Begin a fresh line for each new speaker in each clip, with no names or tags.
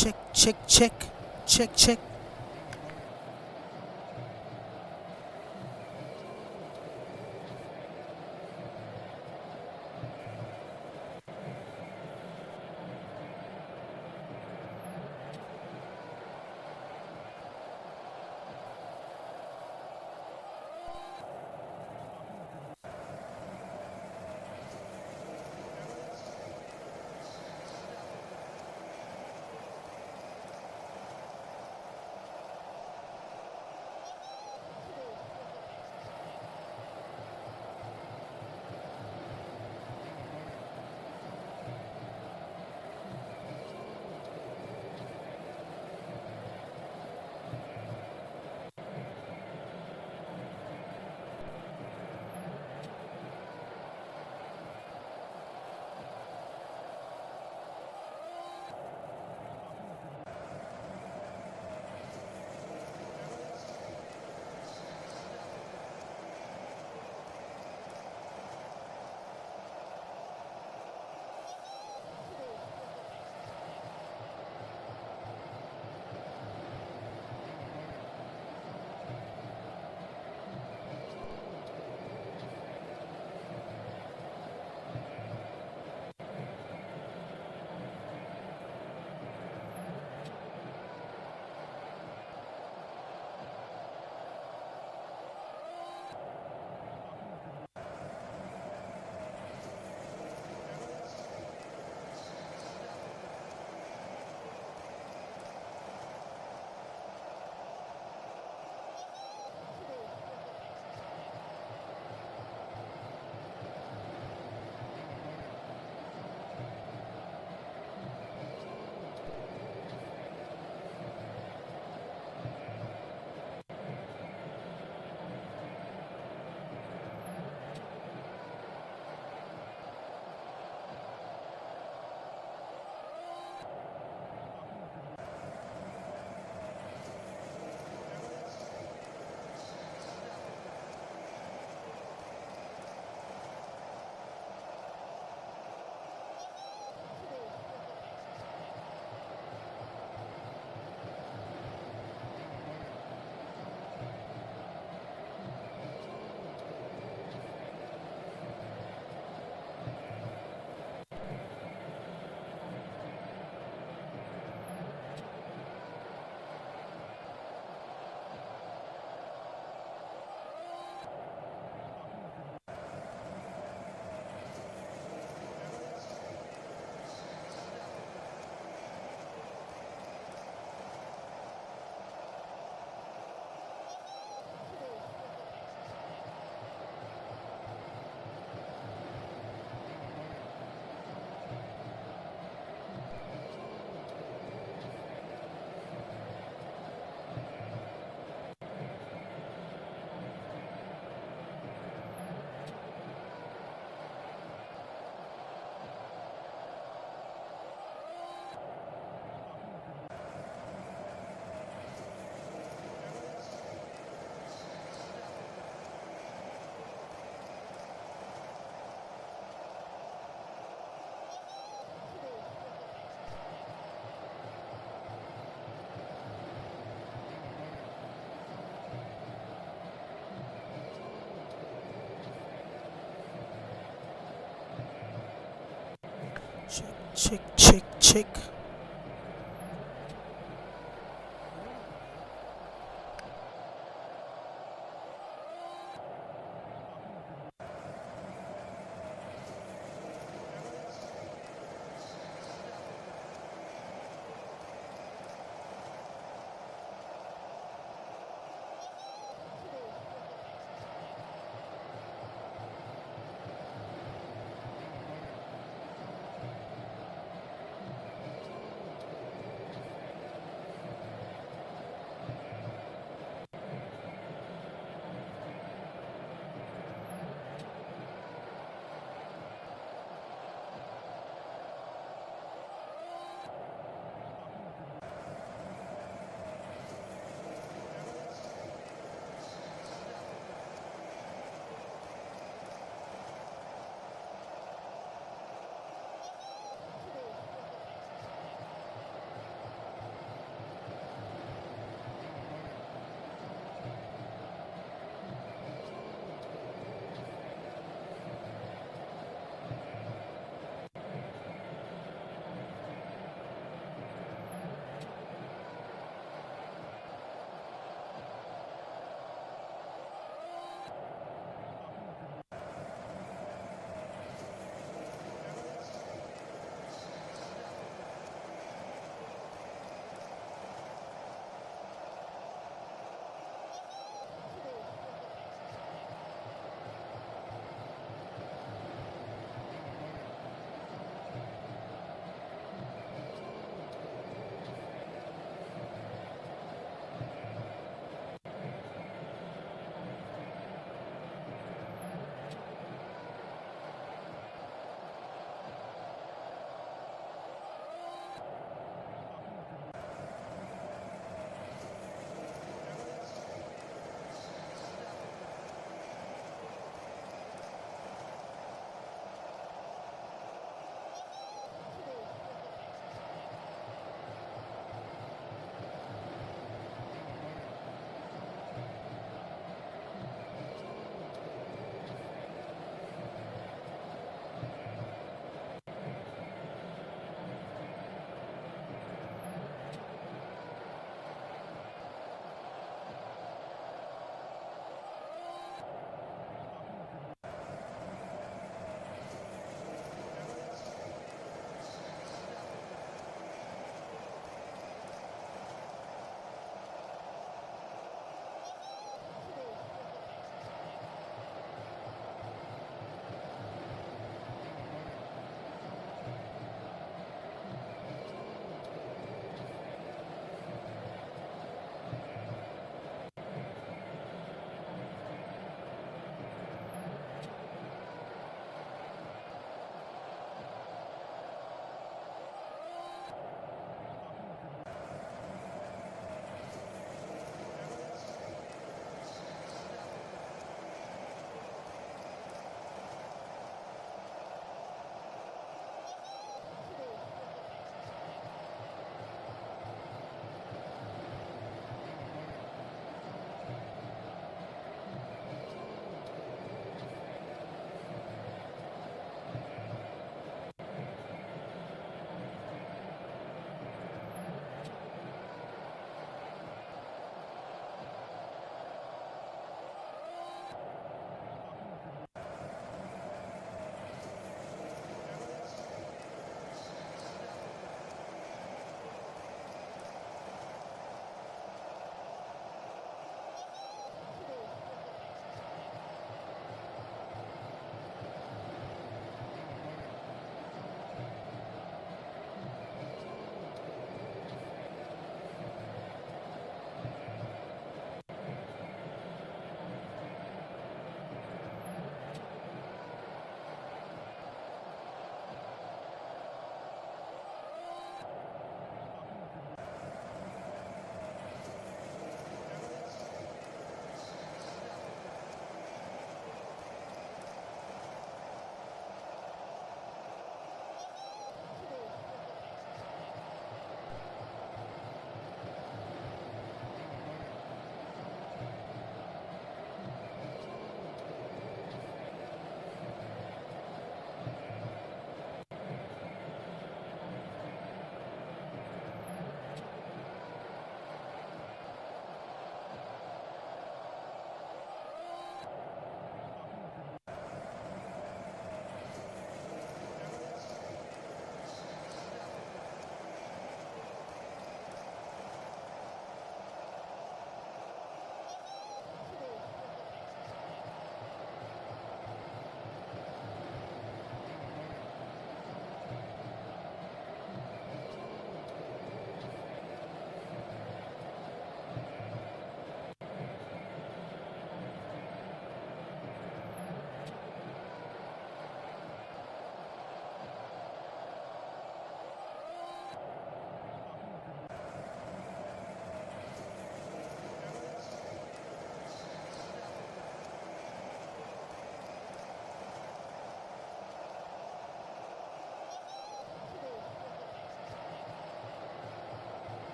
Check, check, check, check, check. Check, check, check, check.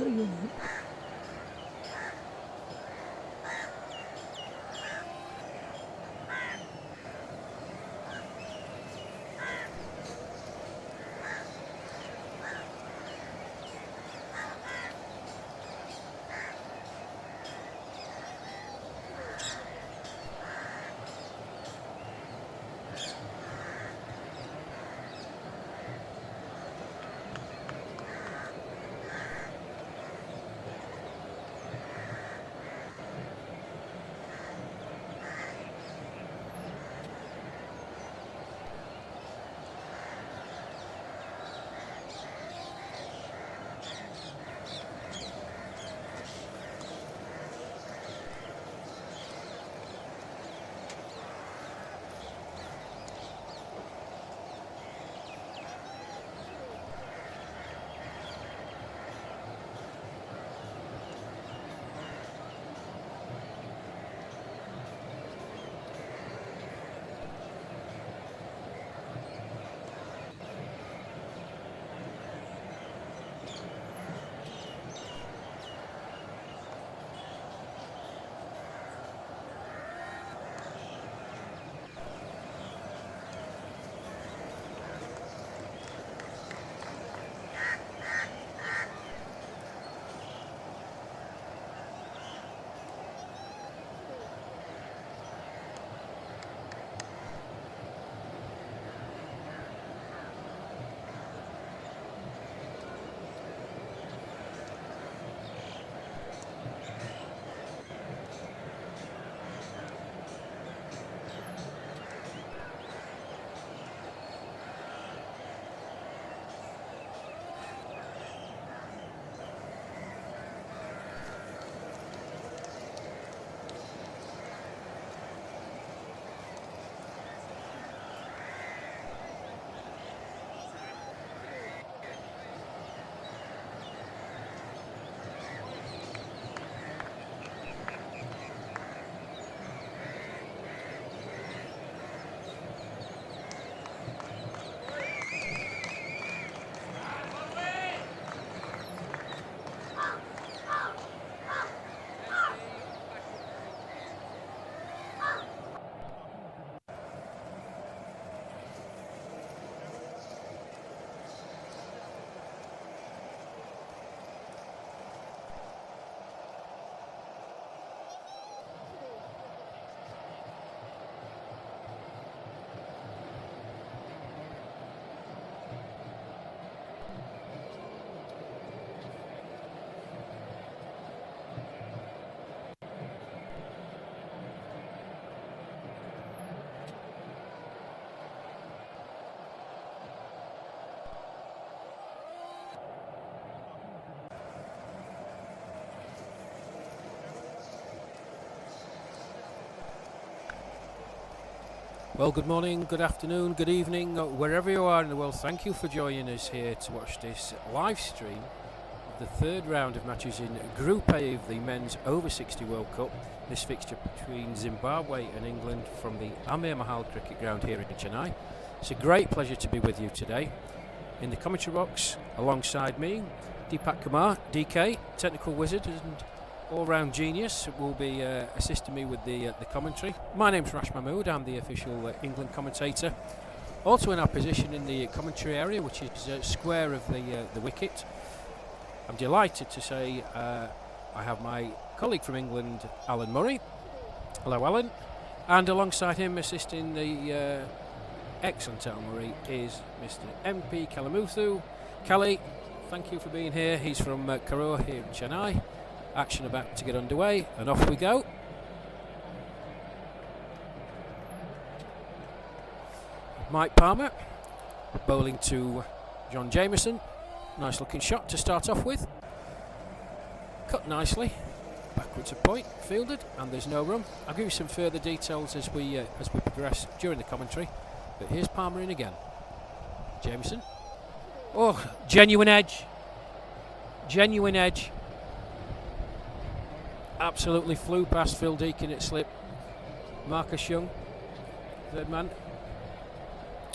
are you?
Well, good morning, good afternoon, good evening, wherever you are in the world. Thank you for joining us here to watch this live stream of the third round of matches in Group A of the Men's Over 60 World Cup. This fixture between Zimbabwe and England from the Amir Mahal Cricket Ground here in Chennai. It's a great pleasure to be with you today. In the commentary box, alongside me, Deepak Kumar, DK, technical wizard and all-round genius, will be assisting me with the commentary. My name's Rash Mahmood, I'm the official England commentator. Also in our position in the commentary area, which is square of the wicket. I'm delighted to say I have my colleague from England, Alan Murray. Hello, Alan. And alongside him, assisting the excellent Alan Murray, is Mr. MP Kalamuthu. Kali, thank you for being here. He's from Karur here in Chennai. Action about to get underway, and off we go. Mike Palmer bowling to John Jameson. Nice looking shot to start off with. Cut nicely, backwards a point, fielded, and there's no run. I'll give you some further details as we progress during the commentary. But here's Palmer in again. Jameson. Oh, genuine edge. Genuine edge. Absolutely flew past Phil Deacon at slip. Marcus Young, third man,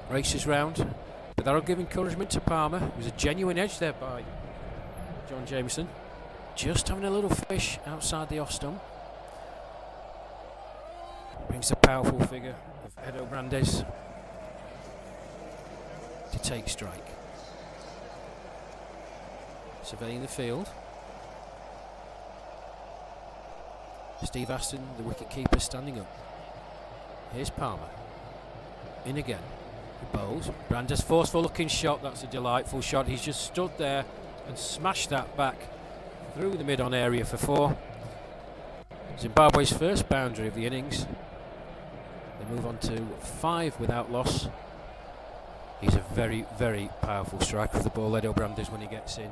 races round, but that'll give encouragement to Palmer. It was a genuine edge there by John Jameson. just having a little fish outside the off stump. Brings the powerful figure of Edo Brandes to take strike. Surveying the field. Steve Aston, the wicket keeper, standing up. Here's Palmer. In again. He bowls. Brandes, forceful looking shot. That's a delightful shot. He's just stood there and smashed that back through the mid-on area for 4. Zimbabwe's first boundary of the innings. They move on to 5 without loss. He's a very, very powerful striker of the ball, Edo Brandes, when he gets in.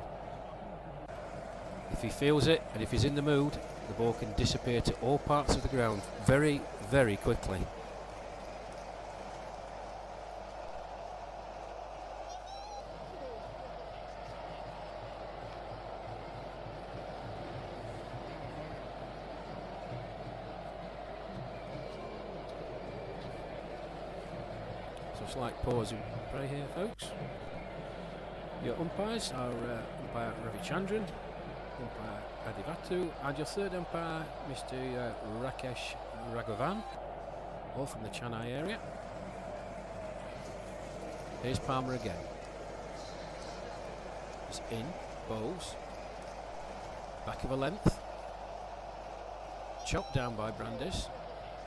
If he feels it and if he's in the mood, the ball can disappear to all parts of the ground very, very quickly. So slight pause and pray here, folks. Your umpires are umpire Ravichandran, umpire Adivatu, and your third umpire, Mr. Rakesh Raghavan, all from the Chennai area. Here's Palmer again. He's in, bowls, back of a length, chopped down by Brandes,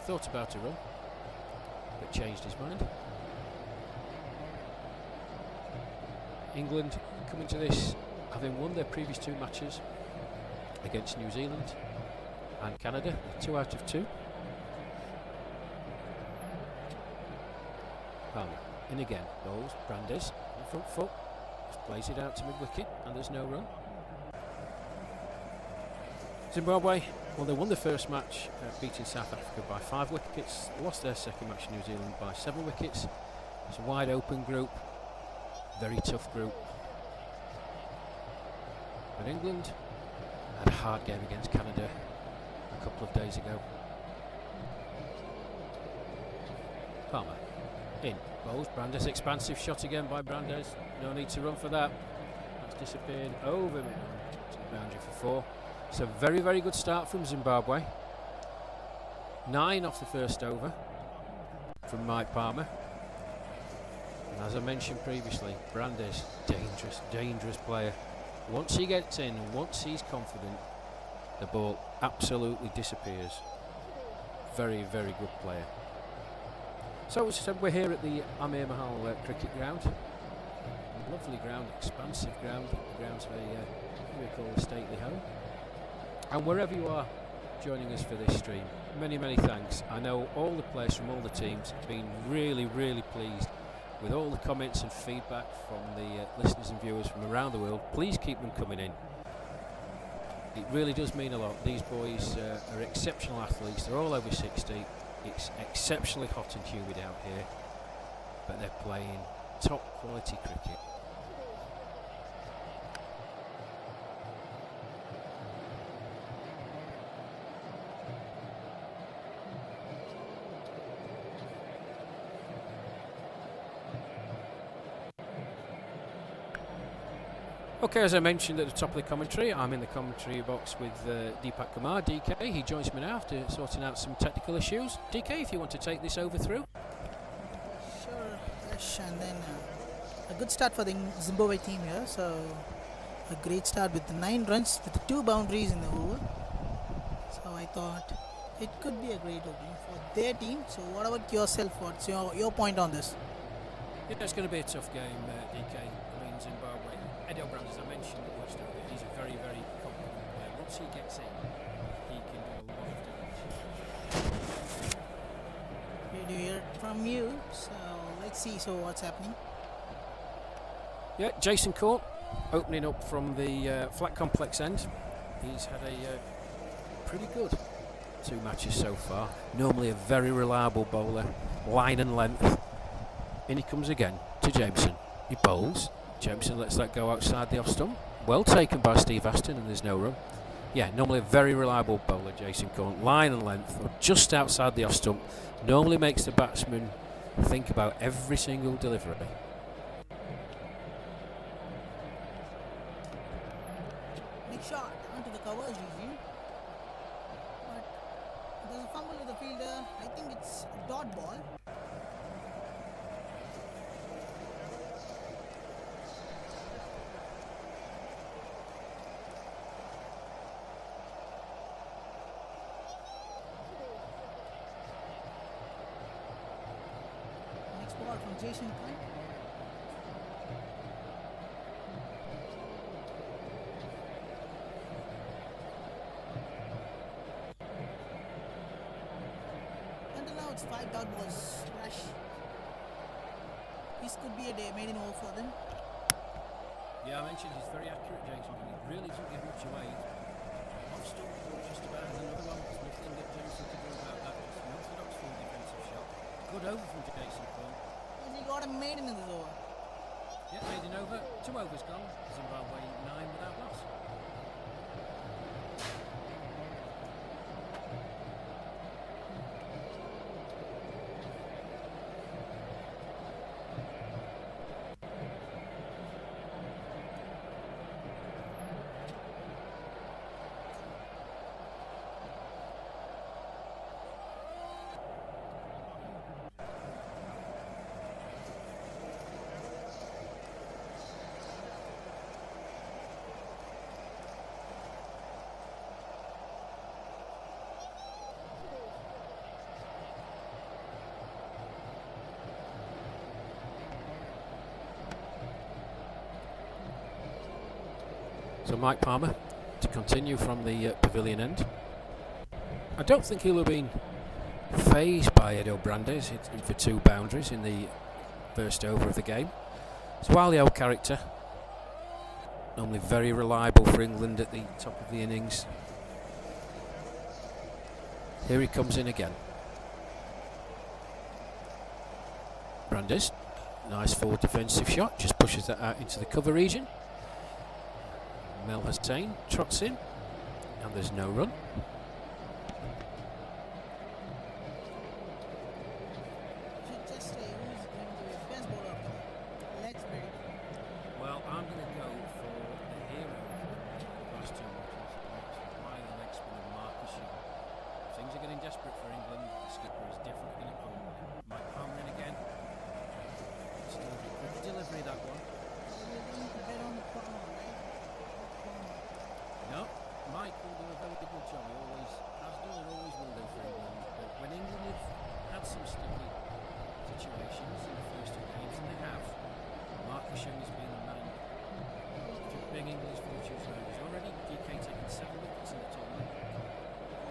thought about a run, but changed his mind. England coming to this having won their previous 2 matches against New Zealand and Canada, 2 out of 2. Palmer in again, bowls, Brandes on the front foot, just plays it out to mid-wicket and there's no run. Zimbabwe, well, they won the first match beating South Africa by 5 wickets, lost their second match to New Zealand by 7 wickets. It's a wide open group, very tough group. But England had a hard game against Canada a couple of days ago. Palmer in, bowls, Brandes, expansive shot again by Brandes, no need to run for that. That's disappeared over mid to the boundary for 4. It's a very, very good start from Zimbabwe. 9 off the first over from Mike Palmer. And as I mentioned previously, Brandes, dangerous, dangerous player. Once he gets in, once he's confident, the ball absolutely disappears. Very, very good player. So as I said, we're here at the Amir Mahal cricket ground. Lovely ground, expansive ground. The ground's very, we call a stately home. And wherever you are joining us for this stream, many, many thanks. I know all the players from all the teams have been really, really pleased with all the comments and feedback from the listeners and viewers from around the world. Please keep them coming in. It really does mean a lot. These boys are exceptional athletes. They're all over 60. It's exceptionally hot and humid out here, but they're playing top quality cricket. Okay, as I mentioned at the top of the commentary, I'm in the commentary box with Deepak Kumar, DK. He joins me now after sorting out some technical issues. DK, if you want to take this over through.
Sure, Ash, and then a good start for the Zimbabwe team here. So a great start with 9 runs with 2 boundaries in the over. So I thought it could be a great opening for their team. So what about yourself? What's your point on this?
Yeah, it's going to be a tough game, DK. I mean, Zimbabwe. Edo Brandes, as I mentioned, he's a very, very confident player. Once he gets in, he can do a lot of damage.
We do hear it from you, so let's see what's happening.
Yeah, Jason Court opening up from the flat complex end. He's had a pretty good 2 matches so far. Normally a very reliable bowler, line and length. In he comes again to Jameson. He bowls. Jameson lets that go outside the off stump. Well taken by Steve Aston, and there's no run. Yeah, normally a very reliable bowler, Jason Court. Line and length, or just outside the off stump. Normally makes the batsman think about every single delivery.
Make shot onto the covers easy. But there's a fumble with the fielder. I think it's a dot ball. Next ball from Jason Khan. Until now it's 5 dot balls. Rush. This could be a day made in over for them.
Yeah, I mentioned he's very accurate, Jason, and he really doesn't give much away. Off stump just about, and another one. There's nothing that Jason can do about that. Just an orthodox full defensive shot. Good over from Jason Khan.
Has he got a maiden in this over?
Yeah, maiden over. 2 overs gone. Zimbabwe 9 without loss. So Mike Palmer to continue from the pavilion end. I don't think he'll have been phased by Edo Brandes hitting for 2 boundaries in the first over of the game. It's a wily old character, normally very reliable for England at the top of the innings. Here he comes in again. Brandes, nice forward defensive shot, just pushes that out into the cover region. Mel Hussain trots in, and there's no run.
Should just say who's going to be the best bowler of the legs ready.
Well, I'm going to go for the hero of the last 2 matches. Why the leg spinner Marcus Young. Things are getting desperate for England. The skipper is definitely going to pull with him. Mike Palmer in again. Still a quick delivery, that one.
We're going to bet on the corner, right?
No, Mike will do a very good job. He always has done and always will do for England. But when England have had some sticky situations in the first 2 games, and they have, Marcus Young has been the man to bring England's fortunes round. He's already DK taken 7 wickets in the tournament.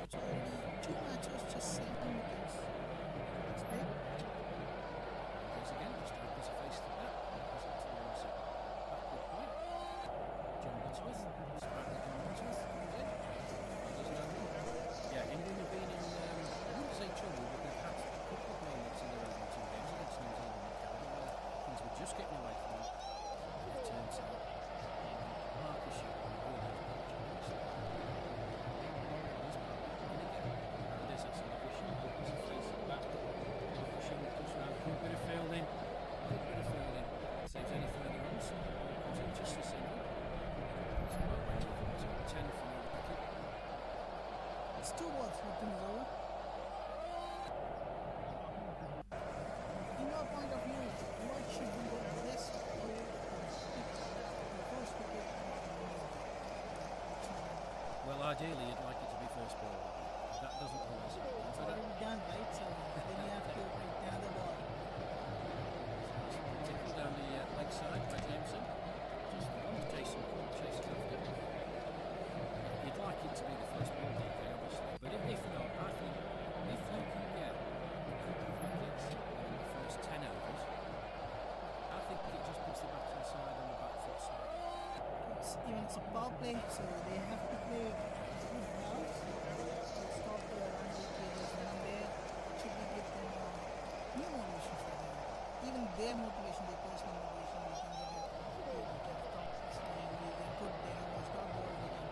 It's already 2 matches, just 7 wickets. That's big.
Because again, just opens a face to that. Opens it towards a backward point. John Woodsworth, sprightly John Woodsworth comes in. There's no run. Yeah, England have been in, I wouldn't say trouble, but they've had a couple of moments in their opening 2 games against New Zealand and Canada where things were just getting away from them. It turns out Marcus Young will have a chance. Here's Palmer in again. And there's that lovely shot. Opens a face at the back. Marcus Young comes round. Good bit of fielding. Good bit of fielding. Saves any further runs. Comes in just a single. Zimbabwe moving to 10 for no wicket.
It's 2 balls left in this over. In your point of view, what should be the best over the first wicket?
Well, ideally, you'd like it to be first ball. That doesn't always happen.
It's already done, right? So then you have to hit another ball.
Tickle down the leg side by Jameson. Just the one. Jason Cook chasing after. You'd like it to be the first ball, DK, obviously. But if not, I think if you can get a couple of wickets in the first 10 overs, I think it just puts the batsman side on the back foot side.
It's a power play, so they have to play good balls to stop the run leakages, and there should we give them new motivation for them. Even their motivation, their personal motivation, we can get it. We can stop swing, we can put them on the stop ball, we can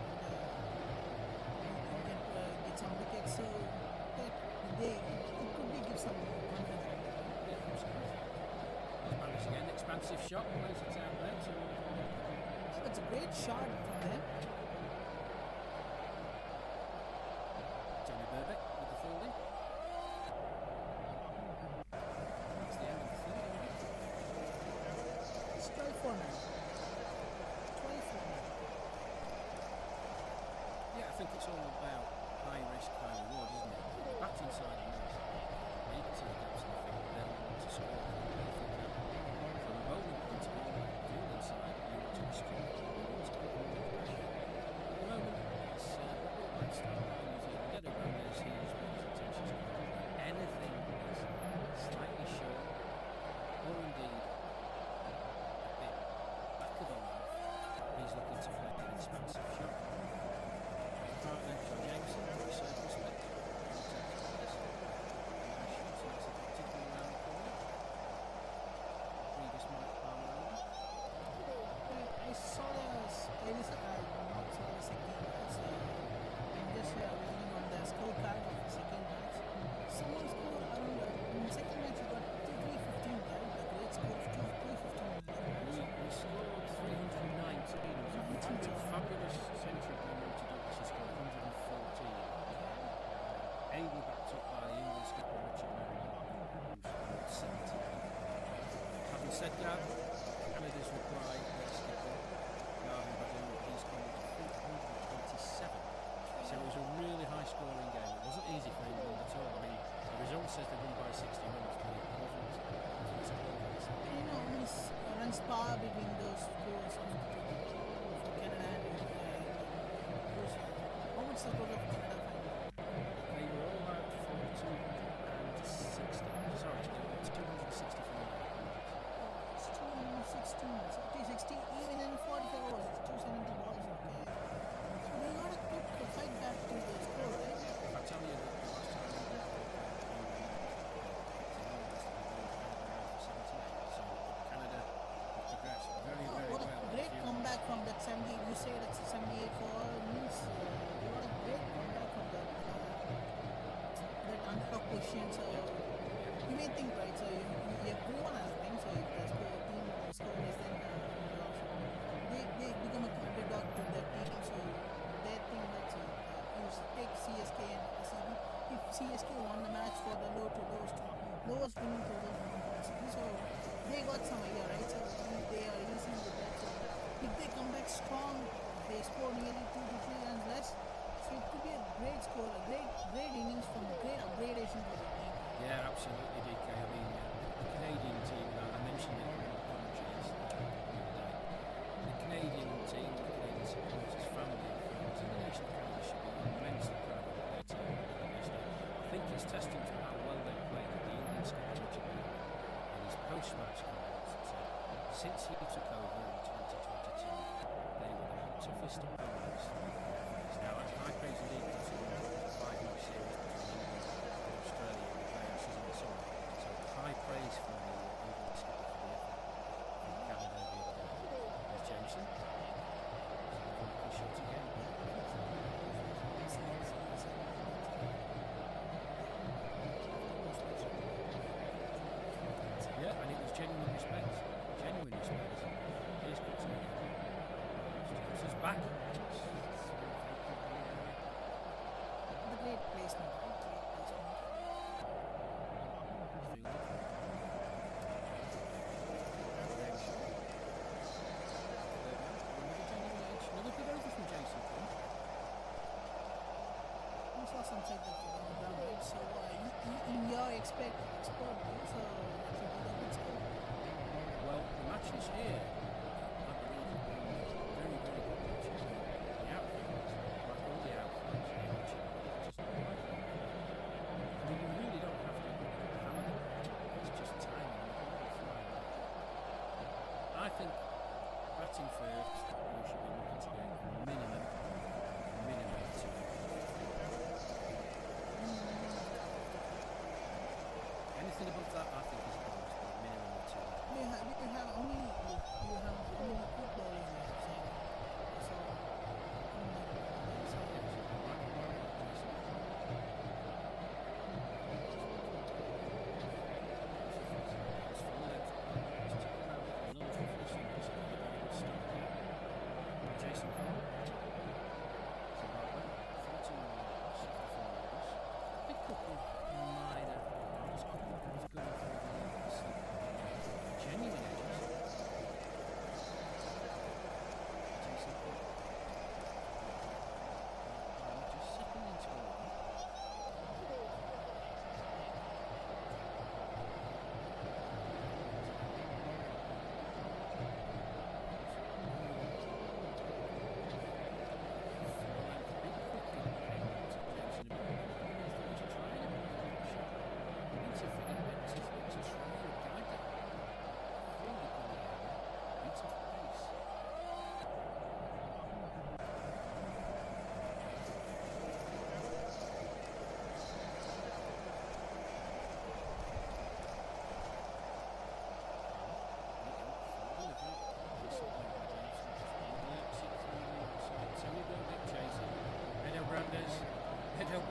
get some wickets, so that it could be give some confidence.
Yeah, absolutely. There's again, expansive shot, plays it out there to
It's a great shot from them.
it's all about high risk, high reward, isn't it? The batting side of this, you can see the gaps in the field, they'll want to score quickly if they can. From a bowling point of view, the fielding side, you want to restrict, you want to put under pressure. At the moment, it's back start by New Zealand. Get around this, he's with his intentions of anything that's slightly short, or indeed a bit back of the line. He's looking to play an expansive shot. His partner, John Jameson, very circumspect. Particularly around the corner. Previous Mike Palmer over.
I saw not saw the second match. I'm just reading on the scorecard of the second match. Someone scored around in the second match. You got 315, right? A great score of 315.
We scored 319. It was a fabulous century by Monty Douglas. He scored 114. Ably backed up by the English skipper Richard Merriman, who scored 70. Having said that, Canada's reply, their skipper, Garvin Badoon, he's scored 327. So it was a really high scoring game. It wasn't easy for England at all. I mean, the result says they won by 60 runs, but it wasn't.
You know, how many runs power between those scores for Canada and Russia? How much the total of Canada final?
They were all out for 260. Sorry, 265.
It's 216. So 360, even in 45 overs, it's 270 balls. Okay. So they got a quick fight back to the score, right?
If I tell you that the last time we played, so Canada have progressed very, very
What
well.
a great comeback from that 70. You say that's 78 for means they got a great comeback from that underdog position. So you may think, right? So everyone has been. So if the team score less than they become a underdog to their team. So they think that you take CSK and RCB. If CSK won the match for the lowest winning total from RCB, so they got some idea, right? So they are using the bet. So if they come back strong, they score nearly 2 to 3 runs less. So it could be a great score, a great innings from a great upgradation for the team.
Yeah, absolutely, DK. I mean, the Canadian team, I mentioned it in the commentary yesterday. The Canadian team, the Canadian supporters, family and friends, and the nation of Canada should be immensely proud of their team. I think it's testament to how well they played that the Indian skipper Richard Merriman in his post-match comments said, since he took over in 2022, they were the toughest opponents. Now, I praise indeed considering it was a 5-match series between England and Australia in the playoffs in the summer. So high praise from the England skipper for the effort from Canada the other day. There's Jameson. He shot again. Yeah, and it was genuine respect. Genuine respect. Here's Coutinho. Jameson's back.
The great placement, right? Great placement.
Another good over from Jason.
You saw some side that you don't ground, right? So in your expert view, so that should be the good score.
Well, the matches here, I believe, have been very, very good matches. The outfields, like all the outfields, just I mean, you really don't have to hammer them. It's just timing. I think batting first, we should be looking to get minimum 2. Anything above that, I think, is a bonus, but minimum of 2.
You have only good bowling there. So
Jason Cole, Zimbabwe, 14 runs after 4 overs. Big couple minor errors, was going through the genuine edges.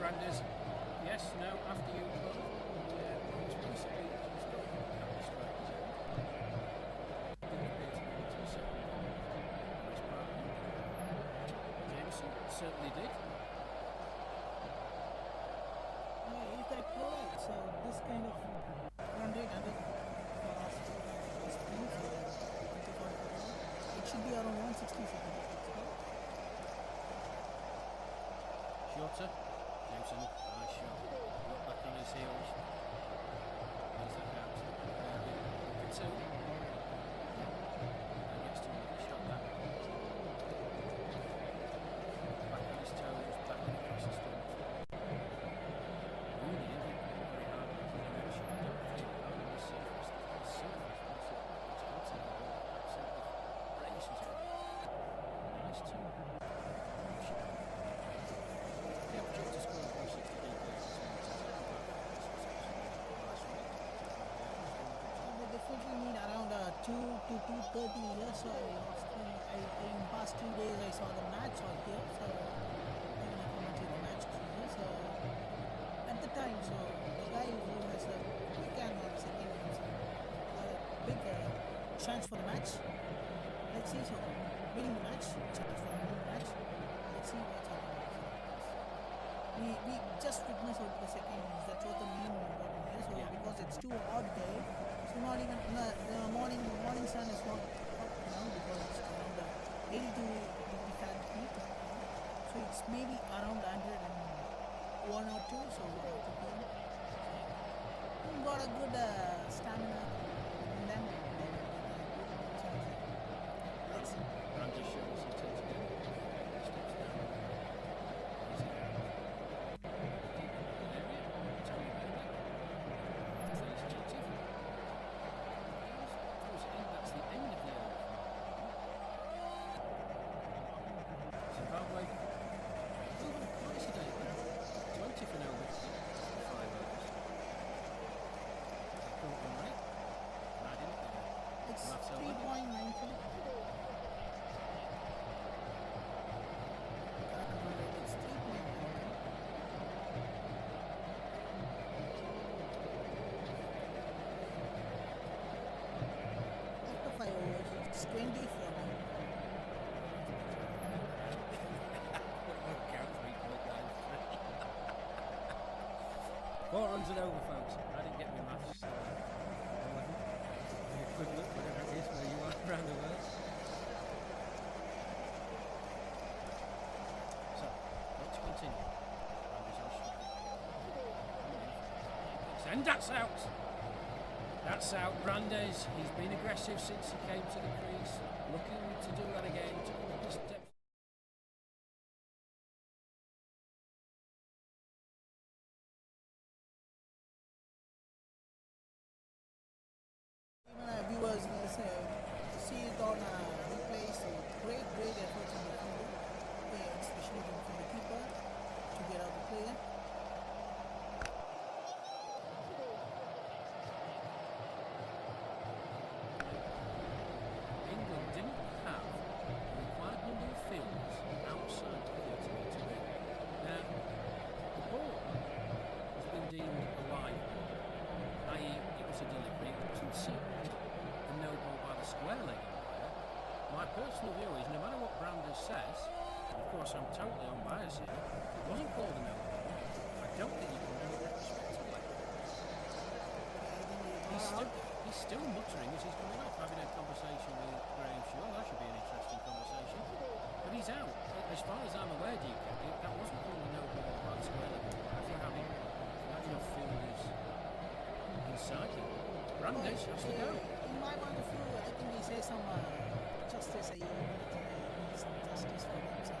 Brandes. Yes, no, after you. It's basically he's got happy strike zone. Didn't appear to be into the second ball. Nice partner. Jameson certainly did.
Yeah, if that correct, so this kind of run rate under for us it should be around 160 seconds.
Shorter. Jameson, nice shot. Got back on his heels. Plays that out. For two. And gets to another shot back. Back on his toes, back on across the stumps. Really didn't hit very hard as I mentioned. I don't feel it on the surface. The surface was it's got to the ball. Absolutely races it. Nice two. Yeah, projected score of 160
They definitely need around 2 to 230 here. So in past 2 days I saw the match out here. So even I commented the match here. So at the time, so the guy who has a big and second innings got a big chance for the match. Let's see. So winning the match, chance for winning the match. Let's see what's happening. We just witnessed out the second innings. That's what the main important is. So
Yeah.
because it's too hot day, so not even the morning sun is not hot now because it's around 82 degree Fahrenheit. So it's maybe around 101 or 2. So got a good stamina in them. Let's see.
Brandes shows he takes it in. Steps down. Easy out. Deep in the area. Tony Bailey. Plays Joseph. Throws it in. That's the end of the over. Zimbabwe. Over the price today. 20 for no wicket. 5 overs. Caught one right. I didn't get it.
It's
Maths over.
3.93. It's 3.93. After 5 overs, it's 20 for now.
Count 3.93. 4 runs and over, folks. I didn't get my maths. 11. The equivalent, whatever it is, where you are around the world. So, let's continue. Brandes on strike. And that's out. That's out. Brandes. He's been aggressive since he came to the crease. Looking to do that again. To put the steps.
Even viewers will see it on replay. So great effort from the fielder, especially from the keeper to get out the player.
England didn't have the required number of fielders outside the 30-metre ring. Now, the ball has been deemed a live ball, i.e. it was a delivery, it wasn't signalled a no ball by the square leg umpire. My personal view is no matter what Brandes says, and of course I'm totally unbiased here, it wasn't called a no ball. I don't think you can do it retrospectively. He's still muttering as he's coming off, having a conversation with Graham Shaw. That should be an interesting conversation. But he's out. As far as I'm aware, that wasn't called a no ball by the square leg umpire for having not enough fielders inside him. Brandes has to go.
In my point of view, I think he says some justice. He needs some justice for him. So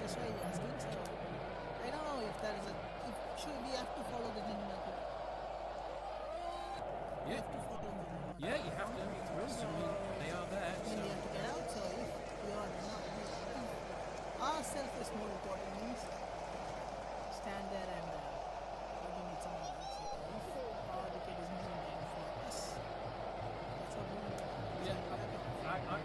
that's why he asking. So I don't know if there is a. Should we have to follow the gentleman?
Yeah.
have to follow the gentleman.
Yeah, you have to. The rules, I mean, they are there.
Then we have to get out. So if we are not, if ourselves is more important, means stand there and argue with someone else. So if our wicket is more important for us, that's what we
Yeah, I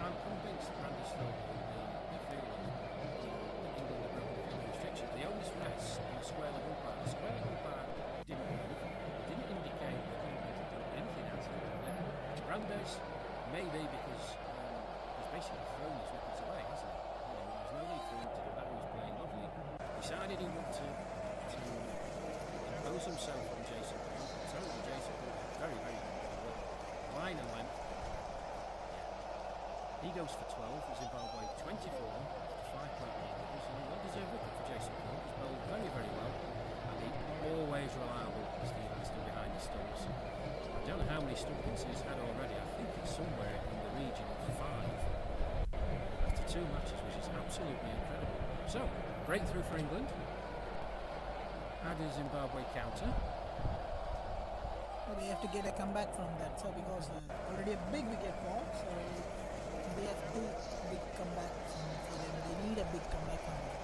maybe because he's basically thrown his wickets away, hasn't he? You know, there's no need for him to do that. He was playing lovely. Decided he wanted to impose himself on Jason Paul. Totally, Jason Paul is very, very good bowler. Line and length. He goes for 12. Zimbabwe 24 after 5 point lead. It was a well-deserved wicket for Jason Paul. He's bowled very, very well. And he always reliable, Steve Aston, behind the stumps. I don't know how many stumpings he's had already. I think it's somewhere in the region of 5 after 2 matches, which is absolutely incredible. So, breakthrough for England. How does Zimbabwe counter?
Well, they have to get a comeback from that, so because already a big wicket fall, so they have 2 big comebacks for them. They need a big comeback from them.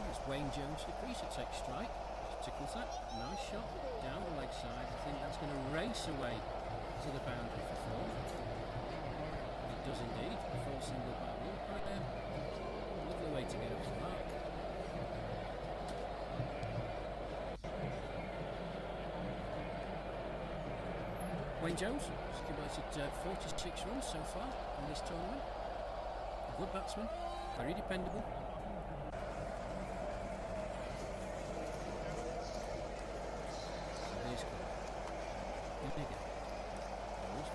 It's Wayne Jones to crease, it takes strike. Tickles that. Nice shot down the leg side. I think that's going to race away to the boundary for 4. It does indeed. 4 single back walk right there. Lovely way to get up to the mark. Wayne Jones has accumulated 46 runs so far in this tournament. A good batsman, very dependable.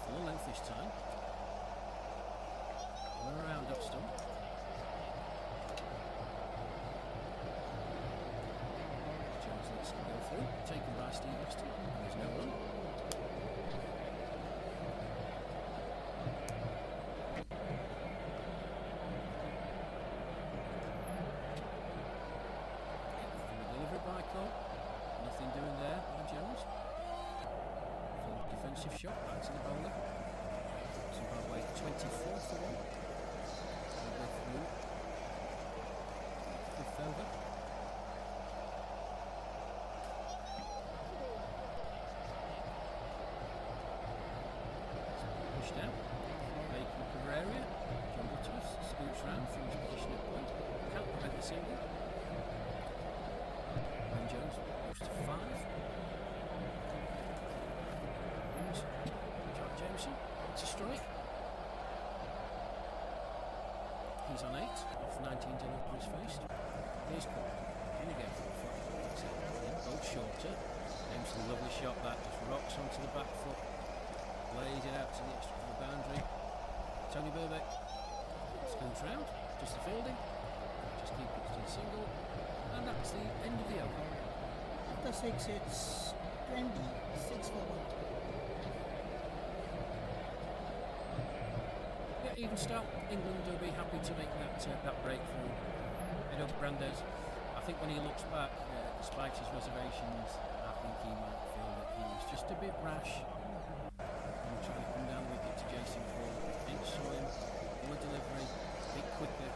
Full length this time. All around off stump. Jones lets it go through. Taken by Steve Aston. There's no run. From the delivery by Cole. Nothing doing there by Jones. Defensive shot back to the bowler. Zimbabwe 24 for 1. We'll go through 5th over. Pushed out. Vacant cover area. Jungle to us. Scoots round from his position at point. Can't prevent the single. Wayne Jones goes to 5. Jameson to strike. He's on 8 off 19 deliveries faced. Here's Cole. In again for the foot. Both shorter. Jameson, lovely shot that just rocks onto the back foot. Lays it out to the extra for the boundary. Tony Burbeck scoots round. Just the fielding. Just keep it to the single. And that's the end of the over.
After 6, it's 26 for 1.
Even start. England will be happy to make that breakthrough. Edo Brandes, I think when he looks back, despite his reservations, I think he might feel that he was just a bit rash and trying to come down the wicket to Jason Paul. Didn't saw him, full delivery, a bit quicker,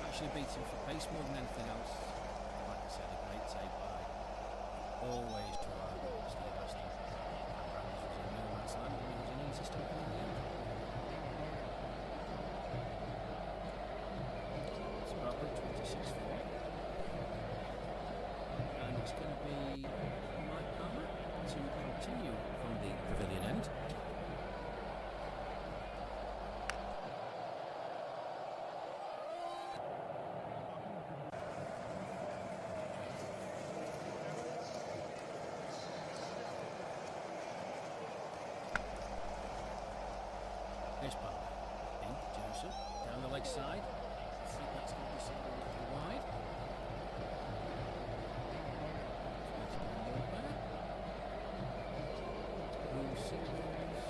actually beat him for pace more than anything else. Like I said, a great take by always reliable Steve Aston. Brandes was in no man's land and he was an easy stopping in the end. Zimbabwe 26 for 1. And it's going to be Mike Palmer to continue from the pavilion end. Here's Palmer. In, Joseph, down the leg side. I think that's going to be something a little wide. Who signals?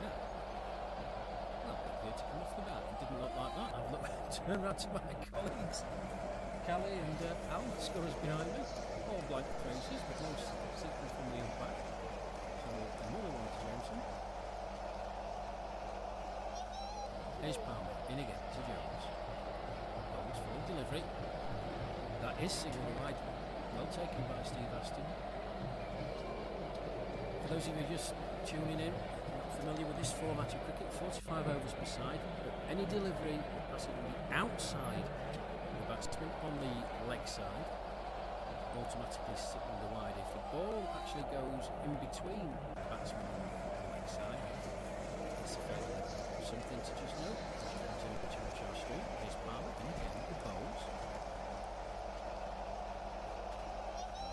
Yeah. Well, it appeared to come off the bat. It didn't look like that. I've looked, turned around to my colleagues. Callie and Al, the scorers behind me. All blank faces, but no signal from the umpire. So another one to Jameson. Here's Palmer, in again to Jones. Jones full delivery. That is signal wide. Well taken by Steve Aston. For those of you just tuning in, not familiar with this format of cricket, 45 overs per side, but any delivery will pass it on the outside of the batsman on the leg side, automatically sitting the wide. If the ball actually goes in between the batsman and the leg side, it's a fair something to just note. Continue to Churchill Street. Here's Palmer and again the bowls.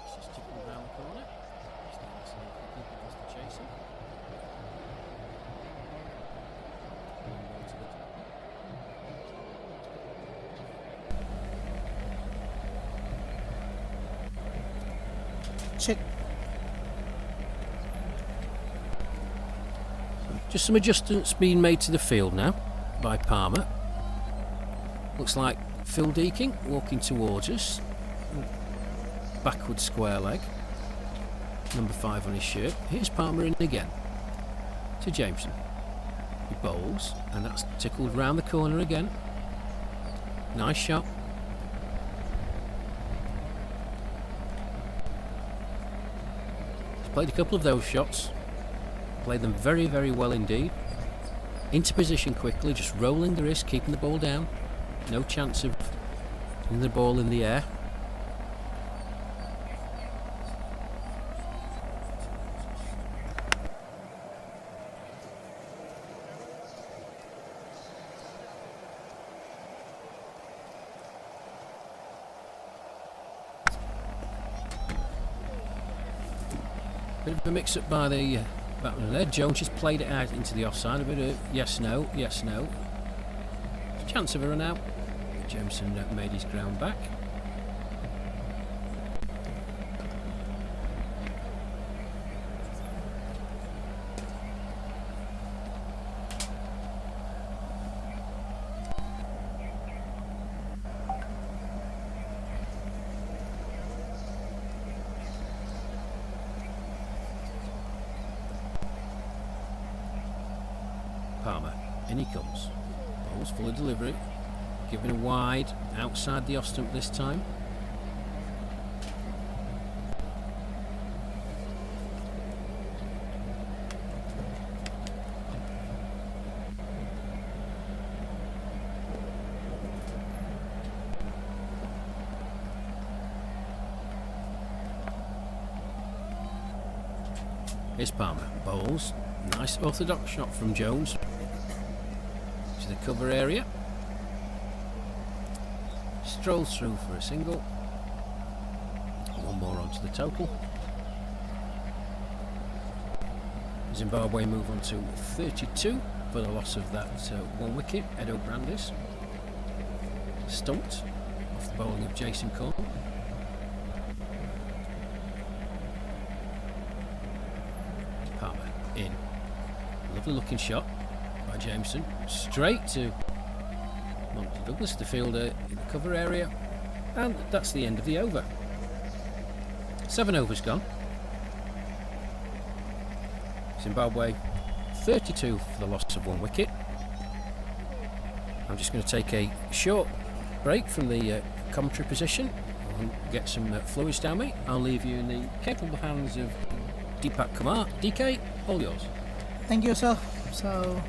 He's just tipping around the corner. He's doing this and quickly because the chaser. One ball to the top.
Check.
Just some adjustments being made to the field now by Palmer. Looks like Phil Deaking walking towards us. Backward square leg. Number 5 on his shirt. Here's Palmer in again. To Jameson. He bowls, and that's tickled round the corner again. Nice shot. He's played a couple of those shots. Played them very, very well indeed. Into position quickly, just rolling the wrist, keeping the ball down. No chance of putting the ball in the air. Bit of a mix-up by the batsman there. Jones just played it out into the offside. A bit of yes, no, yes, no. Chance of a run out. Jameson made his ground back. Palmer, in he comes. Ball's full of delivery. Giving a wide outside the off stump this time. Here's Palmer. Bowls. Nice orthodox shot from Jones. To the cover area. Strolls through for a single. One more onto the total. Zimbabwe move on to 32 for the loss of that one wicket. Edo Brandis stumped off the bowling of Jason Cole. Palmer in. Lovely looking shot by Jameson. Straight to Monty Douglas, the fielder in the cover area, and that's the end of the over. 7 overs gone. Zimbabwe 32 for the loss of one wicket. I'm just going to take a short break from the commentary position and get some fluids down me. I'll leave you in the capable hands of Deepak Kumar. DK, all yours.
Thank you, sir. So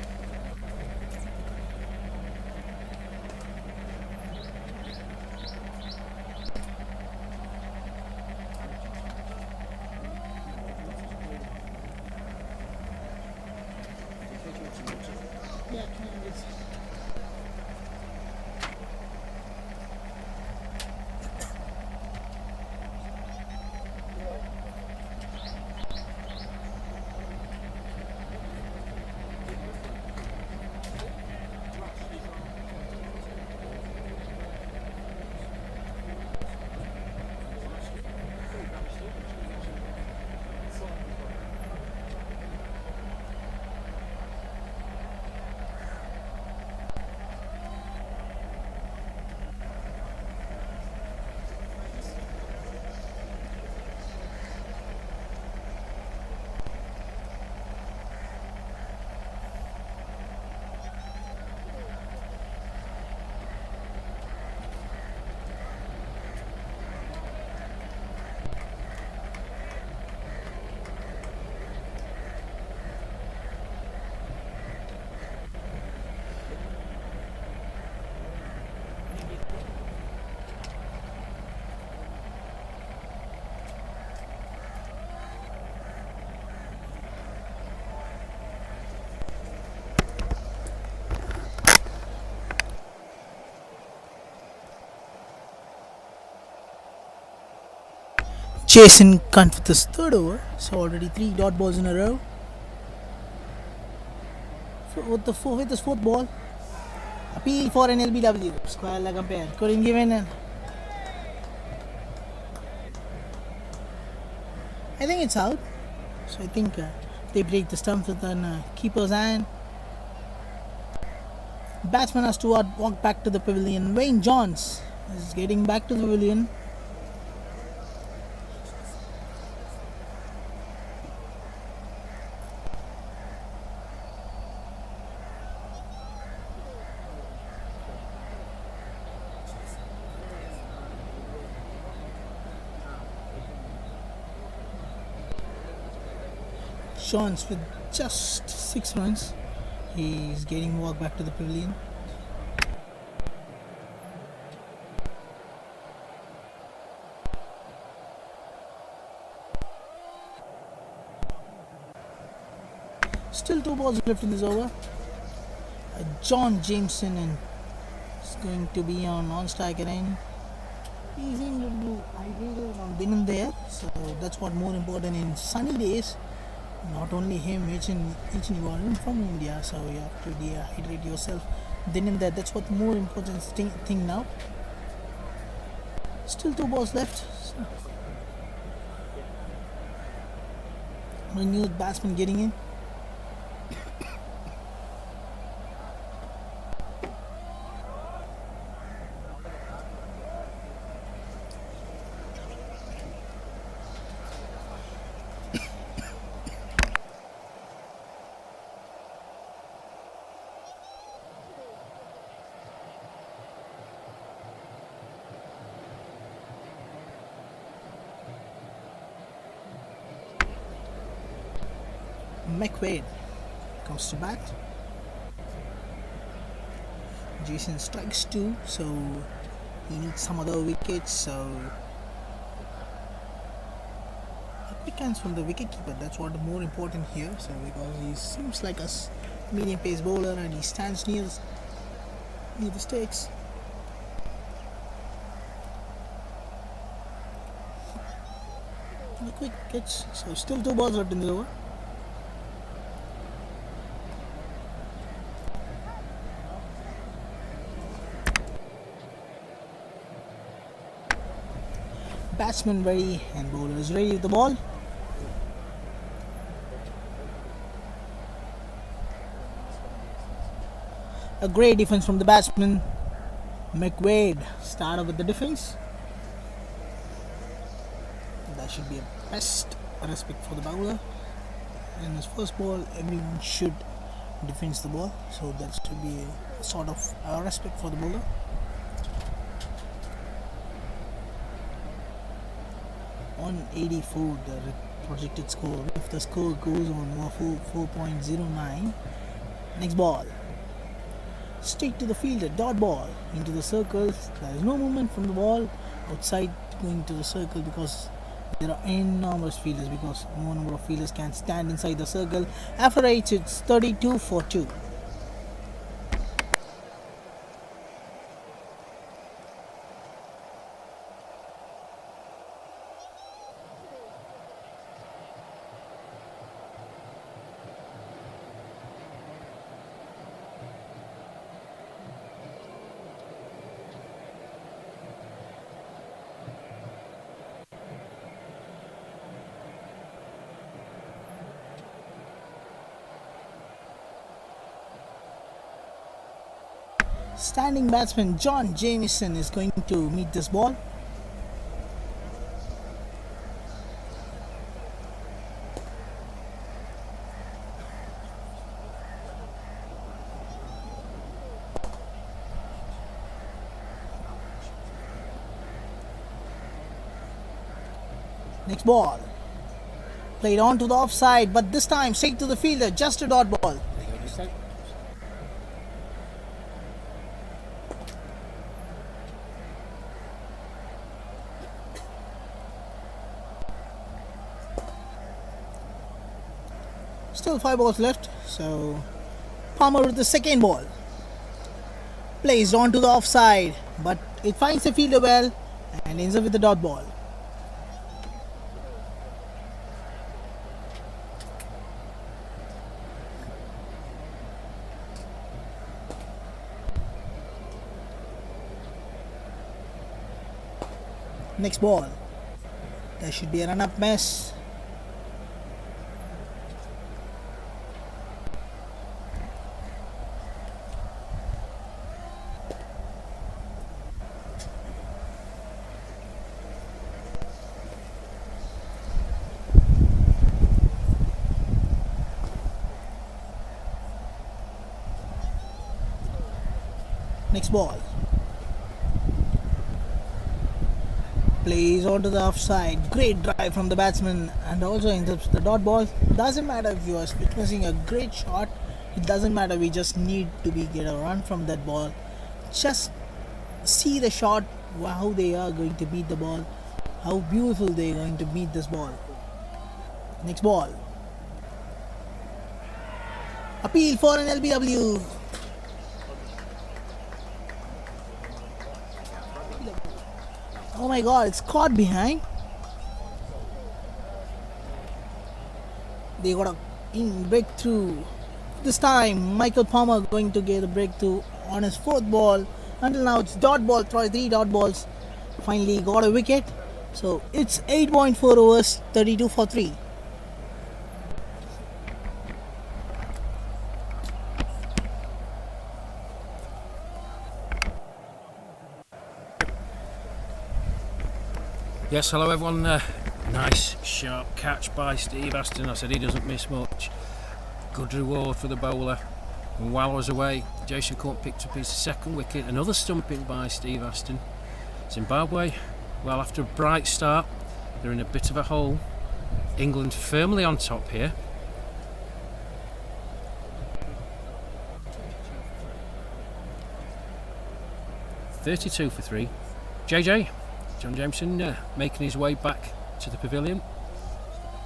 Jason Cunt with his third over. So already 3 dot balls in a row. With his fourth ball. Appeal for an LBW. Square leg umpire. Couldn't give in. I think it's out. So I think they break the stumps with a keeper's hand. Batsman has to walk back to the pavilion. Wayne Johns is getting back to the pavilion. Johns with just 6 runs. He's getting walked back to the pavilion. Still 2 balls left in this over. John Jameson is going to be on non-strike end. He's in a little hydrated on then and there, so that's what more important in sunny days. Not only him, each and everyone from India, so you have to dehydrate yourself then and there. That's what the more important thing now. Still 2 balls left. So a new batsman getting in. McWade comes to bat. Jason strikes 2, so he needs some other wickets. So a quick hands from the wicketkeeper. That's what the more important here. So because he seems like a medium pace bowler and he stands near the stakes. A quick catch. So still 2 balls left in the over. Batsman ready and bowler is ready with the ball. A great defense from the batsman. McWade started with the defense. That should be a best respect for the bowler. In his first ball, everyone should defend the ball, so that should be a sort of respect for the bowler. On 84, the projected score. If the score goes on 4.09, next ball. Straight to the fielder, dot ball into the circles. There is no movement from the ball outside going to the circle because there are enormous fielders, because more number of fielders can stand inside the circle. After 8, it's 32 for 2. Standing batsman John Jamieson is going to meet this ball. Next ball. Played on to the offside, but this time straight to the fielder, just a dot ball. Still 5 balls left, so Palmer with the second ball. Placed onto the offside, but it finds the fielder well and ends up with the dot ball. Next ball. There should be a run-up miss. Next ball. Plays onto the offside. Great drive from the batsman and also intercepts the dot ball. Doesn't matter if you are witnessing a great shot. It doesn't matter. We just need to get a run from that ball. Just see the shot. How they are going to beat the ball. How beautiful they are going to beat this ball. Next ball. Appeal for an LBW. Oh my god, it's caught behind. They got a breakthrough. This time, Michael Palmer going to get a breakthrough on his fourth ball. Until now, it's dot ball, three dot balls. Finally got a wicket. So it's 8.4 overs, 32 for 3.
Yes, hello everyone. Nice sharp catch by Steve Aston. I said he doesn't miss much. Good reward for the bowler. And while I was away, Jason Court picked up his second wicket. Another stumping by Steve Aston. Zimbabwe, well, after a bright start, they're in a bit of a hole. England firmly on top here. .32 for 3. JJ, John Jameson, making his way back to the pavilion.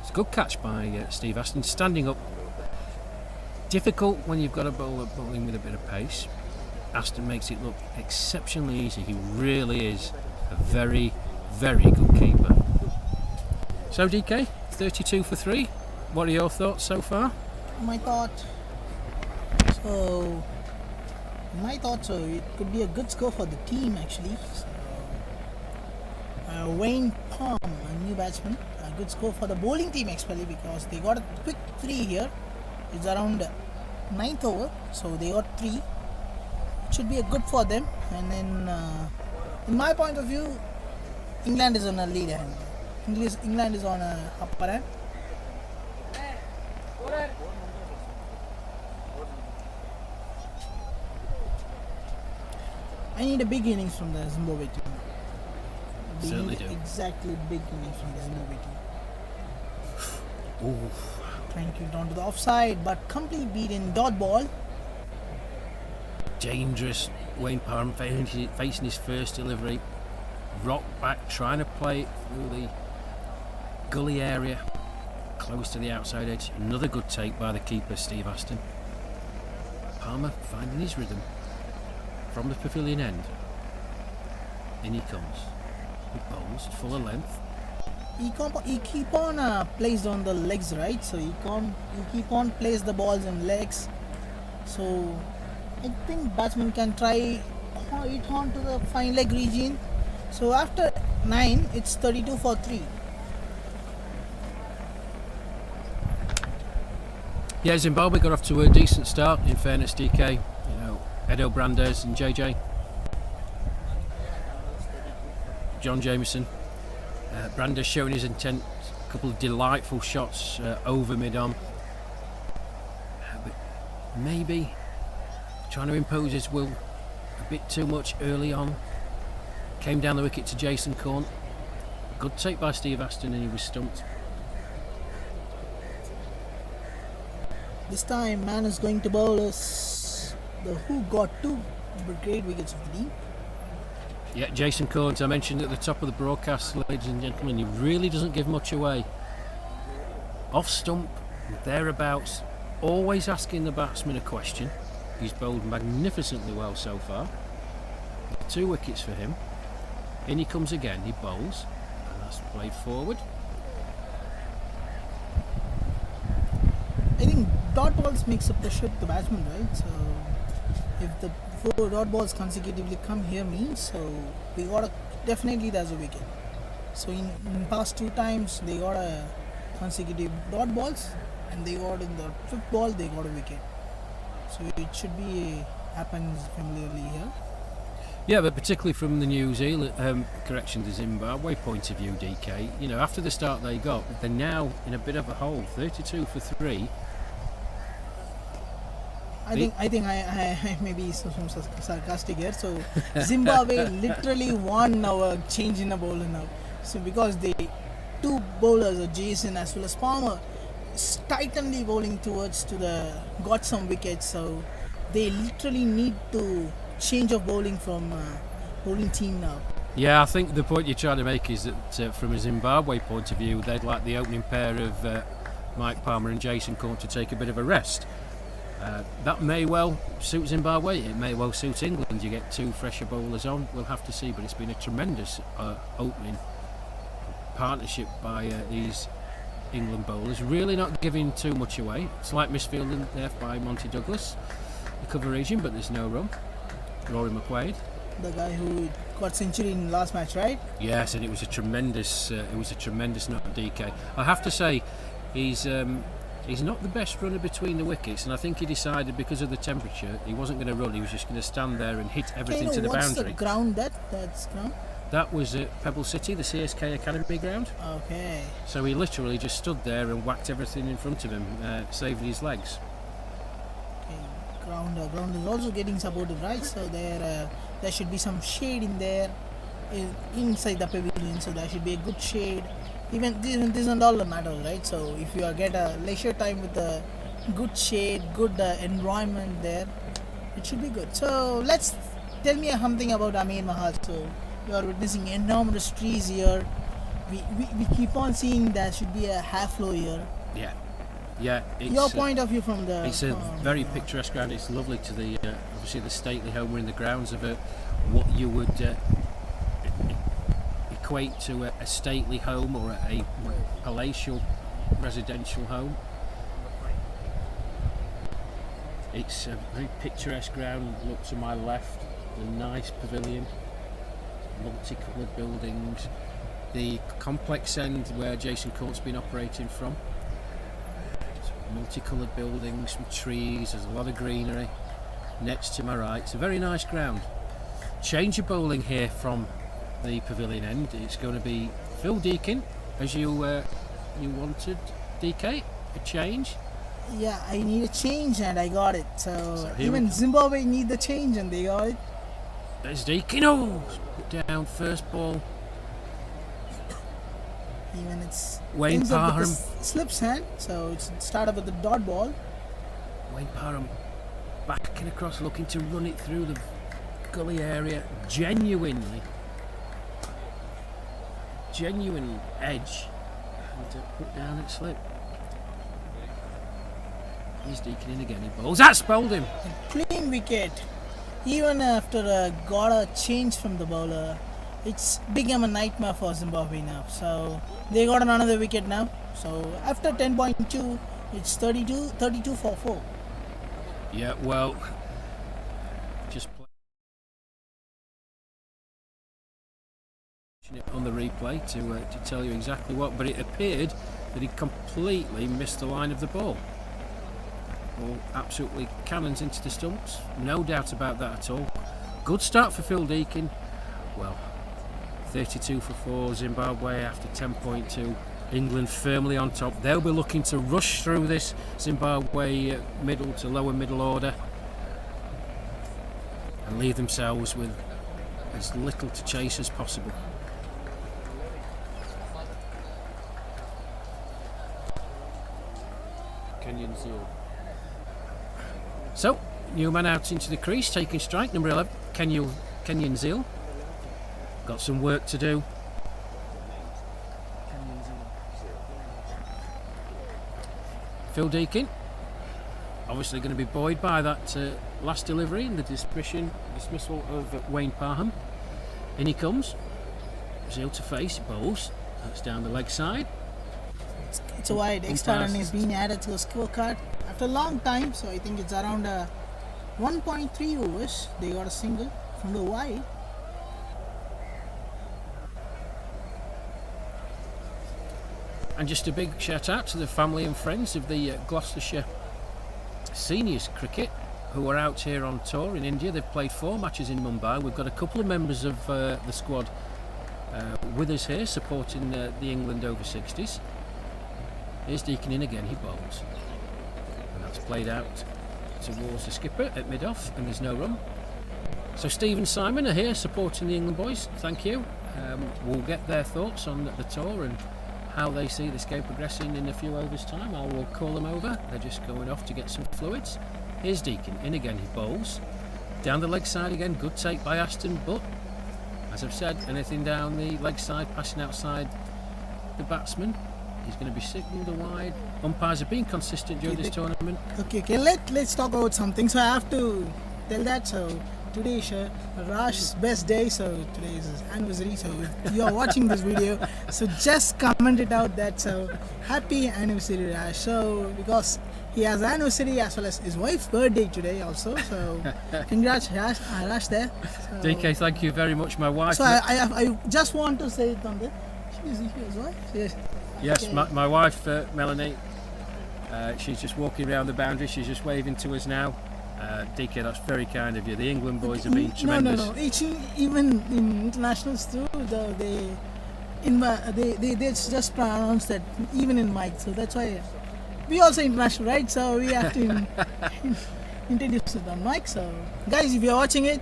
It's a good catch by Steve Aston, standing up. Difficult when you've got a bowler bowling with a bit of pace. Aston makes it look exceptionally easy. He really is a very, very good keeper. So DK, 32 for 3. What are your thoughts so far?
My thoughts, so it could be a good score for the team actually. Wayne Palm, a new batsman, a good score for the bowling team especially because they got a quick 3 here. It's around 9th over, so they got 3. It should be a good for them. And then, in my point of view, England is on a lead hand. England is on a upper hand. I need a big innings from the Zimbabwe team.
Certainly do.
Exactly, big innings from the Zimbabwe team.
Ooh.
Trying to get onto the offside, but complete beat in dot ball.
Dangerous. Wayne Palm facing his first delivery. Rock back, trying to play it through the gully area, close to the outside edge. Another good take by the keeper, Steve Aston. Palmer finding his rhythm from the pavilion end. In he comes. He bowls full of length.
He keep on placed on the legs, right? So he keep on place the balls in legs. So I think batsman can try it on to the fine leg region. So after 9, it's 32 for 3.
Yeah, Zimbabwe got off to a decent start. In fairness, DK, Edo Brandes and JJ, John Jameson. Brandes showing his intent, a couple of delightful shots over mid-on. But maybe trying to impose his will a bit too much early on. Came down the wicket to Jason Corn. Good take by Steve Aston and he was stumped.
This time man is going to bowl us who got 2 great wickets of the team.
Yeah, Jason Corn, as I mentioned at the top of the broadcast, ladies and gentlemen, he really doesn't give much away. Off stump, thereabouts, always asking the batsman a question. He's bowled magnificently well so far. 2 wickets for him. In he comes again, he bowls, and that's played forward.
I think dot balls makes a pressure to the batsman, right? So if the 4 dot balls consecutively come here means, so we got definitely there's a wicket. So in past two times they got a consecutive dot balls, and they got in the fifth ball they got a wicket. So it should be happens familiarly here.
Yeah, but particularly from the New Zealand, the Zimbabwe point of view, DK, you know, after the start they got, they're now in a bit of a hole, 32 for 3.
I think I may be some sarcastic here. So Zimbabwe literally won our change in a bowler now. So because the two bowlers, Jason as well as Palmer, titanly bowling towards to the got some wickets. So they literally need to change of bowling from bowling team now.
Yeah, I think the point you're trying to make is that from a Zimbabwe point of view, they'd like the opening pair of Mike Palmer and Jason Corn to take a bit of a rest. That may well suit Zimbabwe, it may well suit England. You get two fresher bowlers on, we'll have to see, but it's been a tremendous opening partnership by these England bowlers, really not giving too much away. Slight misfielding there by Monty Douglas, the cover region, but there's no run. Rory McQuaid,
the guy who got century in last match, right?
Yes, and it was a tremendous knock, DK. I have to say, he's not the best runner between the wickets, and I think he decided because of the temperature he wasn't going to run. He was just going to stand there and hit everything to the boundary.
What's the ground that's ground?
That was at Pebble City, the CSK Academy ground.
Okay.
So he literally just stood there and whacked everything in front of him, saving his legs.
Okay. Ground is also getting supported, right? So there should be some shade in there, inside the pavilion. So there should be a good shade. Even this isn't all that matters, right? So if you get a leisure time with a good shade, good environment there, it should be good. So let's tell me something about Amir Mahal. So you are witnessing enormous trees here. We keep on seeing there should be a half flow here.
Yeah.
Your point of view from the.
It's a very picturesque ground. It's lovely to the obviously the stately home. We're in the grounds of what you would equate to a stately home or a palatial residential home. It's a very picturesque ground. Look to my left, a nice pavilion, multicoloured buildings. The complex end where Jason Court's been operating from. Multicoloured buildings, some trees, there's a lot of greenery. Nets to my right. It's a very nice ground. Change of bowling here from the pavilion end. It's going to be Phil Deakin, as you wanted, DK. A change.
Yeah, I need a change and I got it. So even Zimbabwe need the change and they got it.
There's Deakin. Oh, put down first ball.
Even it's
Wayne Parham
slips hand, so it's started with the dot ball.
Wayne Parham backing across, looking to run it through the gully area. Genuine edge, and to put down at slip. He's Deakin in again. He bowls. That's bowled him.
And clean wicket. Even after got a change from the bowler, it's become a nightmare for Zimbabwe now. So they got another wicket now. So after 10.2, it's 32 for 4.
Yeah, well, just on the replay to tell you exactly what, but it appeared that he completely missed the line of the ball. Ball absolutely cannons into the stumps, no doubt about that at all. Good start for Phil Deakin. Well, 32 for 4, Zimbabwe after 10.2. England firmly on top. They'll be looking to rush through this Zimbabwe middle to lower middle order and leave themselves with as little to chase as possible. Kenyan Zeal. So, new man out into the crease, taking strike, number 11, Kenyan Zeal. Got some work to do. Phil Deakin, obviously going to be buoyed by that last delivery and the dismissal of Wayne Parham. In he comes. Zeal to face, bowls. That's down the leg side.
It's a wide. Extra run is being added to the scorecard after a long time. So I think it's around 1.3 overs. They got a single from the wide.
And just a big shout out to the family and friends of the Gloucestershire Seniors Cricket who are out here on tour in India. They've played 4 matches in Mumbai. We've got a couple of members of the squad with us here supporting the England over 60s. Here's Deacon in again, he bowls. And that's played out towards the skipper at mid-off, and there's no run. So Steve and Simon are here supporting the England boys, thank you. We'll get their thoughts on the tour and how they see this game progressing in a few overs time. I will call them over, they're just going off to get some fluids. Here's Deacon, in again, he bowls. Down the leg side again, good take by Aston, but as I've said, anything down the leg side, passing outside the batsman, he's going to be signalled a wide. Umpires have been consistent during this tournament.
Okay, let's talk about something. So I have to tell that. So today is Rash's best day. So today is his anniversary. So if you are watching this video, so just comment it out that so happy anniversary, Rash. So because he has anniversary as well as his wife's birthday today also. So congrats, Rash there. So,
DK, thank you very much. My wife.
So I just want to say it on the.
Yes,
okay.
my wife Melanie. She's just walking around the boundary. She's just waving to us now. DK, that's very kind of you. The England boys have been tremendous.
No. Even in internationals too, they just pronounce that even in mic. So that's why we also international, right? So we have to introduce it on mic. So guys, if you're watching it,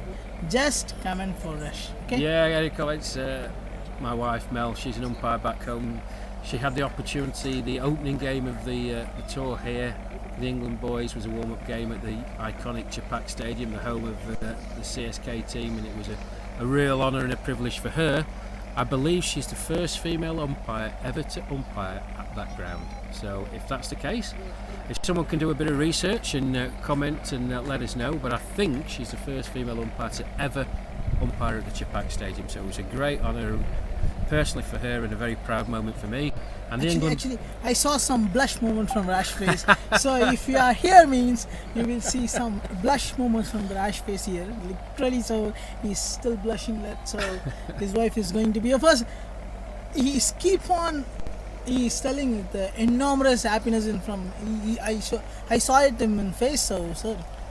just comment for Rash. Okay?
Yeah, any comments? My wife Mel, she's an umpire back home. She had the opportunity. The opening game of the tour here, the England boys, was a warm-up game at the iconic Chapak Stadium, the home of the CSK team, and it was a real honour and a privilege for her. I believe she's the first female umpire ever to umpire at that ground. So if that's the case, if someone can do a bit of research and comment and let us know, but I think she's the first female umpire to ever umpire at the Chapak Stadium. So it was a great honour personally for her and a very proud moment for me. And
actually, I saw some blush moments from Rash face. So if you are here, means you will see some blush moments from the Rash face here. Literally, so he's still blushing. So his wife is going to be. Of course, he's He's telling the enormous happiness in from. I saw it in his face. So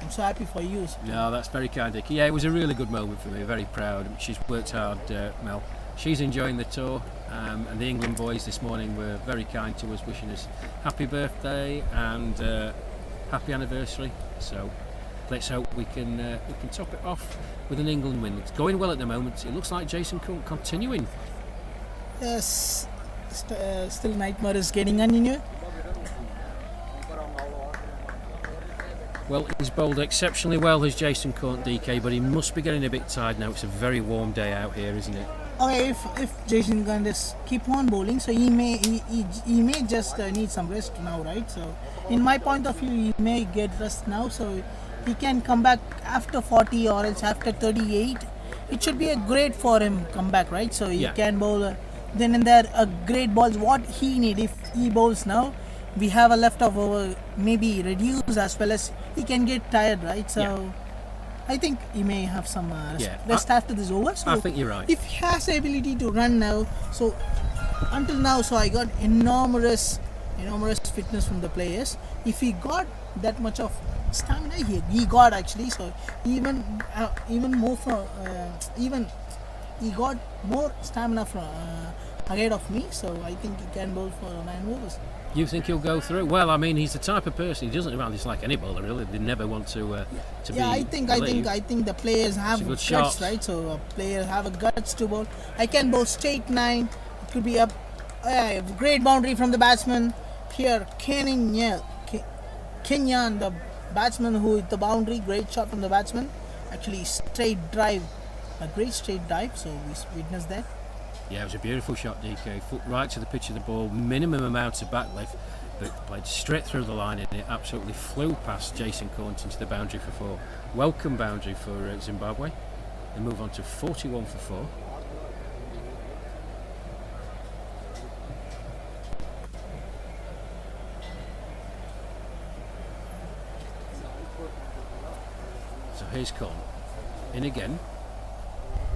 I'm so happy for you.
No, that's very kind, Dickie. Yeah, it was a really good moment for me. Very proud. She's worked hard, Mel. She's enjoying the tour, and the England boys this morning were very kind to us, wishing us happy birthday and happy anniversary. So let's hope we can top it off with an England win. It's going well at the moment. It looks like Jason Cook continuing.
Yes, still nightmare is getting on in you.
Well, he's bowled exceptionally well, as Jason Court, DK, but he must be getting a bit tired now. It's a very warm day out here, isn't it?
Okay, if Jason can just keep on bowling, so he may just need some rest now, right? So in my point of view, he may get rest now, so he can come back after 40 or else after 38. It should be a great for him come back, right? So he can bowl then and there a great balls what he need. If he bowls now, we have a leftover maybe reduce as well as he can get tired, right? So I think he may have some rest after this over. So
I think you're right.
If he has the ability to run now, so until now, so I got enormous fitness from the players. If he got that much of stamina, he got actually. So even more from he got more stamina from ahead of me. So I think he can bowl for 9 overs.
You think he'll go through? Well, I mean, he's the type of person, he doesn't run just like any bowler, really. They never want to be.
Yeah, I think the players have guts, right? So a player have a guts to bowl. I can bowl straight 9. It could be a great boundary from the batsman. Here, Kenyan, the batsman who hit the boundary. Great shot from the batsman. Actually, straight drive, a great straight dive. So we witnessed that.
Yeah, it was a beautiful shot, DK. Foot right to the pitch of the ball, minimum amount of backlift, but played straight through the line and it absolutely flew past Jason Court into the boundary for 4. Welcome boundary for Zimbabwe. They move on to 41 for 4. So here's Con. In again.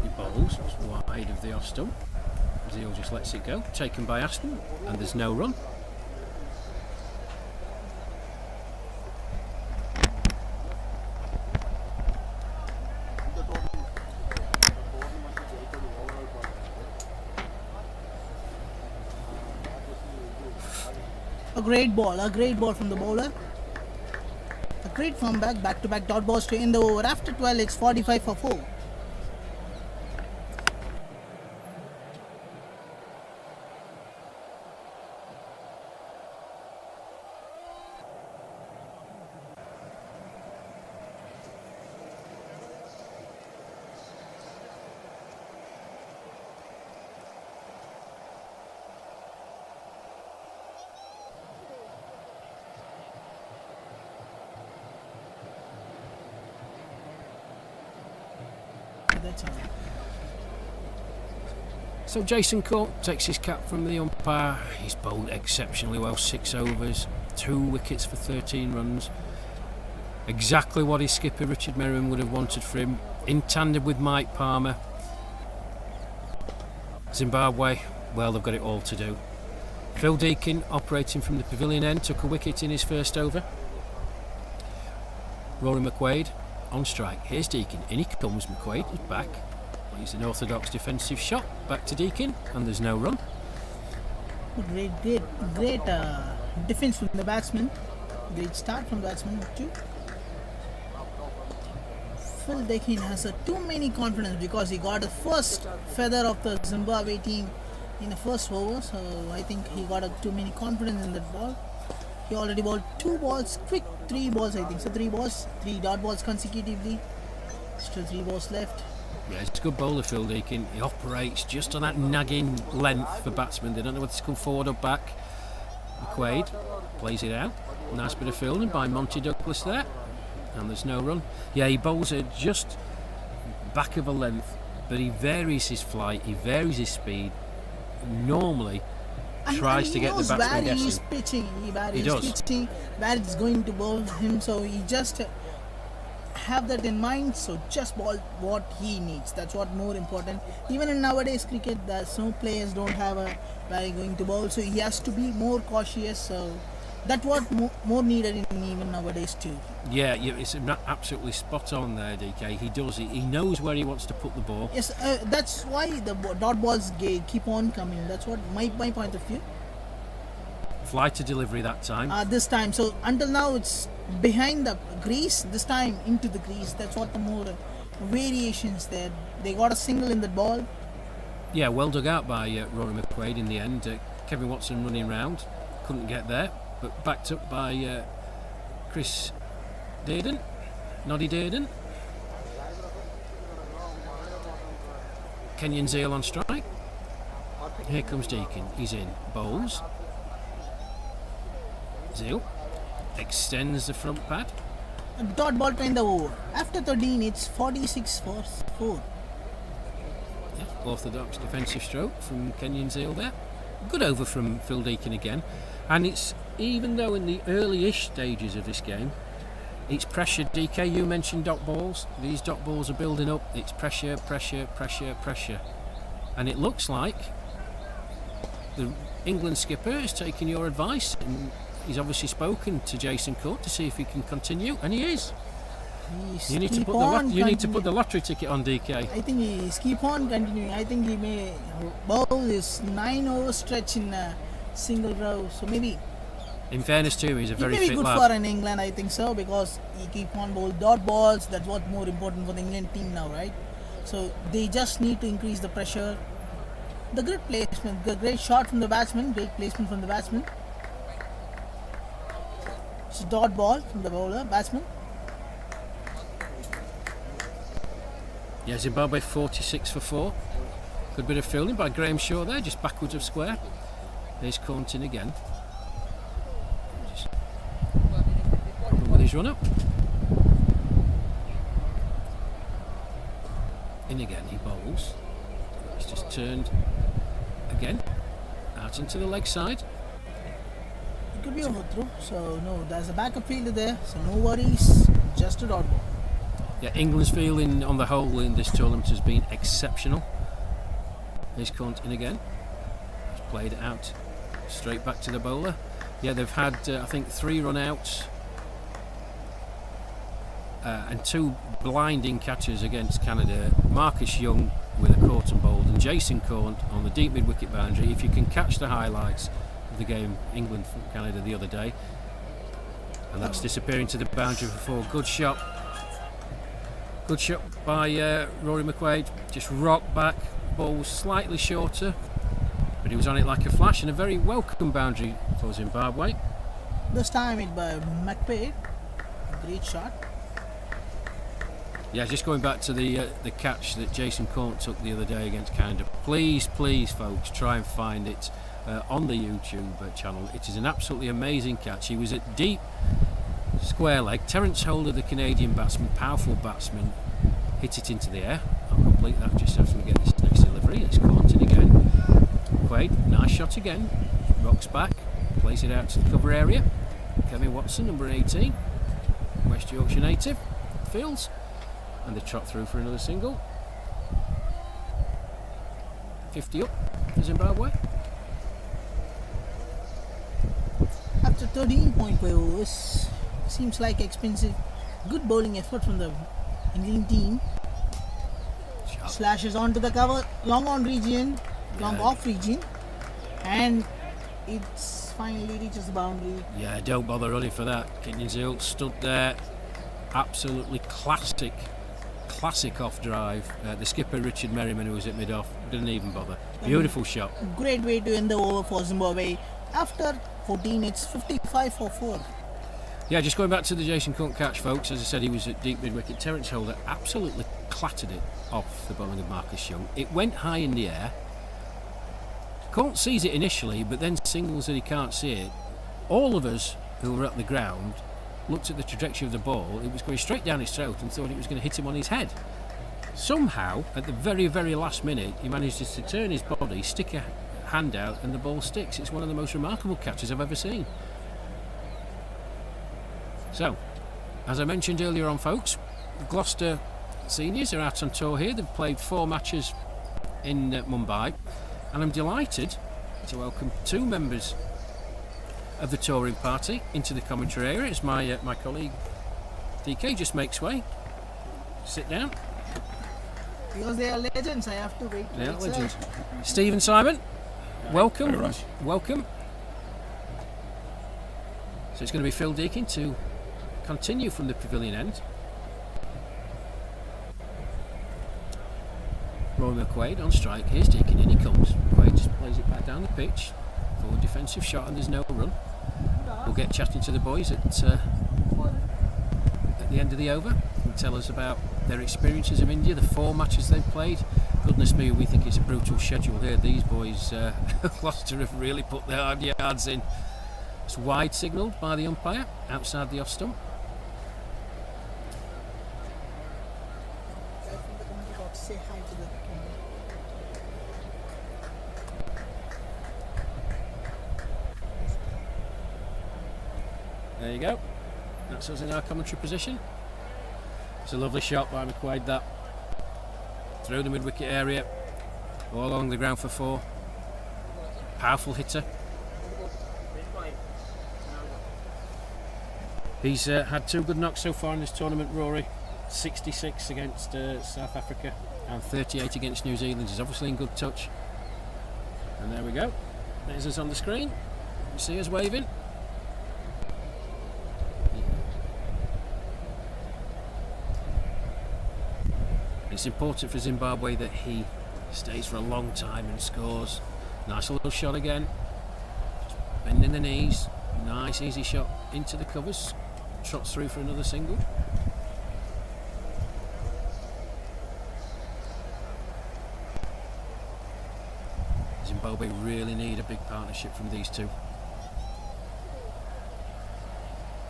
He bowls, it's wide of the off stump. Zeal just lets it go, taken by Aston, and there's no run.
A great ball from the bowler. A great form back-to-back dot balls to end the over. After 12, it's 45 for 4. That's all.
So Jason Court takes his cap from the umpire. He's bowled exceptionally well, 6 overs, 2 wickets for 13 runs. Exactly what his skipper Richard Merriman would have wanted for him, in tandem with Mike Palmer. Zimbabwe, well, they've got it all to do. Phil Deakin, operating from the pavilion end, took a wicket in his first over. Rory McQuaid on strike. Here's Deakin. In he comes. McQuaid is back. He's an orthodox defensive shot. Back to Deakin, and there's no run.
Great defense from the batsman. Great start from the batsman too. Phil Deakin has too many confidence because he got the first feather of the Zimbabwe team in the first over. So I think he got too many confidence in that ball. He already bowled 2 balls, quick 3 balls I think. So 3 balls, 3 dot balls consecutively. Still 3 balls left.
Yeah, it's a good bowler, Phil Deakin. He operates just on that nagging length for batsmen. They don't know whether to come forward or back. McQuaid plays it out. Nice bit of fielding by Monty Douglas there. And there's no run. Yeah, he bowls it just back of a length, but he varies his flight, he varies his speed. Normally tries to get the batsman guessing.
He's pitching. He
does.
Pitching where it's going to bowl him, so he just have that in mind. So just bowl what he needs. That's what more important. Even in nowadays cricket, some players don't have a where he's going to bowl, so he has to be more cautious. So that's what more needed in even nowadays too.
Yeah, it's absolutely spot on there, DK. He does. He knows where he wants to put the ball.
Yes, that's why the dot balls keep on coming. That's what my point of view.
Fly to delivery that time.
This time, so until now it's behind the crease. This time into the crease. That's what the more variations there. They got a single in the ball.
Yeah, well dug out by Rory McQuaid in the end. Kevin Watson running round, couldn't get there, but backed up by Chris Dearden, Noddy Dearden. Kenyan Zeal on strike. Here comes Deakin. He's in. Bowls. Zeal extends the front pad.
A dot ball to end the over. After 13, it's 46 for 4.
Yeah, orthodox defensive stroke from Kenyan Zeal there. Good over from Phil Deakin again. And it's, even though in the early-ish stages of this game, it's pressure. DK, you mentioned dot balls. These dot balls are building up. It's pressure, pressure, pressure, pressure. And it looks like the England skipper is taking your advice, and he's obviously spoken to Jason Court to see if he can continue, and he is. You need to put the lottery ticket on, DK.
I think he's keep on continuing. I think he may bowl his 9 over stretch in a single row. So maybe.
In fairness to him, he's a very fit lad.
He may be good for an England, I think so, because he keep on bowl dot balls. That's what more important for the England team now, right? So they just need to increase the pressure. The great placement, the great shot from the batsman, great placement from the batsman. It's a dot ball from the bowler, batsman.
Yeah, Zimbabwe 46 for 4. Good bit of fielding by Graham Shaw there, just backwards of square. There's Cornton again. Just with his run up. In again, he bowls. He's just turned again out into the leg side.
It could be overthrow, so no, there's a backup fielder there, so no worries, just a dot ball.
Yeah, England's feeling on the whole in this tournament has been exceptional. Here's Cornton again. played it out straight back to the bowler. Yeah, they've had I think 3 run outs and 2 blinding catches against Canada. Marcus Young with a caught and bowled, and Jason Corn on the deep mid-wicket boundary. If you can catch the highlights of the game England from Canada the other day, and that's disappearing to the boundary for 4. Good shot by Rory McQuaid. Just rocked back, ball was slightly shorter, but he was on it like a flash, and a very welcome boundary for Zimbabwe.
This time it by McPaid. Great shot.
Yeah, just going back to the catch that Jason Corn took the other day against Canada. Please, folks, try and find it on the YouTube channel. It is an absolutely amazing catch. He was at deep square leg. Terence Holder, the Canadian batsman, powerful batsman, hit it into the air. I'll complete that just as we get this next delivery. It's Cornton again. Quaid, nice shot again. Rocks back, plays it out to the cover area. Kevin Watson, number 18, West Yorkshire native, fields. And they trot through for another single. 50 up for Zimbabwe.
After 13.5 overs, seems like expensive. Good bowling effort from the Indian team.
Sharp.
Slashes onto the cover, long on region, long off region, and it's finally reaches the boundary.
Yeah, don't bother running for that. Kenyan Zil stood there. Absolutely classic off drive. The skipper Richard Merriman, who was at mid off, didn't even bother. Beautiful shot.
Great way to end the over for Zimbabwe. After 14, it's 55 for 4.
Yeah, just going back to the Jason Corn catch, folks. As I said, he was at deep mid wicket. Terence Holder absolutely clattered it off the bowling of Marcus Young. It went high in the air. Corn sees it initially, but then signals that he can't see it. All of us who were at the ground looked at the trajectory of the ball. It was going straight down his throat and thought it was going to hit him on his head. Somehow, at the very, very last minute, he manages to turn his body, stick a hand out, and the ball sticks. It's one of the most remarkable catches I've ever seen. So, as I mentioned earlier on, folks, Gloucester seniors are out on tour here. They've played 4 matches in Mumbai, and I'm delighted to welcome 2 members of the touring party into the commentary area. It's my colleague DK. Just makes way. Sit down.
Because they are legends, I have to wait.
They are legends. Steve and Simon, welcome.
Very much.
Welcome. So it's going to be Phil Deakin to continue from the pavilion end. Roy McQuaid on strike. Here's Deakin, in he comes. McQuaid just plays it back down the pitch. Forward defensive shot, and there's no run. We'll get chatting to the boys at the end of the over and tell us about their experiences of India, the 4 matches they've played. Goodness me, we think it's a brutal schedule here. These boys, Gloucester, have really put their hard yards in. It's wide signalled by the umpire outside the off stump.
Say hi to the
There you go. That's us in our commentary position. It's a lovely shot by McQuaid, that. Through the mid-wicket area, all along the ground for 4. Powerful hitter. He's had 2 good knocks so far in this tournament, Rory. 66 against South Africa and 38 against New Zealand. He's obviously in good touch. And there we go. There's us on the screen. You see us waving. It's important for Zimbabwe that he stays for a long time and scores. Nice little shot again. Just bending the knees. Nice easy shot into the covers. Trots through for another single. Zimbabwe really need a big partnership from these 2.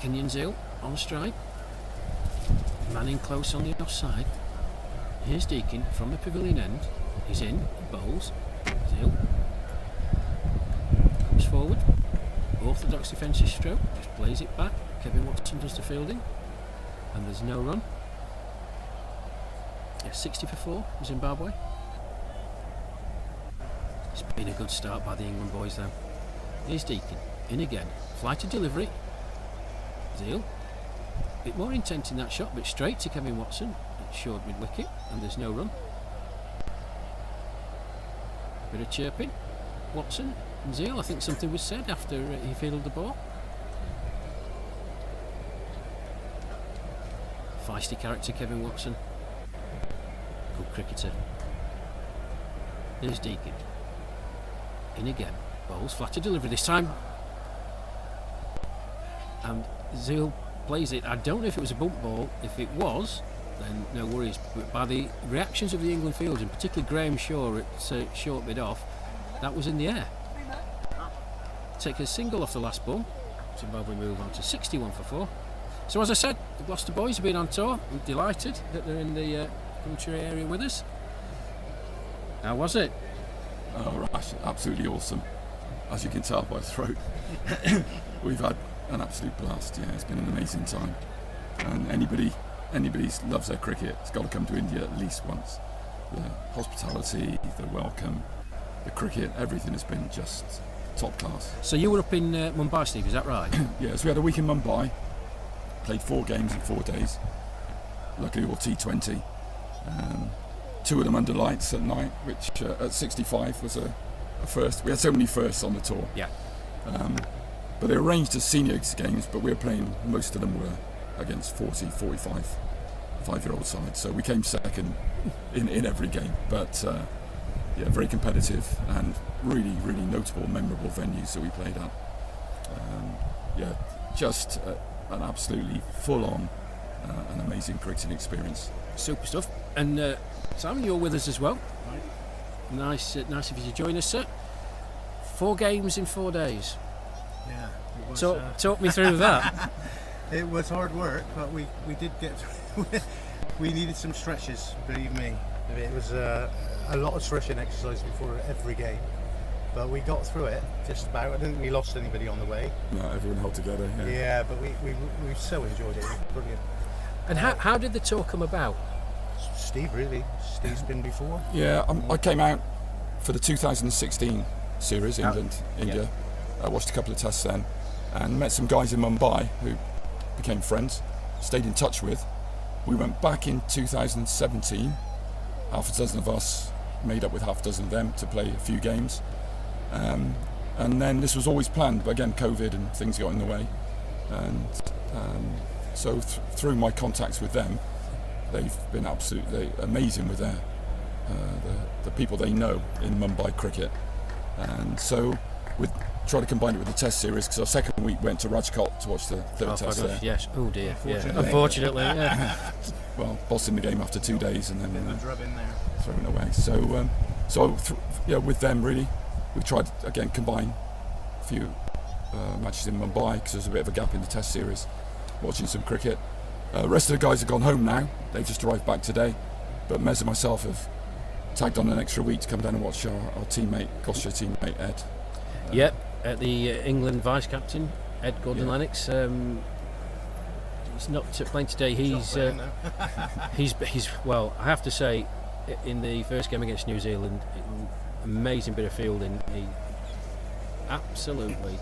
Kenyan Zil on strike. Manning close on the offside. Here's Deakin from the pavilion end. He's in, he bowls. Zil comes forward. Orthodox defensive stroke, just plays it back. Kevin Watson does the fielding. And there's no run. Yeah, 60 for 4, Zimbabwe. It's Been a good start by the England boys then. Here's Deacon, in again, fly to delivery. Zeal, bit more intent in that shot, but straight to Kevin Watson. It's short mid wicket, and there's no run. Bit of chirping. Watson and Zeal, I think something was said after he fielded the ball. Feisty character, Kevin Watson. Good cricketer. Here's Deacon. In again. Bowls, flat to delivery this time. And Zeal plays it. I don't know if it was a bump ball. If it was, then no worries. But by the reactions of the England field, and particularly Graham Shaw at short mid off, that was in the air. Take a single off the last ball. Zimbabwe move on to 61 for 4. So as I said, the Gloucester boys have been on tour. We're delighted that they're in the country area with us. How was it?
Oh, Rash, absolutely awesome. As you can tell by the throat, we've had an absolute blast. Yeah, it's been an amazing time. And anybody loves their cricket has got to come to India at least once. The hospitality, the welcome, the cricket, everything has been just top class.
So you were up in Mumbai, Steve, is that right?
Yeah, so we had a week in Mumbai, played 4 games in 4 days. Luckily all T20. 2 of them under lights at night, which at 65 was a first. We had so many firsts on the tour.
Yeah.
But they arranged as seniors games, but we were playing, most of them were against 40, 45, 5-year-old sides. So we came second in every game. But yeah, very competitive and really, really notable, memorable venues that we played at. Yeah, just an absolutely full-on, an amazing cricketing experience.
Super stuff. And Simon, you're with us as well. Nice of you to join us, sir. 4 games in 4 days.
Yeah. It was,
talk me through that.
It was hard work, but we did get through. We needed some stretches, believe me. It was a lot of stretching exercise before every game, but we got through it just about. I don't think we lost anybody on the way.
No, everyone held together.
Yeah, but we so enjoyed it. It was brilliant.
And how did the tour come about?
Steve, really. Steve's been before.
Yeah, I came out for the 2016 series, England, India. I watched a couple of tests then and met some guys in Mumbai who became friends, stayed in touch with. We went back in 2017, half a dozen of us made up with half a dozen of them to play a few games. And then this was always planned, but again, COVID and things got in the way. And so through my contacts with them, they've been absolutely amazing with their the people they know in Mumbai cricket. And so we tried to combine it with the test series, because our second week went to Rajkot to watch the third test there.
Yes. Oh dear.
Unfortunately.
Yeah.
Well, bossing the game after 2 days and then
Drub in there.
throwing away. So with them really, we tried again combine a few matches in Mumbai, because there's a bit of a gap in the test series, watching some cricket. The rest of the guys have gone home now. They've just arrived back today, but Mez and myself have tagged on an extra week to come down and watch our teammate, Gloucester teammate Ed.
Yep, at the England vice captain Ed Gordon-Lennox. He's not playing today. He's well, I have to say, in the first game against New Zealand, amazing bit of fielding. He absolutely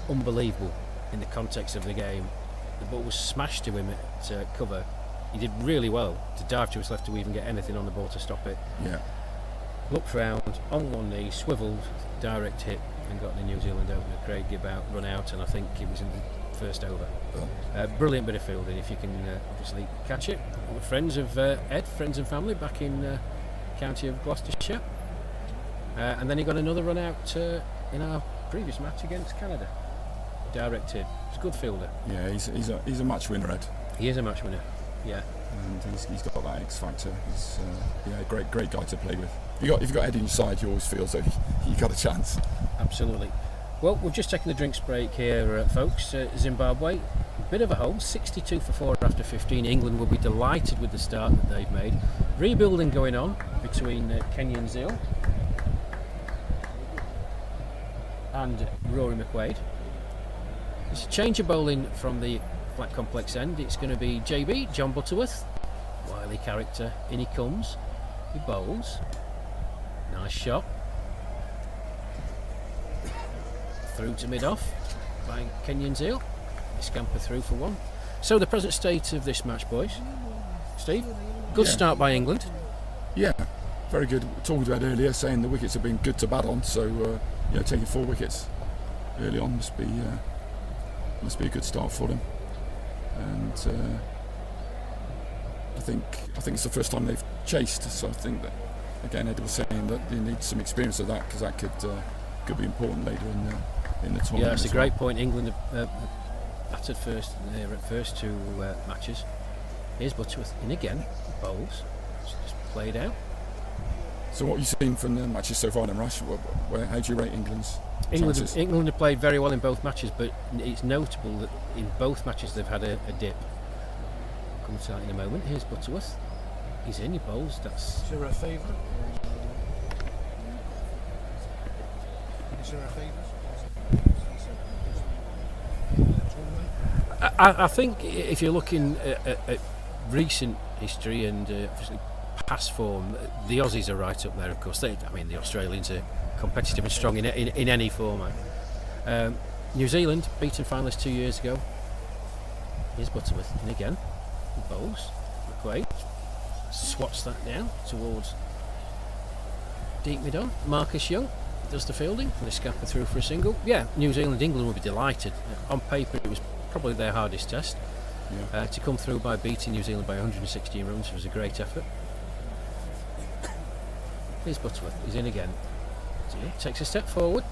unbelievable in the context of the game. The ball was smashed to him at cover. He did really well to dive to his left to even get anything on the ball to stop it.
Yeah.
Looked round, on one knee, swivelled, direct hit, and got the New Zealand opener Craig Gibb-out run out, and I think it was in the first over. Brilliant bit of fielding if you can obviously catch it. We're friends of Ed, friends and family back in county of Gloucestershire. And then he got another run out in our previous match against Canada. Direct hit. He's a good fielder.
Yeah, he's a match winner, Ed.
He is a match winner. Yeah.
And he's got that X factor. He's a great guy to play with. If you've got Ed in your side, you always feel as though you got a chance.
Absolutely. Well, we've just taken a drinks break here, folks. Zimbabwe, bit of a hole, 62 for 4 after 15. England will be delighted with the start that they've made. Rebuilding going on between Kenya and Zeal and Rory McQuaid. It's a change of bowling from the flat complex end. It's going to be JB, John Butterworth, wily character. In he comes. He bowls. Nice shot. through to mid-off by Kenyan Zeal. They scamper through for one. So the present state of this match, boys. Steve, good start by England.
Yeah, very good. We talked about earlier, saying the wickets have been good to bat on. So taking 4 wickets early on must be a good start for them. And I think it's the first time they've chased. So I think that again, Ed was saying that you need some experience of that, because that could be important later in the tournament.
Yeah, it's a great point. England batted first in their first 2 matches. Here's Butterworth in again, bowls, just played out.
So what have you seen from the matches so far then, Rash? How do you rate England's chances?
England have played very well in both matches, but it's notable that in both matches they've had a dip. Come to that in a moment. Here's Butterworth. He's in, he bowls. That's.
Is there a favourite?
I think if you're looking at recent history and obviously past form, the Aussies are right up there. Of course, the Australians are competitive and strong in any format. New Zealand beaten finalists 2 years ago. Here's Butterworth in again. He bowls. McQuaid swats that down towards deep mid-on. Marcus Young does the fielding and they scamper through for a single. Yeah, New Zealand, England will be delighted. On paper, it was probably their hardest test. Yeah. To come through by beating New Zealand by 116 runs was a great effort. Here's Butterworth. He's in again. Takes a step forward.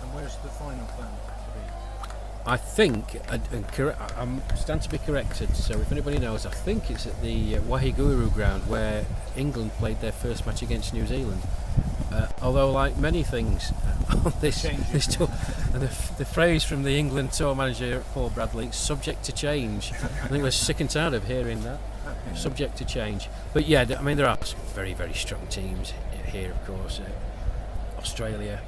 And where's the final plan to be?
I think, I'm stand to be corrected, so if anybody knows, I think it's at the Wahiguru ground where England played their first match against New Zealand. Although, like many things on this tour, and the phrase from the England tour manager Paul Bradley, subject to change. I think we're sick and tired of hearing that. Subject to change. But yeah, there are some very, very strong teams here, of course. Australia,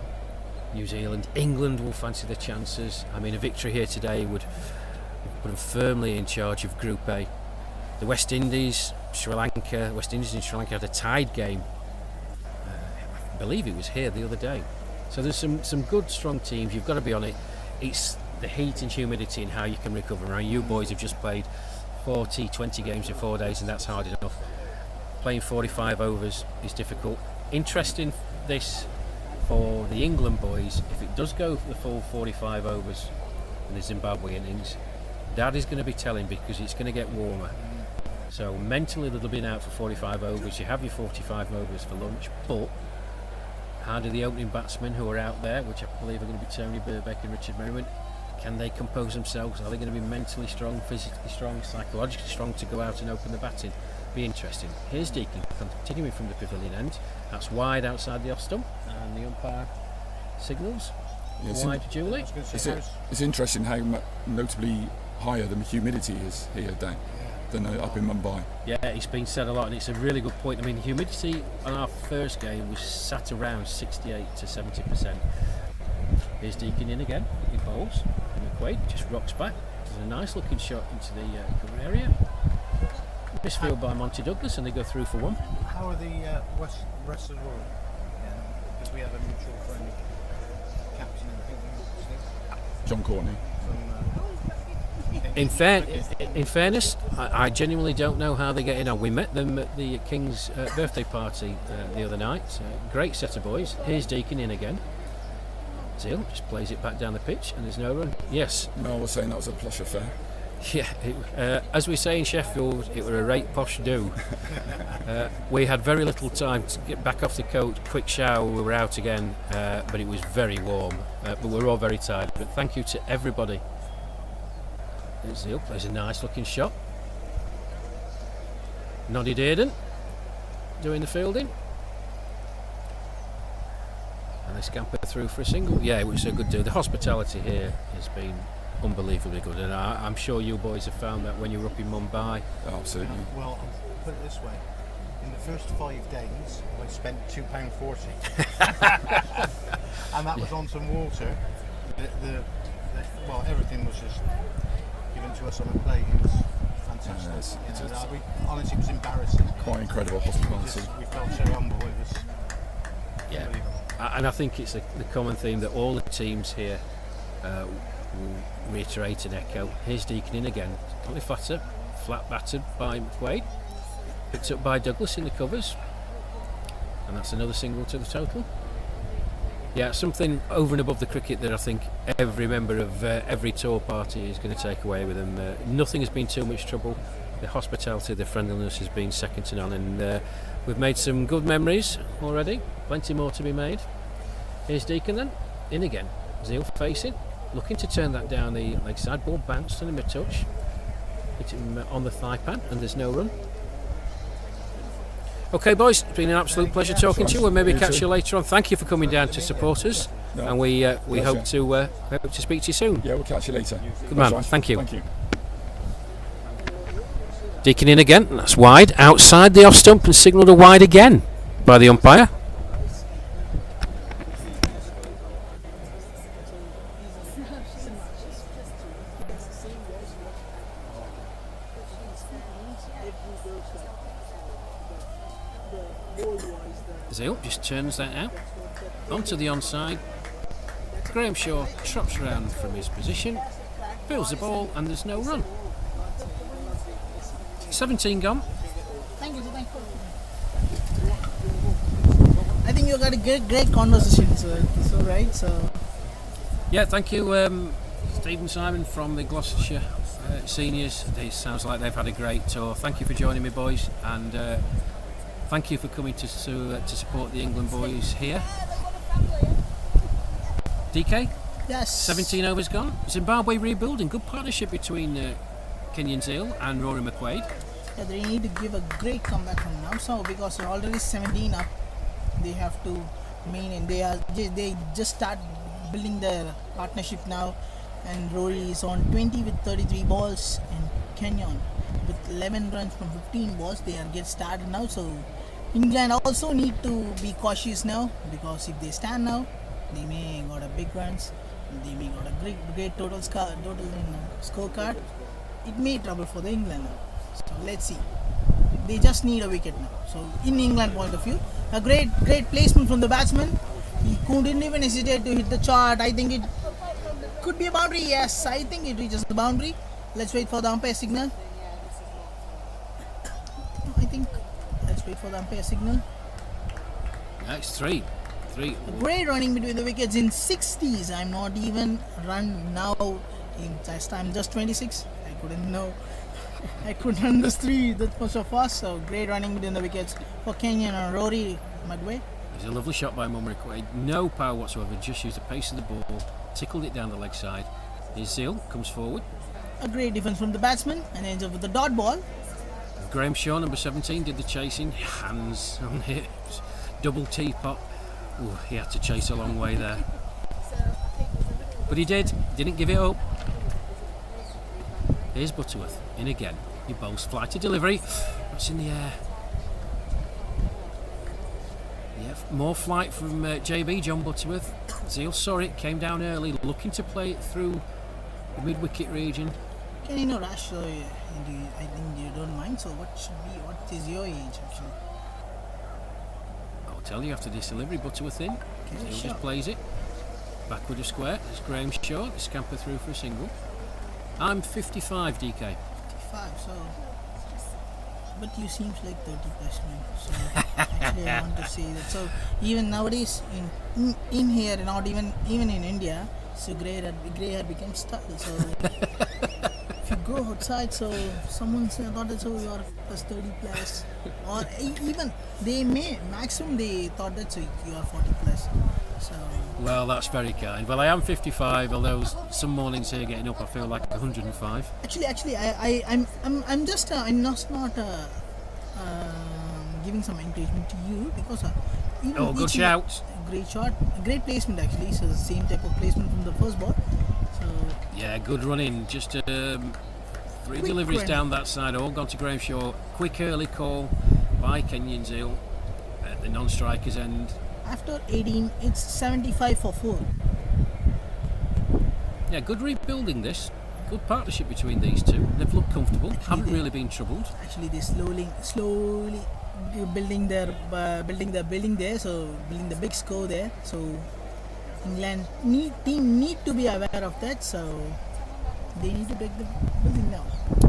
New Zealand, England will fancy their chances. A victory here today would put them firmly in charge of Group A. The West Indies and Sri Lanka had a tied game. I believe it was here the other day. So there's some good, strong teams. You've got to be on it. It's the heat and humidity and how you can recover. Now, you boys have just played 20 games in 4 days, and that's hard enough. Playing 45 overs is difficult. Interesting this for the England boys. If it does go for the full 45 overs in the Zimbabwe innings, that is going to be telling, because it's going to get warmer. So mentally they'll be out for 45 overs. You have your 45 overs for lunch, but how do the opening batsmen who are out there, which I believe are going to be Tony Birbeck and Richard Merriman, can they compose themselves? Are they going to be mentally strong, physically strong, psychologically strong to go out and open the batting? Be interesting. Here's Deakin continuing from the pavilion end. That's wide outside the off stump, and the umpire signals wide to Julie.
It's interesting how notably higher the humidity is here than up in Mumbai.
Yeah, it's been said a lot, and it's a really good point. Humidity on our first game was sat around 68 to 70%. Here's Deakin in again. He bowls. And McQuaid just rocks back. There's a nice looking shot into the cover area. Misfield by Monty Douglas, and they go through for one.
How are the rest of the world? Because we have a mutual friend, captain, I think,
John Courtney.
In fairness, I genuinely don't know how they're getting on. We met them at the King's birthday party the other night. Great set of boys. Here's Deakin in again. Zeal just plays it back down the pitch, and there's no run. Yes.
Mel was saying that was a plush affair.
Yeah, as we say in Sheffield, it were a right posh do. We had very little time to get back off the coach. Quick shower, we were out again, but it was very warm. But we were all very tired. But thank you to everybody. Zeal plays a nice looking shot. Noddy Dearden doing the fielding. And they scamper through for a single. Yeah, it was a good do. The hospitality here has been unbelievably good, and I'm sure you boys have found that when you were up in Mumbai.
Oh, absolutely.
Well, I'll put it this way. In the first 5 days, I spent £2.40. And that was on some water. Everything was just given to us on a plate. It was fantastic. Honestly, it was embarrassing.
Quite incredible hospitality.
We felt so humble. It was unbelievable.
And I think it's the common theme that all the teams here will reiterate and echo. Here's Deacon in again. Only flat battered by McQuaid. Picked up by Douglas in the covers. And that's another single to the total. Yeah, something over and above the cricket that I think every member of every tour party is going to take away with them. Nothing has been too much trouble. The hospitality, the friendliness has been second to none, and we've made some good memories already. Plenty more to be made. Here's Deacon then, in again. Zeal facing, looking to turn that down the leg side. Ball bounced on him a touch. Hit him on the thigh pad, and there's no run. Okay, boys, it's been an absolute pleasure talking to you. We'll maybe catch you later on. Thank you for coming down to support us, and we hope to speak to you soon.
Yeah, we'll catch you later.
Good man.
Right.
Thank you.
Thank you.
Deacon in again. That's wide outside the off stump and signalled a wide again by the umpire. Zeal just turns that out onto the onside. Graham Shaw trots round from his position, fills the ball, and there's no run. 17 gone.
Thank you. I think you got a great conversation, sir. So right, so.
Yeah, thank you, Stephen Simon from the Gloucestershire seniors. It sounds like they've had a great tour. Thank you for joining me, boys, and thank you for coming to support the England boys here. DK?
Yes.
17 overs gone. Zimbabwe rebuilding. Good partnership between Kenyan Zeal and Rory McQuaid.
Yeah, they need to give a great comeback from now, so because they're already 17 up, they have to maintain. They just start building their partnership now, and Rory is on 20 with 33 balls, and Kenyan with 11 runs from 15 balls. They are get started now, so England also need to be cautious now, because if they stand now, they may got a big runs, they may got a great total in scorecard. It may trouble for the England now. So let's see. They just need a wicket now. So in England point of view, a great placement from the batsman. He couldn't even hesitate to hit the shot. I think it could be a boundary. Yes, I think it reaches the boundary. Let's wait for the umpire signal. Let's wait for the umpire signal.
That's three.
Great running between the wickets in 60s. I'm not even run now. I'm just 26. I couldn't run this three that much so fast. So great running between the wickets for Kenyan and Rory McQuaid.
It's a lovely shot by McQuaid. No power whatsoever. Just used the pace of the ball, tickled it down the leg side. His Zeal comes forward.
A great defense from the batsman, and ends up with the dot ball.
Graham Shaw, number 17, did the chasing. Hands on hips, double teapot. Ooh, he had to chase a long way there, but he didn't give it up. Here's Butterworth in again. He bowls flighty delivery. That's in the air. Yeah, more flight from JB, John Butterworth. Zeal saw it, came down early, looking to play it through the mid-wicket region.
Can you know, Rash? So I think you don't mind. So what is your age actually?
I'll tell you after this delivery. Butterworth in.
Okay,
Zeal
sure.
just plays it backward a square. There's Graham Shaw. They scamper through for a single. I'm 55, DK.
55, so. But you seems like 30 plus, man. So actually, I want to say that. So even nowadays, in here, not even in India, so grey hair becomes style. So if you go outside, so someone thought that so you are plus 30 plus, or even they may maximum they thought that so you are 40 plus. So.
Well, that's very kind. Well, I am 55, although some mornings here getting up I feel like 105.
Actually, I'm just I'm not giving some encouragement to you because
Good shout.
Great shot, great placement actually. So the same type of placement from the first ball. So
yeah, good running. Just three deliveries
run
down that side, all gone to Graham Shaw. Quick early call by Kenyan Zeal at the non-striker's end.
after 18, it's 75 for 4.
Yeah, good rebuilding this. Good partnership between these two. They've looked comfortable, haven't really been troubled.
Actually, they slowly building the building there, so building the big score there. So England team need to be aware of that. So they need to take the building now.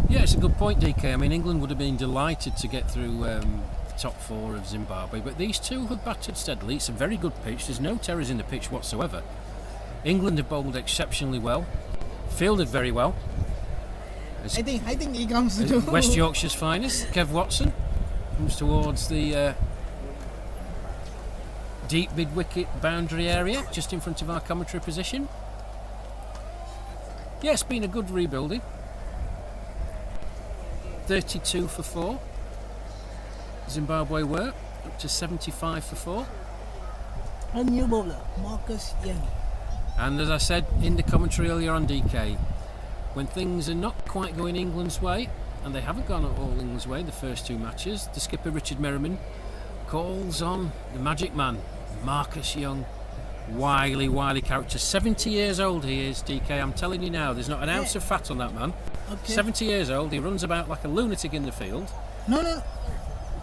Yeah, it's a good point, DK. I mean, England would have been delighted to get through the top four of Zimbabwe, but these two have battered steadily. It's a very good pitch. There's no terrors in the pitch whatsoever. England have bowled exceptionally well, fielded very well.
I think he comes to
West Yorkshire's finest, Kev Watson, comes towards the deep mid-wicket boundary area, just in front of our commentary position. Yeah, it's been a good rebuilding. 32 for 4. Zimbabwe were up to 75 for 4.
a new bowler, Marcus Young.
And as I said in the commentary earlier on, DK, when things are not quite going England's way, and they haven't gone all England's way the first two matches, the skipper Richard Merriman calls on the magic man, Marcus Young. Wily character. 70 years old he is, DK. I'm telling you now, there's not an ounce of fat on that man.
Okay.
70 years old, he runs about like a lunatic in the field.
No.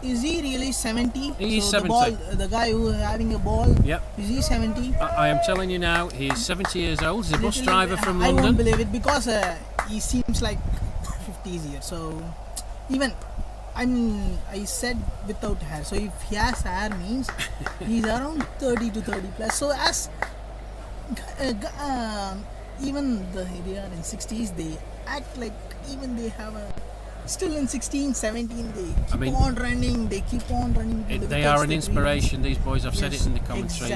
Is he really 70?
He's
so
70.
The guy who is having a ball,
Yep.
is he 70?
I am telling you now, he's 70 years old. He's a bus driver from
I
London.
won't believe it because he seems like 50s here. So even I said without hair. So if he has hair means he's around 30 to 30 plus. So as even they are in 60s, they act like even they have a still in 16, 17. They keep on running. They keep on running.
They are an inspiration. These boys. I've said it in the commentary.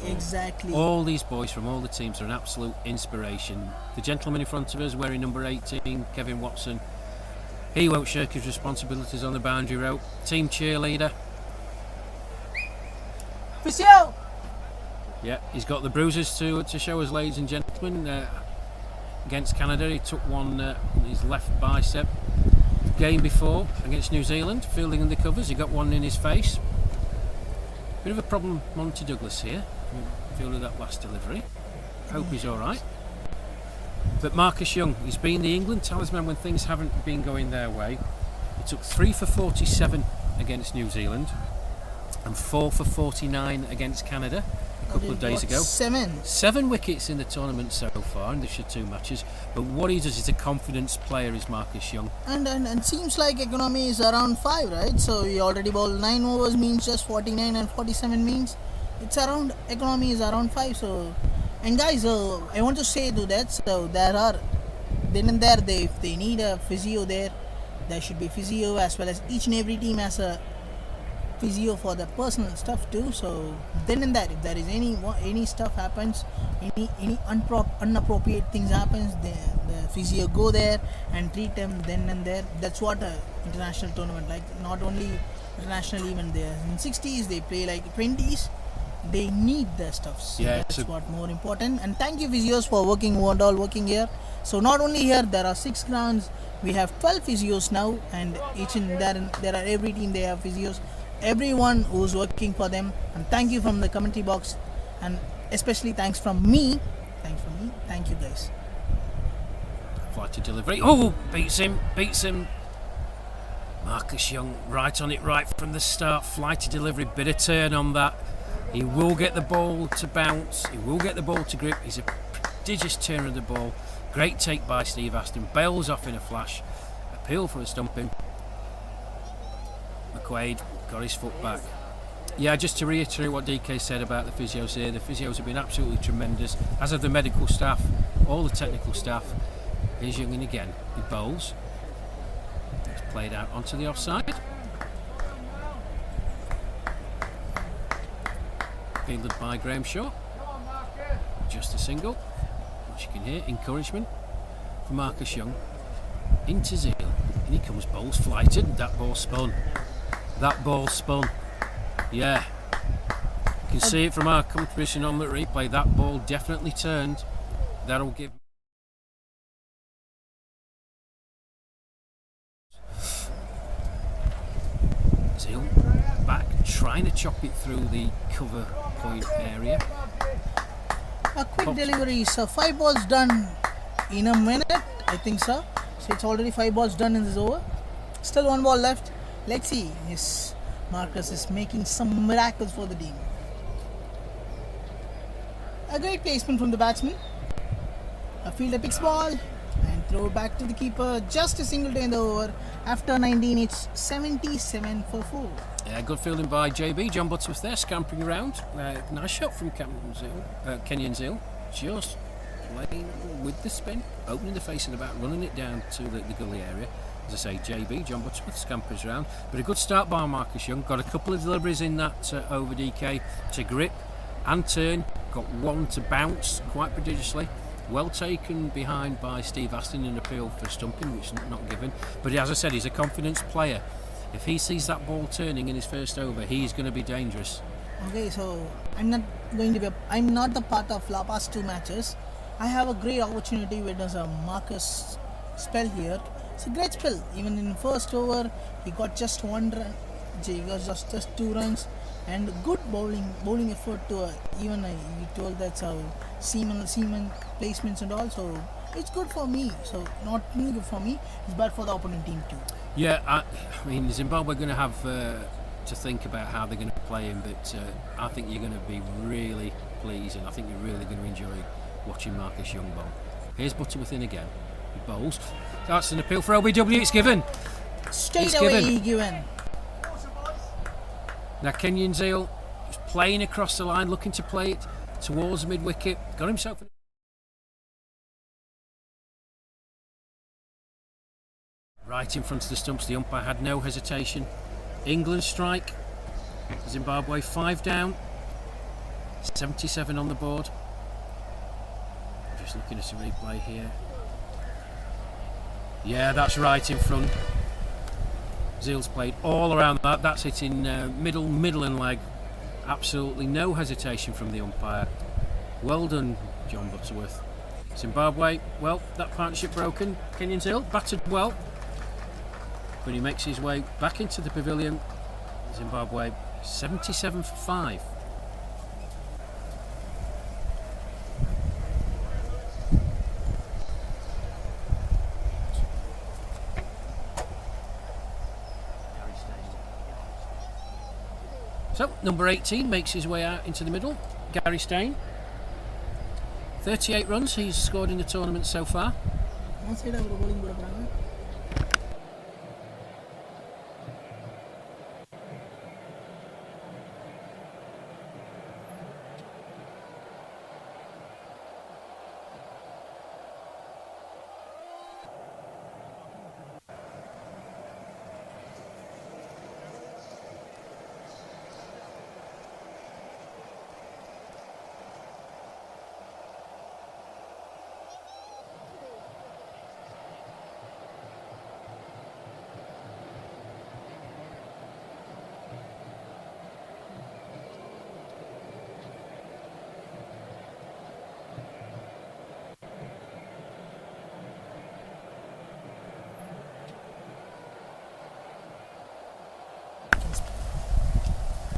Exactly.
All these boys from all the teams are an absolute inspiration. The gentleman in front of us wearing number 18, Kevin Watson. He won't shirk his responsibilities on the boundary rope. Team cheerleader.
Physio!
Yeah, he's got the bruises to show us, ladies and gentlemen. Against Canada, he took one on his left bicep. Game before against New Zealand, fielding in the covers, he got one in his face. Bit of a problem, Monty Douglas here, fielded that last delivery. Hope he's alright. But Marcus Young, he's been the England talisman when things haven't been going their way. He took 3 for 47 against New Zealand and 4 for 49 against Canada a couple of days ago. 7 wickets in the tournament so far in the two matches. But what he does is a confidence player, is Marcus Young.
And seems like economy is around 5, right? So he already bowled 9 overs, means just 49 and 47 means it's around, economy is around 5. So, and guys, I want to say to that, so there are then and there, if they need a physio there should be physio, as well as each and every team has a physio for the personal stuff too. So then and there, if there is any stuff happens, any inappropriate things happens, the physio go there and treat them then and there. That's what a international tournament, like not only international, even there in 60s they play like 20s, they need the stuffs.
Yeah,
that's what more important. And thank you physios for working here. So not only here, there are 6 grounds, we have 12 physios now, and each in there are every team they have physios. Everyone who's working for them, and thank you from the commentary box, and especially thanks from me. Thank you guys.
Flight to delivery. Oh, beats him. Marcus Young right on it right from the start. Flight to delivery, bit of turn on that. He will get the ball to bounce. He will get the ball to grip. He's a prodigious turner of the ball. Great take by Steve Aston. Bails off in a flash. Appeal for a stumping. McQuaid got his foot back. Yeah, just to reiterate what DK said about the physios here, the physios have been absolutely tremendous, as have the medical staff, all the technical staff. Here's Young in again. He bowls. It's played out onto the offside. Fielded by Graham Shaw. Just a single. Which you can hear, encouragement for Marcus Young. Into Zeal. And he comes, bowls flighted. That ball spun. Yeah. You can see it from our composition on the replay. That ball definitely turned. That'll give. Zeal back, trying to chop it through the cover point area.
A quick delivery. So 5 balls done in a minute, I think so. So it's already 5 balls done in this over. Still 1 ball left. Let's see. Yes, Marcus is making some miracles for the team. A great placement from the batsman. A fielder picks ball and throw back to the keeper. Just a single day in the over. After 19, it's 77 for 4.
Yeah, good fielding by JB. John Butterworth there, scampering around. Nice shot from Kenyon Zeal. Just playing with the spin, opening the face of the bat, running it down to the gully area. As I say, JB, John Butterworth, scampers around. But a good start by Marcus Young. Got a couple of deliveries in that over DK to grip and turn. Got one to bounce quite prodigiously. Well taken behind by Steve Aston in appeal for stumping, which is not given. But as I said, he's a confidence player. If he sees that ball turning in his first over, he's going to be dangerous.
Okay, so I'm not the part of the past 2 matches. I have a great opportunity with Marcus spell here. It's a great spell. Even in the first over, he got just 1 run. He got just 2 runs, and good bowling effort to even you told that's how seaman placements and all. So it's good for me. So not only good for me, it's bad for the opponent team too.
Yeah, I mean Zimbabwe are going to have to think about how they're going to play him, but I think you're going to be really pleased, and I think you're really going to enjoy watching Marcus Young bowl. Here's Butterworth in again. He bowls. That's an appeal for LBW. It's given.
Straight away given.
Now Kenyon Zeal is playing across the line, looking to play it towards the mid-wicket. Got himself right in front of the stumps. The umpire had no hesitation. England strike. Zimbabwe 5 down. 77 on the board. Just looking at a replay here. Yeah, that's right in front. Zeal's played all around that. That's hitting middle and leg. Absolutely no hesitation from the umpire. Well done, John Butterworth. Zimbabwe, well, that partnership broken. Kenyon Zeal batted well, but he makes his way back into the pavilion. Zimbabwe 77 for 5. So, number 18 makes his way out into the middle. Gary Stein. 38 runs he's scored in the tournament so far.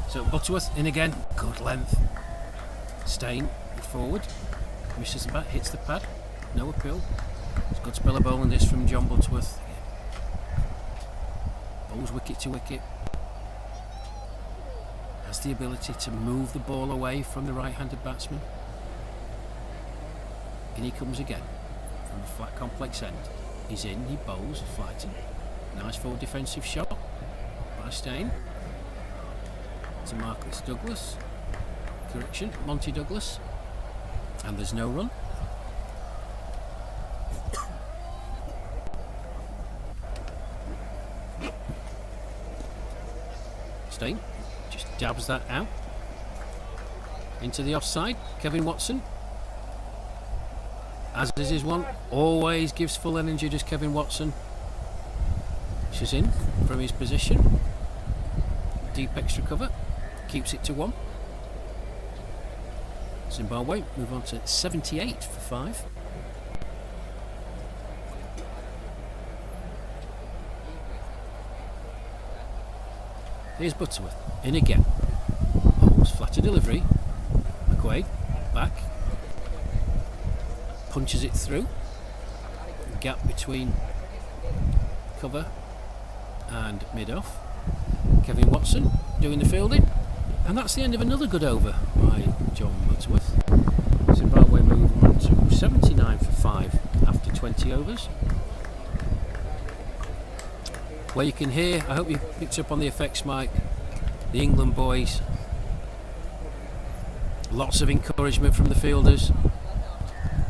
So Butterworth in again, good length. Stein forward, misses the bat, hits the pad, no appeal. It's a good spell of bowling this from John Butterworth. Bowls wicket to wicket. Has the ability to move the ball away from the right-handed batsman. In he comes again from the flat complex end. He's in, he bowls, flighting. Nice forward defensive shot by Stein. To Marcus Douglas, correction, Monty Douglas, and there's no run. Stein just dabs that out into the offside. Kevin Watson, as is his one, always gives full energy. Does Kevin Watson? She's in from his position, deep extra cover. Keeps it to 1. Zimbabwe move on to 78 for 5. Here's Butterworth in again. Holmes flatter delivery. McQuaid back. Punches it through. Gap between cover and mid off. Kevin Watson doing the fielding. And that's the end of another good over by John Butterworth. Zimbabwe move on to 79 for 5 after 20 overs. Where you can hear, I hope you picked up on the effects mic, the England boys. Lots of encouragement from the fielders.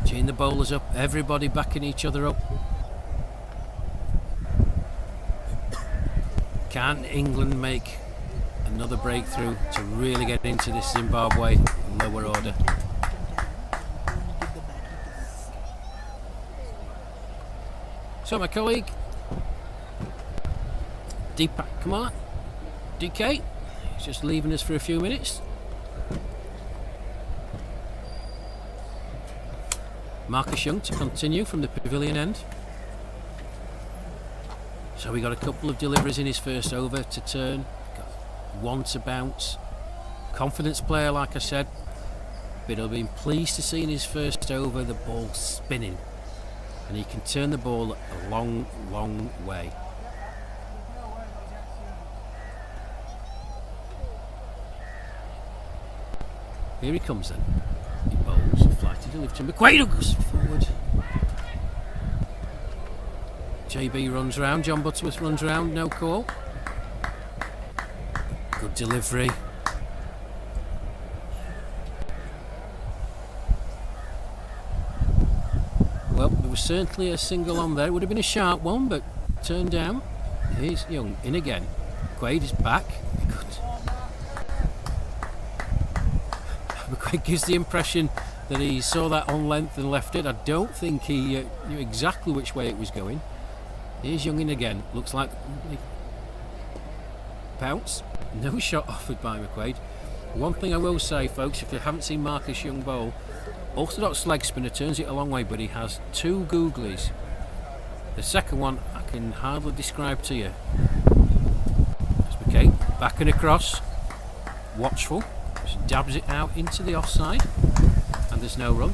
Cheering the bowlers up, everybody backing each other up. Can England make another breakthrough to really get into this Zimbabwe lower order? So my colleague Deepak Kumar, DK, he's just leaving us for a few minutes. Marcus Young to continue from the pavilion end. So we got a couple of deliveries in his first over to turn, got one to bounce. Confidence player, like I said, but he'll be pleased to see in his first over the ball spinning, and he can turn the ball a long, long way. Here he comes then. He bowls, flighty delivery to McQuaid, who goes forward. JB runs round, John Butterworth runs round, no call. Good delivery. Well, there was certainly a single on there. It would have been a sharp one, but turned down. Here's Young in again. McQuaid is back. Good. McQuaid gives the impression that he saw that on length and left it. I don't think he knew exactly which way it was going. Here's Young in again. Looks like bounce. No shot offered by McQuaid. One thing I will say, folks, if you haven't seen Marcus Young bowl, orthodox leg spinner, turns it a long way, but he has two googlies. The second one I can hardly describe to you. That's McQuaid, back and across, watchful, just dabs it out into the offside, and there's no run.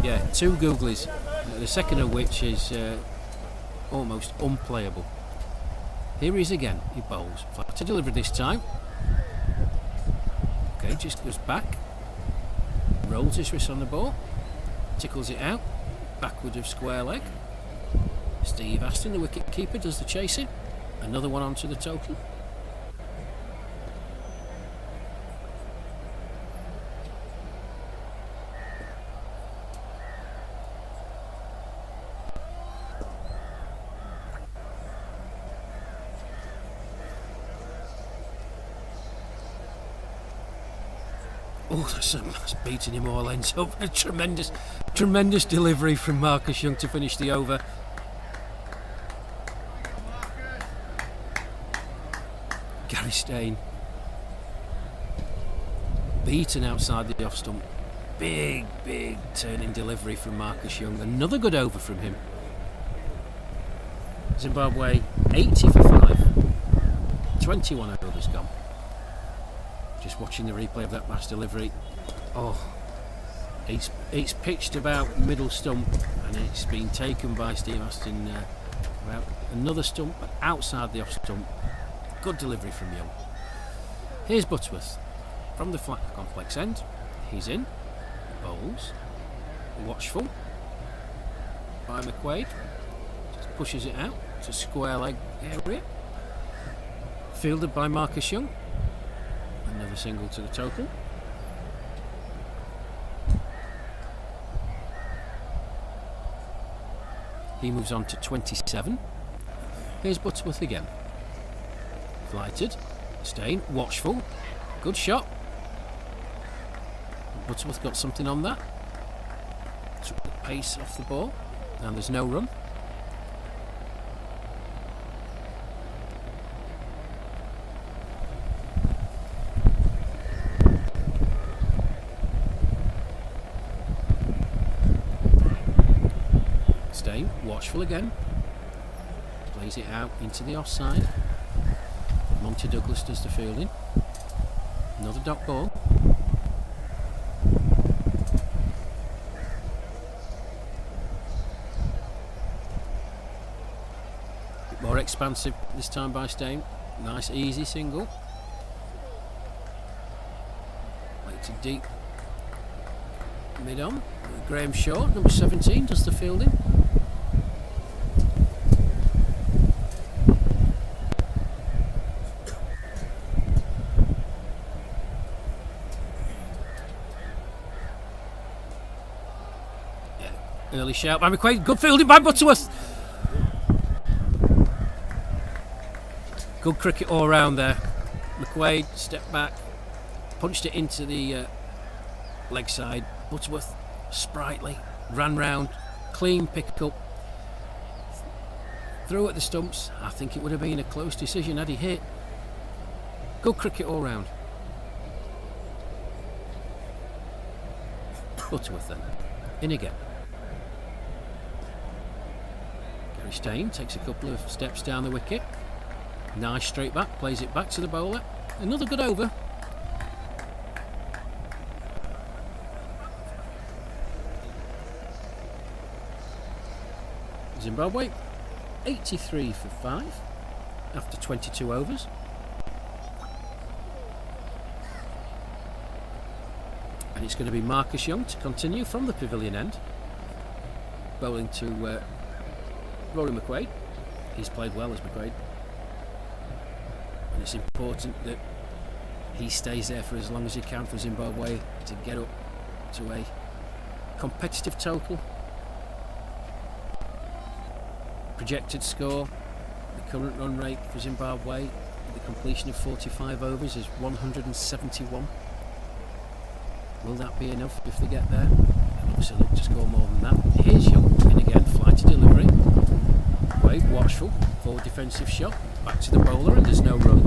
Yeah, two googlies, the second of which is almost unplayable. Here he is again, he bowls, flat to deliver this time. Okay, just goes back, rolls his wrist on the ball, tickles it out, backward of square leg. Steve Aston, the wicket keeper, does the chasing. Another one onto the total. Oh, that's beating him all ends up. A tremendous delivery from Marcus Young to finish the over. Gary Steyn beaten outside the off stump. Big turning delivery from Marcus Young. Another good over from him. Zimbabwe 80 for 5. 21 overs gone. Just watching the replay of that last delivery. Oh, it's pitched about middle stump, and it's been taken by Steve Aston about another stump, but outside the off stump. Good delivery from Young. Here's Butterworth from the flat complex end. He's in, bowls, watchful by McQuaid. Just pushes it out to square leg area. Fielded by Marcus Young. Another single to the total. He moves on to 27. Here's Butterworth again. Flighted, Steyn, watchful, good shot. Butterworth got something on that. Took the pace off the ball, and there's no run. Steyn, watchful again. Plays it out into the offside. Monty Douglas does the fielding. Another dot ball. Bit more expansive this time by Steyn. Nice easy single. Way to deep. Mid on. Graham Shaw, number 17, does the fielding. Early shout by McQuaid. Good fielding by Butterworth. Good cricket all round there. McQuaid stepped back, punched it into the leg side. Butterworth sprightly, ran round, clean pick up, threw at the stumps. I think it would have been a close decision had he hit. Good cricket all round. Butterworth then, in again. Gary Stein takes a couple of steps down the wicket. Nice straight back, plays it back to the bowler. Another good over. Zimbabwe 83 for 5 after 22 overs. And it's going to be Marcus Young to continue from the pavilion end, bowling to Rory McQuaid. He's played well as McQuaid, and it's important that he stays there for as long as he can for Zimbabwe to get up to a competitive total. Projected score, the current run rate for Zimbabwe, the completion of 45 overs is 171. Will that be enough if they get there? And obviously look to score more than that. Here's Young, and again, flighty delivery. Wade, watchful, forward defensive shot, back to the bowler, and there's no run.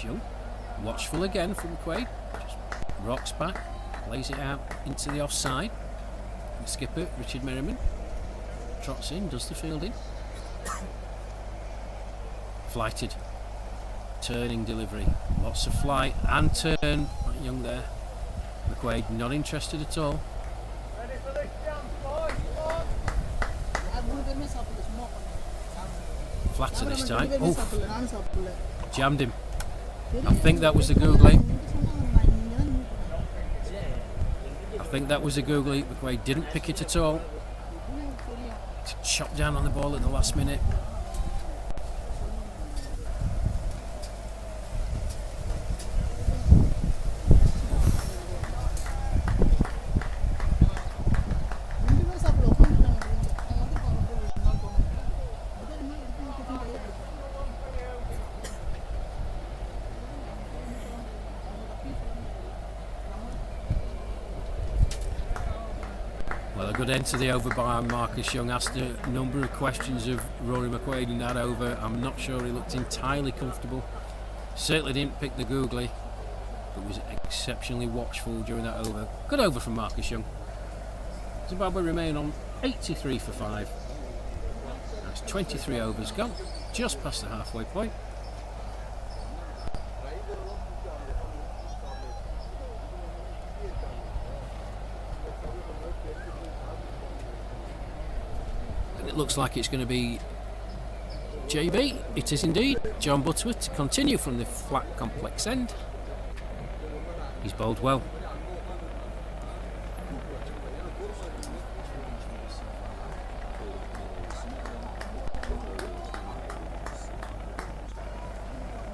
Young, watchful again from McQuaid, just rocks back, lays it out into the offside. The skipper, Richard Merriman, trots in, does the fielding. Flighted, turning delivery, lots of flight and turn. Young there. McQuaid not interested at all. Flatter this time. Oof. Jammed him. I think that was the googly. McQuaid didn't pick it at all. Chopped down on the ball at the last minute. Well, a good end to the over by Marcus Young. Asked a number of questions of Rory McQuaid in that over. I'm not sure he looked entirely comfortable. Certainly didn't pick the googly, but was exceptionally watchful during that over. Good over from Marcus Young. Zimbabwe remain on 83 for 5. That's 23 overs gone, just past the halfway point. It looks like it's going to be JB. It is indeed John Butterworth to continue from the flat complex end. He's bowled well.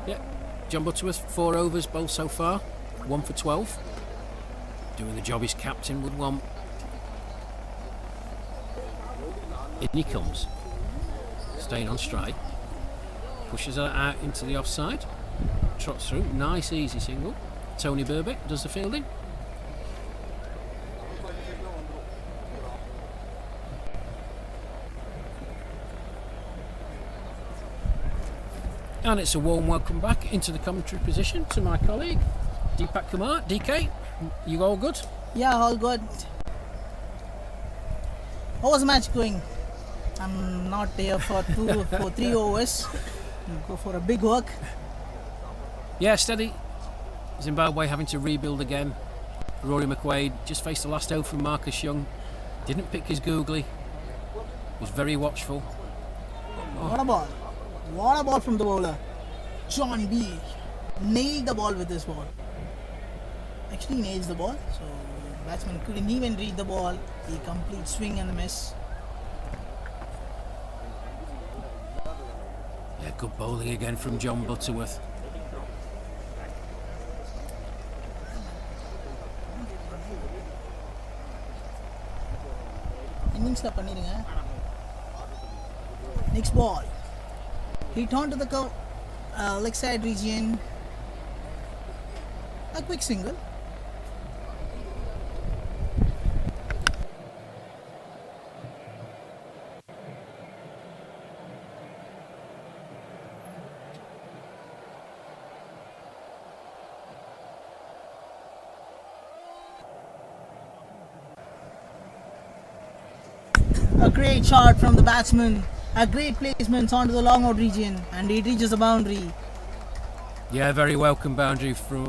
Yeah, John Butterworth, 4 overs bowled so far, 1 for 12. Doing the job his captain would want. In he comes, staying on strike, pushes her out into the offside, trots through, nice easy single. Tony Burbick does the fielding. And it's a warm welcome back into the commentary position to my colleague Deepak Kumar. DK, you all good?
Yeah, all good. How was the match going? I'm not here for 3 overs. Go for a big work.
Yeah, steady Zimbabwe having to rebuild again. Rory McQuaid just faced the last over from Marcus Young. Didn't pick his googly. Was very watchful.
What a ball. What a ball from the bowler. John B. Nailed the ball with this ball. Actually nails the ball. So batsman couldn't even read the ball. He complete swing and a miss.
Yeah, good bowling again from John Butterworth.
Innings பண்ணிருங்க. Next ball. Hit onto the leg side region. A quick single. A great shot from the batsman. A great placement onto the long out region, and it reaches the boundary.
Yeah, very welcome boundary for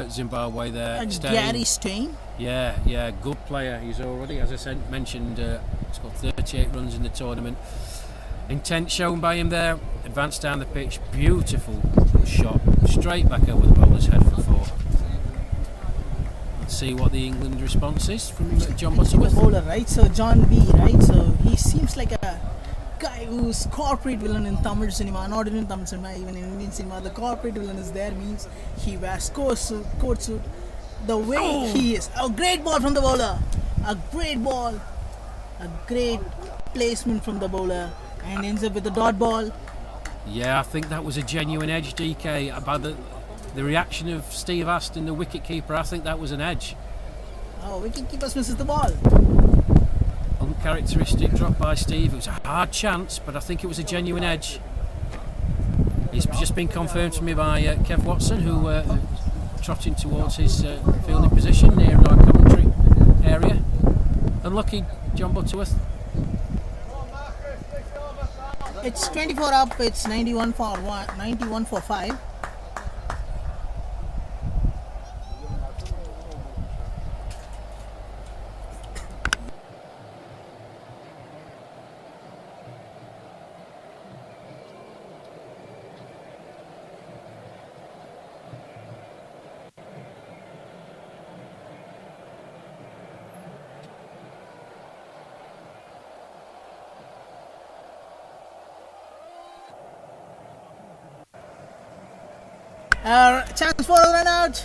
Zimbabwe there.
Gary Stein.
Yeah, good player. He's already, as I mentioned, he's got 38 runs in the tournament. Intent shown by him there. Advanced down the pitch. Beautiful shot. Straight back over the bowler's head for 4. Let's see what the England response is from John Butterworth.
The bowler, right? So John B, right? So he seems like a guy who's corporate villain in Tamil cinema, not even in Tamil cinema, even in Indian cinema. The corporate villain is there, means he wears coat suit. The way he is. A great ball from the bowler. A great ball. A great placement from the bowler, and ends up with the dot ball.
Yeah, I think that was a genuine edge, DK. About the reaction of Steve Aston, the wicket-keeper, I think that was an edge.
Oh, wicket-keeper misses the ball.
Uncharacteristic drop by Steve. It was a hard chance, but I think it was a genuine edge. It's just been confirmed to me by Kev Watson, who trotting towards his fielding position near our commentary area. Unlucky, John Butterworth.
It's 24 up. It's 91 for 5. Chance for a run out.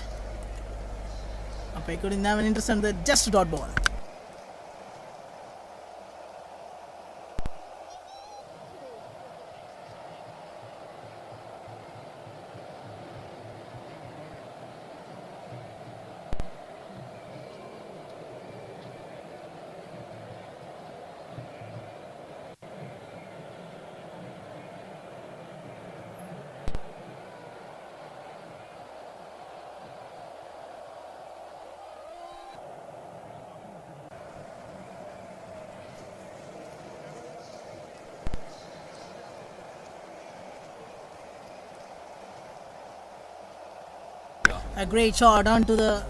I couldn't have an interest on the just dot ball. A great shot onto the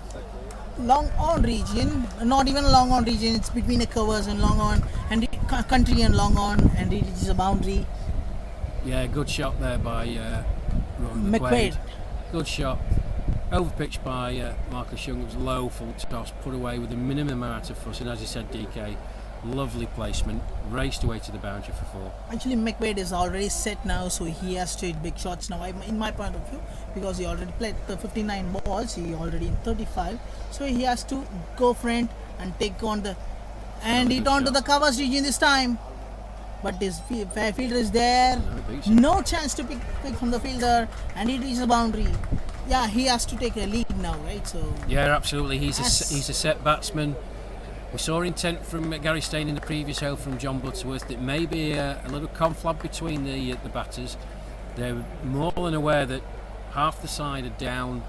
long on region, not even a long on region, it's between the covers and long on, and country and long on, and it is a boundary.
Yeah, good shot there by Rory McQuaid. Good shot. Overpitched by Marcus Young. It was low, full toss, put away with a minimum amount of fuss, and as you said, DK, lovely placement, raced away to the boundary for 4.
Actually, McQuaid is already set now, so he has to hit big shots now, in my point of view, because he already played the 59 balls, he already in 35, so he has to go front and take on the and hit onto the covers region this time, but his fielder is there, no chance to pick from the fielder, and it reaches the boundary. Yeah, he has to take a lead now, right? So
yeah, absolutely. He's a set batsman. We saw intent from Gary Stein in the previous over from John Butterworth. It may be a little conflab between the batters. They're more than aware that half the side are down.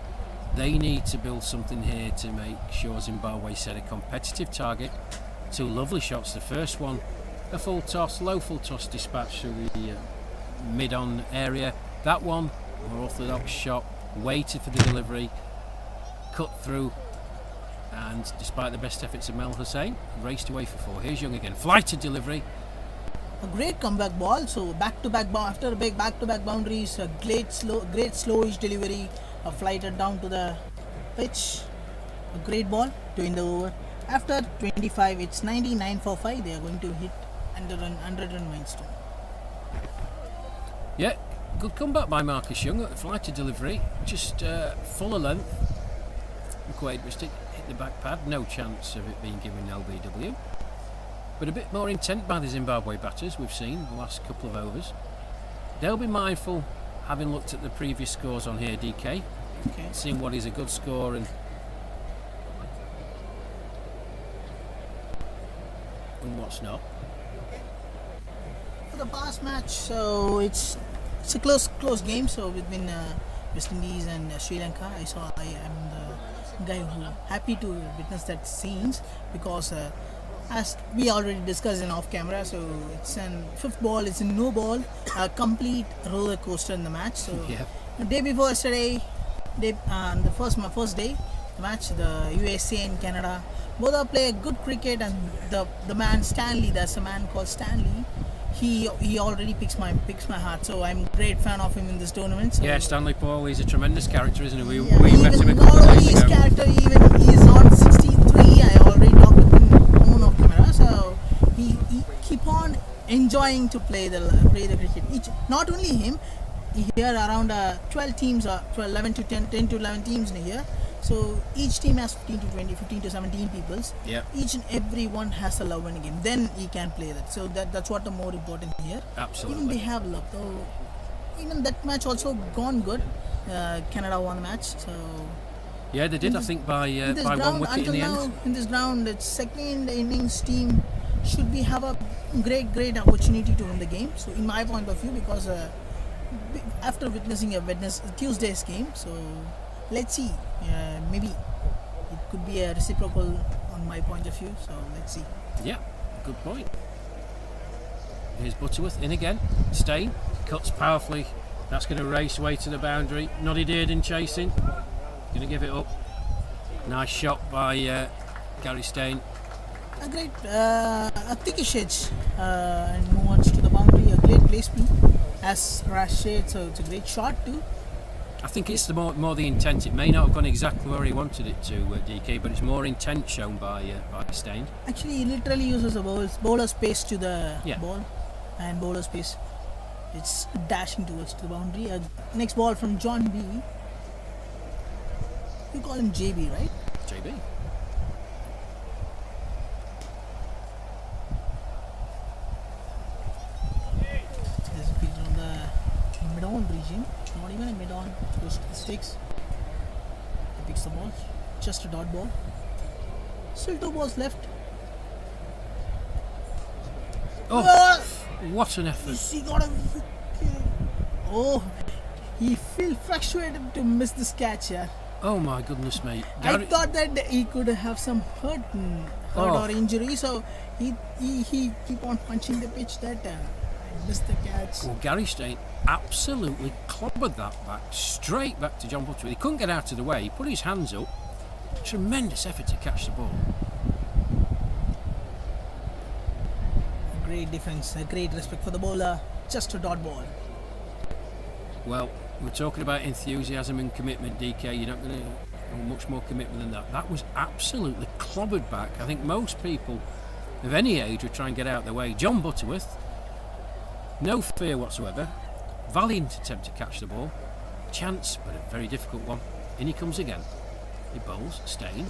They need to build something here to make sure Zimbabwe set a competitive target. 2 lovely shots. The first one, a full toss, low full toss dispatch through the mid-on area. That one, more orthodox shot, waited for the delivery. cut through, and despite the best efforts of Mel Hussain, raced away for 4. Here's Young again, flighted delivery.
A great comeback ball. So back-to-back after a big back-to-back boundaries, a great slowish delivery, flighted down to the pitch. A great ball to end the over. After 25, it's 99 for 5. They are going to hit 100 milestone.
Yeah, good comeback by Marcus Young. Flighted delivery, just fuller length. McQuaid was hit the back pad. No chance of it being given LBW. But a bit more intent by the Zimbabwe batters we've seen the last couple of overs. They'll be mindful, having looked at the previous scores on here, DK, seeing what is a good score and what's not.
For the past match, so it's a close game. So between West Indies and Sri Lanka, I am the guy who happy to witness that scenes because. As we already discussed in off camera, so it's an fifth ball, it's a no ball, a complete roller coaster in the match. So the day before yesterday, my first day, the match, the USA and Canada, both are play good cricket, and the man Stanley, there's a man called Stanley. He already picks my heart, so I'm a great fan of him in this tournament. So
Stanley Paul, he's a tremendous character, isn't he? We
met
him a
not
couple of
only
days
his
ago.
character, even he's on 63. I already talked with him on off camera, so he keep on enjoying to play the cricket. Not only him, here around 12 teams, 11 to 10 to 11 teams in here. So each team has 15 to 20, 15 to 17 peoples.
Yeah.
Each and every one has a love in the game. Then he can play that. So that's what the more important here.
Absolutely.
Even they have love. So even that match also gone good. Canada won the match. So
yeah, they did. I think by one wicket in the end.
In this ground, its second innings team should have a great opportunity to win the game. So in my point of view, because after witnessing Tuesday's game, so let's see. Maybe it could be a reciprocal on my point of view. So let's see.
Yeah, good point. Here's Butterworth in again. Stein cuts powerfully. That's going to race away to the boundary. Noddy Dearden chasing. Going to give it up. Nice shot by Gary Stein.
A great thickish edge and move on to the boundary. A great placement as Rash said. So it's a great shot too.
I think it's the more the intent. It may not have gone exactly where he wanted it to, DK, but it's more intent shown by Stein.
Actually, he literally uses a bowler space to the ball, and bowler space. It's dashing towards the boundary. Next ball from John B. You call him JB, right?
JB.
There's a fielder on the mid-on region. Not even a mid-on. Goes to the sticks. He picks the ball. Just a dot ball. Still 2 balls left.
Oh, what an effort.
He got a... Oh, he feel frustrated to miss this catch here.
Oh my goodness, mate.
I thought that he could have some hurt or injury, so he keep on punching the pitch that missed the catch.
Well, Gary Stein absolutely clobbered that straight back to John Butterworth. He couldn't get out of the way. He put his hands up. Tremendous effort to catch the ball.
A great defense, a great respect for the bowler. Just a dot ball.
Well, we're talking about enthusiasm and commitment, DK. You're not going to have much more commitment than that. That was absolutely clobbered back. I think most people of any age would try and get out of their way. John Butterworth, no fear whatsoever. Valiant attempt to catch the ball. Chance, but a very difficult one. In he comes again. He bowls, Stein.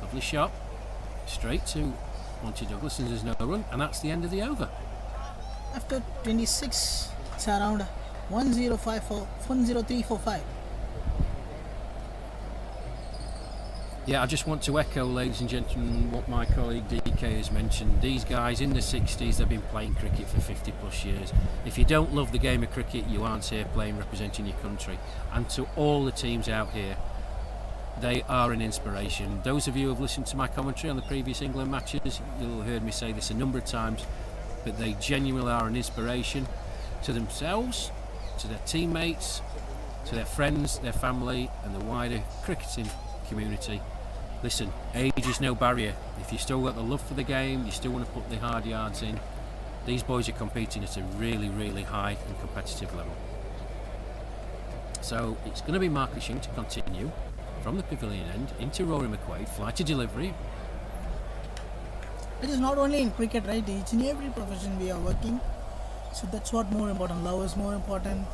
Lovely shot. Straight to Monty Douglas, and there's no run, and that's the end of the over.
After 26, it's around 10345.
Yeah, I just want to echo, ladies and gentlemen, what my colleague DK has mentioned. These guys in the 60s, they've been playing cricket for 50 plus years. If you don't love the game of cricket, you aren't here playing representing your country. And to all the teams out here, they are an inspiration. Those of you who have listened to my commentary on the previous England matches, you'll have heard me say this a number of times, but they genuinely are an inspiration to themselves, to their teammates, to their friends, their family, and the wider cricketing community. Listen, age is no barrier. If you still got the love for the game, you still want to put the hard yards in, these boys are competing at a really, really high and competitive level. So it's going to be Marcus Young to continue from the pavilion end into Rory McQuaid, fly to delivery.
It is not only in cricket, right? It's in every profession we are working. So that's what more important. Love is more important.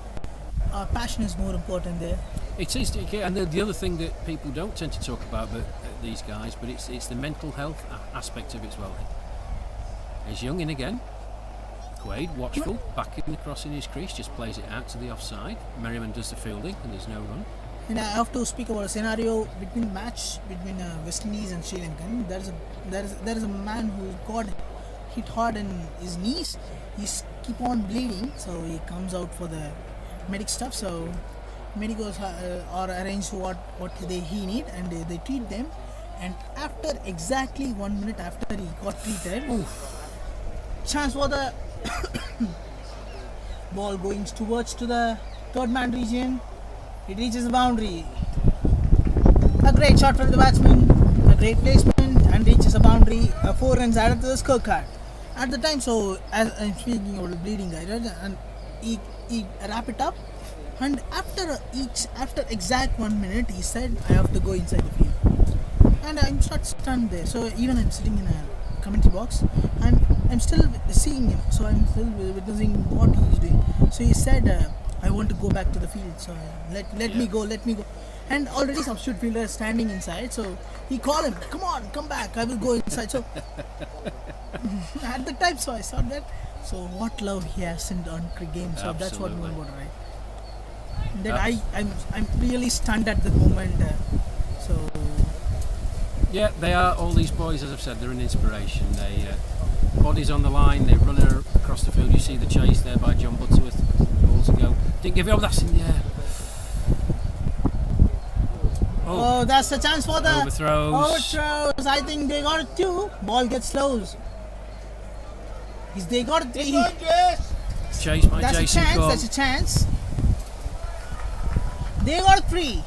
Passion is more important there.
It is, and the other thing that people don't tend to talk about, but these guys, but it's the mental health aspect of it as well. There's Young in again. McQuaid, watchful, backing across in his crease, just plays it out to the offside. Merriman does the fielding, and there's no run.
And I have to speak about a scenario between West Indies and Sri Lankan. There is a man who got hit hard in his knees. He's keep on bleeding, so he comes out for the medic stuff. So medicals are arranged what he need, and they treat them. And after exactly 1 minute after he got treated, chance for the ball going towards to the third man region. It reaches the boundary. A great shot from the batsman, a great placement, and reaches the boundary. 4 runs added to the scorecard. At the time, so as I'm speaking about the bleeding guy, right, and he wrap it up, and after exact 1 minute, he said, "I have to go inside the field," and I'm stunned there. So even I'm sitting in a commentary box, and I'm still seeing him. So I'm still witnessing what he's doing. So he said, "I want to go back to the field. So let me go." And already substitute fielder is standing inside. So he called him, "Come on, come back. I will go inside." So at the time, so I saw that. So what love he has in on cricket game. So that's what more about, right? That I'm really stunned at the moment. So
yeah, they are, all these boys, as I've said, they're an inspiration. They bodies on the line, they run across the field. You see the chase there by John Butterworth. Balls to go. Didn't give it up. That's in the air.
Oh, that's the chance for the
overthrows.
I think they got it too. Ball gets slows. They got it.
Chase by
That's
Jason
a chance.
Corn.
That's a chance. They got 3.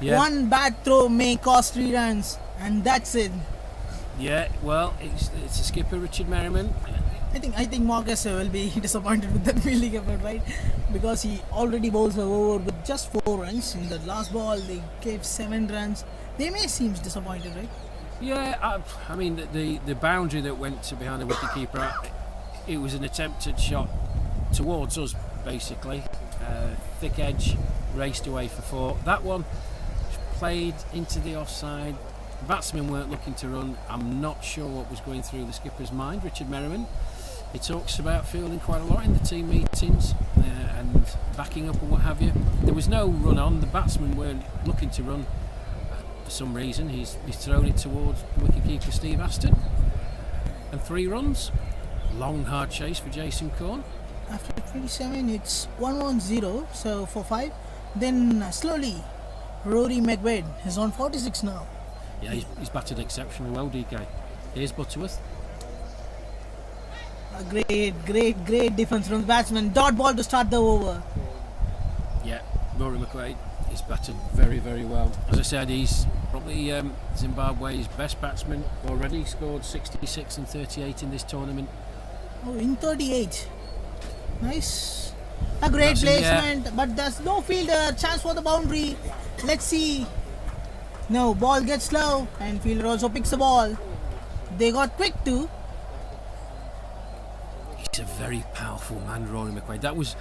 Yeah.
One bad throw may cost 3 runs, and that's it.
Yeah, well, it's a skipper, Richard Merriman.
I think Marcus will be disappointed with that fielding effort, right? Because he already bowls over with just 4 runs. In the last ball, they gave 7 runs. They may seem disappointed, right?
Yeah, I mean, the boundary that went to behind the wicketkeeper, it was an attempted shot towards us, basically. Thick edge, raced away for 4. That one played into the offside. The batsmen weren't looking to run. I'm not sure what was going through the skipper's mind, Richard Merriman. He talks about fielding quite a lot in the team meetings and backing up and what have you. There was no run on. The batsmen weren't looking to run. For some reason, he's thrown it towards wicketkeeper Steve Aston. And 3 runs. Long, hard chase for Jason Corn.
After 27, it's 1-1-0. So for 5. Then slowly, Rory McQuaid is on 46 now.
Yeah, he's batted exceptionally well, DK. Here's Butterworth.
A great defense from the batsman. Dot ball to start the over.
Yeah, Rory McQuaid is batted very, very well. As I said, he's probably Zimbabwe's best batsman already. He scored 66 and 38 in this tournament.
Oh, in 38. Nice. A great placement, but there's no fielder. Chance for the boundary. Let's see. No, ball gets slow, and fielder also picks the ball. They got quick too.
He's a very powerful man, Rory McQuaid. That was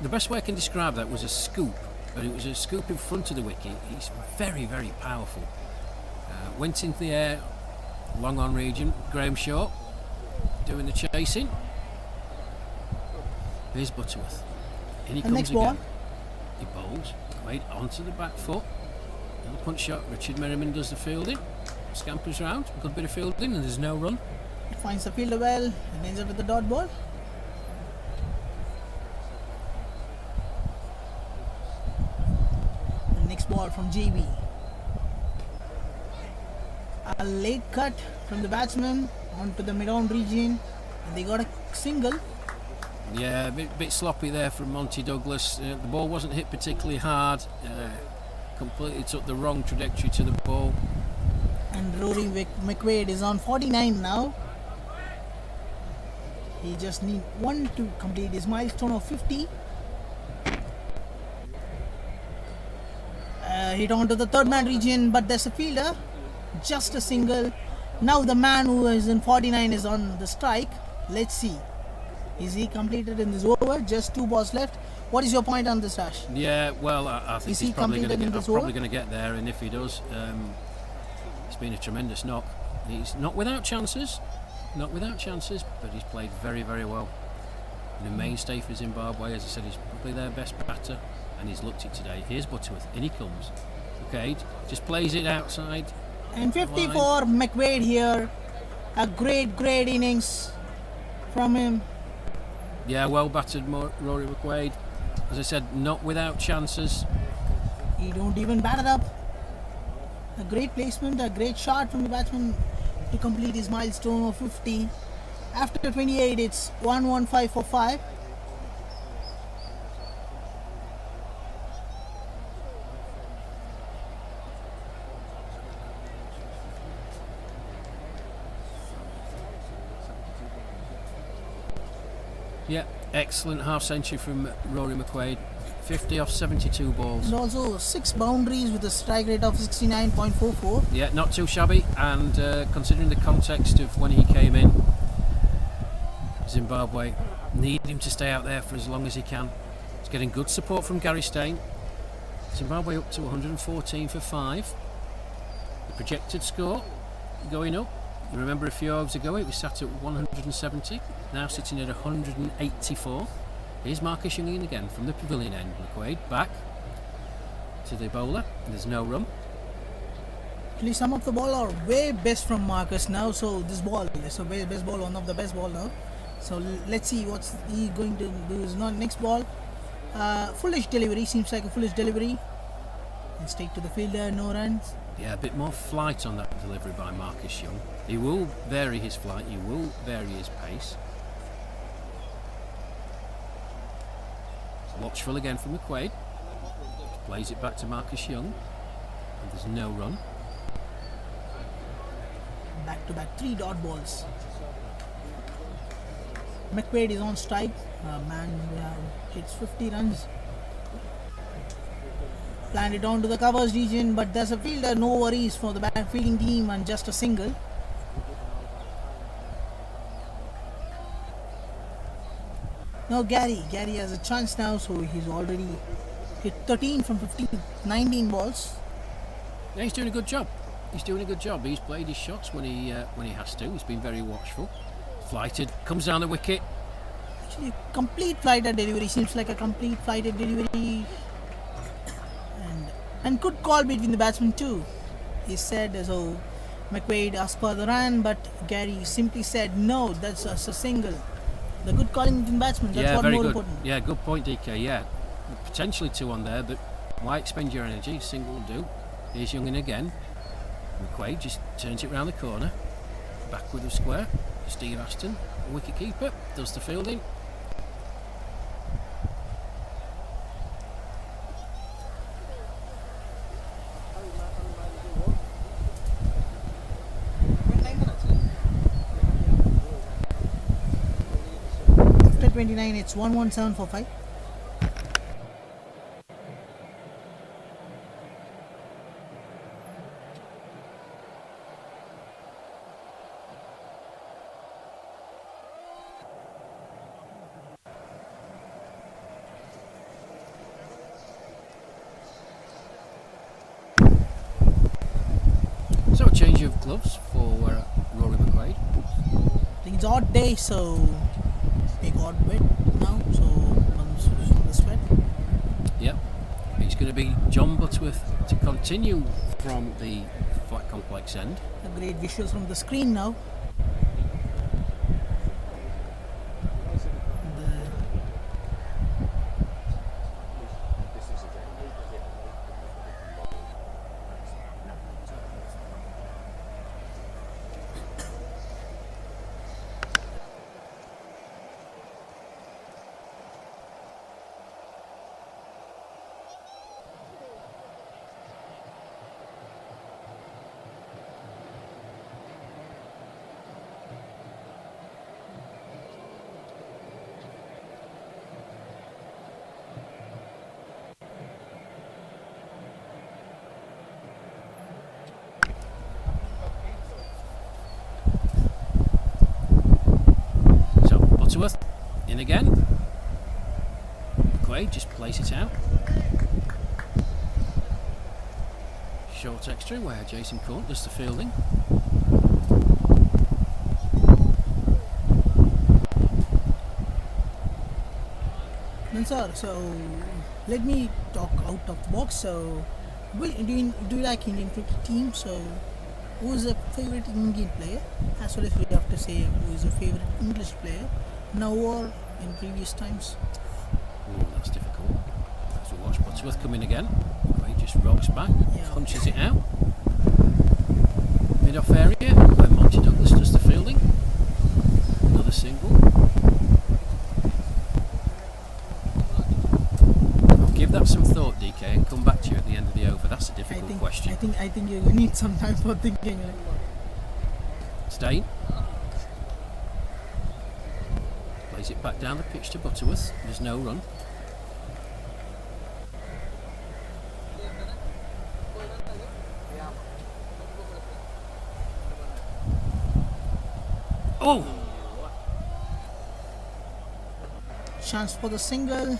the best way I can describe that was a scoop, but it was a scoop in front of the wicket. He's very, very powerful. Went into the air, long on region. Graham Shaw doing the chasing. Here's Butterworth. In he comes
next
again.
ball.
He bowls. McQuaid onto the back foot. Another punch shot. Richard Merriman does the fielding. Scampers round. Good bit of fielding, and there's no run.
Finds the fielder well and ends up with the dot ball. The next ball from JB. A late cut from the batsman onto the mid-on region, and they got a single.
Yeah, a bit sloppy there from Monty Douglas. The ball wasn't hit particularly hard. Completely took the wrong trajectory to the ball.
And Rory McQuaid is on 49 now. He just need one to complete his milestone of 50. Hit onto the third man region, but there's a fielder. Just a single. Now the man who is in 49 is on the strike. Let's see. Is he completed in this over? Just 2 balls left. What is your point on this, Ash?
Yeah, well, I think he's probably going to get there, and if he does, it's been a tremendous knock. He's not without chances, but he's played very, very well. And the mainstay for Zimbabwe, as I said, he's probably their best batter, and he's looked it today. Here's Butterworth, in he comes. Okay, just plays it outside.
And 54, McQuaid here. A great innings from him.
Yeah, well battered, Rory McQuaid. As I said, not without chances.
He don't even bat it up. A great placement, a great shot from the batsman to complete his milestone of 50. After 28, it's 115 for 5.
Yeah, excellent half century from Rory McQuaid. 50 off 72 balls.
And also 6 boundaries with a strike rate of 69.44.
Yeah, not too shabby. And considering the context of when he came in, Zimbabwe need him to stay out there for as long as he can. He's getting good support from Gary Stein. Zimbabwe up to 114 for 5. The projected score going up. You remember a few overs ago it was sat at 170, now sitting at 184. Here's Marcus Young in again from the pavilion end. McQuaid back to the bowler. There's no run.
Actually, some of the ball are way best from Marcus now. So this ball is a best ball, one of the best ball now. So let's see what's he going to do. Is not next ball. Foolish delivery, seems like a foolish delivery. And stick to the fielder, no runs.
Yeah, a bit more flight on that delivery by Marcus Young. He will vary his flight, he will vary his pace. Watchful again from McQuaid. Plays it back to Marcus Young. And there's no run.
Back to back 3 dot balls. McQuaid is on strike. Man hits 50 runs. Planned it on to the covers region, but there's a fielder, no worries for the back fielding team, and just a single. Now Gary has a chance now, so he's already hit 13 from 15, 19 balls.
Yeah, he's doing a good job. He's played his shots when he has to. He's been very watchful. Flighted, comes down the wicket.
Actually, complete flighted delivery, seems like a complete flighted delivery. And good call between the batsmen too. He said, so McQuaid asked for the run, but Gary simply said no, that's a single. The good calling between batsmen, that's what more important.
Yeah, good point, DK. Yeah, potentially 2 on there, but why expend your energy? Single will do. Here's Young in again. McQuaid just turns it round the corner. Backward of square. Steve Ashton, wicket keeper, does the fielding.
After 29, it's 117 for 5.
So a change of gloves for Rory McQuaid.
I think it's odd day, so they got wet now, so comes from the sweat.
Yep. It's going to be John Butterworth to continue from the flat complex end.
A great visuals from the screen now.
Butterworth. In again. Quaid just plays it out. Short extra where Jason Court does the fielding.
Then sir, so let me talk out of the box. So do you like Indian cricket team? So who is your favorite Indian player? As well as we have to say who is your favorite English player now or in previous times?
Ooh, that's difficult. As we watch Butterworth come in again. Quaid just rocks back, punches it out. Mid-off area where Monty Douglas does the fielding. Another single. I'll give that some thought, DK, and come back to you at the end of the over. That's a difficult question.
I think you're gonna need some time for thinking.
Stein. Plays it back down the pitch to Butterworth. There's no run. Oh!
Chance for the single.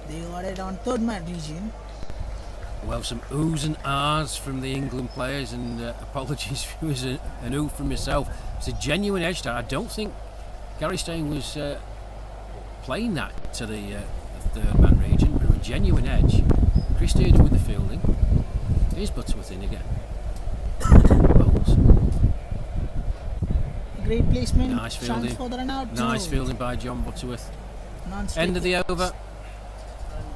They got it on third man region.
Well, some oohs and ahs from the England players, and apologies if it was an ooh from myself. It's a genuine edge that I don't think Gary Stein was playing that to the third man region, but a genuine edge. Chris Dearden with the fielding. Here's Butterworth in again. Bowls.
Great placement.
Nice fielding.
Chance for the run out.
Nice fielding by John Butterworth.
Non-straight.
End of the over.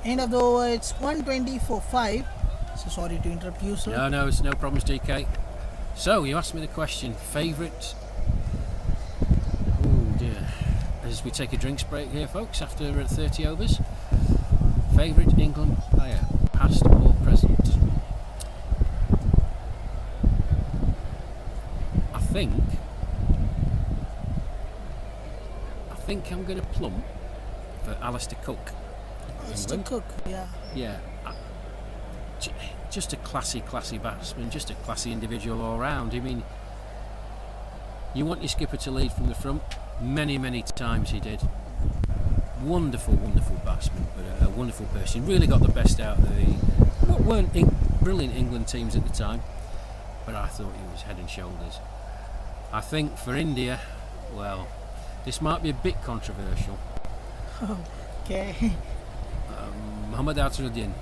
End of the over. It's 120 for 5. So sorry to interrupt you, sir.
No, it's no problems, DK. So you asked me the question. Favourite. Oh dear. As we take a drinks break here, folks, after 30 overs. Favourite England player, past or present? I think I'm going to plump for Alistair Cook.
Alistair Cook, yeah.
Yeah. Just a classy batsman, just a classy individual all round. I mean, you want your skipper to lead from the front. Many times he did. Wonderful batsman, but a wonderful person. Really got the best out of the what weren't brilliant England teams at the time, but I thought he was head and shoulders. I think for India, well, this might be a bit controversial.
Okay.
Mohammad Azharuddin.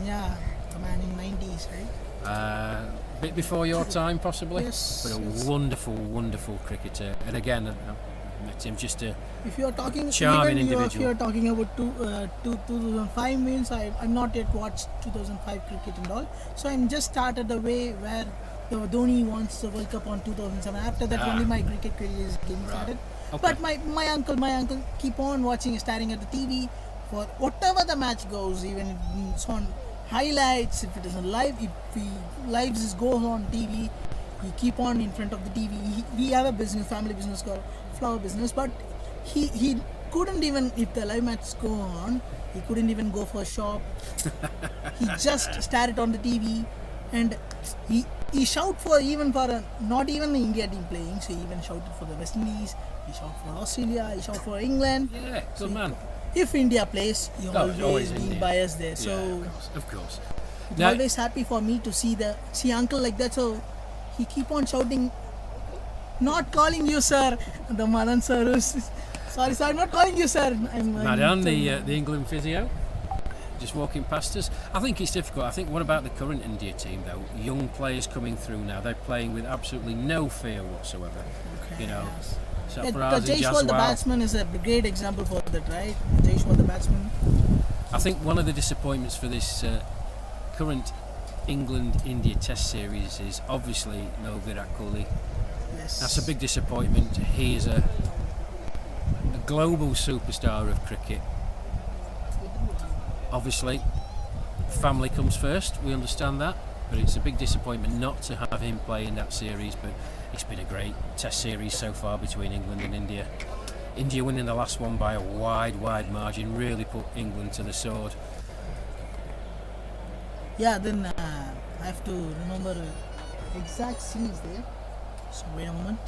Yeah, the man in 90s, right?
Bit before your time, possibly.
Yes.
But a wonderful cricketer. And again, I met him just a
if you're talking
charming
even
individual.
If you're talking about 2005 means I'm not yet watched 2005 cricket and all. So I'm just started the way where Dhoni wants the World Cup on 2007. After that, only my cricket career is getting started.
Okay.
But my uncle keep on watching, staring at the TV for whatever the match goes, even if it's on highlights, if it is on live, if lives go on TV, he keep on in front of the TV. We have a family business called flower business, but he couldn't even, if the live match go on, he couldn't even go for a shop. He just stared it on the TV, and he shout for not even the India team playing, so he even shouted for the West Indies, he shouted for Australia, he shouted for England.
Yeah, good man.
If India plays, he always been biased there. So
of course.
It's always happy for me to see uncle like that. So he keep on shouting, not calling you sir. The Madan sir is sorry sir, I'm not calling you sir.
Madan, the England physio, just walking past us. I think it's difficult. I think what about the current India team though? Young players coming through now. They're playing with absolutely no fear whatsoever.
Okay,
you know.
yes.
Sarfaraz and
Jaiswal the batsman is a great example for that, right? Jaiswal the batsman.
I think one of the disappointments for this current England-India Test series is obviously no Virat Kohli.
Yes.
That's a big disappointment. He is a global superstar of cricket. Obviously, family comes first. We understand that, but it's a big disappointment not to have him play in that series. But it's been a great Test series so far between England and India. India winning the last one by a wide margin really put England to the sword.
Yeah, then I have to remember exact scenes there. So wait a moment.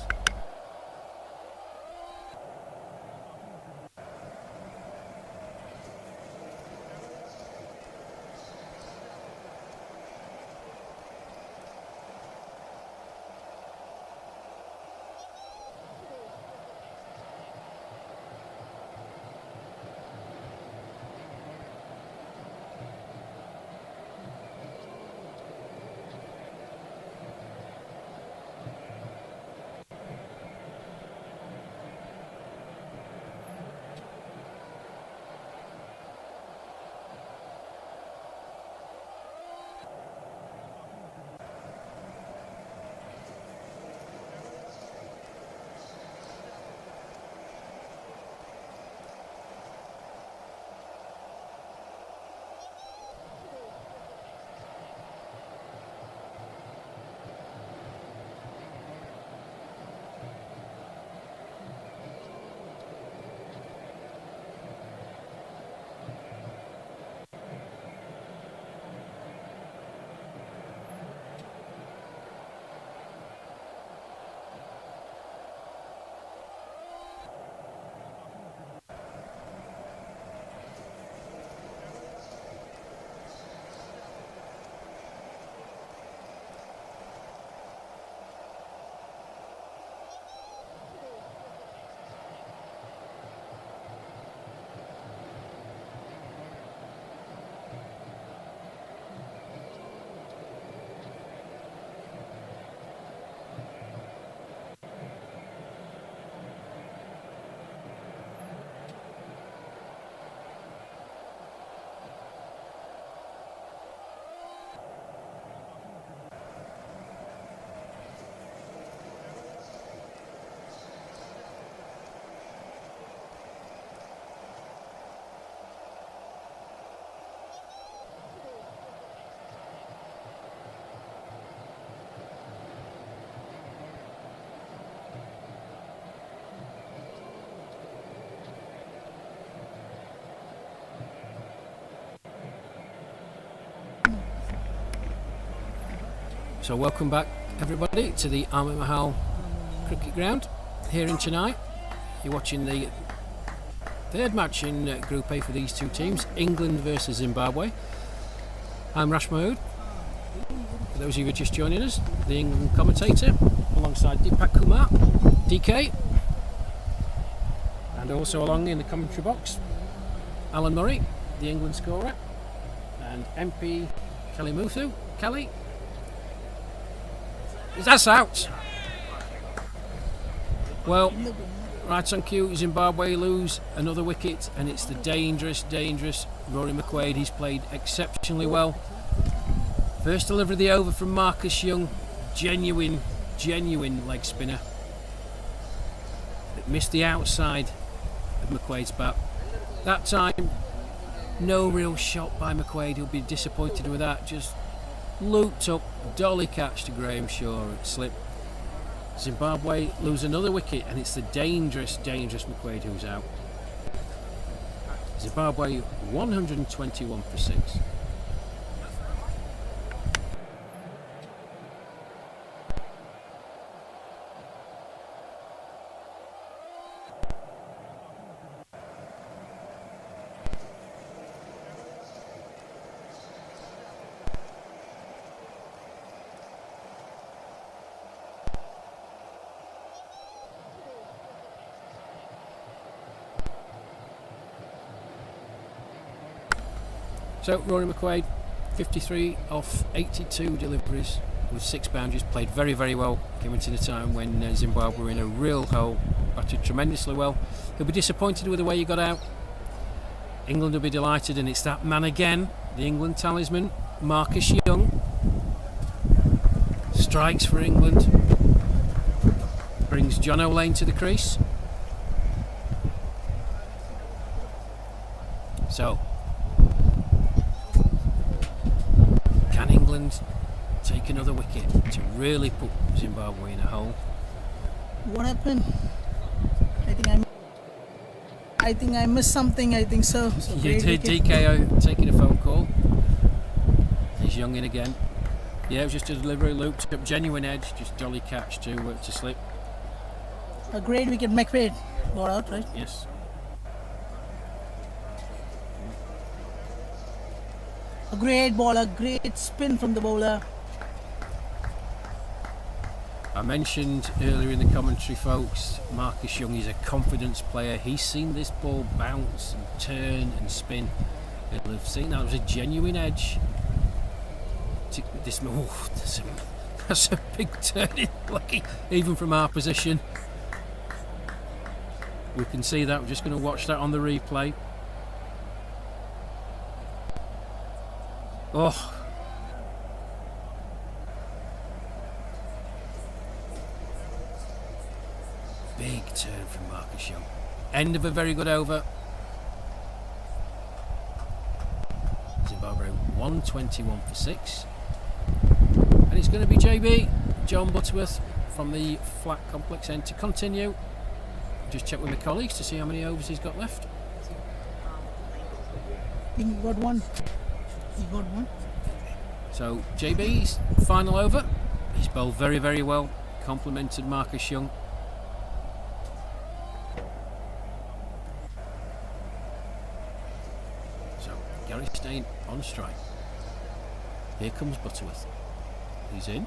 So welcome back everybody to the Ahmed Mahal cricket ground here in Chennai. You're watching the third match in Group A for these two teams, England versus Zimbabwe. I'm Rash Mahood. For those of you who are just joining us, the England commentator, alongside Deepak Kumar, DK, and also along in the commentary box, Alan Murray, the England scorer, and MP Kelly Muthu. Kelly, that's out. Well, right on cue, Zimbabwe lose another wicket, and it's the dangerous Rory McQuaid. He's played exceptionally well. First delivery of the over from Marcus Young, genuine leg spinner. It missed the outside of McQuaid's bat. That time, no real shot by McQuaid. He'll be disappointed with that. Just looped up, dolly catch to Graham Shaw at slip. Zimbabwe lose another wicket, and it's the dangerous McQuaid who's out. Zimbabwe 121 for 6. So Rory McQuaid, 53 off 82 deliveries with 6 boundaries, played very well. Came into the time when Zimbabwe were in a real hole, batted tremendously well. He'll be disappointed with the way he got out. England will be delighted, and it's that man again, the England talisman, Marcus Young. Strikes for England. Brings John O'Lane to the crease. So, can England take another wicket to really put Zimbabwe in a hole?
What happened? I think I missed something. I think so.
You did, DK taking a phone call. He's Young in again. Yeah, it was just a delivery, looped up, genuine edge, just jolly catch to slip.
A great wicket, McQuaid. Got out, right?
Yes.
A great ball, a great spin from the bowler.
I mentioned earlier in the commentary, folks, Marcus Young is a confidence player. He's seen this ball bounce and turn and spin. He'll have seen that was a genuine edge. That's a big turning, lucky, even from our position. We can see that. We're just going to watch that on the replay. Oh. Big turn from Marcus Young. End of a very good over. Zimbabwe 121 for 6. And it's going to be JB, John Butterworth, from the flat complex end to continue. Just check with my colleagues to see how many overs he's got left.
He got one.
So JB's final over. He's bowled very well. Complimented Marcus Young. So Gary Stein on strike. Here comes Butterworth. He's in.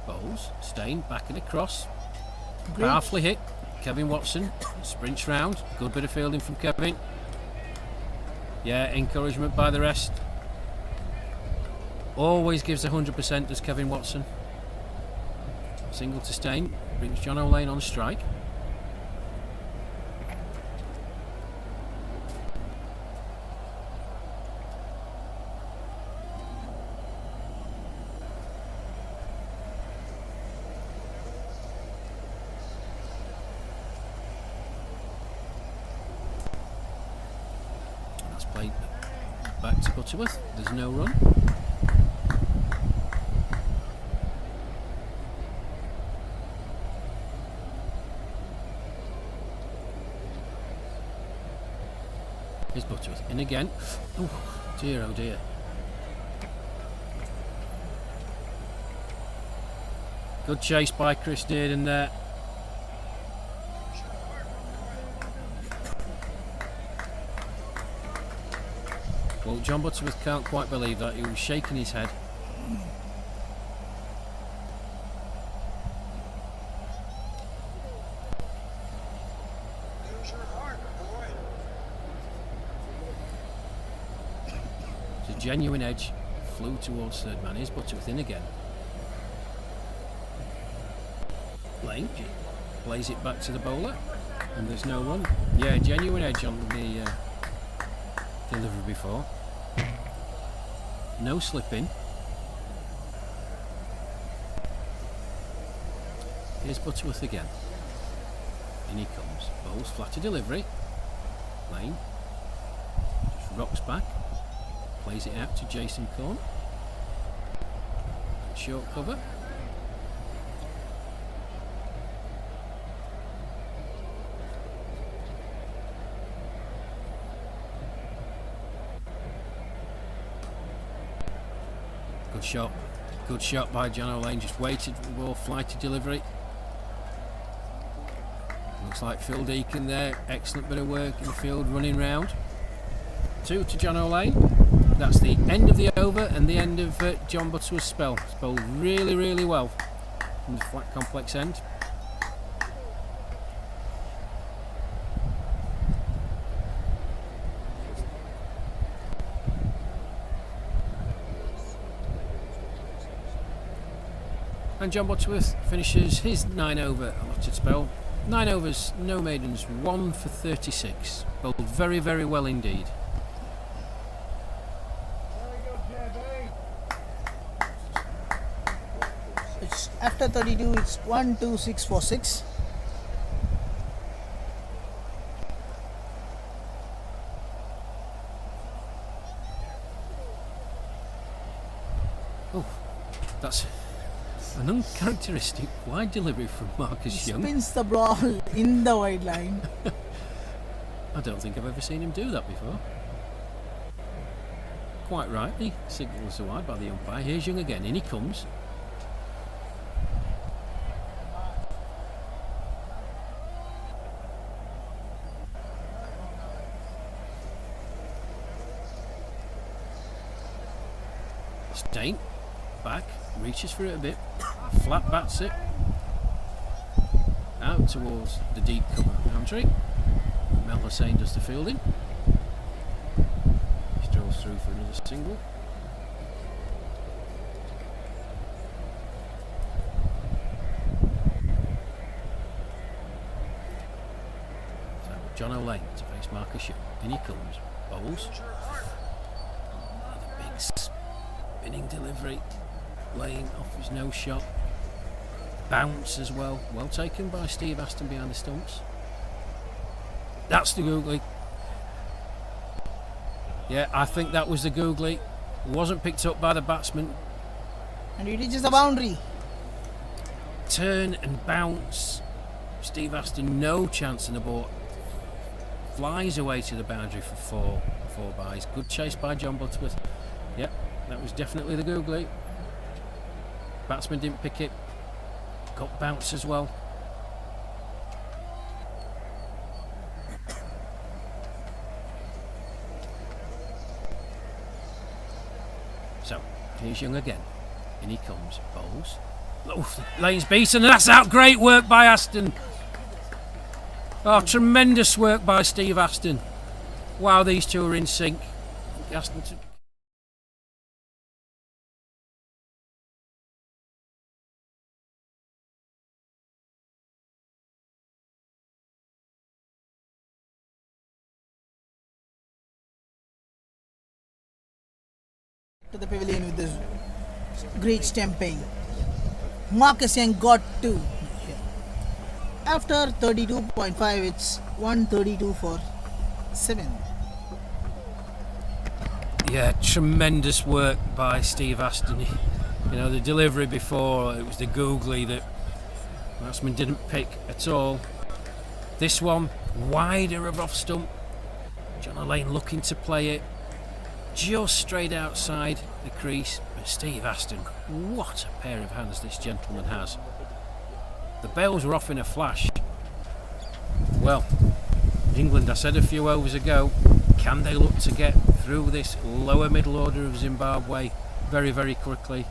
Bowls. Stein back and across. Powerfully hit. Kevin Watson sprints round. Good bit of fielding from Kevin. Yeah, encouragement by the rest. Always gives 100%, does Kevin Watson. Single to Stein. Brings John O'Lane on strike. Played back to Butterworth. There's no run. Here's Butterworth in again. Oh dear, oh dear. Good chase by Chris Dearden there. Well, John Butterworth can't quite believe that. He was shaking his head. It's a genuine edge. Flew towards third man. Here's Butterworth in again. Lane plays it back to the bowler, and there's no one. Yeah, genuine edge on the delivery before. No slipping. Here's Butterworth again. In he comes. Bowls flatter delivery. Lane just rocks back. Plays it out to Jason Corn. Short cover. Good shot by John O'Lane, just waited for the ball, flighted delivery. Looks like Phil Deacon there, excellent bit of work in the field, running round. 2 to John O'Lane. That's the end of the over and the end of John Butterworth's spell. It's bowled really, really well from the flat complex end. And John Butterworth finishes his 9 over allotted spell. 9 overs, no maidens, 1 for 36. Bowled very, very well indeed.
It's after 32, it's 1, 2, 6 for 6.
Oh, that's an uncharacteristic wide delivery from Marcus Young.
Spins the ball in the wide line.
I don't think I've ever seen him do that before. Quite rightly signals the wide by the umpire. Here's Young again, in he comes. Stain, back, reaches for it a bit, flat bats it, out towards the deep cover boundary. Mel Hussain does the fielding. He strolls through for another single. So John O'Lane to face Marcus Young. In he comes, bowls. Another big spinning delivery. Lane off his no shot. Bounce as well. Well taken by Steve Aston behind the stumps. That's the googly. Yeah, I think that was the googly. Wasn't picked up by the batsman.
And he reaches the boundary.
Turn and bounce. Steve Aston, no chance in the ball. Flies away to the boundary for four byes. Good chase by John Butterworth. Yep, that was definitely the googly. Batsman didn't pick it. Got bounce as well. So, here's Young again. In he comes. Bowls. Oh, Lane's beaten, and that's out. Great work by Aston. Oh, tremendous work by Steve Aston. Wow, these two are in sync. Aston
to the pavilion with this great stamping. Marcus Young got 2. After 32.5, it's 132 for 7.
Yeah, tremendous work by Steve Aston. You know, the delivery before, it was the googly that batsman didn't pick at all. This one, wider of off stump. John O'Lane looking to play it just straight outside the crease. But Steve Aston, what a pair of hands this gentleman has. The bells were off in a flash. Well, England, I said a few overs ago, can they look to get through this lower middle order of Zimbabwe very, very quickly?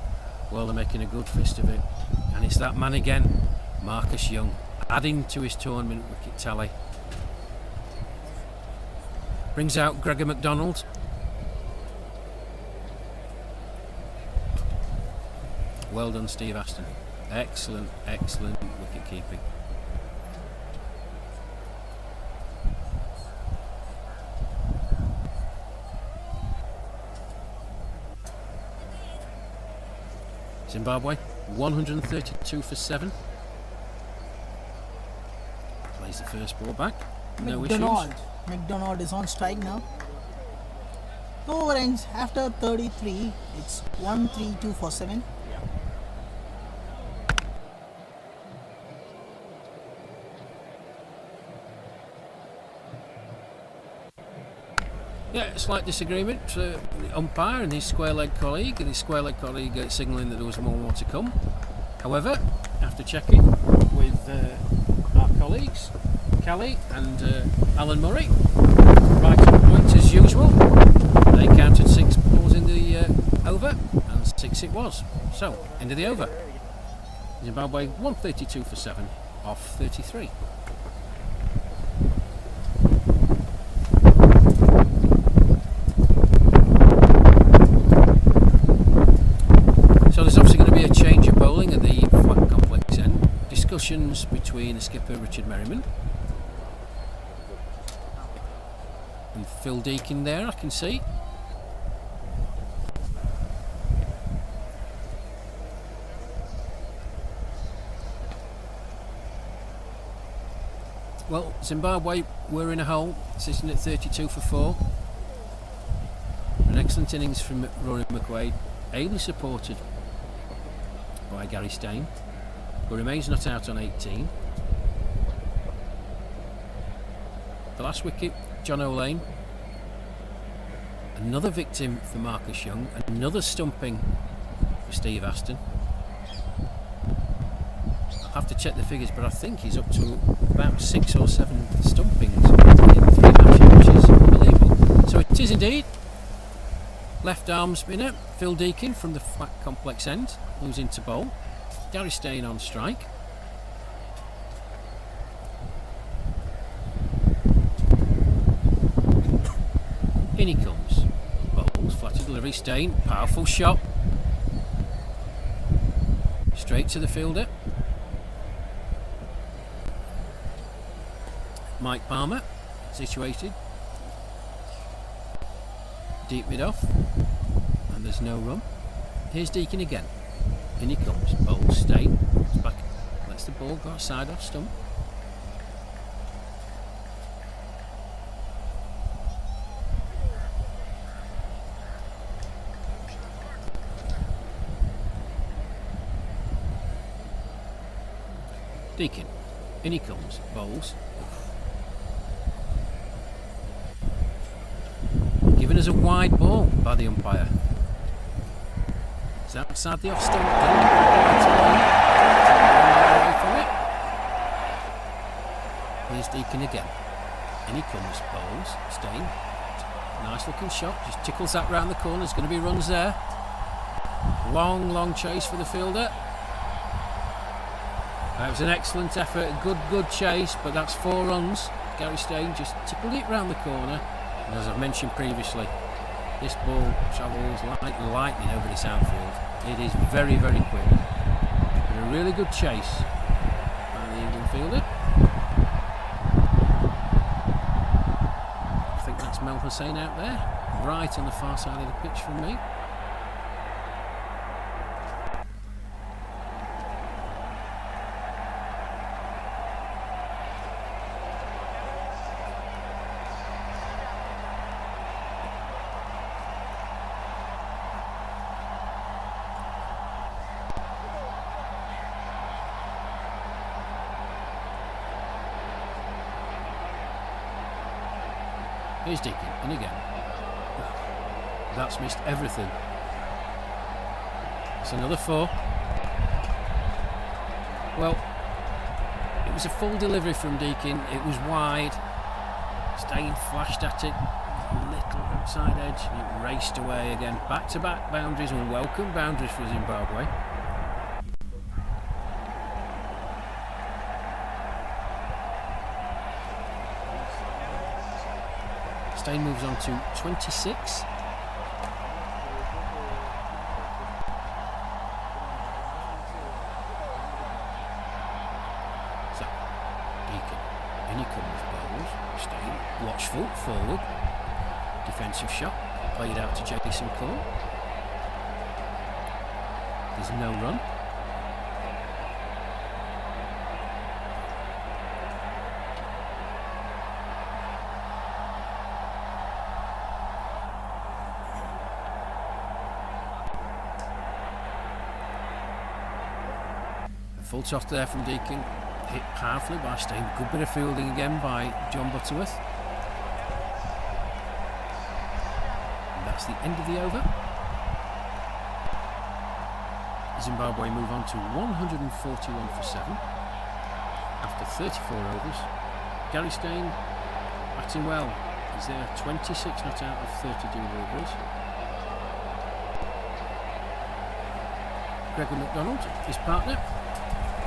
Well, they're making a good fist of it. And it's that man again, Marcus Young, adding to his tournament wicket tally. Brings out Gregor McDonald. Well done, Steve Aston. Excellent, excellent wicket keeping. Zimbabwe 132 for 7. Plays the first ball back. No issues.
McDonald is on strike now. The over ends after 33. It's 132 for 7.
Yeah, slight disagreement. The umpire and his square leg colleague, signalling that there was more to come. However, after checking with our colleagues, Kelly and Alan Murray, right on point as usual, they counted 6 balls in the over, and 6 it was. So, end of the over. Zimbabwe 132 for 7 off 33. So there's obviously going to be a change of bowling at the flat complex end. Discussions between the skipper Richard Merriman and Phil Deakin there, I can see. Well, Zimbabwe were in a hole, sitting at 32 for 4. An excellent innings from Rory McQuaid, ably supported by Gary Stein, who remains not out on 18. The last wicket, John O'Lane. Another victim for Marcus Young, another stumping for Steve Aston. I'll have to check the figures, but I think he's up to about 6 or 7 stumpings in 3 matches, which is unbelievable. So it is indeed left arm spinner Phil Deakin from the flat complex end, who's into bowl. Gary Stein on strike. In he comes. Bowls, flatter delivery, Stein, powerful shot. Straight to the fielder. Mike Palmer, situated. Deep mid off. And there's no run. Here's Deakin again. In he comes. Bowls, Stein. It's back. Lets the ball go outside off stump. Deakin. In he comes. Bowls. Given us a wide ball by the umpire. It's outside the off stump. Away from it. Here's Deakin again. In he comes. Bowls. Stein. Nice looking shot. Just tickles that round the corner. There's going to be runs there. Long chase for the fielder. That was an excellent effort, good chase, but that's 4 runs. Gary Stein just tickled it round the corner, and as I've mentioned previously, this ball travels like lightning over this outfield. It is very, very quick. And a really good chase by the England fielder. I think that's Mel Hussain out there, right on the far side of the pitch from me. Here's Deakin, and again. That's missed everything. It's another 4. Well, was a full delivery from Deakin. It was wide. Stein flashed at it, little outside edge, and it raced away again. Back-to-back boundaries, unwelcome boundaries for Zimbabwe. Stein moves on to 26. So, Deakin, in he comes, bowls. Stein, watchful, forward. Defensive shot, played out to Jason Cole. There's no run. Full toss there from Deakin, hit powerfully by Stein. Good bit of fielding again by John Butterworth. And that's the end of the over. Zimbabwe move on to 141 for 7 after 34 overs. Gary Stein batting well. He's there 26 not out of 30 deliveries. Gregor McDonald, his partner,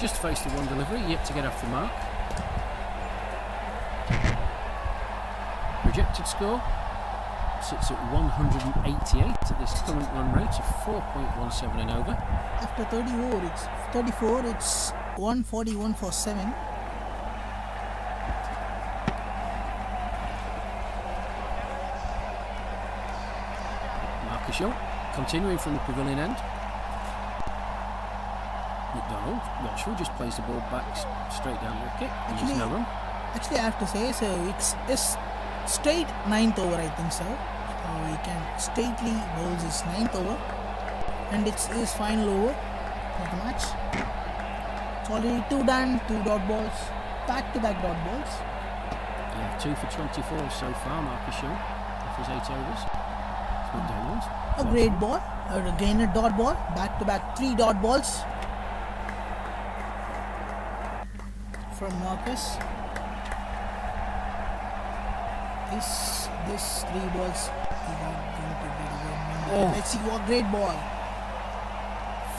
just faced the one delivery, yet to get off the mark. Projected score sits at 188 at this current run rate of 4.17 and over.
After 34, it's 141 for 7.
Marcus Young continuing from the pavilion end. McDonald, watchful, just plays the ball back straight down the wicket. There's no run.
Actually, I have to say, so it's straight 9th over, I think so. So he can straightly bowls his 9th over, and it's his final over of the match. It's already 2 done, 2 dot balls, back-to-back dot balls.
Yeah, 2 for 24 so far, Marcus Young, off his 8 overs. It's McDonald.
A great ball, again a dot ball, back-to-back 3 dot balls from Marcus. This 3 balls he got going to be the win. Let's see what great ball.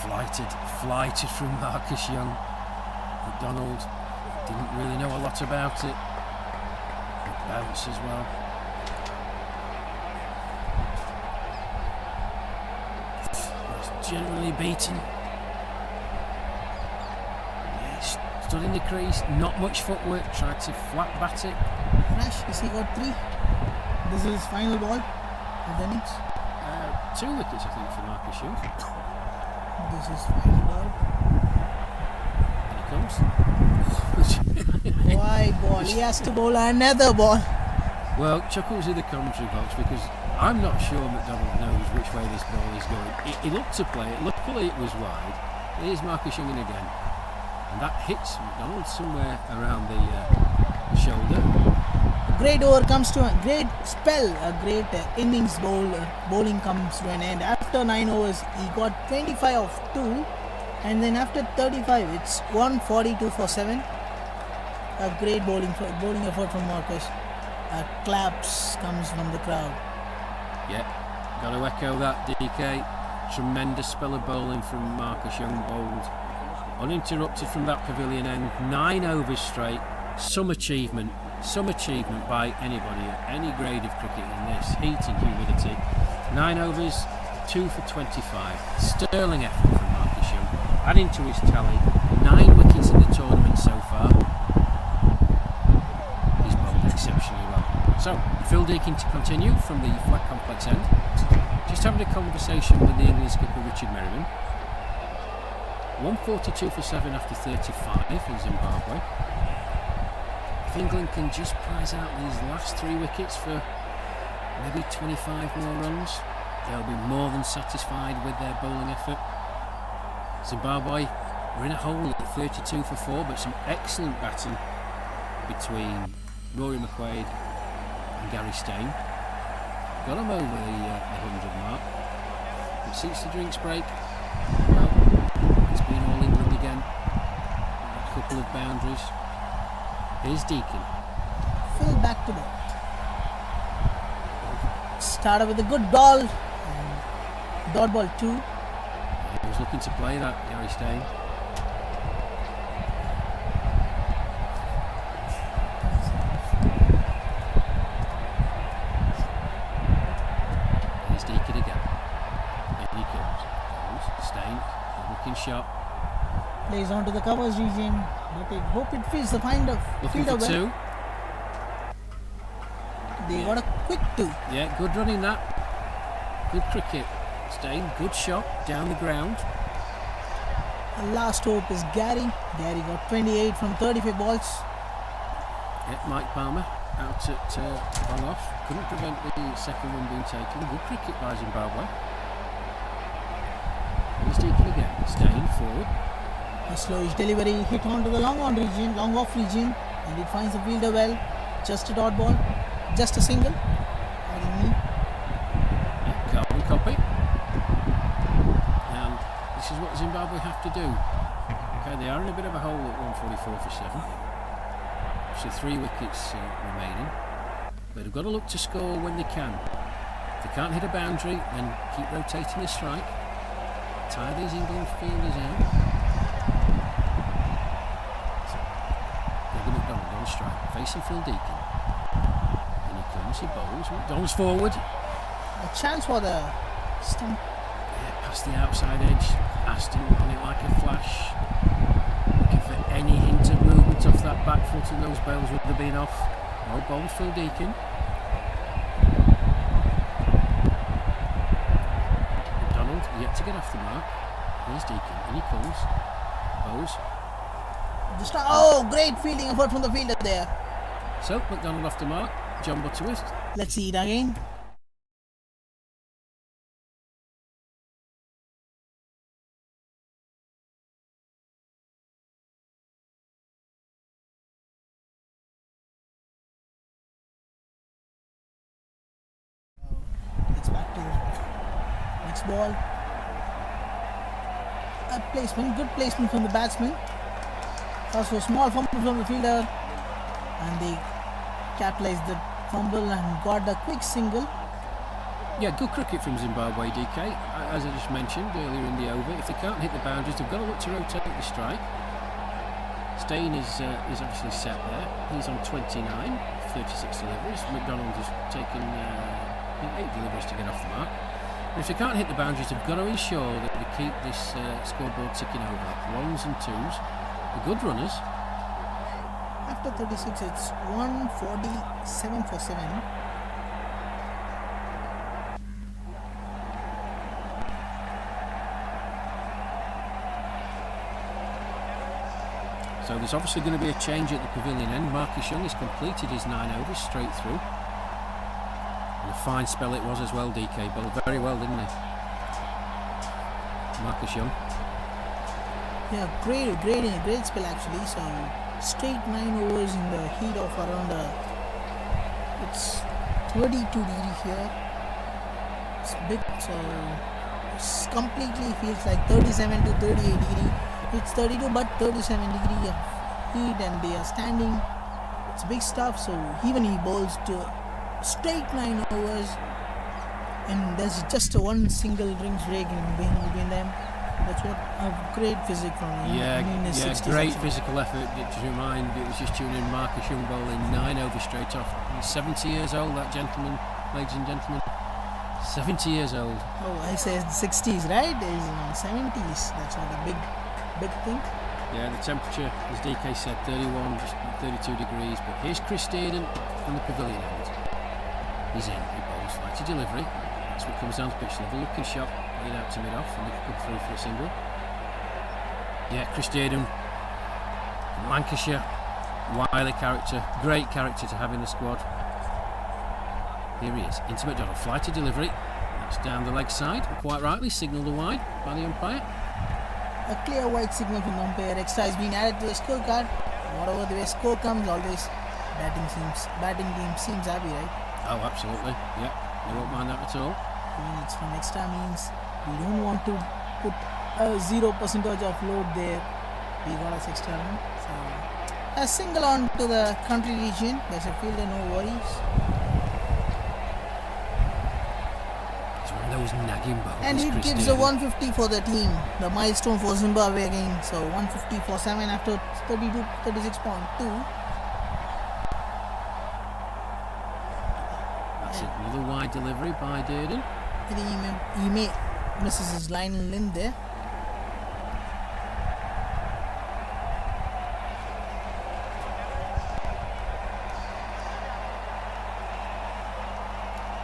Flighted from Marcus Young. McDonald didn't really know a lot about it. Good bounce as well. Was generally beaten. Stood in the crease, not much footwork, tried to flat bat it.
Crash, he got 3. This is his final ball of the innings.
2 wickets, I think, for Marcus Young.
This is final ball.
And he comes.
Wide ball, he has to bowl another ball.
Well, chuckles in the commentary box because I'm not sure McDonald knows which way this ball is going. He looked to play it, luckily it was wide. Here's Marcus Young in again. And that hits McDonald somewhere around the shoulder.
Great over comes to a great spell, a great innings bowling comes to an end. After 9 overs, he got 25 of 2, and then after 35, it's 142 for 7. A great bowling effort from Marcus. Claps comes from the crowd.
Yeah, got to echo that, DK. Tremendous spell of bowling from Marcus Young, bowled uninterrupted from that pavilion end. 9 overs straight. Some achievement by anybody at any grade of cricket in this heat and humidity. 9 overs, 2 for 25. Sterling effort from Marcus Young, adding to his tally. 9 wickets in the tournament so far. He's bowled exceptionally well. So, Phil Deakin to continue from the flat complex end. Just having a conversation with the England skipper Richard Merriman. 142 for 7 after 35 in Zimbabwe. If England can just prize out these last 3 wickets for maybe 25 more runs, they'll be more than satisfied with their bowling effort. Zimbabwe were in a hole at 32 for 4, but some excellent batting between Rory McQuaid and Gary Stein. Got them over the 100 mark. But since the drinks break, well, it's been all England again. A couple of boundaries. Here's Deacon.
Fill back to back. Started with a good ball. And dot ball 2.
He was looking to play that, Gary Stein. Here's Deacon again. In he comes. Stein, looking shot.
Plays onto the covers region. But I hope it feels the fielder
Looking for
well.
2.
They got a quick 2.
Yeah, good running that. Good cricket. Stein, good shot down the ground.
The last hope is Gary. Gary got 28 from 35 balls.
Yeah, Mike Palmer out at long off. Couldn't prevent the second one being taken. Good cricket by Zimbabwe. Here's Deacon again. Stein forward.
A slowish delivery hit onto the long off region, and it finds the fielder well. Just a dot ball, just a single.
Yeah, carbon copy. And this is what Zimbabwe have to do. Okay, they are in a bit of a hole at 144 for 7. So 3 wickets remaining. But they've got to look to score when they can. If they can't hit a boundary, then keep rotating the strike. Tire these England fielders out. McDonald on strike, facing Phil Deacon. And he comes, he bowls. McDonald's forward.
A chance for the stump.
Yeah, past the outside edge. Aston on it like a flash. Looking for any hint of movement off that back foot, and those bails would have been off. No ball, Phil Deacon. McDonald yet to get off the mark. Here's Deacon, and he comes. Bowls.
Oh, great fielding effort from the fielder there.
So, McDonald off the mark. John Butterworth.
Let's see it again. It's back to the next ball. A placement, good placement from the batsman. Also a small fumble from the fielder, and they capitalized the fumble and got a quick single.
Yeah, good cricket from Zimbabwe, DK. As I just mentioned earlier in the over, if they can't hit the boundaries, they've got to look to rotate the strike. Stein is obviously set there. He's on 29, 36 deliveries. McDonald has taken 8 deliveries to get off the mark. And if they can't hit the boundaries, they've got to ensure that they keep this scoreboard ticking over. 1s and 2s. The good runners.
After 36, it's 147 for 7.
So there's obviously going to be a change at the pavilion end. Marcus Young has completed his 9 overs straight through. And a fine spell it was as well, DK. Bowled very well, didn't he? Marcus Young.
Yeah, great spell actually. So straight 9 overs in the heat of around it's 32 degrees here. It's big, so it's completely feels like 37 to 38 degree. It's 32 but 37 degree of heat, and they are standing. It's big stuff. So even he bowls to straight 9 overs, and there's just one single rings break in between them. That's what a great physique from him.
Yeah, great
actually.
physical effort. To remind, it was just tuning in Marcus Young bowling 9 overs straight off. He's 70 years old, that gentleman, ladies and gentlemen. 70 years old.
Oh, I said 60s, right? He's in 70s. That's not a big thing.
Yeah, the temperature, as DK said, 31, just 32 degrees. But here's Chris Dearden from the pavilion end. He's in. He bowls flight to delivery. That's what comes down to pitch level. Looking shot, played out to mid off, and they could come through for a single. Yeah, Chris Dearden, Lancashire, wily character, great character to have in the squad. Here he is, into McDonald, flight to delivery. That's down the leg side, and quite rightly signalled a wide by the umpire.
A clear white signal from the umpire. Extra has been added to the scorecard. Whatever the way score comes, always batting team seems happy, right?
Oh, absolutely. Yeah, they won't mind that at all.
Even it's from extra means we don't want to put a 0% of load there. We got us extra run. So A single on to the country region. There's a fielder, no worries.
It's one of those nagging balls.
And it gives a 150 for the team. The milestone for Zimbabwe again. So 150 for 7 after 36.2.
That's another wide delivery by Durden.
I think he may misses his line and limb there.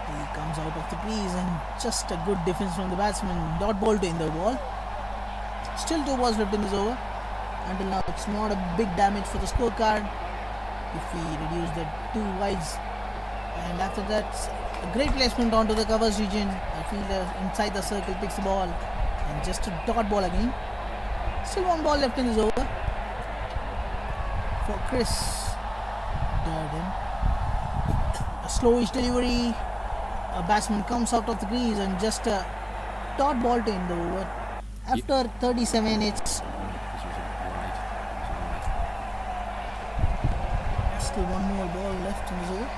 He comes out of the crease and just a good defense from the batsman. Dot ball to in the ball. Still 2 balls left in this over. Until now it's not a big damage for the scorecard. If we reduce the 2 wides. And after that, a great placement onto the covers region. A fielder inside the circle picks the ball. And just a dot ball again. Still 1 ball left in this over. For Chris Durden. A slowish delivery. A batsman comes out of the crease and just a dot ball to end the over. After 37 hits.
This was a wide.
Still 1 more ball left in this over.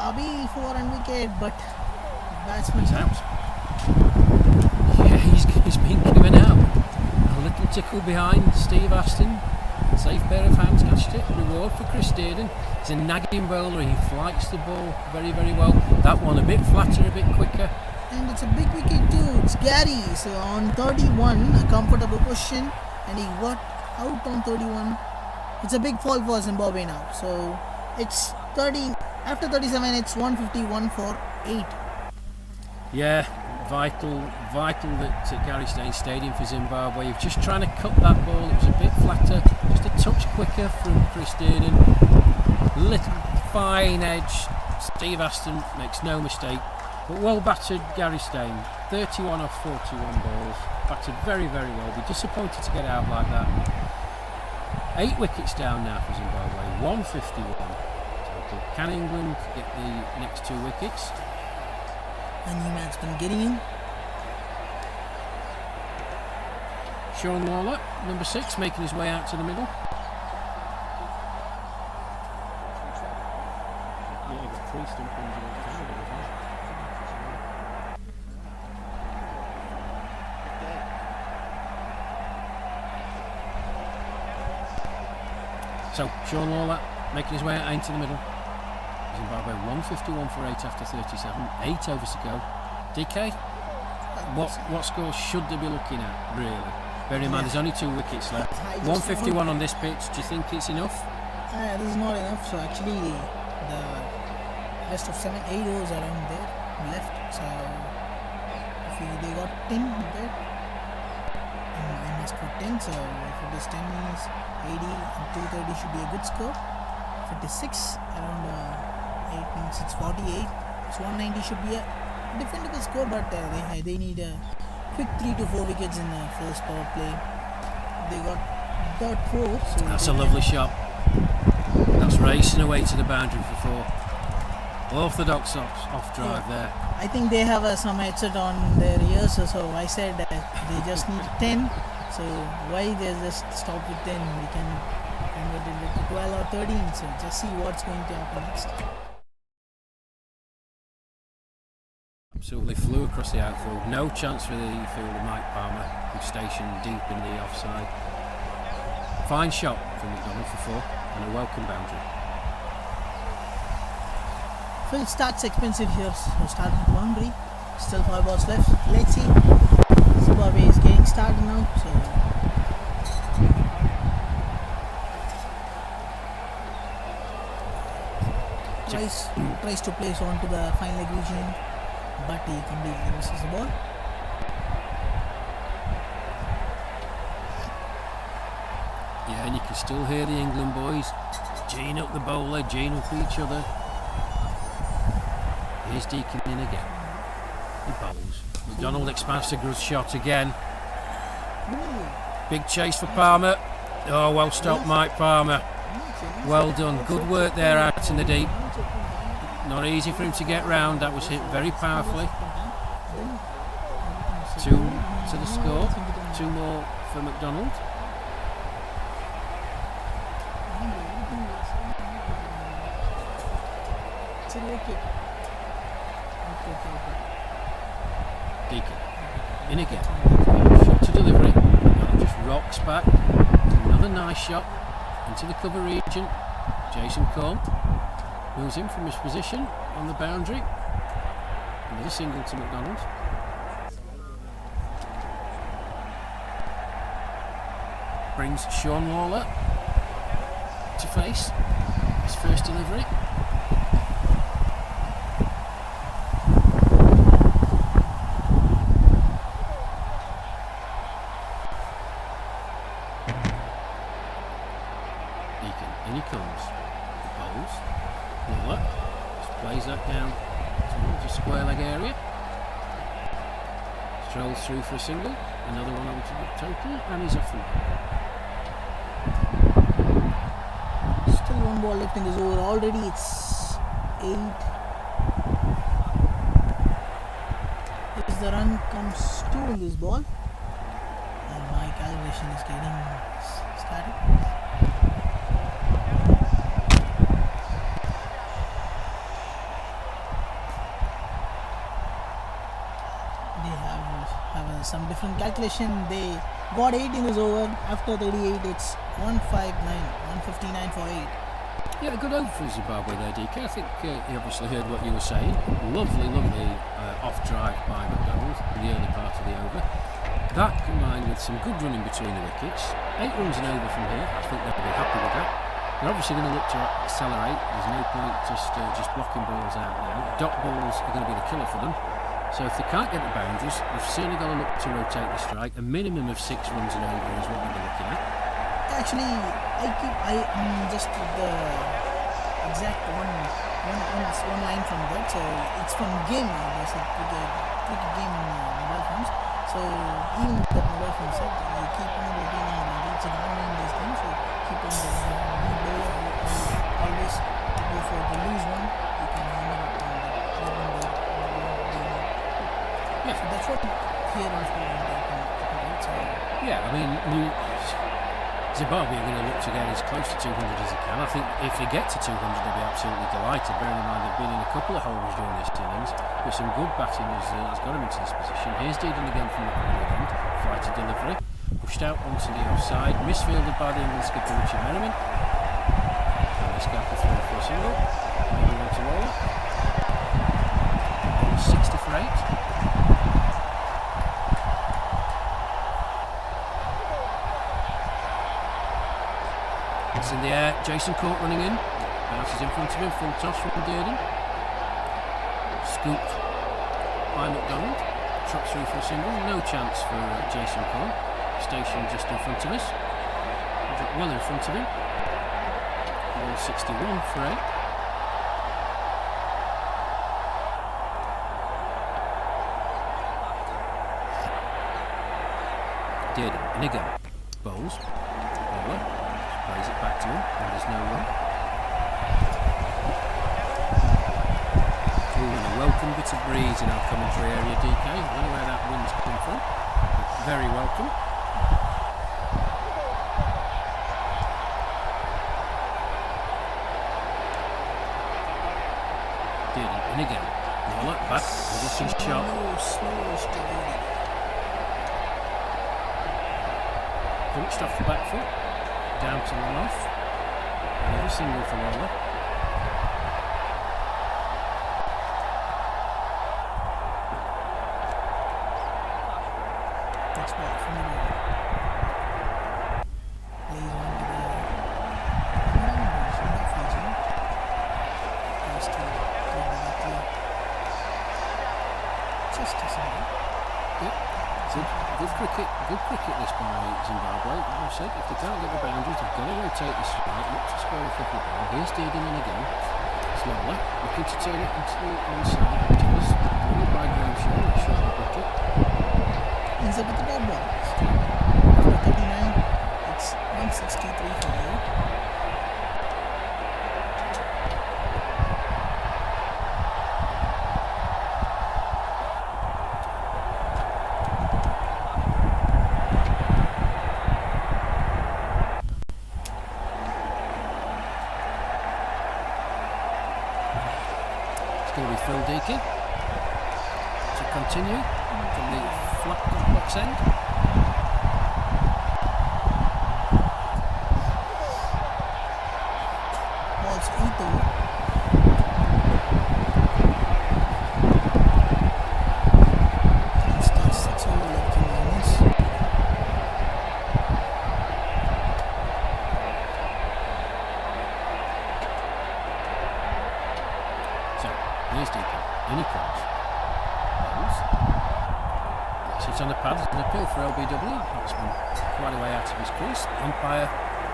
Abil for 1 wicket, but batsman's out.
Yeah, he's been given out. A little tickle behind Steve Aston. Safe pair of hands, catched it. Reward for Chris Durden. He's a nagging bowler. He flights the ball very, very well. That one a bit flatter, a bit quicker.
And it's a big wicket too. It's Gary. So on 31, a comfortable position, and he got out on 31. It's a big fall for Zimbabwe now. So it's 30. After 37, it's 151 for 8.
Yeah, vital that Gary Stein stayed in for Zimbabwe. He was just trying to cut that ball. It was a bit flatter, just a touch quicker from Chris Durden. Little fine edge. Steve Aston makes no mistake. But well battered Gary Stein. 31 off 41 balls. Battered very, very well. Be disappointed to get out like that. 8 wickets down now for Zimbabwe. 151. Can England get the next 2 wickets?
A new man's been getting in.
Sean Lawler, number 6, making his way out to the middle. Yeah, he got 3 stump runs against Canada as well. So, Sean Lawler making his way out into the middle. Zimbabwe 151 for 8 after 37. 8 overs to go. DK, what score should they be looking at, really? Bear in mind, there's only 2 wickets left. 151 on this pitch. Do you think it's enough?
This is not enough. So actually, the rest of 7-8 overs around there left. So if they got 10 there, I must put 10. So if it is 10 means 80 and 230 should be a good score. If it is 6, around 8 means it's 48. So 190 should be a defendable score, but they need a quick 3 to 4 wickets in the first power play. They got that 4. So
that's a lovely shot. That's racing away to the boundary for 4. Orthodox off drive there.
I think they have some headset on their ears, so I said they just need 10. So why they just stop with 10? We can convert it to 12 or 13. So just see what's going to happen next.
Absolutely flew across the outfield. No chance for the fielder Mike Palmer, who's stationed deep in the offside. Fine shot from McDonald for 4 and a welcome boundary.
Phil starts expensive here. So starting with boundary. Still 5 balls left. Let's see. Zimbabwe is getting started now. So tries to place onto the fine leg region, but he completely misses the ball.
Yeah, and you can still hear the England boys geeing up the bowler, geeing up each other. Here's Deacon in again. He bowls. McDonald expands a good shot again. Big chase for Palmer. Oh, well stopped, Mike Palmer. Well done. Good work there out in the deep. Not easy for him to get round. That was hit very powerfully. 2 to the score. 2 more for McDonald.
It's a low kick. Okay.
Deacon. In again. Shot to delivery. And just rocks back. Another nice shot into the cover region. Jason Corn moves in from his position on the boundary. Another single to McDonald. Brings Sean Lawler to face his first delivery. Deacon, in he comes. Bowls. Lawler just plays that down towards the square leg area. Strolls through for a single. Another one onto the total, and he's off the mark.
Still 1 ball left in this over. Already it's 8. If the run comes 2 in this ball, and my calculation is getting started. They have some different calculation. They got 8 in this over. After 38, it's 159 for 8.
Yeah, good over for Zimbabwe there, DK. I think he obviously heard what you were saying. Lovely off drive by McDonald in the early part of the over. That combined with some good running between the wickets. 8 runs and over from here. I think they'll be happy with that. They're obviously going to look to accelerate. There's no point just blocking balls out now. Dot balls are going to be the killer for them. So if they can't get the boundaries, they've certainly got to look to rotate the strike. A minimum of 6 runs and over is what they'll be looking at.
Actually, I just the exact one line from that. So it's from game now. There's a cricket game in mobile phones. So even the mobile phone set, you keep on retaining the boundary. It's an online-based game, so keep on the lead bowler always go for the loose one. You can hammer it on the lead one there.
Yeah.
So that's what here also right? So
Yeah, I mean, Zimbabwe are going to look to get as close to 200 as they can. I think if they get to 200, they'll be absolutely delighted, bearing in mind they've been in a couple of holes during this innings, but some good batting has got them into this position. Here's Deedon again from the corner end, flighted delivery, pushed out onto the offside, misfielded by the England skipper Richard Merriman, and this gap through for a single, moving on to Lawler, 60 for 8. It's in the air, Jason Court running in, bounces in front of him, full toss from Dearden. Scooped by McDonald, trots through for a single, no chance for Jason Court. Station just in front of us, well in front of him. 161 for 8. Dearden, in again, bowls, bowler. Plays it back to him, and there's no run. Ooh, and a welcome bit of breeze in our commentary area, DK. I don't know where that wind's come from, but very welcome. Dearden, in again. Lawler, back, Middleton shot. Punched off the back foot. Down to the off. Another single for Lawler.
that's what from the lays on to the boundaries in that phase, Goes to directly. Just a single.
Yep. So good cricket this by Zimbabwe. Like I said, if they can't get the boundaries, they've got to rotate the strike, look to score a couple of ball. Here's Dearden in again. Slower, looking to turn it into the onside. Just followed by Graham Shaw, a short wicket.
Ends up with the dot ball. After 39, it's 163 for 8.
going to be Phil Deakin to continue from the flat complex end.
Ball's 8 over. Starts 6 over left in minutes.
So, here's Deakin. In he comes. Bowls. Sits on the pad. An appeal for LBW. Batsman quite a way out of his crease. Umpire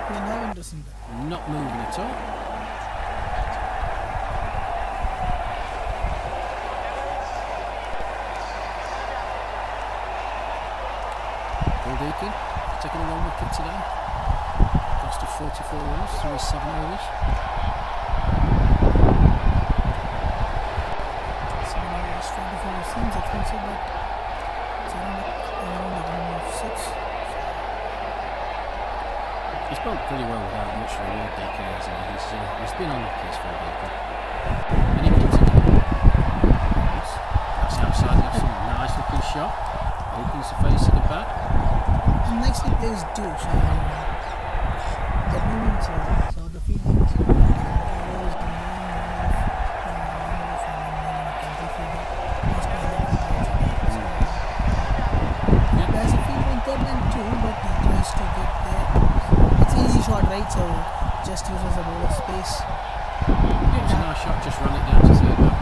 We now interesting.
not moving at all. Phil Deakin taking a 1 wicket today. Cost of 44 runs through his 7 overs.
7 overs, 24 seems expensive, but it's around the 6.
He's bowled pretty well without much reward, Deakin, hasn't he? He's been on the case for a Deakin. And he comes in. That's outside, that's a nice looking shot. Opens the face of the bat.
And nicely placed too, so the movement, so the feeling, so the ball is going there's a field in third man too, but he tries to get there. It's an easy shot, right? So just uses a ball of space.
Yeah, it's a nice shot, just run it down to third man.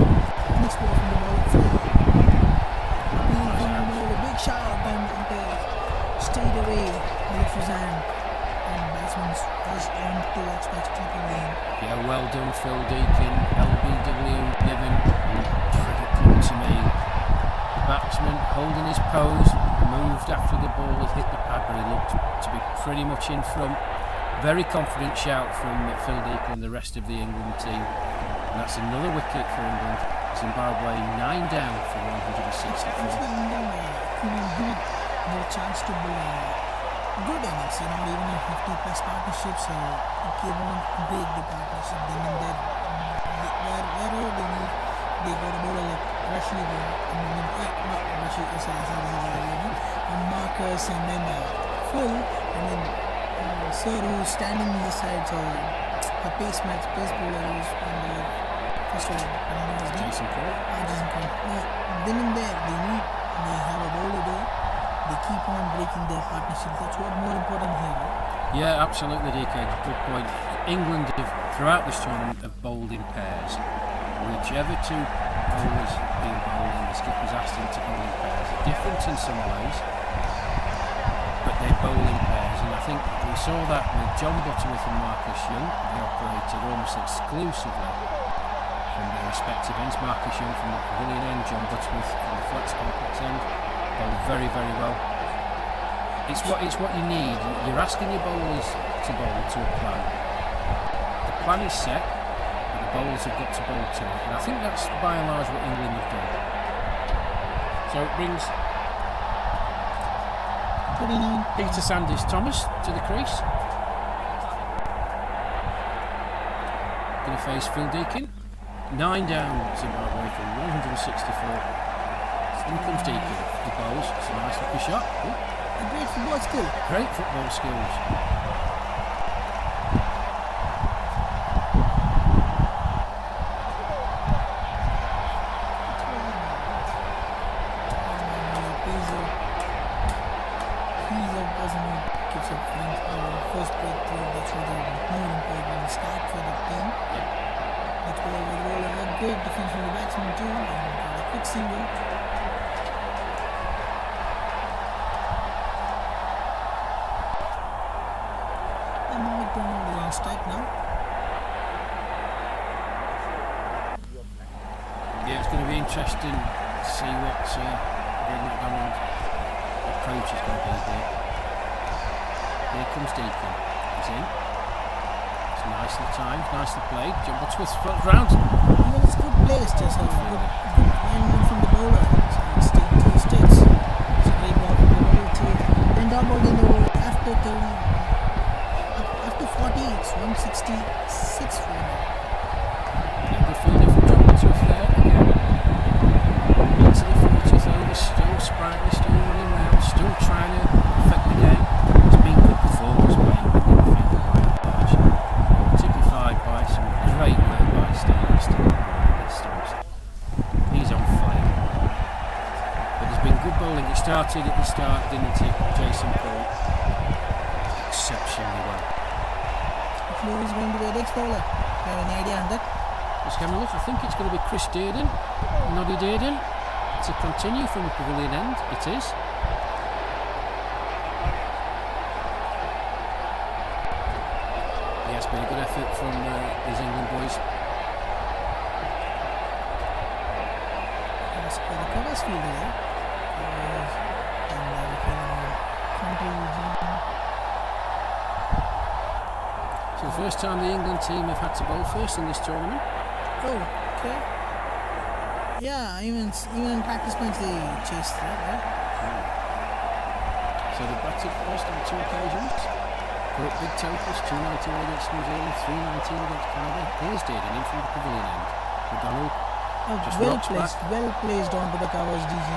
Next ball from the ball field. Appeal from the ball, a big shot, and stayed away with his hand. And batsman was on towards match keeping lane.
Yeah, well done, Phil Deakin. LBW given pretty good to me. The batsman holding his pose, moved after the ball had hit the pad, but he looked to be pretty much in front. Very confident shout from Phil Deakin and the rest of the England team. And that's another wicket for England. Zimbabwe 9 down for 164.
Actually, England had no chance to build a good innings, even a 50 plus partnership, so it came on break the partnership. Then and there, wherever they need, they got a bowler like Rashid, and Marcus, and then Phil, and then Sir who's standing in the side, so a pace bowler who's on the left. First of all, I don't know his name.
Jason Cole.
Jason Cole. Then and there, they have a bowler there. They keep on breaking their partnership. That's what more important here.
Yeah, absolutely, DK. Good point. England have, throughout this tournament, have bowled in pairs. Whichever two bowlers being bowling, the skipper's asked them to bowl in pairs. They're different in some ways, but they bowl in pairs. And I think we saw that with John Butterworth and Marcus Young. They operated almost exclusively from their respective ends. Marcus Young from the pavilion end, John Butterworth from the flex complex end. Bowled very, very well. It's what you need. You're asking your bowlers to bowl to a plan. The plan is set, but the bowlers have got to bowl to it. And I think that's by and large what England have done. So it brings
29.
Peter Sandys Thomas to the crease. Going to face Phil Deakin. 9 down Zimbabwe from 164. In comes Deakin. He bowls. It's a nice looking shot. Ooh.
A great football skill.
Great football skills.
He's a person who keeps up things. First breakthrough, that's what the more important start for the team. That's what a great defense from the batsman too, and a quick single. Strike now.
Yeah, it's going to be interesting to see what Greg McDonald approach is going to be here. Here comes Deakin. He's in. It's nicely timed, nicely played. John Butterworth floats round.
Even it's good place, just a good alignment from the bowler. So it's two sticks. It's a great ball from the bowler too. And down ball in the over after 30. After 40, it's 166 for now.
Yeah, good fielding from John Butterworth there. started at the start, didn't it, Jason Cole? Exceptionally well.
Who is going to be the next bowler? Do you have any idea on that?
Let's have a look. I think it's going to be Chris Dearden. Noddy Dearden to continue from the pavilion end. It is. Yes, been a good effort from these England boys.
Yes, for the covers field here.
So the first time the England team have had to bowl first in this tournament.
Oh, okay. Yeah, even in practice match they chased that, right?
So they batted first on 2 occasions. Put up big totals, 291 against New Zealand, 319 against Canada. Here's Dearden in from the pavilion end. McDonald just rocks back.
Well placed onto the covers, DJ.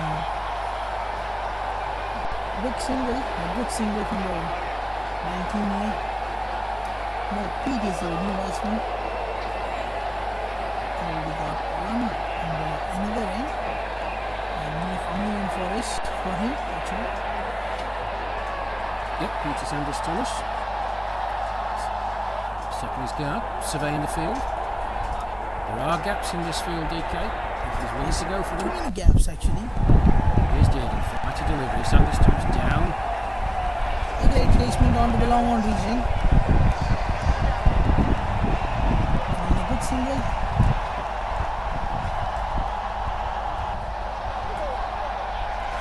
Big single, a good single from the 19 here. No, Pete is the new batsman. And we got one and another end. And only one for him, actually.
Yep, Peter Sanders Thomas. Stepping his guard, surveying the field. There are gaps in this field, DK. There's ways to go for them.
Too many gaps, actually.
Here's Dearden, fighter delivery. Sanders Thomas down.
A great placement onto the long on region. And a good single.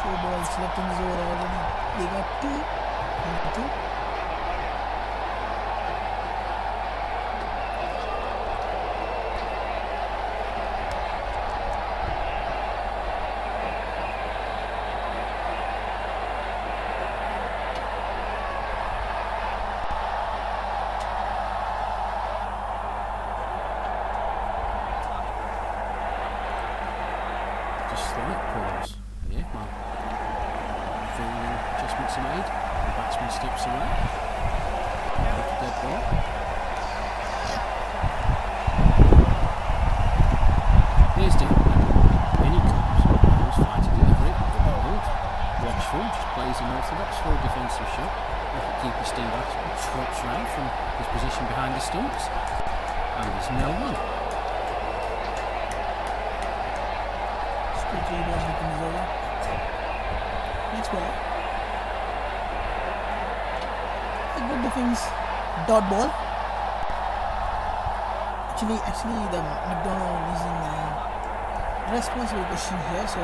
Four balls left in this over already. They got two. And two.
Just slight pause. Yeah, well, fielding adjustments are made. The batsman steps away. With the dead ball. Here's Dearden. In he comes. Ball's fly to deliver it. The bowled. Watchful. Just plays an orthodox for a defensive shot. Wicket-keeper Steve Ashton swops round from his position behind the stumps. And there's no one.
Still 3 balls left in this over. Next ball. A good defense. Dot ball. Actually, the McDonald is in responsible position here, so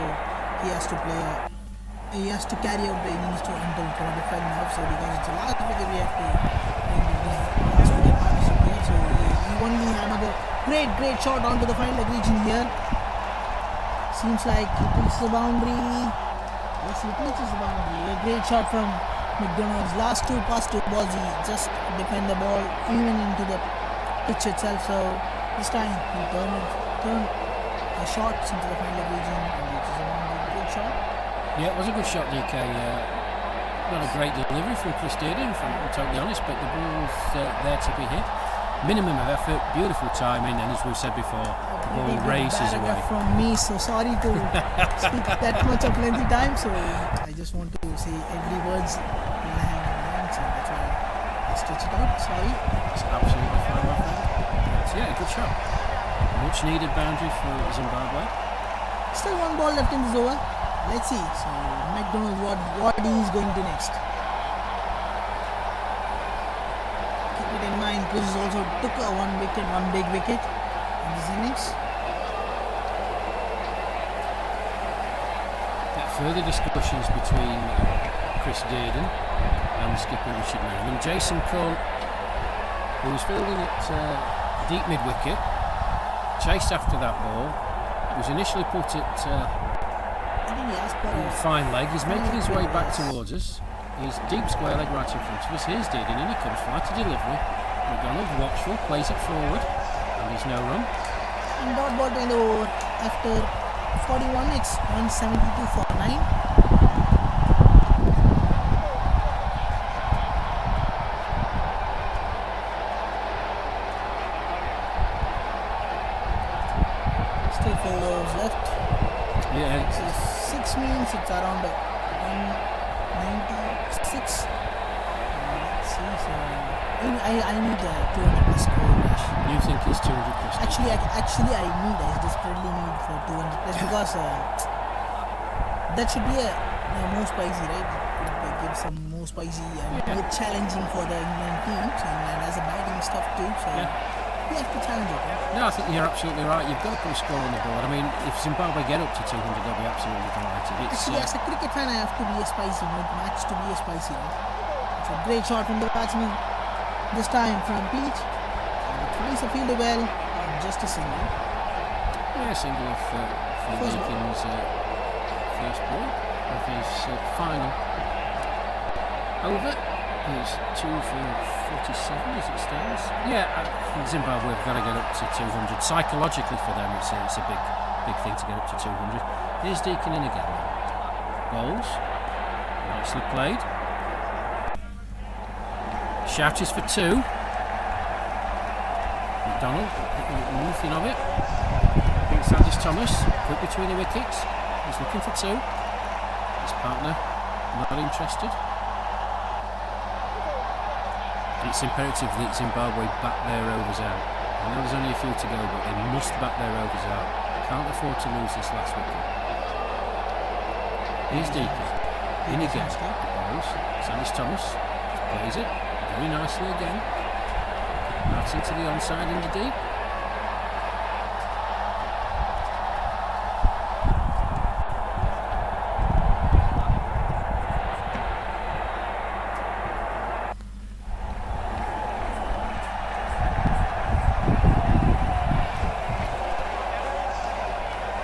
he has to carry out the innings to until 25 now. So because it's a last wicket, we have to partnership here. So he only another great shot onto the final region here. Seems like he picks the boundary. Yes, he pitches the boundary. A great shot from McDonald's. Last 2 past 2 balls, he just defend the ball even into the pitch itself. So this time he turned the shots into the final region, and it is a great shot.
Yeah, it was a good shot, DK. Not a great delivery from Chris Dearden, if I'm totally honest, but the ball's there to be hit. Minimum of effort, beautiful timing, and as we've said before, the ball races away.
From me, so sorry to speak that much of lengthy time. So I just want to say every words when I have in mind, so that's why I stretch it out. Sorry.
It's absolutely fine, my friend. So yeah, good shot. Much needed boundary for Zimbabwe.
Still 1 ball left in this over. Let's see. So McDonald, what he is going to next. Keep it in mind, Chris also took a 1 big wicket in this innings.
Further discussions between Chris Dearden and skipper Richard Merriman. Jason Cole, who was fielding at deep mid-wicket, chased after that ball, was initially put at fine leg. He's making his way back towards us. He's deep square leg right in front of us. Here's Dearden, in he comes, fly to delivery. McDonald, watchful, plays it forward, and there's no run.
And dot ball to end the over after 41, it's 172 for 9. Still 4 overs left.
Yeah.
So 6 means it's around 196. Let's see. So I need a 200 plus score. Yash.
You think it's 200 plus?
Actually, I desperately need for 200 plus because that should be a more spicy, right? It would give some more spicy and more challenging for the England teams and as a biting stuff too. So we have to challenge it. Right?
No, I think you're absolutely right. You've got to put a score on the board. I mean, if Zimbabwe get up to 200, they'll be absolutely delighted.
Actually, as a cricket fan, I have to be a spicy. Want the match to be a spicy. Right? It's a great shot from the batsman. This time from Peach. Tries a fielder well. Just a single.
Yeah, single off Phil Deacon's first ball of his final over. He's 2 for 47 as it stands. Yeah, Zimbabwe have got to get up to 200. Psychologically for them, it's a big thing to get up to 200. Here's Deacon in again. Bowls. Nicely played. Shout is for 2. McDonald, nothing of it. Beats Sanders Thomas, quick between the wickets. He's looking for 2. His partner not interested. It's imperative that Zimbabwe back their overs out. I know there's only a few to go, but they must back their overs out. Can't afford to lose this last wicket. Here's Deacon. In again. Bowls. Sanders Thomas plays it very nicely again. Out into the onside in the deep.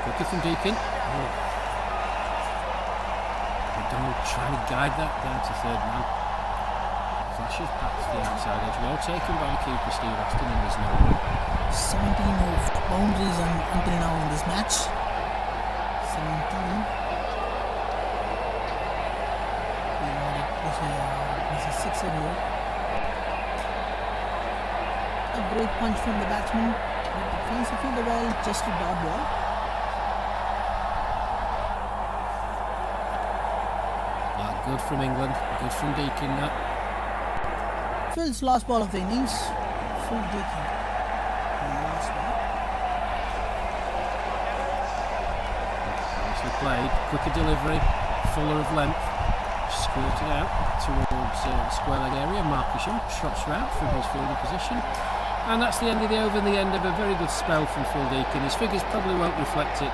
Quicker from Deacon. McDonald trying to guide that down to third man. Flashes past the outside edge, well taken by the keeper Steve Aston, and there's no one.
17 of boundaries until now in this match. 17. It was a sixer here. A great punch from the batsman. Finds the fielder well, just a dot ball.
Good from England, good from Deacon.
Phil's last ball of the innings. Phil Deacon. Last ball.
Nicely played, quicker delivery, fuller of length, squirted out towards the square leg area. Markisham trots round from his fielding position. And that's the end of the over and the end of a very good spell from Phil Deacon. His figures probably won't reflect it,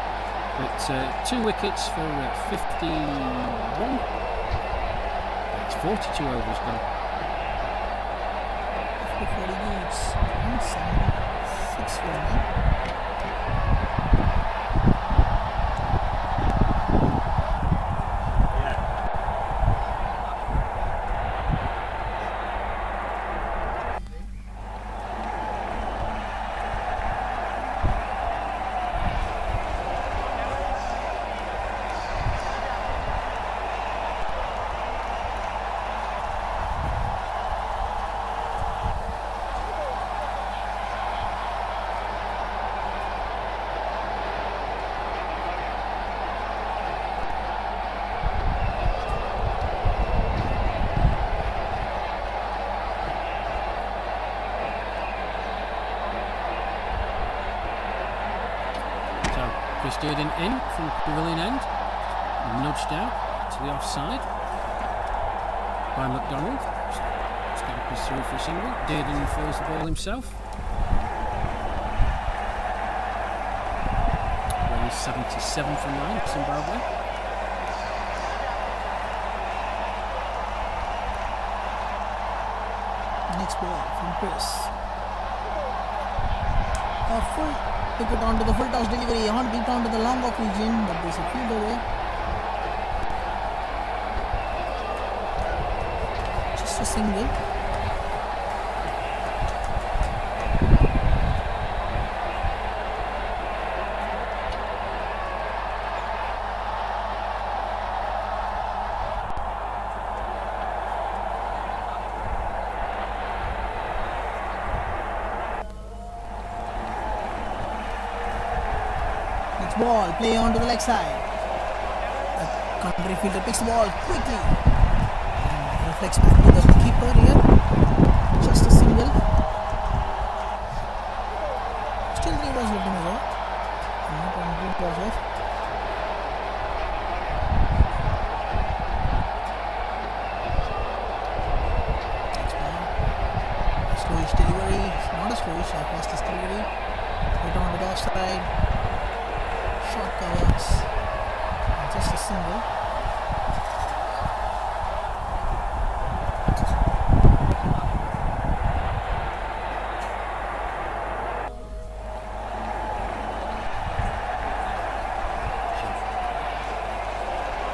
but 2 wickets for 51. It's 42 overs gone.
After 40 minutes, 176 for me.
Chris Dearden in from the pavilion end, nudged out to the offside by McDonald. Scampers through for a single. Dearden fills the ball himself. 177 from 9, Zimbabwe.
Next ball from Chris. A full wicket onto the full toss delivery, on beat onto the long off region, but there's a field away. Just a single. Ball, play on to the leg side. A Country fielder picks the ball quickly and reflects back to the keeper here. Just a single. Still 3 balls left in the over. Not one good balls left. Next ball. Slowish delivery. Not a slowish, fastest delivery. Right on the offside. Short covers. Just a single.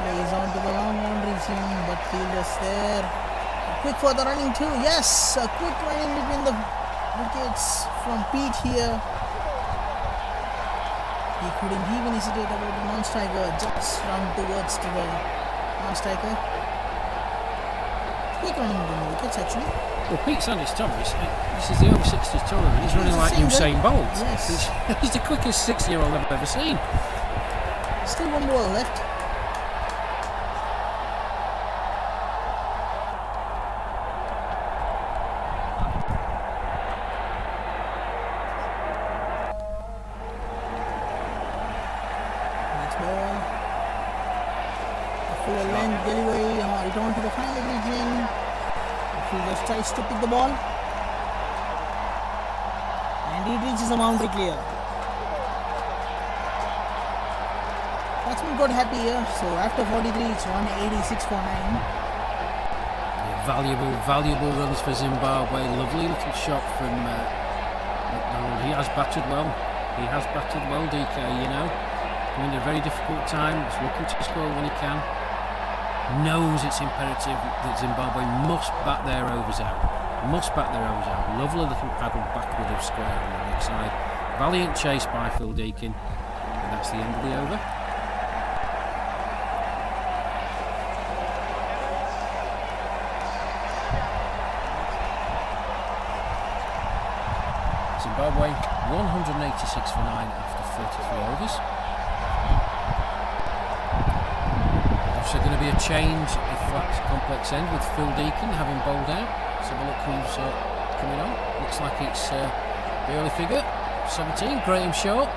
Plays on to the long boundary zone, but fielders there. Quick for the running too. Yes, a quick running between the wickets from Pete here. He couldn't even hesitate about the non-striker, just run towards to the non-striker. Quick running between the wickets actually.
Well, Pete Sanders-Thomas, this is the over 60s tournament, he's running like Usain Bolt.
Yes.
He's the quickest 60-year-old I've ever seen.
Still 1 ball left. Return to the final region. The fielder tries to pick the ball and it reaches the boundary clear. Batsman got happy here, so after 43 it's 186 for 9.
Yeah, valuable runs for Zimbabwe. Lovely little shot from McDonald. He has batted well. DK, you know. Coming at a very difficult time. He's looking to score when he can. Knows it's imperative that Zimbabwe must bat their overs out. Lovely little paddle backward of square on the leg side. Valiant chase by Phil Deakin. And that's the end of the over. Zimbabwe 186 for 9 after 43 overs. Also going to be a change at flat complex end with Phil Deakin having bowled out. Let's have a look who's coming on. Looks like it's the early figure, 17, Graham Shaw.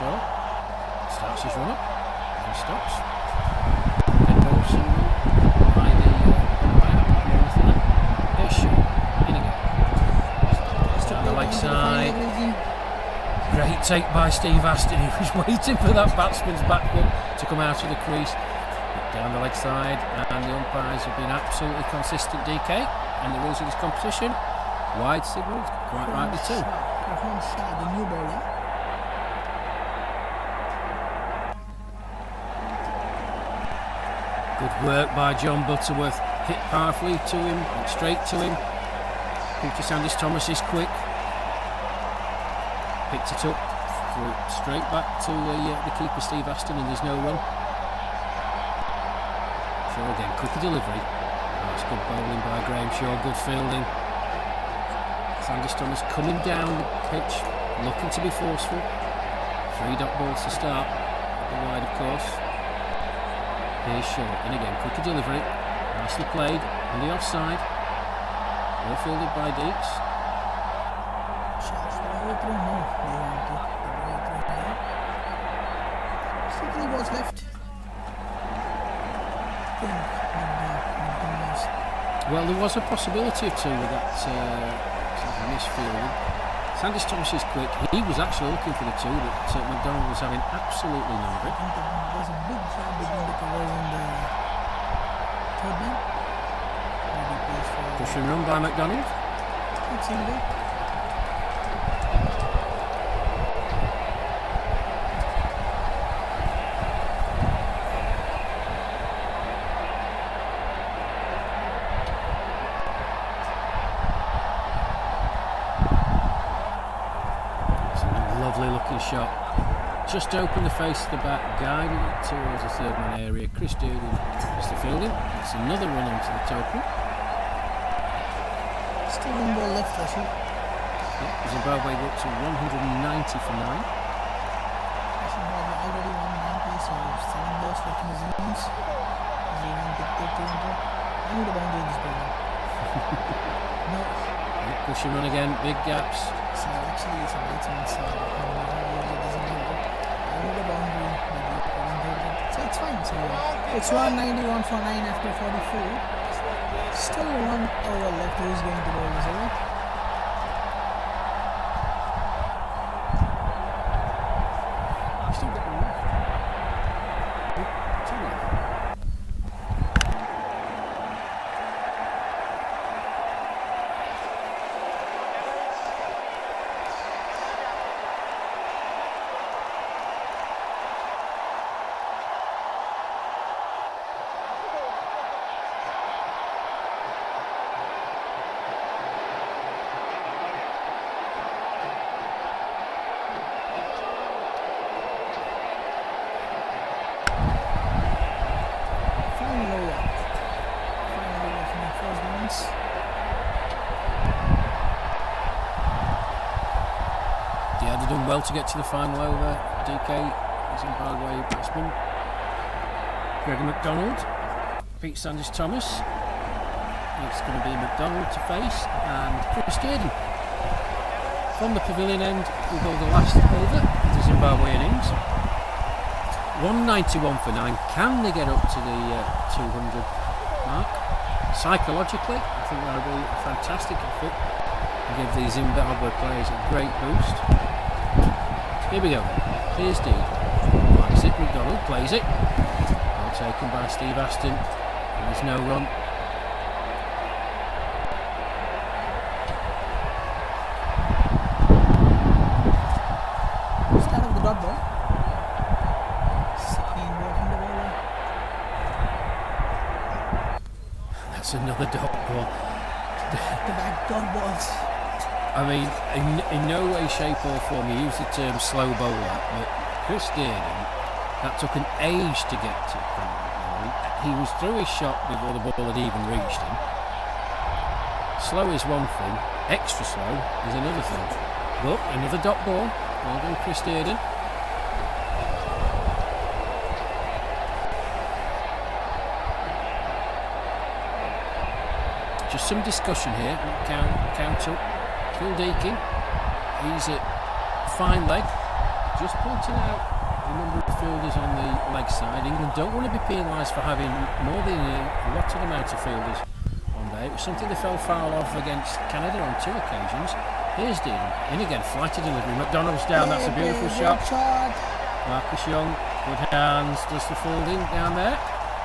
Shaw starts his run up and stops. Then Dawson by the umpire. There's Shaw. In again. Down the leg side. Great take by Steve Aston. He was waiting for that batsman's back foot to come out of the crease. Down the leg side, and the umpires have been absolutely consistent, DK, and the rules of this competition. Wide signalled, quite rightly too.
The new bowler.
Good work by John Butterworth. Hit powerfully to him, went straight to him. Peter Sanders-Thomas is quick. Picked it up, threw it straight back to the keeper Steve Aston, and there's no run. Shaw again, quicker delivery. That's good bowling by Graham Shaw, good fielding. Sanders-Thomas coming down the pitch, looking to be forceful. 3 dot balls to start, the wide of course. Here's Shaw, and again, quicker delivery. Nicely played, on the offside. Well fielded by Deeks.
Still 3 balls left.
Well, there was a possibility of 2 with that misfielding. Sanders-Thomas is quick. He was actually looking for the 2 that McDonald was having absolutely none of it.
There's a big gap between the covers and the third man.
Push and run by McDonald.
Good single.
Lovely looking shot. Just open the face of the bat, guided it towards the third man area. Chris Dearden is the fielding. It's another run onto the token.
Still one ball left, actually.
Yeah, Zimbabwe go up to 190 for 9.
Zimbabwe already 190, so 7 balls left in his innings. Zealand dictate to enter. I need a boundary in this ball. No.
Yeah, push and run again, big gaps.
So actually it's a batsman, so it doesn't matter. I need a boundary, maybe so it's fine. So it's 191 for 9 after 44. Still 1 over left. Who's going to bowl this over?
Still got one left. Two left. Yeah, they've done well to get to the final over. DK, Zimbabwe batsman. Gregor McDonald beats Sanders Thomas. It's going to be McDonald to face and Chris Dearden. From the pavilion end, we go the last over of the Zimbabwe innings. 191 for 9. Can they get up to the 200 mark? Psychologically, I think that would be a fantastic effort and give the Zimbabwe players a great boost. Here we go. Here's Dean. Plays it. McDonald plays it. Well taken by Steve Aston. And there's no run.
Start of the dot ball. Second ball from the bowler.
That's another dot ball.
The back dot balls.
I mean, in no way, shape or form, you use the term slow bowler, but Chris Dearden, that took an age to get to. He was through his shot before the ball had even reached him. Slow is one thing, extra slow is another thing. But another dot ball. Well done, Chris Dearden. Just some discussion here. Count up. Phil Deakin, he's at fine leg. Just pointing out the number of fielders on the leg side. England don't want to be penalised for having more than a lot of amount of fielders on there. It was something they fell foul of against Canada on 2 occasions. Here's Dean, in again, flighty delivery. McDonald's down, that's a beautiful shot. Marcus Young, good hands, does the fielding down there.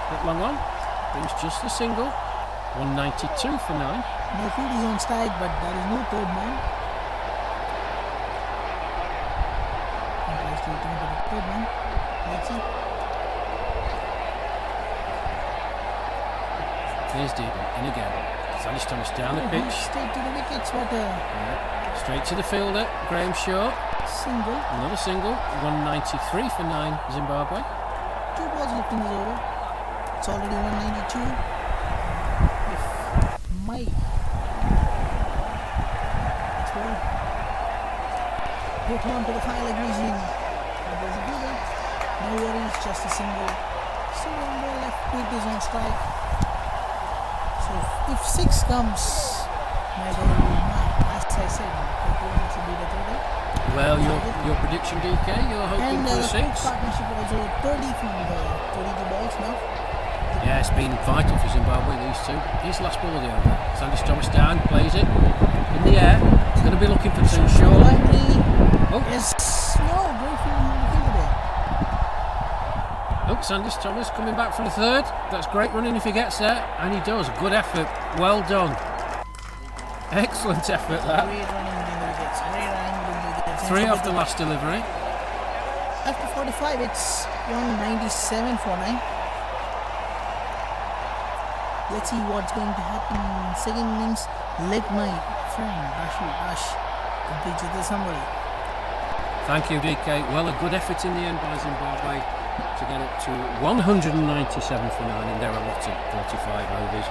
Bit long on, brings just a single. 192 for 9.
No field is on strike, but there is no third man. And tries to return to the third man. Let's see.
Here's Dearden, in again. Sanders Thomas down the pitch.
Straight to the wickets, what a
Straight to the fielder, Graham Shaw.
single.
Another single, 193 for 9, Zimbabwe.
2 balls left in this over. It's already 192. Mike. So, put on to the final region. But there's a bigger. No worries, just a single. Still 1 ball left. Pete is on strike. So if 6 comes, my ball will not, as I said, it will be the third.
Well, your prediction, DK, you're hoping
And
for a 6.
partnership also 30 from the 32 balls now.
Yeah, it's been vital for Zimbabwe, these two. Here's the last ball of the over. Sanders Thomas down, plays it in the air. He's going to be looking for 2 short. Oh,
Yes, no, great feeling in the field there.
oh, Sanders Thomas coming back for the 3rd. That's great running if he gets there, and he does. Good effort. Well done. Excellent effort that.
Great running in the wickets. Great running in the wickets.
3 off the last delivery.
After 45, it's 197 for 9. Let's see what's going to happen in second innings. Let my friend Rashid Ash complete with the summary.
Thank you, DK. Well, a good effort in the end by Zimbabwe to get up to 197 for 9 in their allotted 45 overs.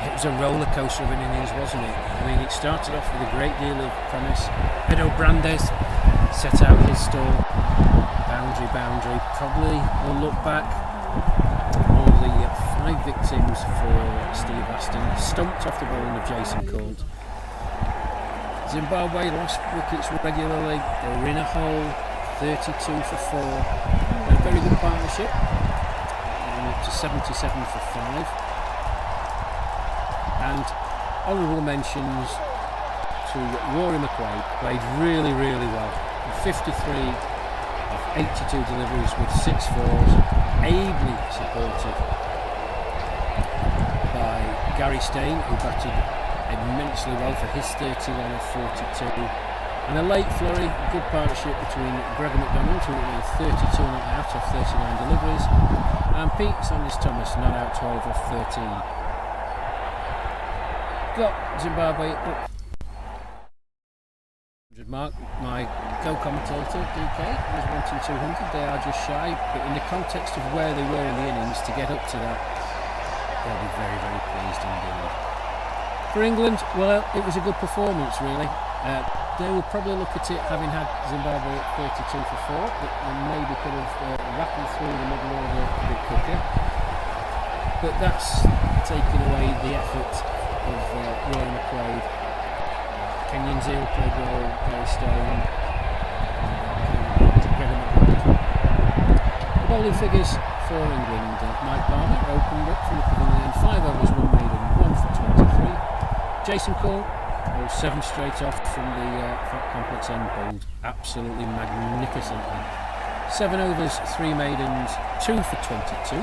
It was a roller coaster of an innings, wasn't it? I mean, it started off with a great deal of promise. Edo Brandes set out his stall. Boundary. Probably will look back. All the 5 victims for Steve Aston. Stumped off the bowling of Jason Colt. Zimbabwe lost wickets regularly. They were in a hole. 32 for 4. A very good partnership. Up to 77 for 5. And honourable mentions to Rory McQuaid. Played really well. 53 of 82 deliveries with 6 fours. Ably supported by Gary Steyn, who batted immensely well for his 31 of 42. And a late flurry, a good partnership between Gregor McDonald, who made 32 not out of 39 deliveries, and Pete Sanders Thomas, not out 12 of 13. Got Zimbabwe up 100 mark. My co-commentator DK was wanting 200. They are just shy, but in the context of where they were in the innings, to get up to that, they'll be very pleased indeed. For England, well, it was a good performance really. They will probably look at it having had Zimbabwe at 32 for 4, but they maybe could have rattled through the middle order a bit quicker. But that's taken away the effort of Rory McQuaid. Kenyan Zeal played well, Gary Steyn, The bowling figures for England. Mike Barber opened up from the pavilion, 5 overs, 1 maiden, 1 for 23. Jason Cole, 7 straight off from the complex end, bowled absolutely magnificently. 7 overs, 3 maidens, 2 for 22.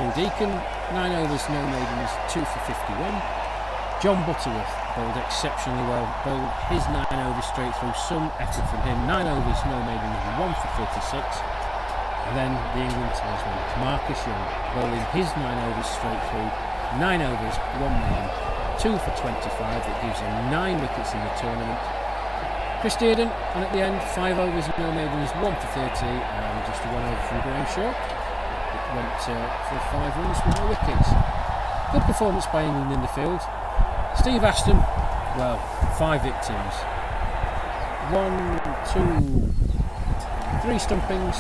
Phil Deacon, 9 overs, no maidens, 2 for 51. John Butterworth bowled exceptionally well, bowled his 9 overs straight through, some effort from him. 9 overs, no maidens, 1 for 36. And then the England talisman, Marcus Young, bowling his 9 overs straight through, 9 overs, 1 maiden, 2 for 25. That gives him 9 wickets in the tournament. Chris Dearden, and at the end, 5 overs, no maidens, 1 for 30, and just a 1 over from Graham Shaw. It went for 5 runs with no wickets. Good performance by England in the field. Steve Aston, well, 5 victims. 1, 2, 3 stumpings,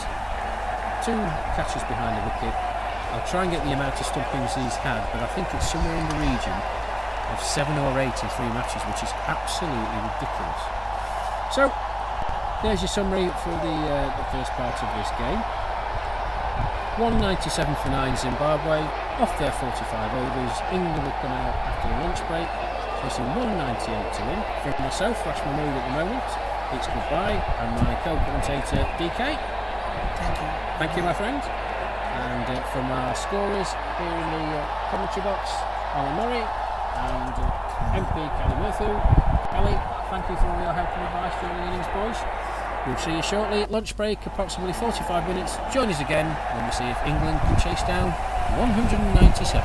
2 catches behind the wicket. I'll try and get the amount of stumpings he's had, but I think it's somewhere in the region of 7 or 8 in 3 matches, which is absolutely ridiculous. So, there's your summary for the first part of this game. 197 for 9 Zimbabwe, off their 45 overs. England will come out after the lunch break, chasing 198 to win. From myself, Rash Mahmood at the moment, it's goodbye, and my co-commentator DK. Thank you, my friend. And from our scorers here in the commentary box, Alan Murray and MP Kelly Murphy. Kelly, thank you for all your help and advice during the innings, boys. We'll see you shortly at lunch break, approximately 45 minutes. Join us again when we see if England can chase down 197.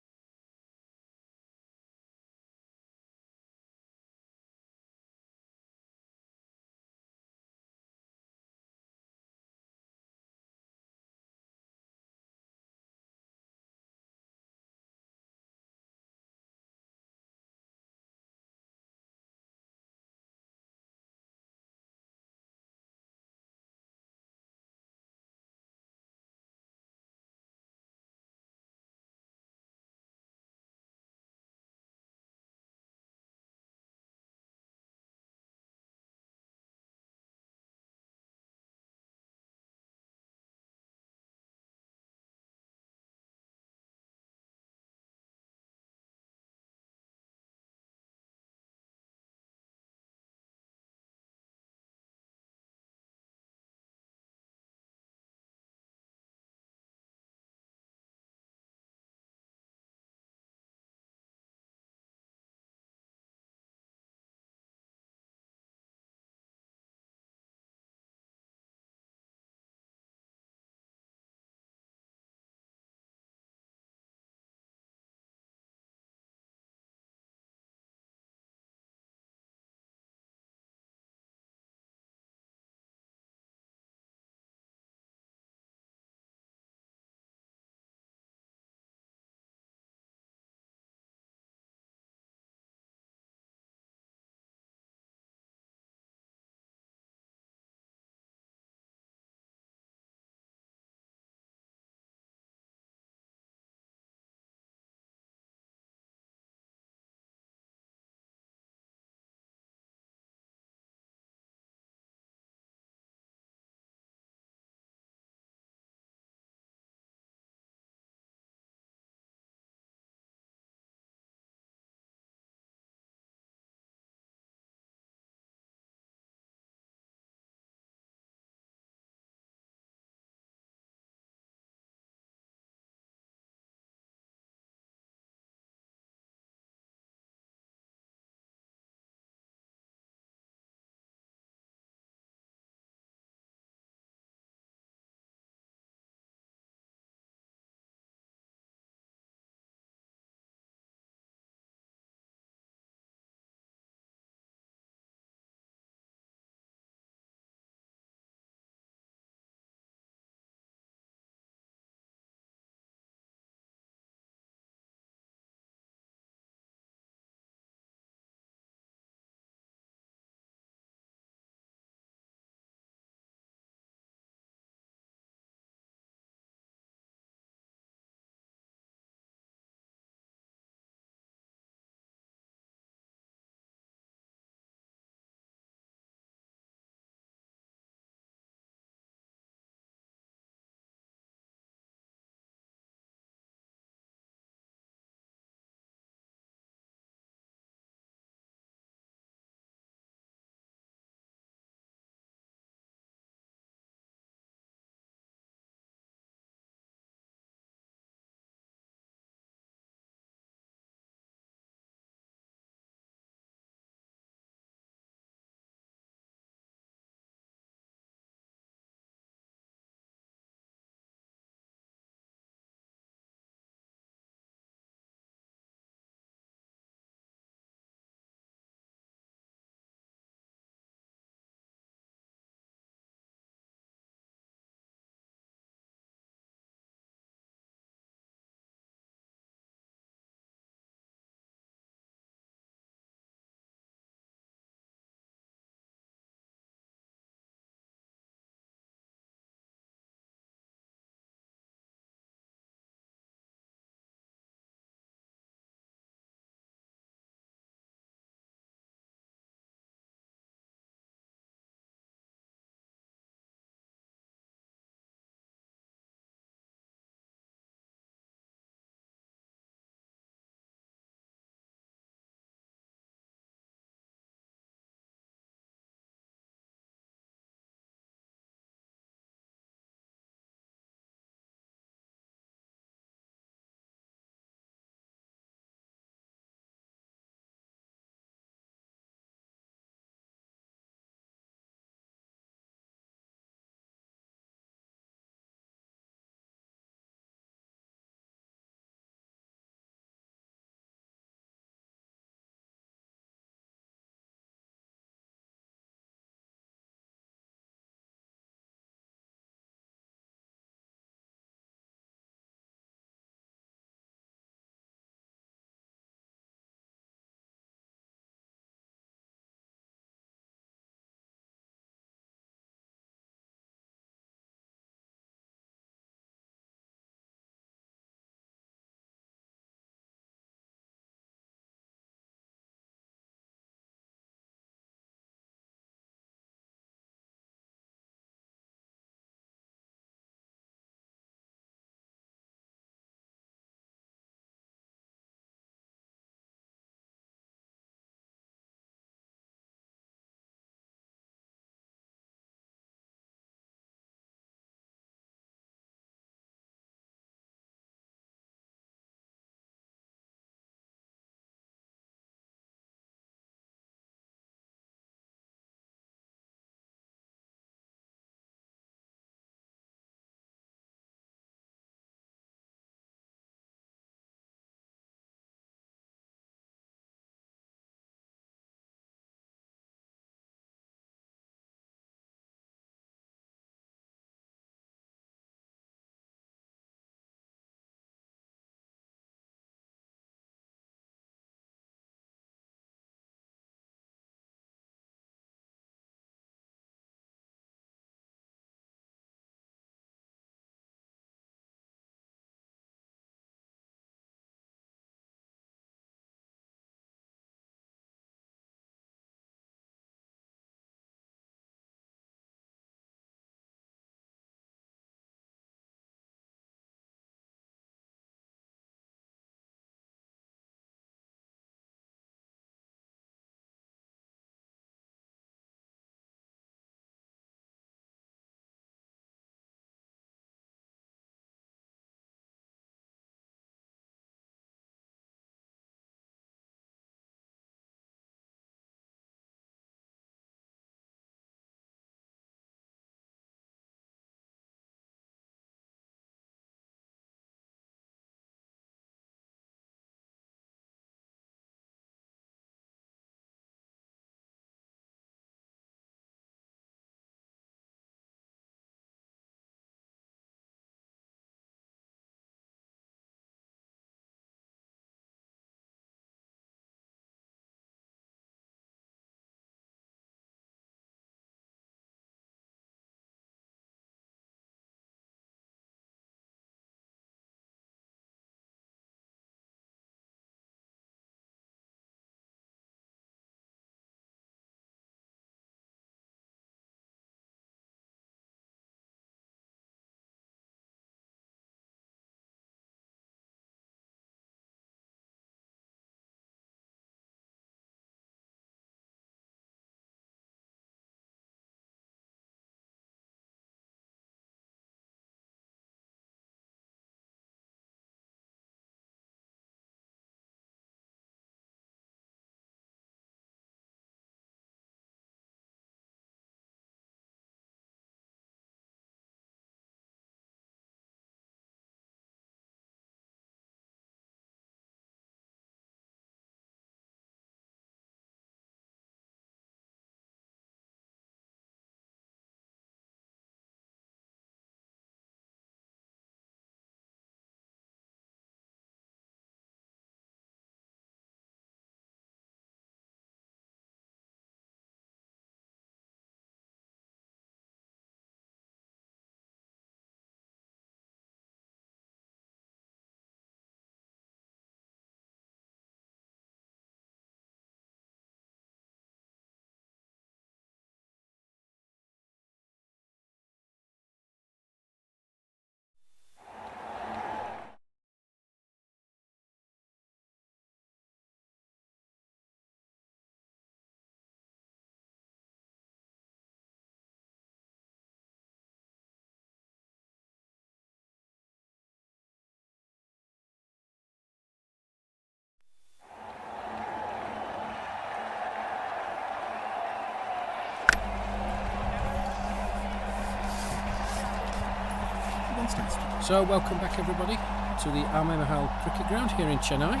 So welcome back everybody to the Ahmed Mahal Cricket Ground here in Chennai.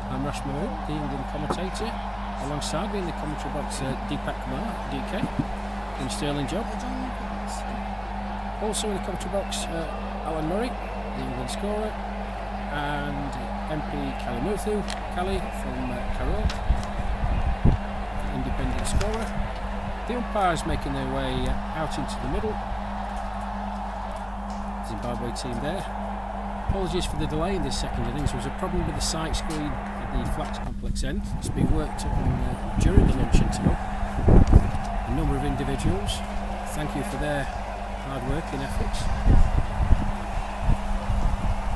I'm Rash Maroon, the England commentator. Alongside me in the commentary box, Deepak Kumar, DK, in Sterling Job. Also in the commentary box, Alan Murray, the England scorer, and MP Kalimuthu, Kali from Karol, the independent scorer. The umpires making their way out into the middle. Zimbabwe team there. Apologies for the delay in this second innings. There was a problem with the sight screen at the Flats Complex end. It's been worked on during the lunch interval. A number of individuals. Thank you for their hard work and efforts.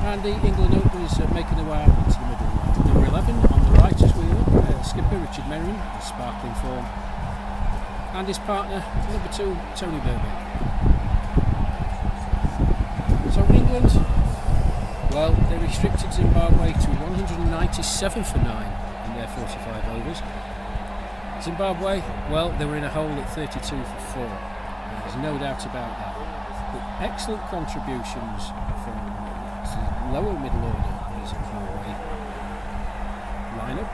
And the England openers making their way out into the middle. Number 11 on the right as we look. Skipper Richard Merrin, sparkling form. And his partner, number 2, Tony Burbank. So England, well, they restricted Zimbabwe to 197 for 9 in their 45 overs. Zimbabwe, well, they were in a hole at 32 for 4. There's no doubt about that. But excellent contributions from the lower middle order of the Zimbabwe lineup.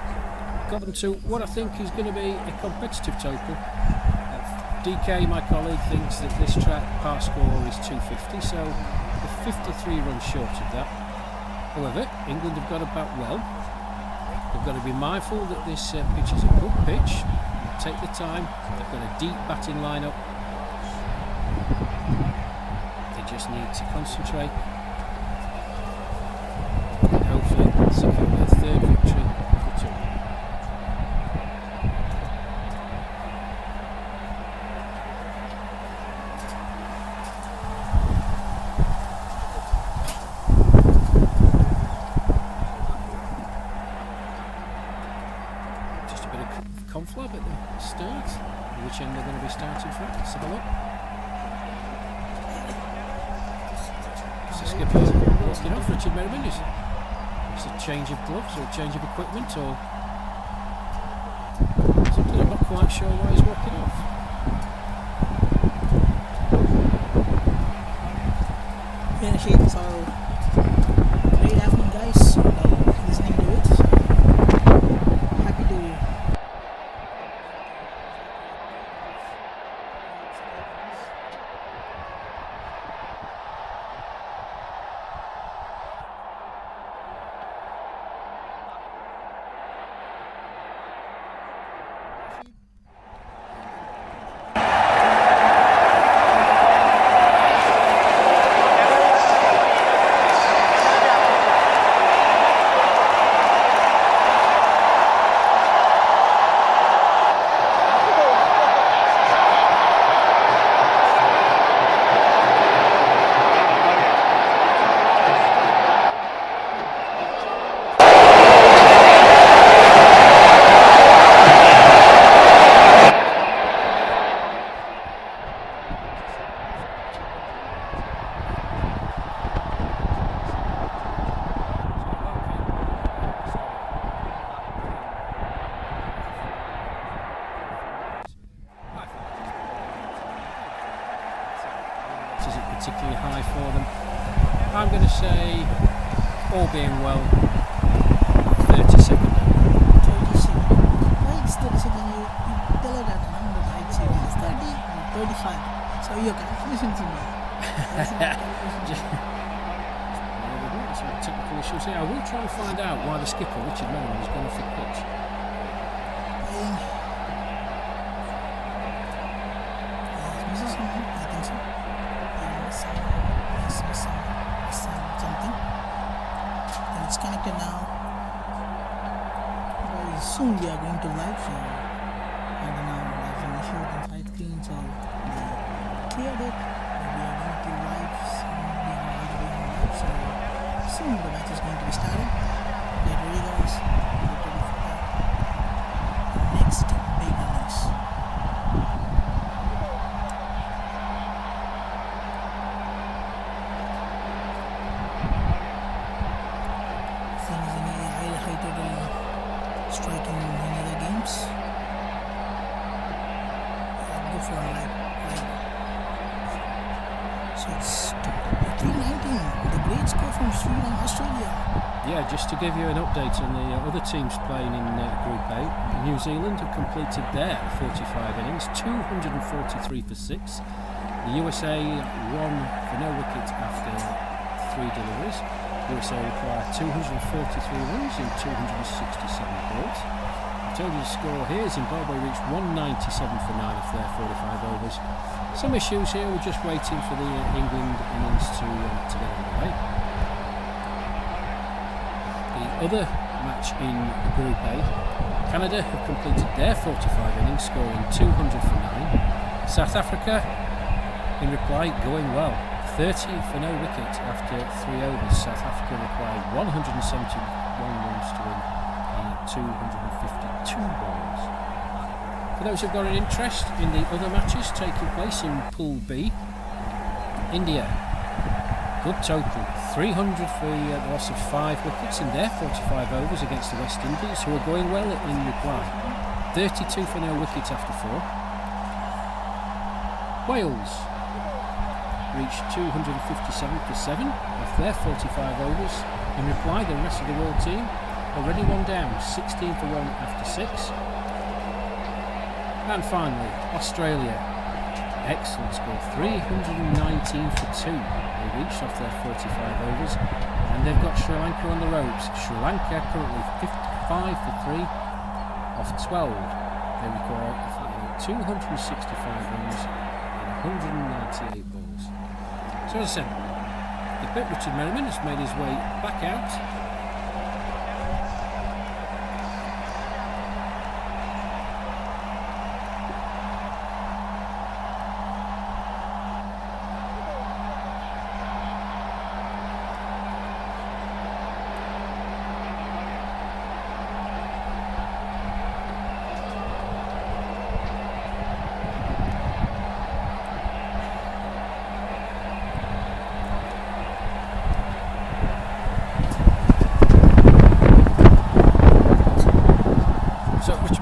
Got them to what I think is going to be a competitive total. DK, my colleague, thinks that this track par score is 250, so they're 53 runs short of that. However, England have got to bat well. They've got to be mindful that this pitch is a good pitch. Take the time. They've got a deep batting lineup. They just need to concentrate and hopefully secure their third victory of the tournament. Conflab at the start. Which end they're going to be starting from? Let's have a look. So skipper walking off, Richard Merriman. Is it a change of gloves or a change of equipment or something? I'm not quite sure why he's walking off.
Yeah, Shane, so great afternoon guys. Listening to it. Happy to
isn't particularly high for them. I'm going to say, all being well, 30 second.
30 seconds. Why it's 30 seconds? You tell her that number, right? So it is 30 and 35. So your calculations in there.
Some technical issues here. I will try and find out why the skipper, Richard Merriman, has gone off the pitch.
Misses someone, I think so. Something. And it's connected now. Very soon we are going to live, so I don't know, there's an issue with the side screen, so they cleared it. We are going to live soon. We are already going live, so soon the match is going to be started. Get ready guys. Get ready for that. Next big innings. Striking in other games. Go for a live. So it's 319. The great score from Sri Lanka, Australia.
Yeah, just to give you an update on the other teams playing in Group A, New Zealand have completed their 45 innings, 243 for 6. The USA won for no wicket after 3 deliveries. USA require 243 runs in 267 balls. I told you the score here. Zimbabwe reached 197 for 9 of their 45 overs. Some issues here, we're just waiting for the England innings to get underway. The other match in Group A, Canada have completed their 45 innings, scoring 200 for 9. South Africa, in reply, going well. 30 for no wicket after 3 overs. South Africa required 171 runs to win 252 balls. For those who've got an interest in the other matches taking place in Pool B, India, good total, 300 for the loss of 5 wickets in their 45 overs against the West Indies, who are going well in reply. 32 for no wicket after 4. Wales reached 257 for 7 of their 45 overs. In reply, the rest of the world team already one down, 16 for 1 after 6. And finally, Australia, excellent score, 319 for 2. They reached off their 45 overs, and they've got Sri Lanka on the ropes. Sri Lanka currently 55 for 3 off 12. They require 265 runs in 198 balls. So as I said, the bit Richard Merriman has made his way back out.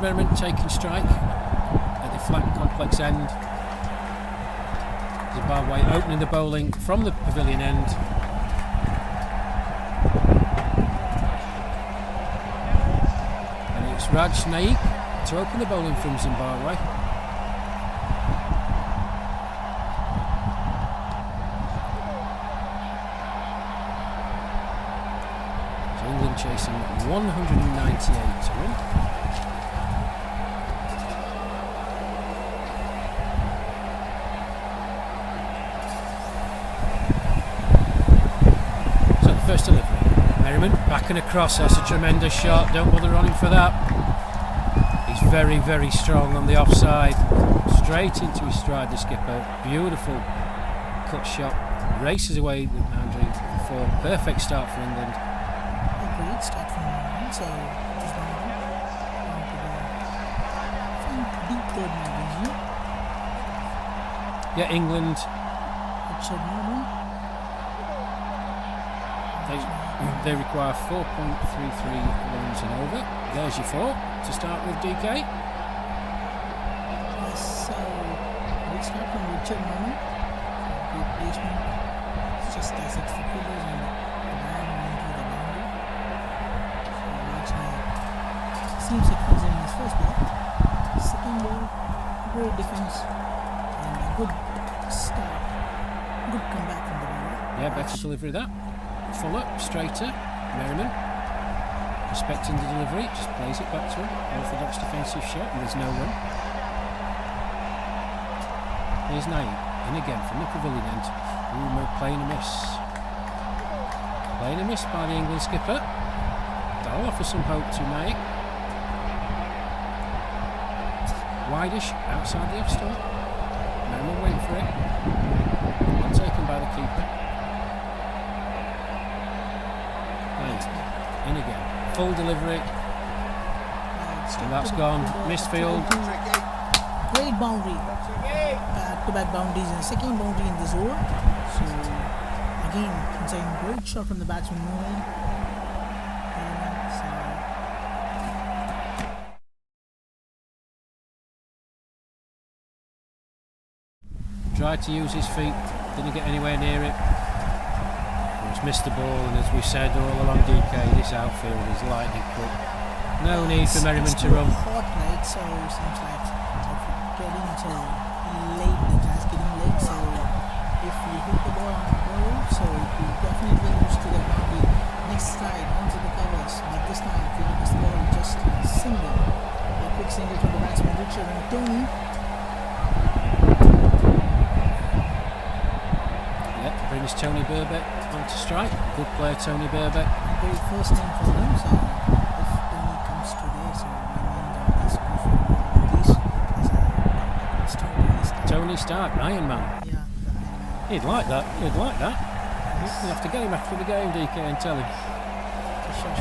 Merriman taking strike at the flat complex end. Zimbabwe opening the bowling from the pavilion end. And it's Raj Naik to open the bowling from Zimbabwe. So England chasing 198 to win. First delivery, Merriman back and across, that's a tremendous shot, don't bother running for that. He's very, very strong on the offside, straight into his stride, the skipper. Beautiful cut shot, races away the boundary for perfect start for England.
A great start from England, so just one to the third man,
Yeah, England.
Richard Merriman.
They require 4.33 runs and over. There's your 4 to start with, DK.
Yes, so let's start from Richard Merriman. Good placement. It's just as it's for fielders and the man went to the boundary. So Raj Naik seems it comes in his first ball. Second ball, great defense and a good start. Good comeback from the bowler.
Yeah, better delivery that. Fuller, straighter, Merriman, respecting the delivery, just plays it back to him. Orthodox defensive shot, and there's no run. Here's Naik, in again from the pavilion end. Ooh, playing a miss. Playing a miss by the England skipper. That'll offer some hope to Naik. Wideish, outside the off stump. Merriman waiting for it. Not taken by the keeper. In again, full delivery, and that's gone, missed field.
Great boundary, back-to-back boundaries and second boundary in this over. So again, inside great shot from the batsman Mohan.
Tried to use his feet, didn't get anywhere near it. Just missed the ball, and as we said all along DK, this outfield is lightning quick. No need for Merriman
it's
to
too
run.
hot, right? So it seems like getting so late, the grass getting late. So if we hit the ball on the goal, so it will definitely lose to the boundary. Next slide onto the covers, but this time if we miss the ball, just single. A quick single from the batsman Richard and Tony.
Brings Tony Burbeck onto strike. Good player, Tony Burbeck.
Great first name for them. So if Tony comes today, so my name down
Tony
this
Stark, Iron Man.
Yeah, the Iron Man.
He'd like that. He'd like that. You'll have to get him after the game, DK, and tell him.
Sure.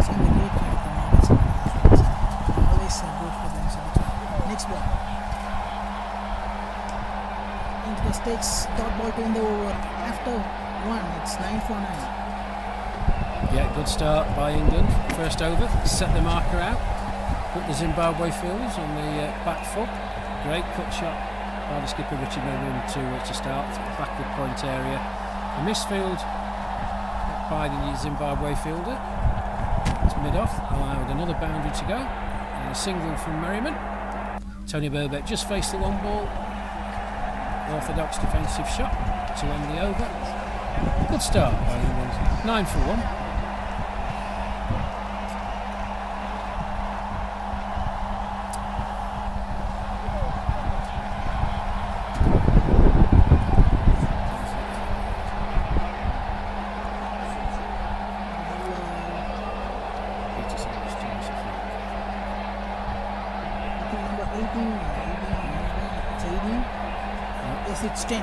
So I'm a great fan of them. Always good for them. So next ball. Into the stakes, dot ball to end the over. After one, it's 9 for 9.
Yeah, good start by England. First over, set the marker out. Put the Zimbabwe fielders on the back foot. Great cut shot by the skipper Richard Merriman to start the backward point area. A misfield by the Zimbabwe fielder. It's mid-off, allowed another boundary to go. And a single from Merriman. Tony Burbeck just faced the one ball. Orthodox defensive shot to end the over. Good start by England. 9 for 1.
It's 10.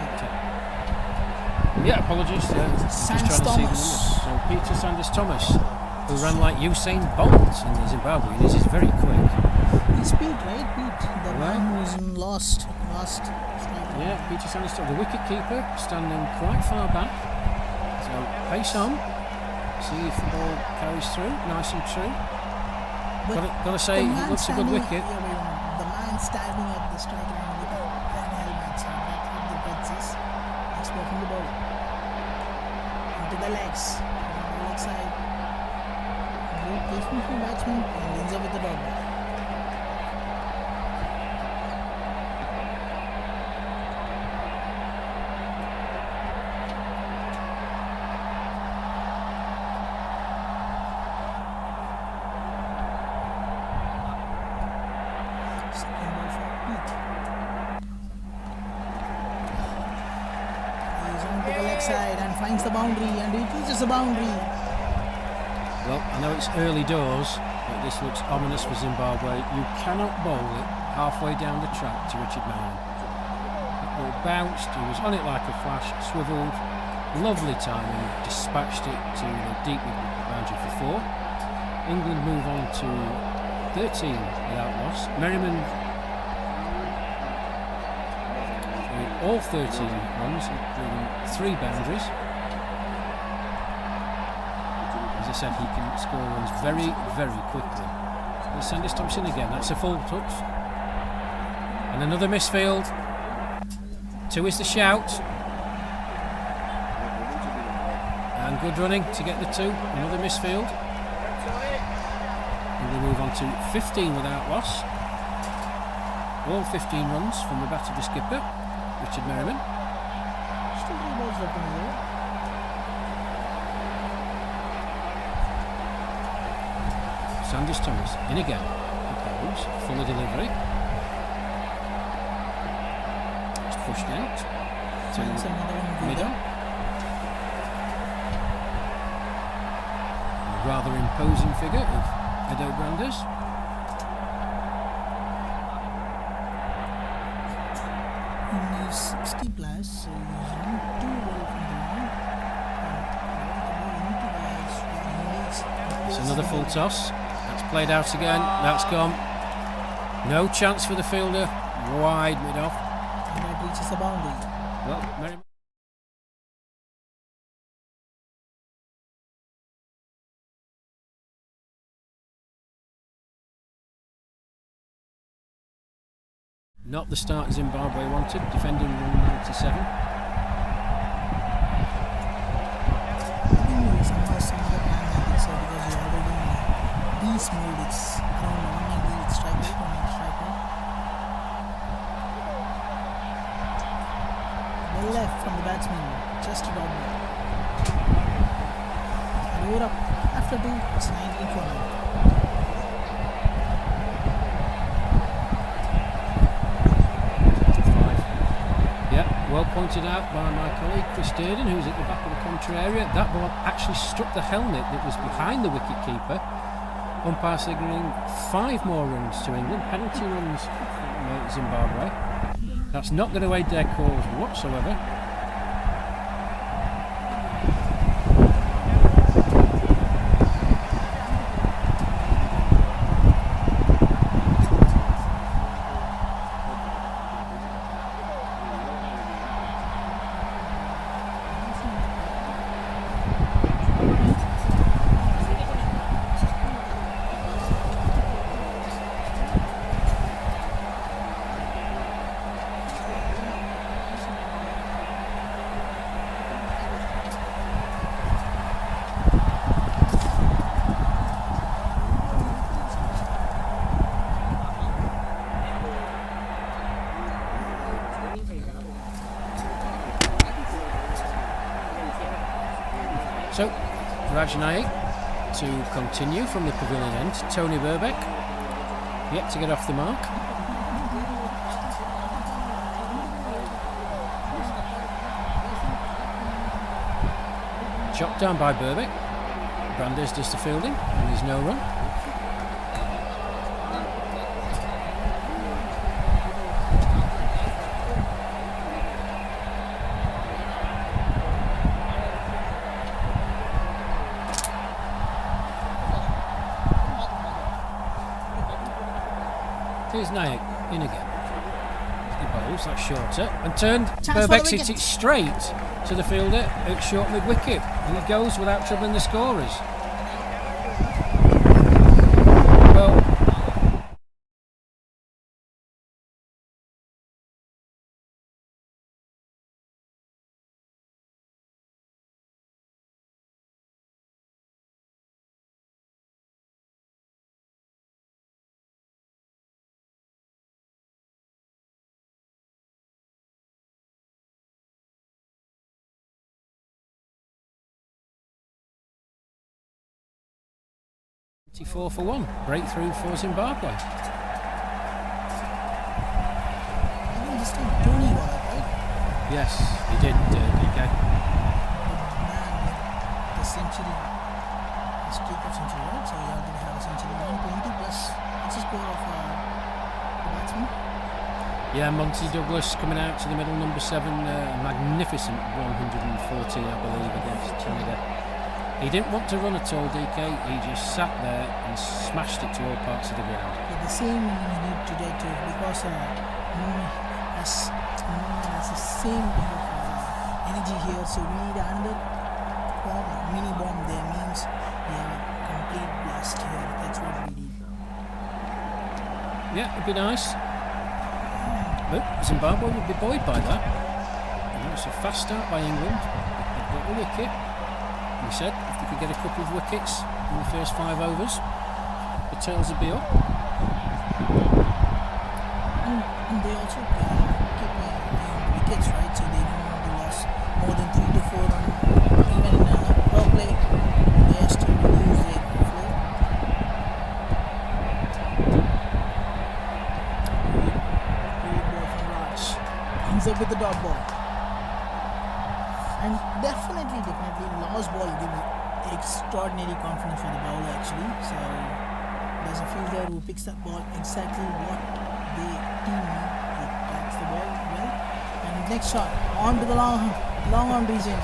Yeah, apologies. Just trying to see the numbers. So Peter Sanders Thomas, who ran like Usain Bolt in the Zimbabwe, and this is very quick.
He's Pete, right? Pete, the man who's lost.
Yeah, Peter Sanders Thomas, the wicket keeper, standing quite far back. So pace on. See if the ball carries through, nice and true. Gotta say, he looks a good wicket.
The man standing at the strike line with a helmet, so that hit the guts. Next ball from the ball. Into the legs. On the leg side. Great placement from batsman and ends up with the dot ball. Side and finds the boundary and he reaches the boundary.
Well, I know it's early doors, but this looks ominous for Zimbabwe. You cannot bowl it halfway down the track to Richard Merriman. The ball bounced, he was on it like a flash, swiveled, lovely timing, dispatched it to the deep boundary for 4. England move on to 13 without loss. Merriman all 13 runs, including 3 boundaries. As I said, he can score runs very, very quickly. Let's send this Thompson again. That's a full touch. And another misfield. 2 is the shout. And good running to get the 2. Another misfield. And we move on to 15 without loss. All 15 runs from the bat of the skipper, Richard Merriman.
Still 3 balls left in the air.
Sanders Thomas in again. Goes full of delivery. It's pushed out to middle. A rather imposing figure of Edo Brandes.
He needs 60 plus, so he's not too well from the line.
It's another full toss. That's played out again. That's gone. No chance for the fielder. Wide mid off.
And that reaches the boundary.
Well, Merriman. Not the start Zimbabwe wanted, defending 197.
Somehow similar plan like this, because you're already in beast mode. It's around 190 strike rate, 190 strike rate. Well left from the batsman, just a dot ball. And over up after 2, it's 19 for now.
Well pointed out by my colleague Chris Durden, who's at the back of the commentary area. That ball actually struck the helmet that was behind the wicket keeper. Umpire signalling 5 more runs to England, penalty runs from Zimbabwe. That's not going to aid their cause whatsoever. So, Raj Naik to continue from the pavilion end. Tony Burbeck yet to get off the mark. Chopped down by Burbeck. Brandes does the fielding and there's no run. Here's Naik in again. He bowls, that's shorter, and turned. Burbeck hits it straight to the fielder at short mid wicket. And he goes without troubling the scorers. Well, for 1, breakthrough for Zimbabwe.
This time Tony got it, right?
Yes, he did, DK.
Man, the century, the streak of century, right? So he already have a century, 120 plus. What's the score of the batsman?
Yeah, Monty Douglas coming out to the middle, number 7, magnificent 114, I believe, against Canada. He didn't want to run at all, DK. He just sat there and smashed it to all parts of the ground.
Yeah, the same we need today too, because Moon has the same kind of energy here. So we need another bomb, mini bomb there. Means we have a complete blast here. That's what we need.
Yeah, it'd be nice. But Zimbabwe would be buoyed by that. And it's a fast start by England. They've got the wicket. We said if they could get a couple of wickets in the first 5 overs, the tails would be up.
And they also keep wickets, right? So they don't want to lose more than 3 to 4 on even per play. They have to reduce their flow. Great ball from Raj. Comes up with the dot ball. And definitely last ball gives extraordinary confidence for the bowler actually. So there's a fielder who picks that ball exactly what they team need. He catches the ball well. And next shot on to the long on region.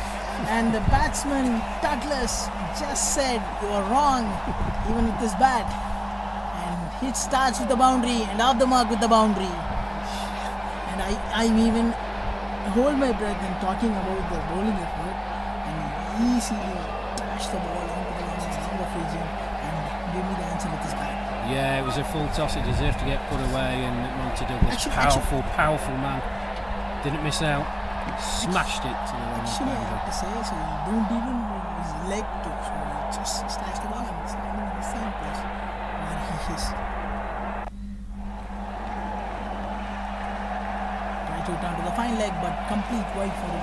And the batsman Douglas just said you are wrong even with this bat. And it starts with the boundary and off the mark with the boundary. And I'm even hold my breath and talking about the bowling effort, and easily dash the ball onto the long of region and give me the answer with his bat.
Yeah, it was a full toss. It deserved to get put away, and Monty Douglas, powerful man, didn't miss out. Smashed it to the long
Actually, I have
boundary.
to say, so he don't even move his leg to, so he just slashed the ball and standing in the same place where he is. Try to return to the fine leg, but complete wide for him.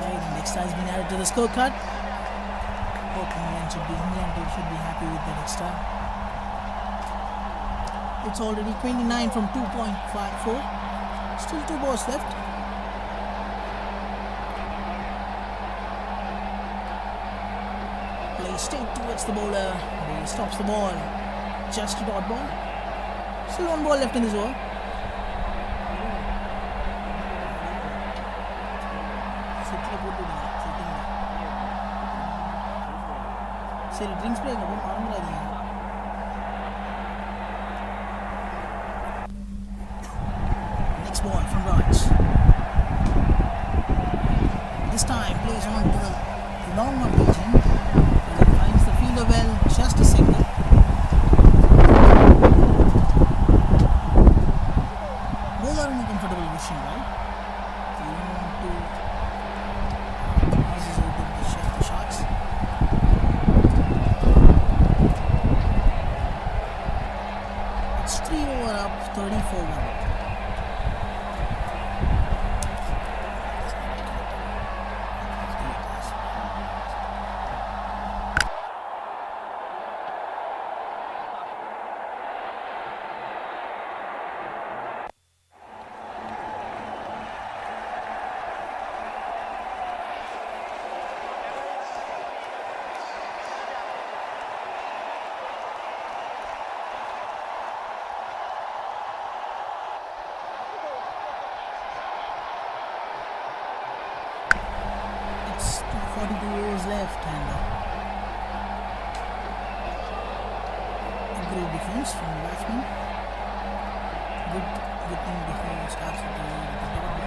Right, and extra has been added to the scorecard. Hope England should be happy with that extra. It's already 29 from 2.54. Still 2 balls left. Play straight towards the bowler. Bowler stops the ball. Just a dot ball. Still 1 ball left in this over. சரி drinks break அப்போ மறந்துடாதீங்க. Next ball from Raj. This time plays on to the long one region. He finds the fielder well, just a single. Both are in a comfortable position, right? So you don't want to ease out of the shots. It's 3 over up, 34-1. It's 42 overs left and a great defense from the batsman. Good thing before he starts with the dot ball.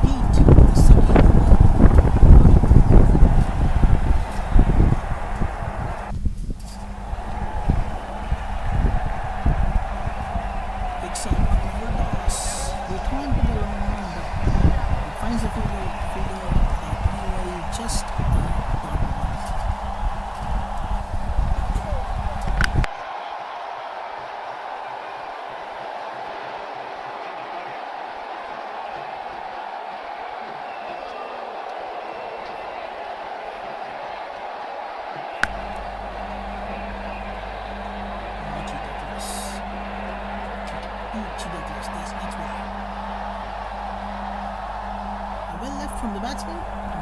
Pete, the second over. Picks up on the toss. Return to the long one, but it finds the fielder just dot ball. That's next one. Well left from the batsman,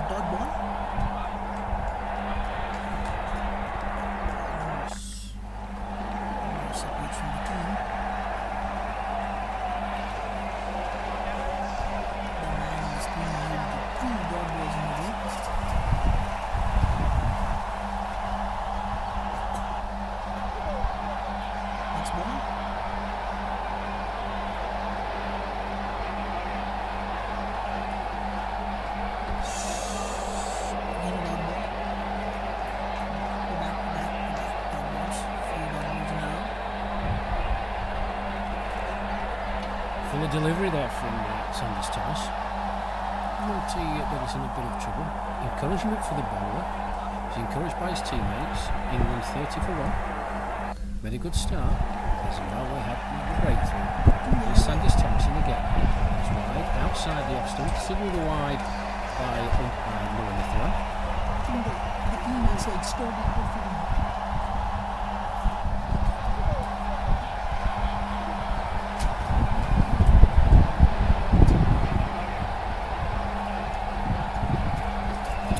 dot ball. Separate from the team. The man on the screen had 2 dot balls in the way. Next ball.
Full of delivery there from Sanders Thomas. Monty Douglas in a bit of trouble. Encouragement for the bowler. He's encouraged by his teammates. England 30 for 1. Made a good start. Zimbabwe had a breakthrough. Here's Sanders Thomas in again. He's wide, outside the off stump, signalled a wide by umpire Mullamithala.
The team is extraordinary confident.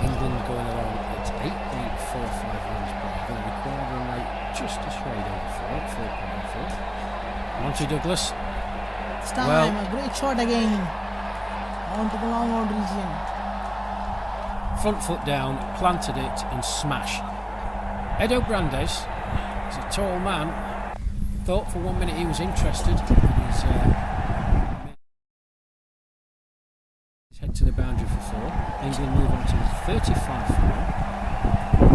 England going along at 8.45 runs per over, the required run rate just a shade over 4.4. Monty Douglas.
This time
Well-
a great shot again. On to the long out region.
Front foot down, planted it and smash. Edo Brandes is a tall man. Thought for 1 minute he was interested. He's head to the boundary for 4. England move on to 35 for 1.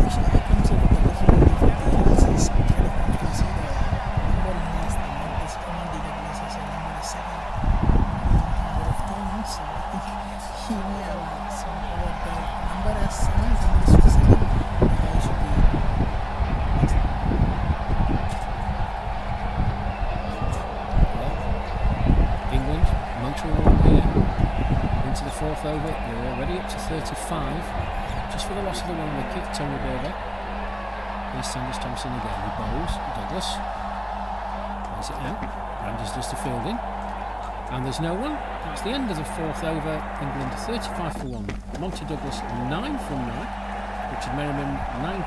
Actually, I consider the difficulty for the analysis. I don't want to see the number he has, the number is Monty Douglas as a number 7 number of things. So I think he may have some over the number as 7, number is 7. The guy should be.
England, Montreal here, into the 4th over. They're already up to 35. Just for the loss of the 1 wicket, Tony Berber. Here's Sanders Thompson again. He bowls. Douglas plays it out. Randers does the fielding. And there's no one. That's the end of the 4th over. England 35 for 1. Monty Douglas 9 from 9. Richard Merriman 19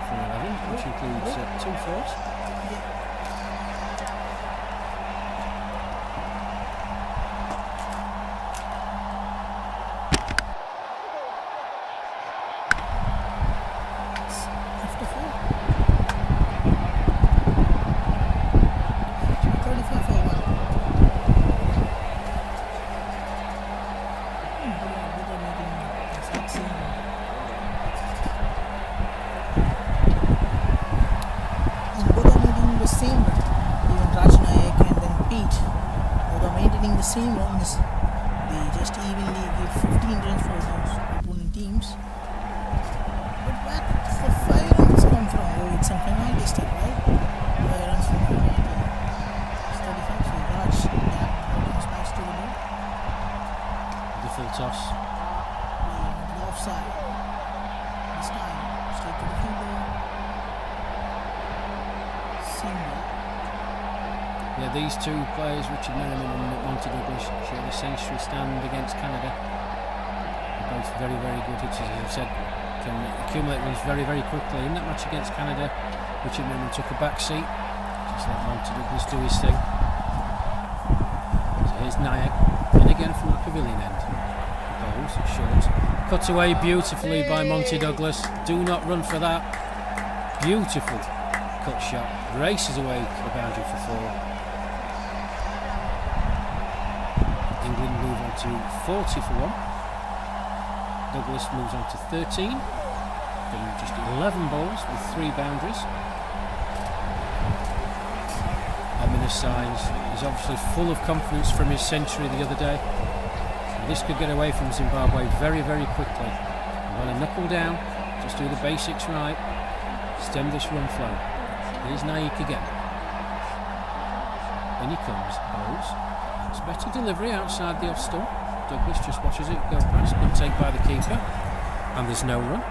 from 11, which includes 2 fours.
After 4. 35 for 1. The same, even Raj Nayak and then Pete, both are maintaining the same runs. They just evenly give 15 runs for those opponent teams. But where does the 5 runs come from? Oh, it's some penalty stuff, right? 5 runs from penalty. It's 35, so Raj, yeah, comes back to the ball.
The full toss.
The offside. This time, straight to the fielder. Single.
Yeah, these two players, Richard Merriman and Monty Douglas, share the century stand against Canada. They're both very, very good hitters, as I've said, can accumulate runs very, very quickly. In that match against Canada, Richard Merriman took a back seat, just let Monty Douglas do his thing. So here's Nayak, in again from the pavilion end. Bowls, short. Cut away beautifully by Monty Douglas. Do not run for that. Beautiful cut shot. Races away to the boundary for 4. England move on to 40 for 1. Douglas moves on to 13. Then just 11 balls with 3 boundaries. Ominous signs. He's obviously full of confidence from his century the other day. And this could get away from Zimbabwe very, very quickly. I'm going to knuckle down, just do the basics right, stem this run flow. Here's Naik again. In he comes, bowls. It's better delivery outside the off stump. Douglas just watches it go past, not take by the keeper. And there's no run.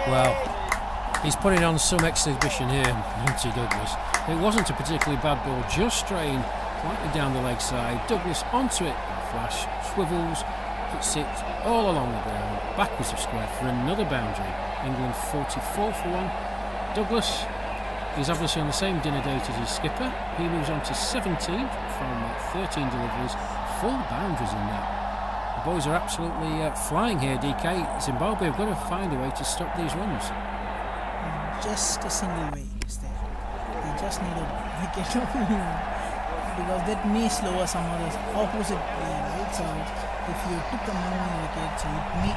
Well, he's putting on some exhibition here, Monty Douglas. It wasn't a particularly bad ball, just straying slightly down the leg side. Douglas onto it, flash, swivels, hits it all along the ground, backwards of square for another boundary. England 44 for 1. Douglas is obviously on the same dinner date as his skipper. He moves on to 17 from 13 deliveries, 4 boundaries in that. The boys are absolutely flying here, DK. Zimbabwe have got to find a way to stop these runs.
Just a single way is there. They just need a wicket because that may slow some others opposite way, right? So if you took a long wicket, so it may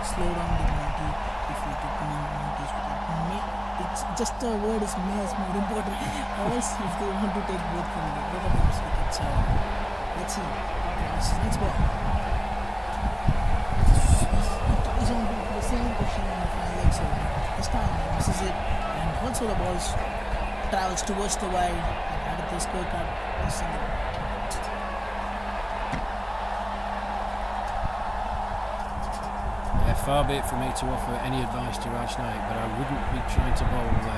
slow down the penalty. If you took a long wicket, it may. It's just the word is may is more important. Or else if they want to take both of them wickets, so let's see. Next ball. He's on the same position on the 5 legs over. This time misses it, and also the ball travels towards the wide and at the scorecard is single.
Yeah, far be it from me to offer any advice to Raj Naik, but I wouldn't be trying to bowl in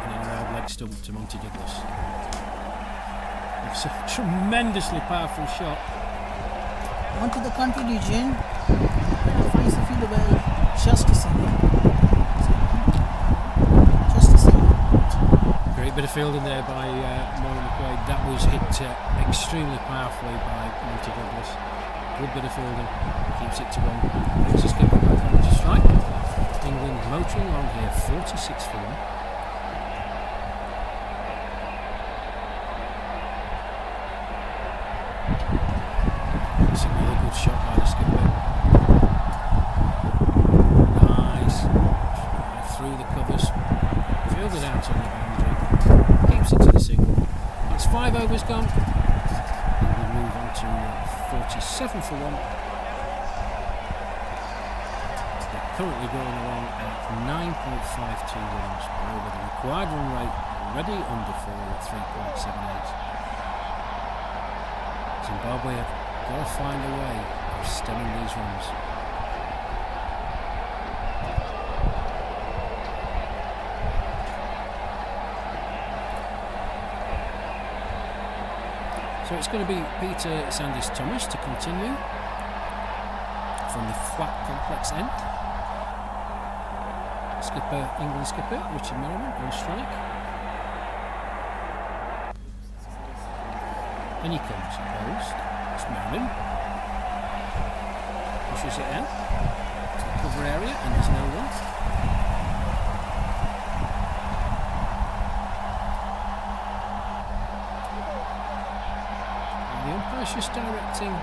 and around leg stump to Monty Douglas. It's a tremendously powerful shot.
Onto the country region, finds the fielder well, just a single.
Great bit of fielding there by Moran McQuaid. That was hit extremely powerfully by Monty Douglas. Good bit of fielding. Keeps it to 1. Brings the skipper back on to strike. England motoring along here, 46 for 1. It's another good shot by the skipper. Nice. Through the covers. Fielded out on the boundary. Keeps it to the single. That's 5 overs gone. And we move on to 47 for 1. They're currently going along at 9.52 runs over the required run rate, already under 4 at 3.78. Zimbabwe have got to find a way of stemming these runs. So it's going to be Peter Sandys Thomas to continue from the flat complex end. England skipper Richard Merriman on strike. And he comes opposed. It's Merriman. Pushes it out to the cover area and there's no one. And the umpire's just directing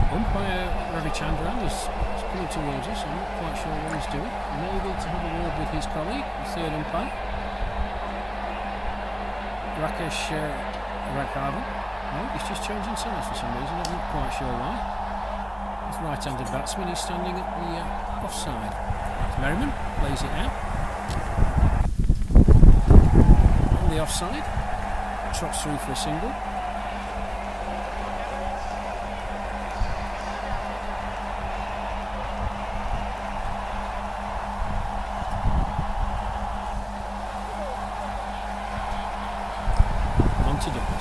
umpire Ravi Chandran is coming towards us. I'm not quite sure what he's doing. Maybe to have a word with his colleague, the third umpire. Rakesh Raghavan. No, he's just changing sides for some reason. I'm not quite sure why. He's right-handed batsman. He's standing at the offside. Merriman plays it out. On the offside. Trots through for a single.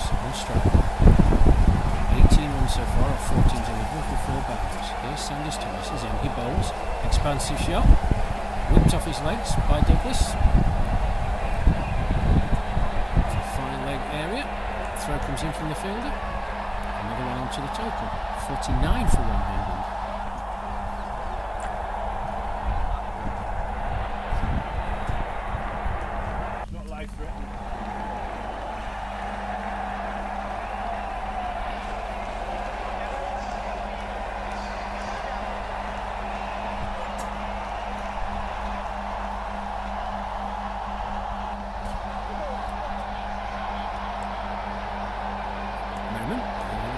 On strike. 18 runs so far off 14 deliveries with 4 boundaries. Here's Sandys Thomas is in. He bowls. Expansive shot. Whipped off his legs by Douglas. Fine leg area. Throw comes in from the fielder. Another one onto the total. 49 for 1 England.
Not life threatening.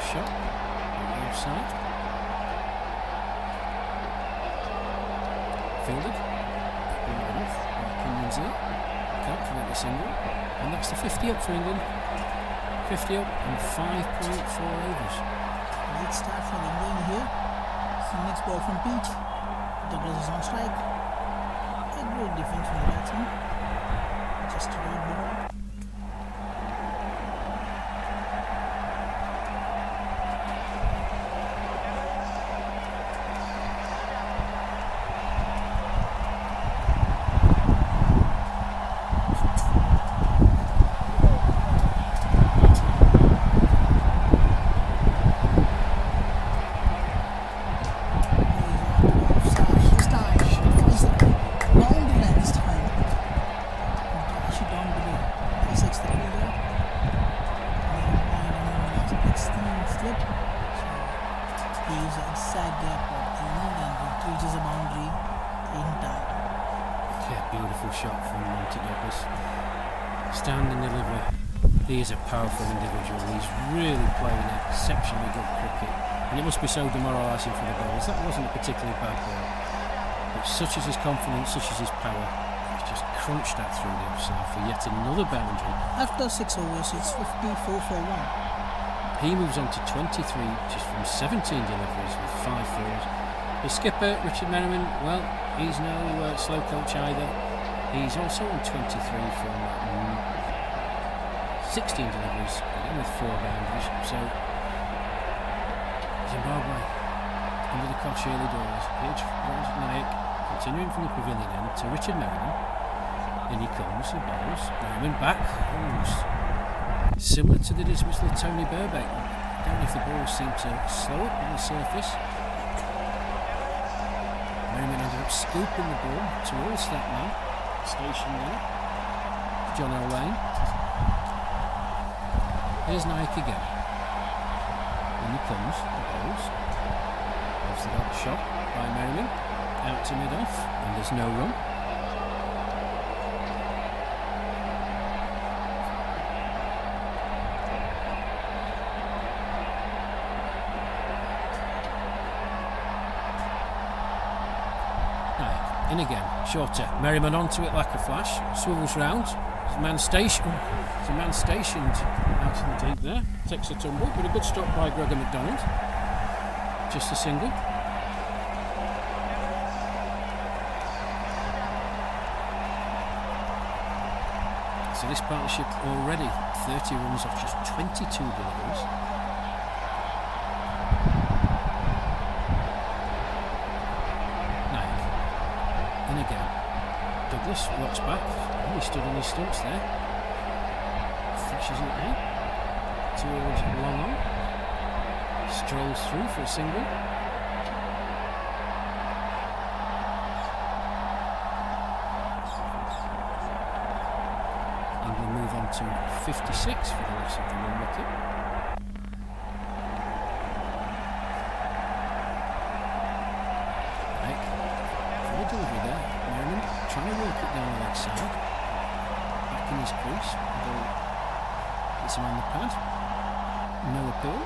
Shot on the offside. Fielded. Bring it off. Opinions here. Can't prevent the single. And that's the 50 up for England. 50 up and 5.4 overs.
Great start for England here. So next ball from Pete. Douglas is on strike. A great defense from the batsman. Just a right ball.
Beautiful shot from Monty Douglas. Stand and deliver. He is a powerful individual. He's really playing exceptionally good cricket, and it must be so demoralising for the bowlers. That wasn't a particularly bad ball, but such is his confidence, such is his power. He's just crunched that through the offside for yet another boundary.
After 6 overs, it's 54 for 1.
He moves on to 23 just from 17 deliveries with 5 fours. The skipper, Richard Merriman, well, he's no slow coach either. He's also on 23 from 16 deliveries, again with 4 boundaries. So, Zimbabwe under the cosh early doors. Here's Raj Naik continuing from the pavilion end to Richard Merriman. In he comes, he bowls. Merriman back. Ooh, similar to the dismissal of Tony Burbeck. Don't know if the ball seemed to slow up on the surface. Merriman ended up scooping the ball towards that man, stationed there, John O'Lane. Here's Nike again. In he comes, the balls. Obviously got the shot by Merriman, out to mid-off, and there's no run. In again, shorter. Merriman onto it like a flash, swivels round. There's a man stationed out in the deep there. Takes a tumble, but a good stop by Gregor McDonald. Just a single. So this partnership already 30 runs off just 22 deliveries. Douglas rocks back. He stood on his stumps there. Flashes it out towards long on. Strolls through for a single. England move on to 56 for the loss of the one wicket. Delivery there. Merriman trying to work it down the leg side. Back in his crease. Ball hits him on the pad. No appeal.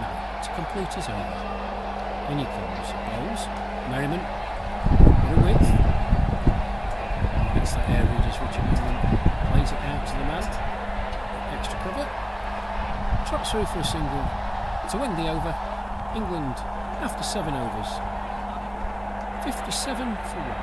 No, to complete his over. In he comes. Bowls. Merriman. Bit of width. Makes that air read as Richard Merriman plays it out to the man. Extra cover. Trots through for a single to end the over. England after 7 overs. 57 for 1.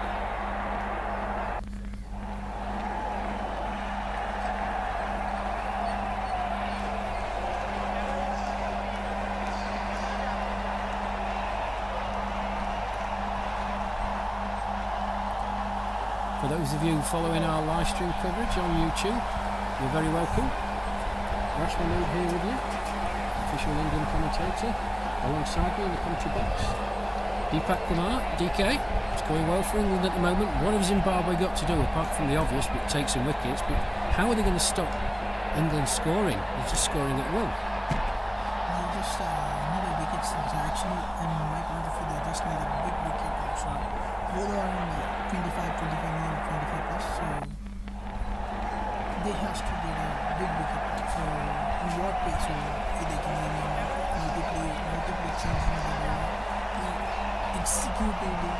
For those of you following our live stream coverage on YouTube, you're very welcome. Rashman Mood here with you, official England commentator, alongside me in the commentary box. Deepak Kumar, DK, it's going well for England at the moment. What have Zimbabwe got to do, apart from the obvious, but take some wickets? But how are they going to stop England scoring? They're just scoring at will.
They just need a wicket. Actually, in my point of view, they just need a big wicket. So both are in 25 million, 25 plus. So they have to get a big wicket. So in what way? So they can multiply changing the ball, executively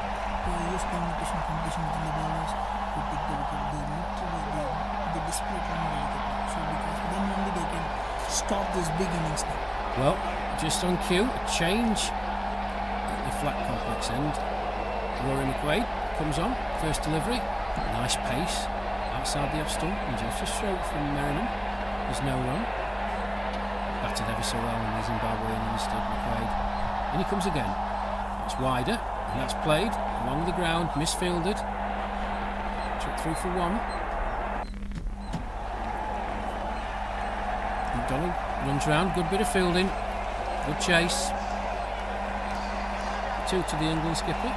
use competition within the bowlers to take the wicket. They literally they display from the wicket. So because then only they can stop this big innings now.
Well, just on cue, a change at the flat complex end. Rory McQuaid comes on, first delivery, nice pace outside the off stump, and just a stroke from Merriman. There's no run. Batted ever so well in the Zimbabwean instead, McQuaid. And he comes again. It's wider, and that's played along the ground, misfielded. Took through for 1. McDonald runs round, good bit of fielding, good chase. 2 to the England skipper.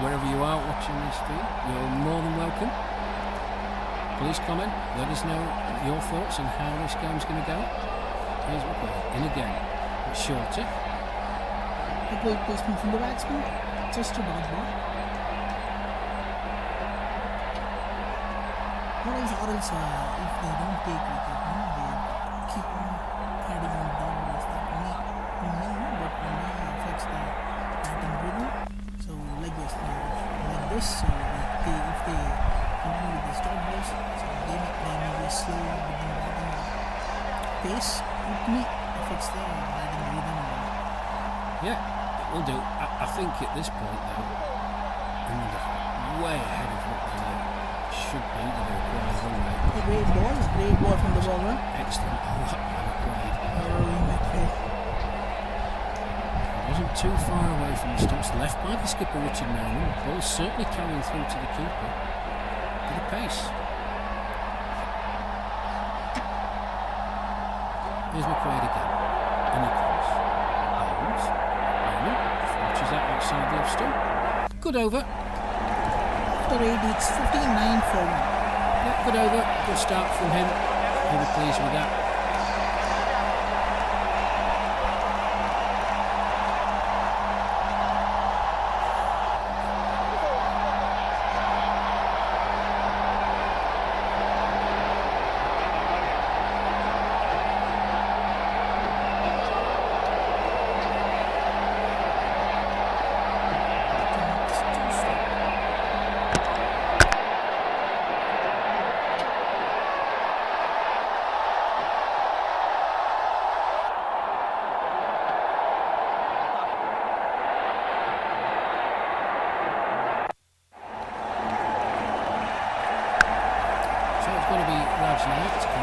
Wherever you are watching this feed, you're more than welcome. Please comment, let us know your thoughts on how this game's going to go. Here's McQuaid, in again, it's shorter.
A great placement from the batsman, just a dodge ball. Or else, if they don't take wicket, they keep on adding on dot balls that may, but may affects the batting rhythm. So like this, so if they continue with the stop balls, so they may be slow within batting pace. It may affect the batting rhythm.
Yeah, it will do. I think at this point though, England are way ahead of what they should be. They require run rate.
A great ball from the bowler.
Excellent. Oh, that by McQuaid.
McQuaid.
Wasn't too far away from the stumps, left by the skipper Richard Merriman. Ball certainly carrying through to the keeper. Bit of pace. Here's McQuaid again. And he comes. Holmes. Merriman watches that outside the off stump. Good over.
After 8, it's 59 for 1.
Yeah, good over. Good start from him. He'll be pleased with that.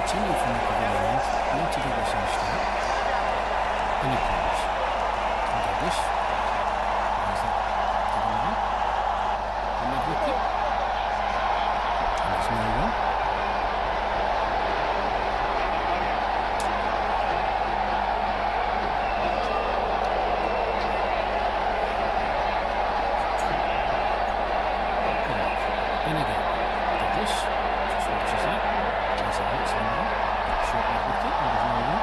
Continue from the pavilion end, not to Douglas on strike. And he comes. And Douglas. There's that to the man. And mid wicket. And it's no one. In again. Douglas. Just watches that. There's a hit somewhere. Short mid wicket, and there's no one.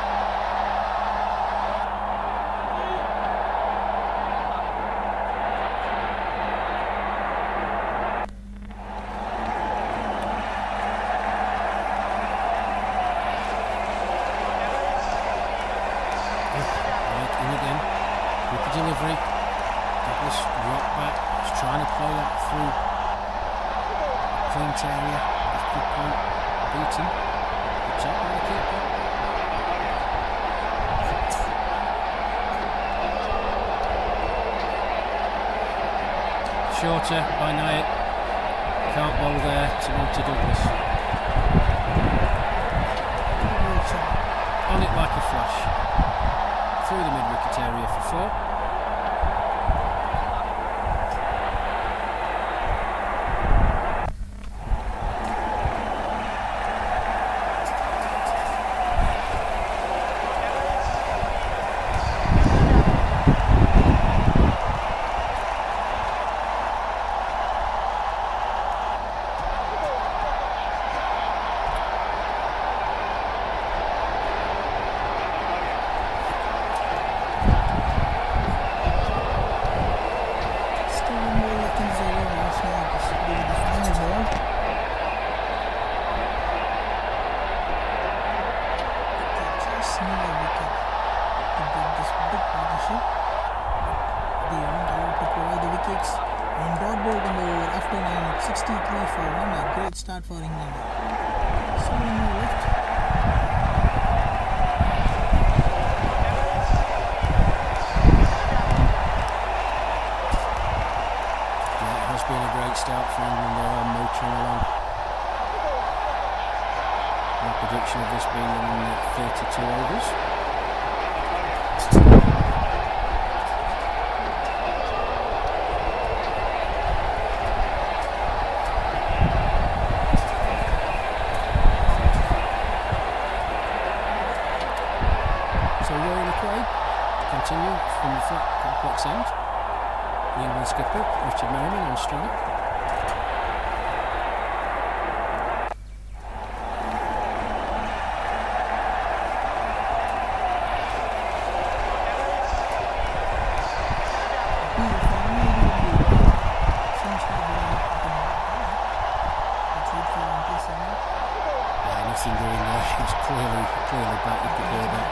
Right, in again. With the delivery. Douglas rocked back. He's trying to play that through the clean area. That's a good point. Beaten. Good job by the keeper. Shorter by Nyack. Can't bowl there to Monty Douglas. On it like a flash. Through the mid-wicket area for 4.
And dot ball in the over after 9, 63 for 1. A great start for England. 7 more left.
Yeah, it has been a great start for England. They are motoring along. My prediction of this being in 32 overs. Continue from the flat complex end. The England skipper, Richard Merriman, on strike. Yeah, nothing doing there. He was clearly back. You could hear that.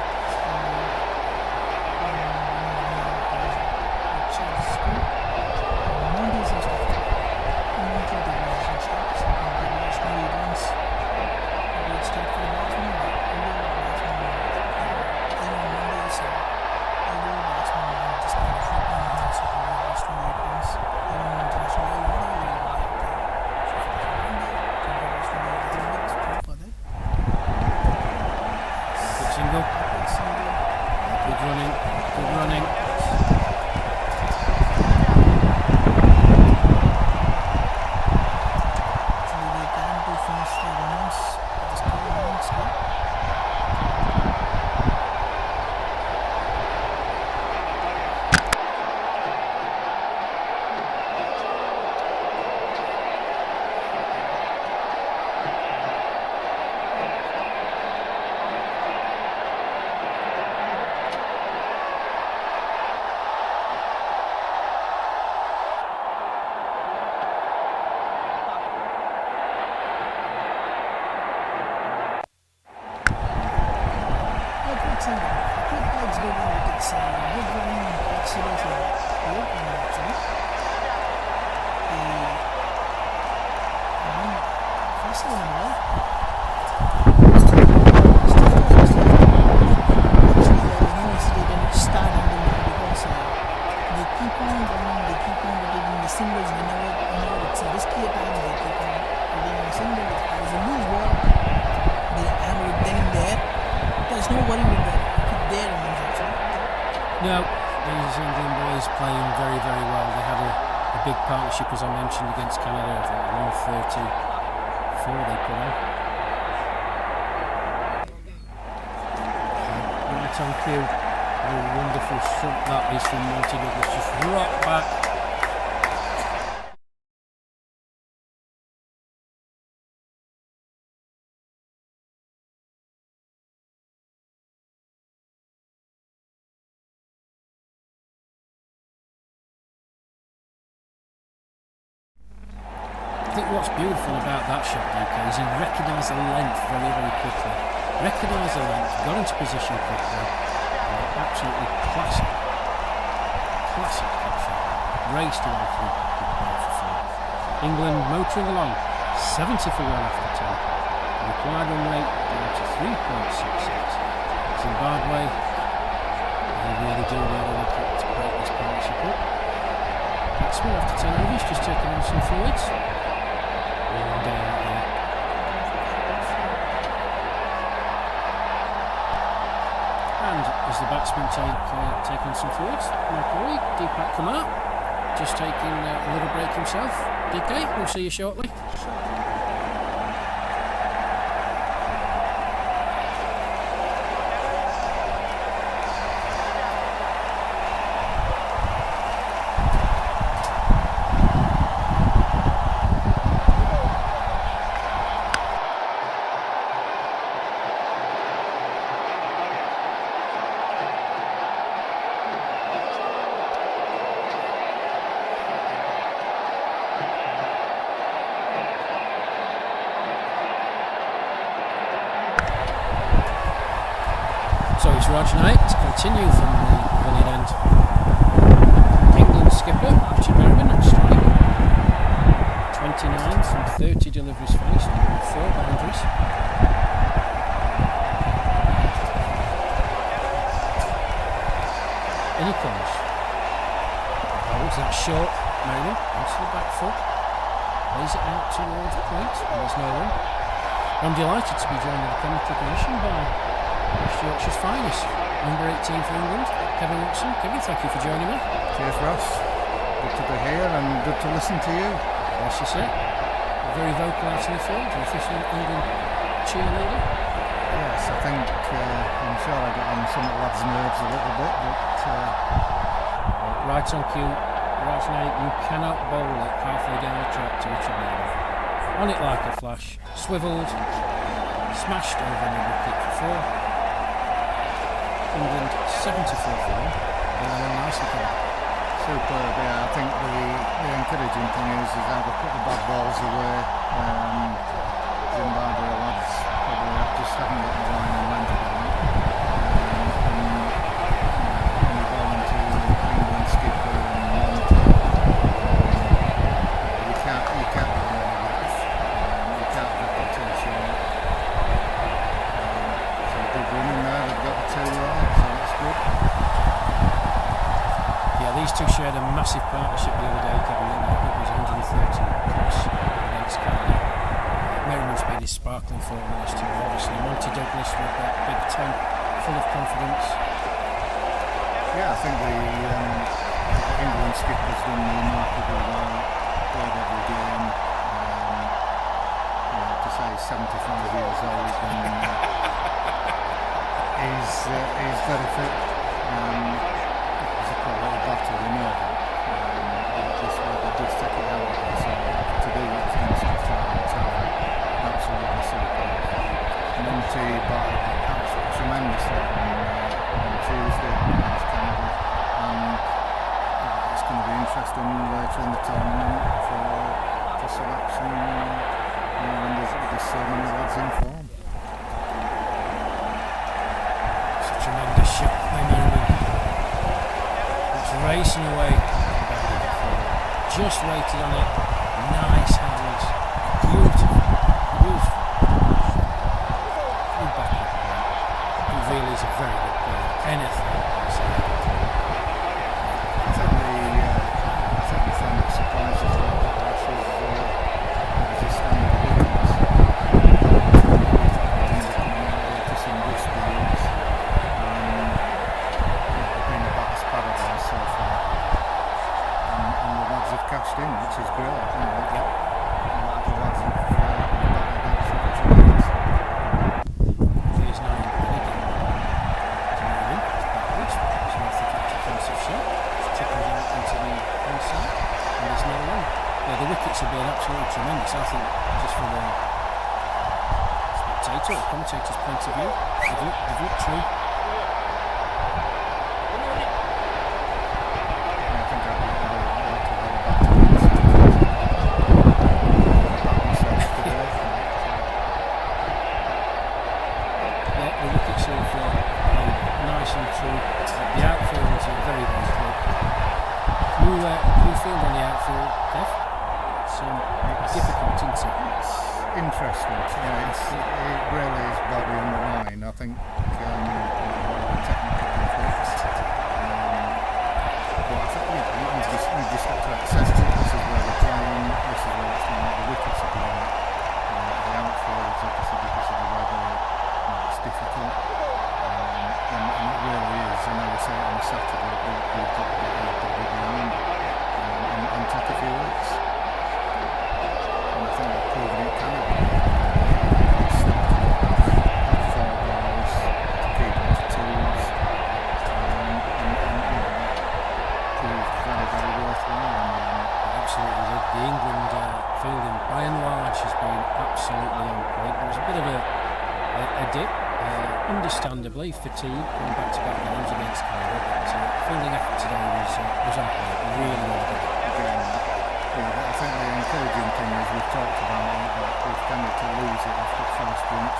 Good running.
still in a way. They didn't start until now because they keep on running, they keep on rotating the singles whenever it's a risky attack, they keep on rotating the single. If there's a loose ball, they hammer it then and there. There's no worry with that. If it's there, it means actually.
No, these England boys playing very, very well. They had a big partnership, as I mentioned, against Canada. I think 134 they put on. Right on cue. A wonderful shot that is from Monty Douglas, just right back. I think what's beautiful about that shot, DK, is he recognised the length very, very quickly. Recognised the length, got into position quickly. Absolutely classic catcher. Raced away from the ball for 4. England motoring along, 70 for 1 after 10. Required run rate down to 3.66. Zimbabwe, they really do look to break this partnership up. Batsman after 10 overs, just taking on some fluids. One day out here. And as the batsmen taking some fluids, my colleague Deepak Kumar just taking a little break himself. DK, we'll see you shortly. So it's Raj Knight to continue from the pavilion end. England skipper Richard Merriman at strike. 29 from 30 deliveries faced, 4 boundaries. In he comes. Holds that short. Merriman onto the back foot. Lays it out towards the point. There's no run. I'm delighted to be joined in the commentary position by West Yorkshire's finest, number 18 for England, Kevin Watson. Kevin, thank you for joining me.
Cheers, Ross. Good to be here and good to listen to you.
Yes, you say. Very vocal out in the field, an official England cheerleader.
Yes, I think I'm sure I got on some of the lads' nerves a little bit, but
right on cue, right now, you cannot bowl it halfway down the track to Richard Merriman. On it like a flash, swivelled, smashed over the wicket for 4. England 74 for 1. Going on nicely, Kevin.
superb. Yeah, I think the encouraging thing is how they put the bad balls away. Zimbabwe lads probably just haven't got the line and length of it. And you're bowling to England skipper and Monty. You can't do any of it. You can't drop it too short. So good running there. They've got the 2 right, so that's good.
Yeah, these two shared a massive partnership the other day, Kevin, didn't they? It was 130 plus against Canada. Merriman's been his sparkling form in this team, obviously. Monty Douglas with that big 10, full of confidence.
Yeah, I think the England skipper's done remarkably well. Played every game. To say he's 75 years old and he's very fit. It's a little battle, we know that. This weather does take it out of us, so to do what he's done so far, absolutely super. Monty batted tremendously on Tuesday against Canada, and it's going to be interesting later in the tournament for selection when there's so many lads in form.
It's a tremendous shot by Merriman. It's racing away. Just waited on it. Nice hands. Beautiful commentator, or commentator's point of view. They've looked through.
I think I'd like to have a
Yeah, the wickets have played nice and true. The outfield is very, very quick. New field on the outfield, Kev. It's difficult, isn't it?
It's interesting. Yeah, it really is body on the line. I think technical conflicts. But I think you just have to accept it. This is where we're playing. This is where it's going. The wickets are blown. The outfield is obviously because of the weather. It's difficult. And it really is. I know we say it on a Saturday, but we've got to get the behind and take a few hits. And I think we've proven it can be. Four balls to keep them to twos. And proved very, very worthwhile.
Absolutely. The England fielding, by and large, has been absolutely on point. There was a bit of a dip. Understandably, fatigue going back-to-back games against Canada, but fielding effort today was on point, really good.
I think the encouraging thing is we've talked about it, that we've tended to lose it after first drinks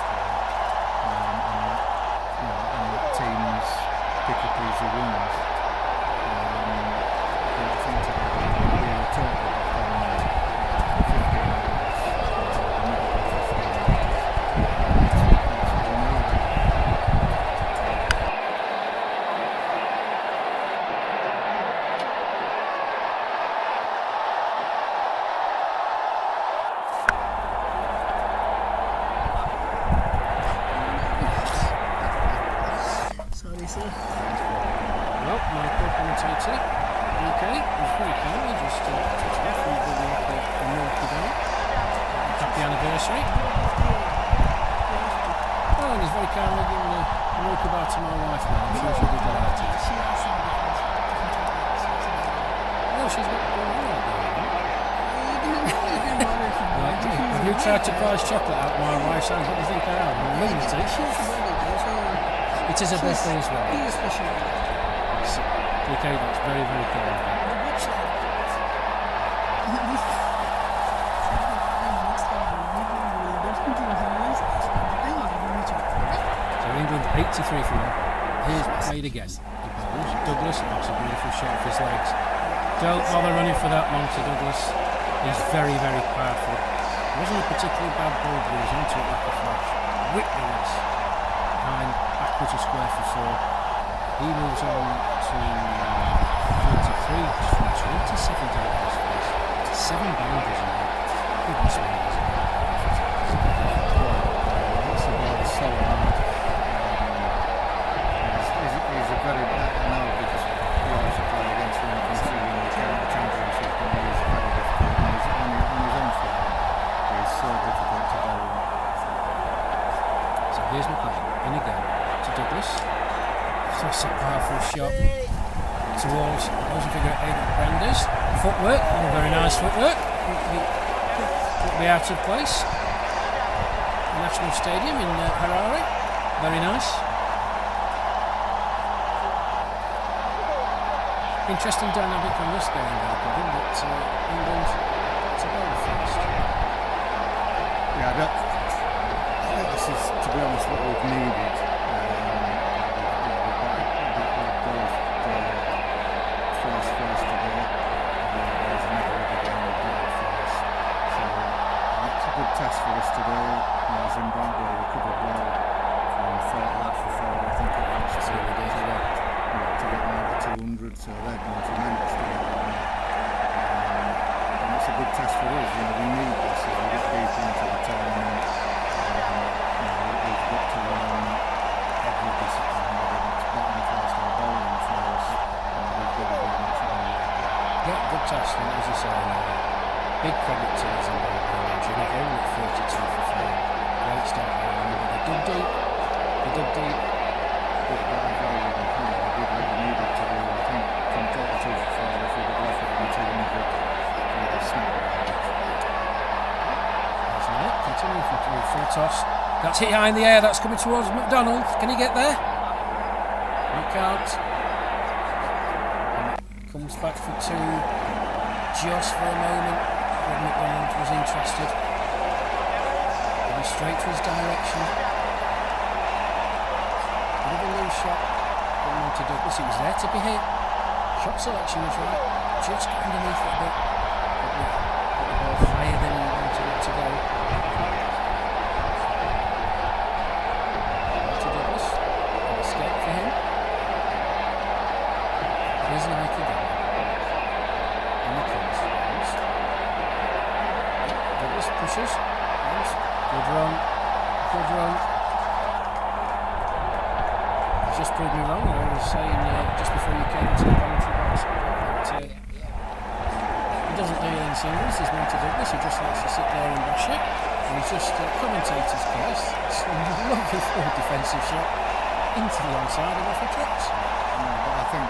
and that teams pick up easy wins. But I think today we were totally back on 15 overs, the middle of 15 overs.
Sorry, sir.
Well, my co-commentator, UK, was very kind. He just touched off and gave me a milky down. Happy anniversary. Oh, and he's very kindly giving a milky bar to my wife now. I'm sure she'll be delighted. Oh, she's got one on right there. Have you tried to price chocolate out my wife's hands? What do you think I am? I'm lunatic. It is a birthday as well. Okay, that's very, very kind. So England 83 for 1. Here's played again. Douglas, that's a beautiful shot off his legs. Don't bother running for that, Monty Douglas. He's very, very powerful. It wasn't a particularly bad ball, but he was onto it like a flash. Whip the wrist. Behind, backwards a square for 4. He moves on to 23, just from 27 deliveries first. 7 boundaries in that. Goodness me.
That's about so hard. He's a very, I know because he always play against him considering the championship, and he's very difficult and he's on his own form. He's so difficult to bowl.
So here's McLean, in again, to Douglas. That's a powerful shot towards opposing figure 8 Brenders. Footwork, very nice footwork. Will be out of place. National Stadium in Harare. Very nice. Interesting dynamic on this game, though, Kevin, that England to bowl first.
Yeah, I think this is, to be honest, what we've needed. First today. There's never a game we've got first. So it's a good test for us today. Zimbabwe recovered well from 40 for 4, I think it was. So we did to get now to 200, so they've done tremendous to get there. And it's a good test for us. We need this as we get deep into the tournament. We've got to learn every discipline, whether it's batting first or bowling first. We've got to be much more.
Yeah, good test, and as you say, big credit to the Zimbabwe lads. You're not only at 32 for 4. Great start there, but they dug deep.
But very well. They did what they needed to do. I think from 32 for 4, if we'd have left it on 200, we'd have snapped it.
That's right, continuing for full toss. That's hit high in the air. That's coming towards McDonald. Can he get there? He can't. And it comes back for two. Just for a moment, when McDonald was interested. Going straight to his direction. Bit of a loose shot. Going on to Douglas. He was there to be hit. Shot selection was right. Just got underneath it a bit. Got the ball higher than he wanted it to go. To Douglas. An escape for him. Here's Nike again. And the comes. Douglas pushes. Good run. Good run. He's just proved me wrong. I was saying just before you came to the commentary box that he doesn't do it in singles. There's more to Douglas. He just likes to sit there and bash it. And he's just commentator's curse. It's a lovely full defensive shot into the onside and off he drops.
No, but I think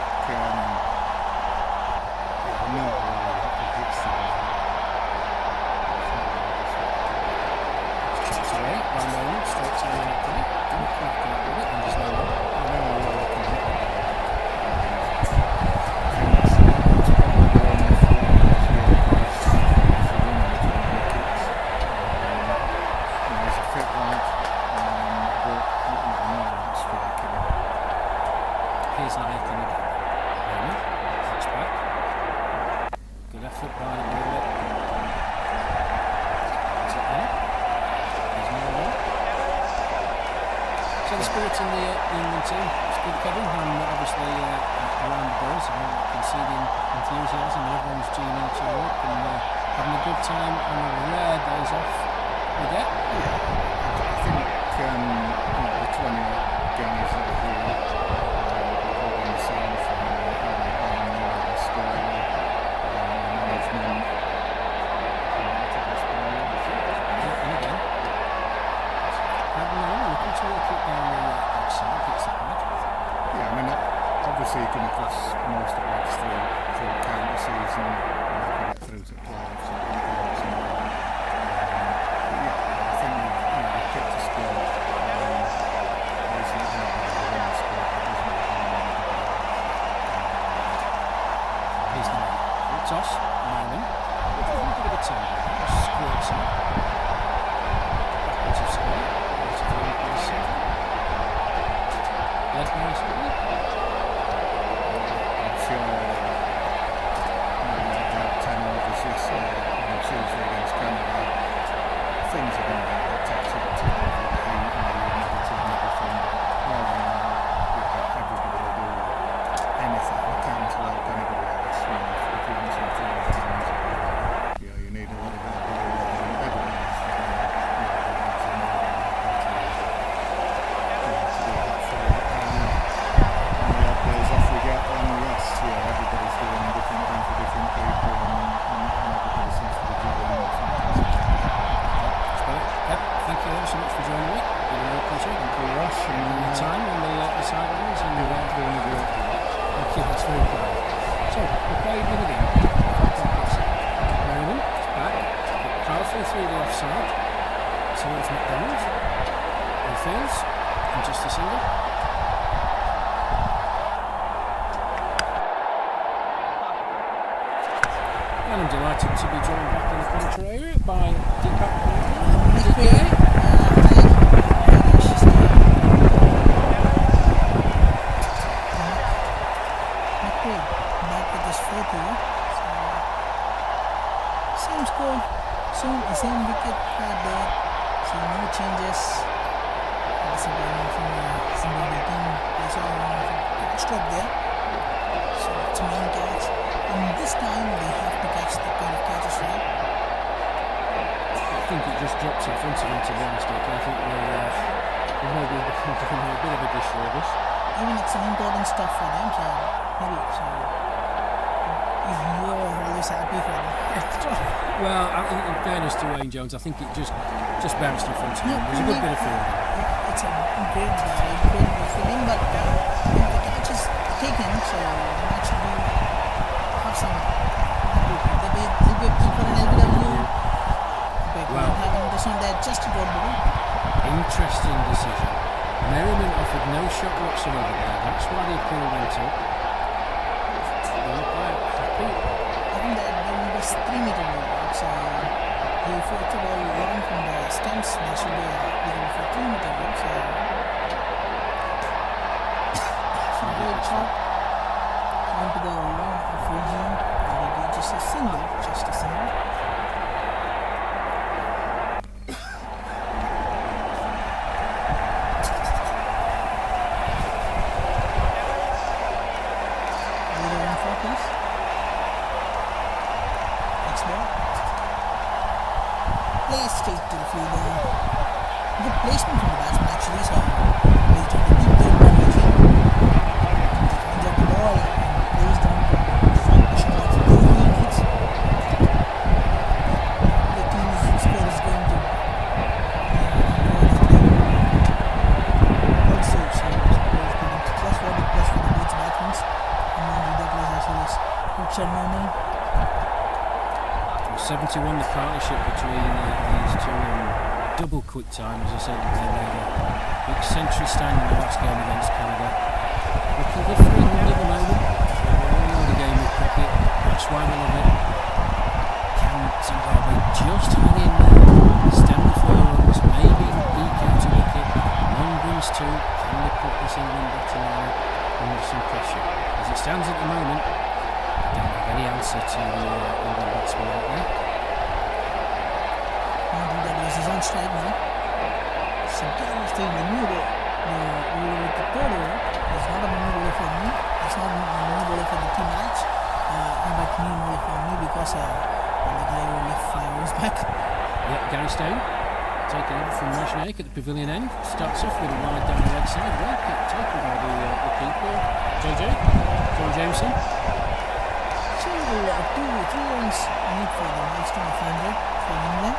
no, he hits the
Chips away, one moment, straight to the net play. Didn't quite get with it, and there's no one. Here's Nike again. That's back. Good effort by the bowler. Is it there? There's no one. So the spirit in the England team, it's good, Kevin, and obviously around the balls, and you can see the enthusiasm, everyone's tuning each other up and having a good time on the rare days off we get.
I think the 20 games that we holding myself and the school management.
And again, having on, looking to work it down the outside, hits the pad.
Yeah, I mean, obviously you come across most of it through county season, get through to playoffs and games and yeah, I think we've picked a squad.
Here's the toss, Marlin. With a little bit of a turn, squirts him. Backwards of square, out of the line by seven. Led by seven.
I'm sure about 10 overs yesterday on Tuesday against Canada. Things are going to get a bit taxing to the heat and the negative and everything. All in all, everybody will do anything they can to help anybody else. If you want some things, you need a little bit of ball and everyone else. Days off we get, and yes, everybody's doing different things for different people, and everybody seems to be doing
Yep, thank you ever so much for joining me. Really appreciate it.
Thank you, Ross, and
Your time on the sidelines and
doing a great job.
thank you, that's very kind. So, we're playing in again. Merriman, back, powerfully through the offside towards McDonald. He fields, and just a single. And I'm delighted to be joined back in the commentary area by Deepak.
Back with this 4-2. So, same score, same wicket right there. So no changes. Disappointment from the Zimbabwe team. They saw a stroke there. So it's a main catch. And this time they have to catch the kind of catches right.
I think it just drops in front of him, to be honest. I think we're maybe doing a bit of a disservice.
Even it's an important stuff for them, so maybe so if you're always happy for them.
Well, I think in fairness to Wayne Jones, I think it just bounced in front of him. There's a good bit of fielding.
It's a great feeling, but if the catch is taken, so they might should have some. They'll be for an LBW.
Well,
having this one there just to go ball.
in interesting decision. Merriman offered no shot whatsoever there. That's why the appeal went up. The umpire happy.
I think that there was 3 meter rule, right? So if it's a ball long from the stumps, there should be a legal for 3 meter rule. So great shot onto the long of regime, and it just a single, just a single. Play straight to the fielder. Good placement from the batsman actually, so he's doing the deep third ball regime. He finds out the ball and plays down to front pushing out for the needs. The team's score is going to also, so it's getting plus 40 plus for the both batsmen. And then that was as well as Richard Norman.
71 the partnership between these two, double quick time. As I said, they made a big century stand in the last game against Canada. Looking good for England at the moment. They all know the game of cricket, that's why they love it. Can Zimbabwe just hang in there, stem the flow runs, maybe eke out a wicket? 1 brings 2, can they put this England batting line under some pressure? As it stands at the moment, I don't have any answer to the England batsman out there.
That is on strike now. So Gary staying the new ball. The over with the third over. It's not a new bowler for me. It's not a new bowler for the team match. But new bowler for me because the guy who left 5 overs back.
Yeah, Gary Stone taking over from Rajnaik at the pavilion end. Starts off with a wide down the leg side. Well picked taken by the keeper, John Jameson.
Single 2-3 runs need for the milestone of 100 for England.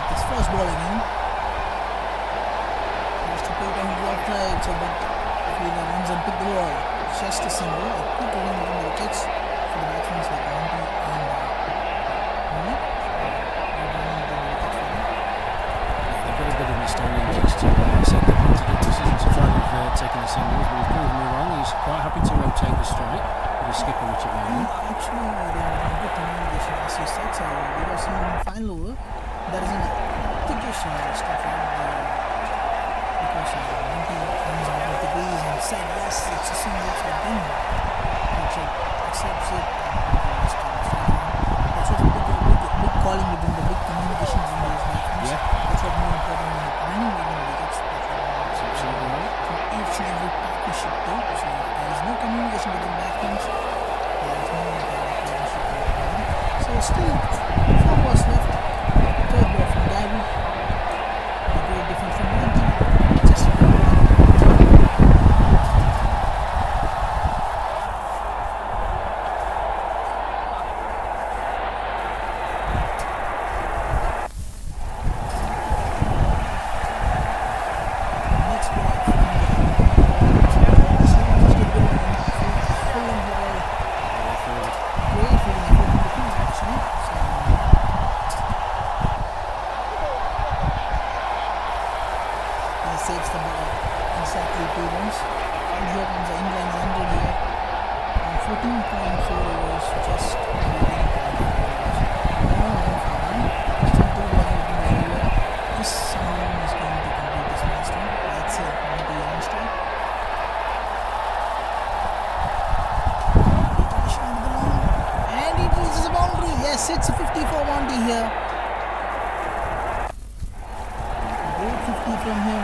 This first ball again. Has to put it on the outside, so but if he runs and pick the ball, just a single, a quick running between the wickets for the batsmen like Monty and Mohammed.
They've got a bit of a stone injuries too. Like I said, they've had to get decisions to try and taking the singles, but he's proven me wrong. He's quite happy to rotate the strike with a skipper Richard Manning.
Actually, they are in good communication as you said, so we were seeing final over. There is a ticket stuff because Monty comes out of the breeze and said yes, it's a single, so then Richard accepts it and that's what big calling within the big communications in those matches.
Yeah.
That's what more important in winning within the wickets.
Absolutely right.
From each and every partnership too. So if there is no communication within batsmen, there is no partnership. So still 4 balls left. Third ball from Gary. A great difference from Monty. Just a good one. Next ball from full on ball. Great feeling effort in the field actually. Saves the ball exactly 2 runs. And here comes the England's 100 here on 14.4 overs, just 14.4 overs. 1 run for 1. Still 2 balls left in the over. This someone is going to complete this milestone. Let's see, Monty Youngster. And it reaches a boundary. Yes, it's a 50 for Monty here. Great 50 from him.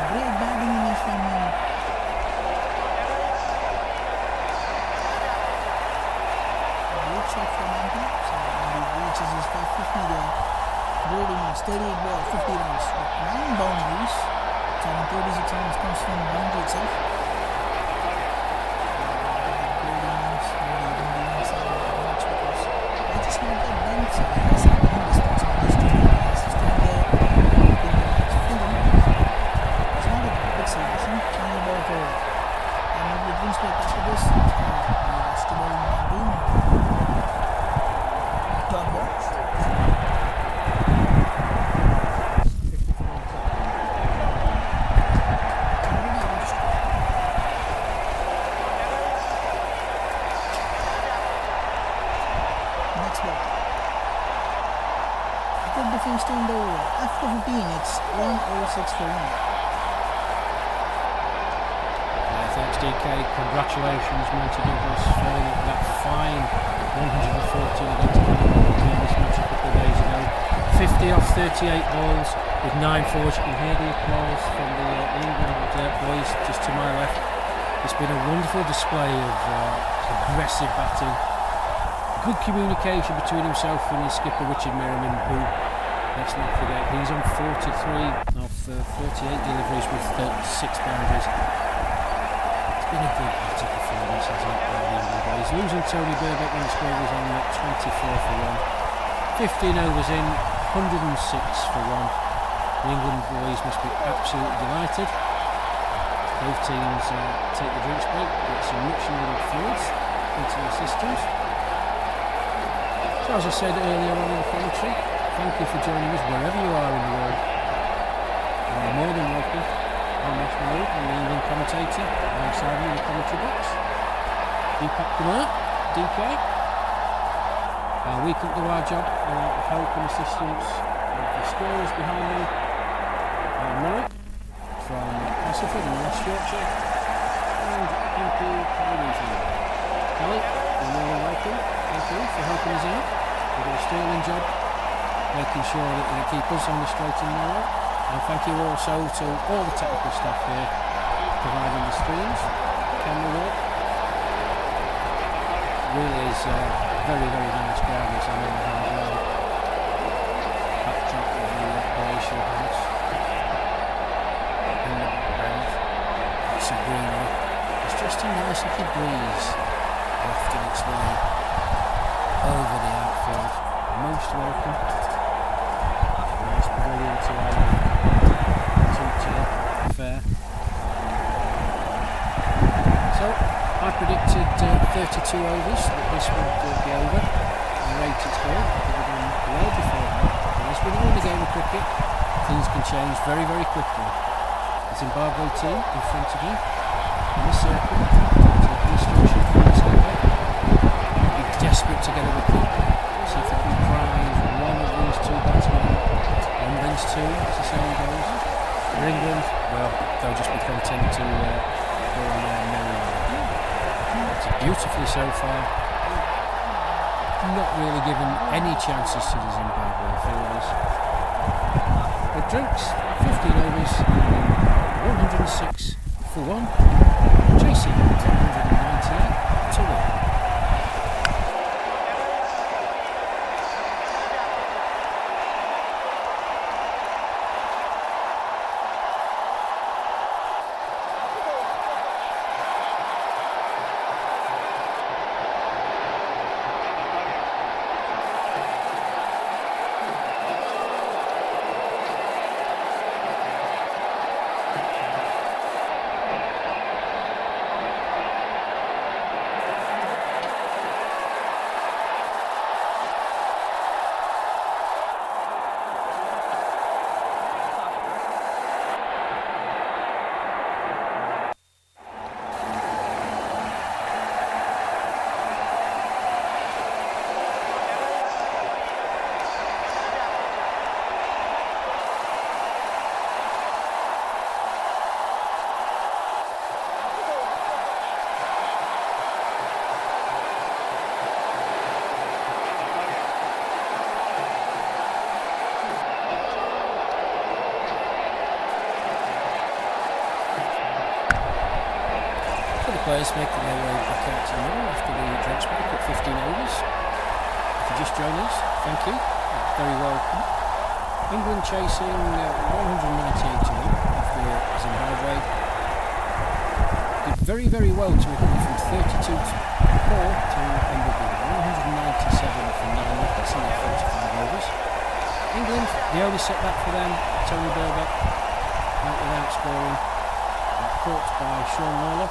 Great batting innings from him. Great shot from Monty. So Monty reaches his 550 there. Great innings, 38 balls, 50 runs with 9 boundaries. So 36 runs comes from Monty itself. Great innings, great even the inside of the match because I just not that done. So he has some responsibilities to do. He has to stand there, keep the match filled. It's not a big celebration, only about and maybe it brings back after this. Still in the game. Dot ball. the defense to end the over. After 15, it's 106 for 1.
Thanks DK, congratulations Monty Douglas for that fine 114 against this match a couple of days ago. 50 off 38 balls with 9 fours. You can hear the applause from the England boys just to my left. It's been a wonderful display of aggressive batting, good communication between himself and his skipper Richard Merriman, who, let's not forget, he's on 43 of 48 deliveries with 6 boundaries. It's been a good batting performance, hasn't it, by the England boys. Losing Tony Burbeck when the score was on at 24 for 1. 15 overs in, 106 for 1. The England boys must be absolutely delighted. Both teams take the drinks break, get some much needed fluids into their systems. So as I said earlier on in the commentary, thank you for joining us wherever you are in the world. You are more than welcome on National League and the England commentator alongside me in the commentary box. Deepak Kumar, DK. We can do our job with help and assistance of the scorers behind me. Murray from Castleford in West Yorkshire, and MP Kelly Weasley. Kelly, you're more than welcome. Thank you for helping us out. You did a sterling job making sure that you keep us on the straight and narrow. And thank you also to all the technical staff here providing the streams, camera work. Really is very, very nice ground this on the hard road. Backdrop of the palatial house. In the background, it's a greenery. It's just a nice little breeze wafting its way over the outfield. Most welcome. Nice pavilion to our two-tier affair. So, I predicted 32 overs that this would be over. I rate its goal. I could have done well before that. And as we know in the game of cricket, things can change very, very quickly. The Zimbabwe team in front of you in the circle, taking instruction from the skipper. Be desperate to get a wicket. See if they can prize one of these two batsmen. One brings two, as the saying goes. For England, well, they'll just be content to go on their merry way. It's beautifully so far. Not really given any chances to the Zimbabwe fielders. The drinks, 15 overs, 106 for 1, chasing 198 to 1. Players making their way back out to the middle after the drinks break at 15 overs. If you just join us, thank you. Very welcome. England chasing 198 to win after Zimbabwe. Did very, very well to recover from 32 to 4 to end up with 197 for 9 wickets in their 45 overs. England, the only setback for them, Tony Burbeck, out without scoring. Caught by Sean Lawler.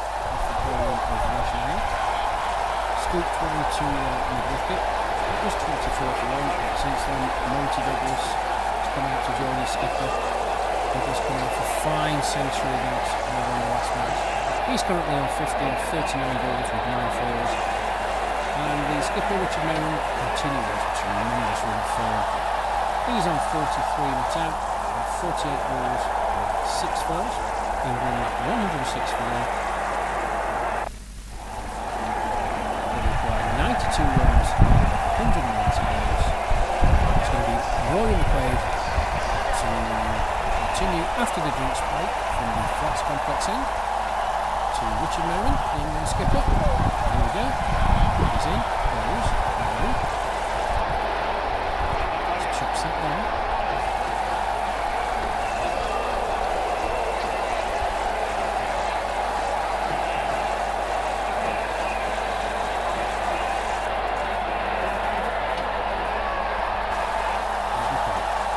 Scooped one to mid-wicket. It was 24 for 1, but since then Monty Douglas has come out to join his skipper. Douglas coming off a fine century against in the last match. He's currently on 50 of 39 balls with 9 fours. And the skipper Richard Merriman continues tremendous run form. He He's on 43 not out, and 48 balls with 6 fours. England 106 for one. They require 92 runs, 190 balls. It's going to be Rory McQuaid to continue after the drinks break from the flats complex end to Richard Merrin, the England skipper. Here we go. He's in. Goes. Just chops that down.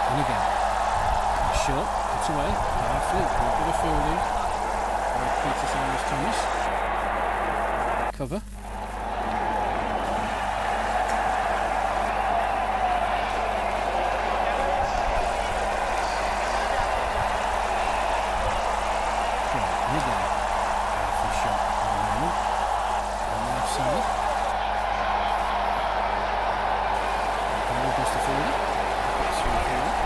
And again. Short. Cuts away. Powerfully. Good bit of fielding. Peter Sanders Thomas. Cover. And again. Powerful shot at the moment. On the left side. Ball goes to fielder. It's through fielder.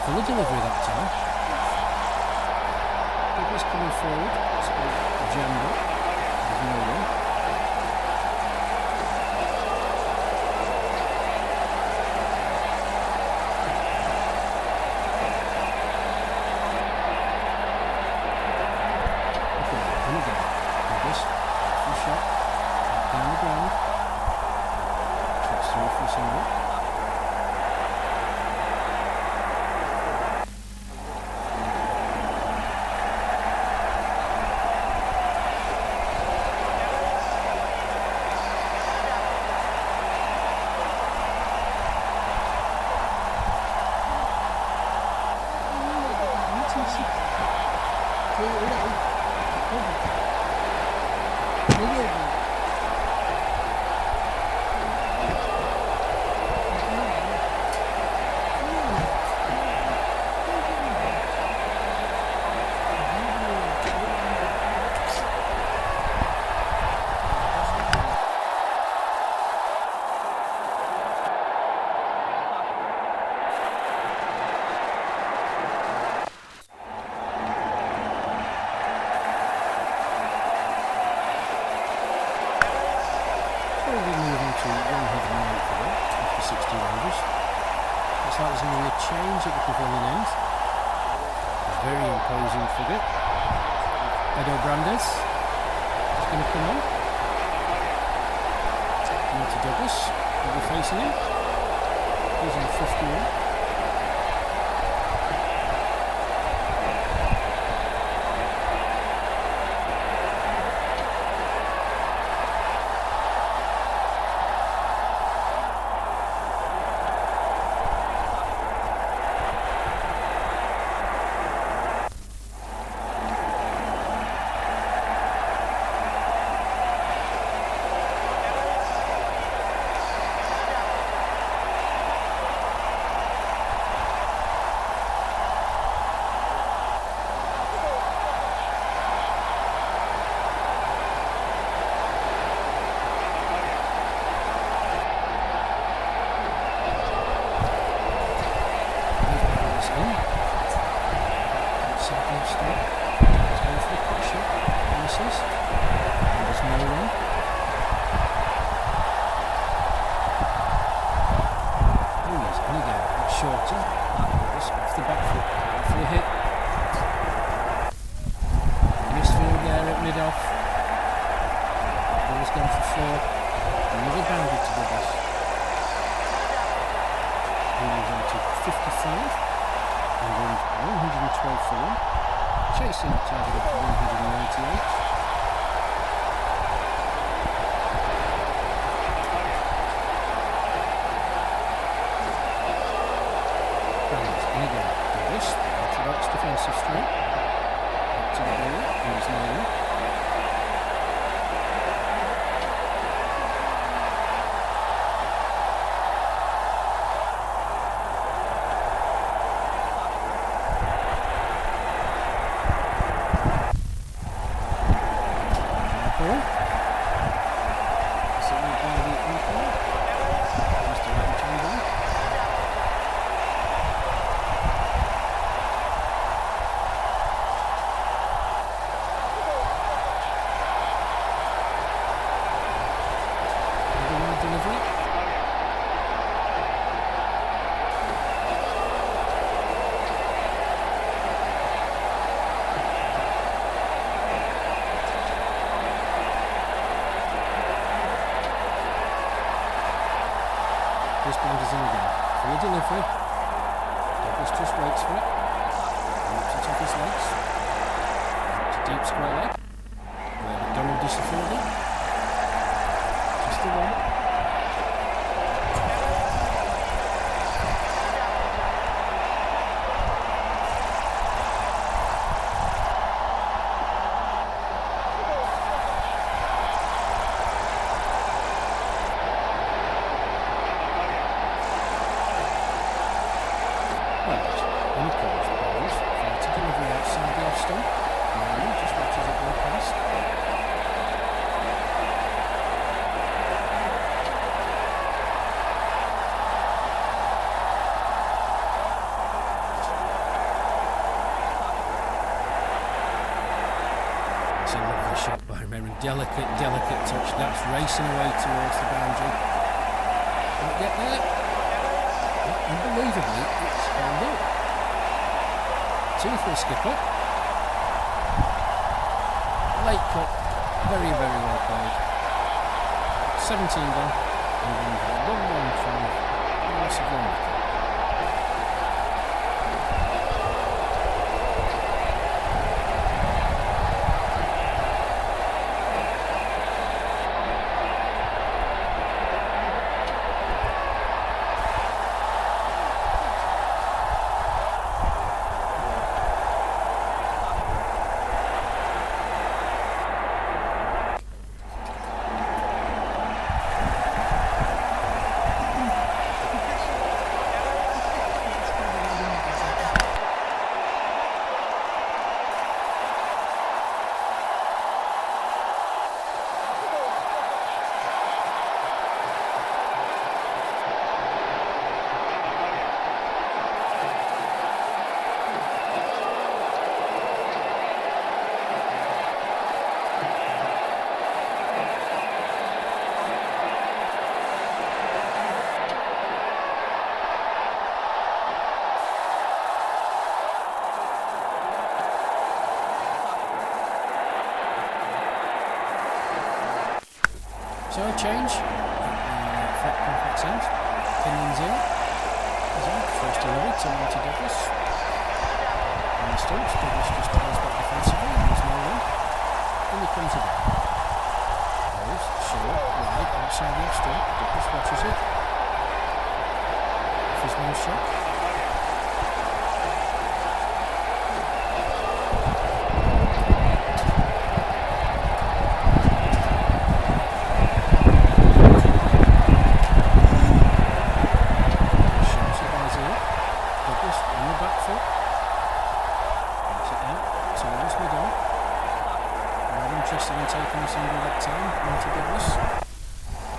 Full delivery that time. Douglas coming forward. It's a jammed up. There's no run. Okay, and again. Douglas. Full shot. Down the ground. Tracks through for a single. Looks like there's going to be a change at the pavilion end. A very imposing figure. Edo Brandes is going to come on. Coming to Douglas. We'll be facing him. He's on 51. Chasing target of 198. Douglas blunders in again. For a delivery. Douglas just waits for it. Loops it off his legs. It's a deep square leg. Where McDonald is the fielder. Just the one. Delicate touch. That's racing away towards the boundary. Won't get there. Unbelievably, it's held up. Two for the skipper. Late cut. Very, very well played. 17 gone. And 1-1 loss of 1 wicket. So a change at the complex end. Finland's in. First delivery to Monty Douglas. And Stokes. Douglas just ties back defensively. There's no one. In he comes again. Goes short, wide, outside the off stump. Douglas watches it. Off his nose shot.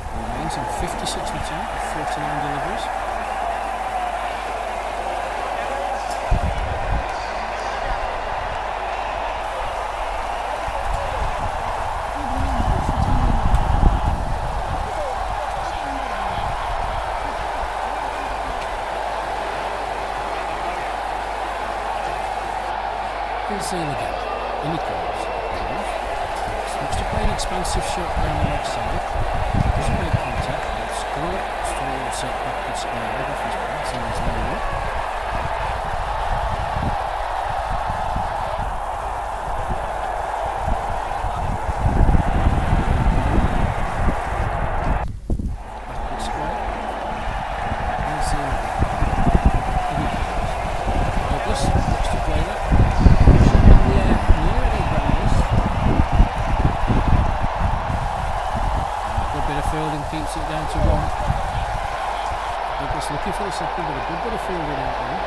Remains in 56 return of 49 deliveries. Seal again. In he comes. Looks to play an expansive shot down the leg side. Doesn't make contact. He'll score it towards backwards square leg off his pass and there's no one. Backwards square. And seal again. In he comes. Douglas looks to play that. Fielding keeps it down to 1. Douglas looking for the second, but a good bit of fielding out there.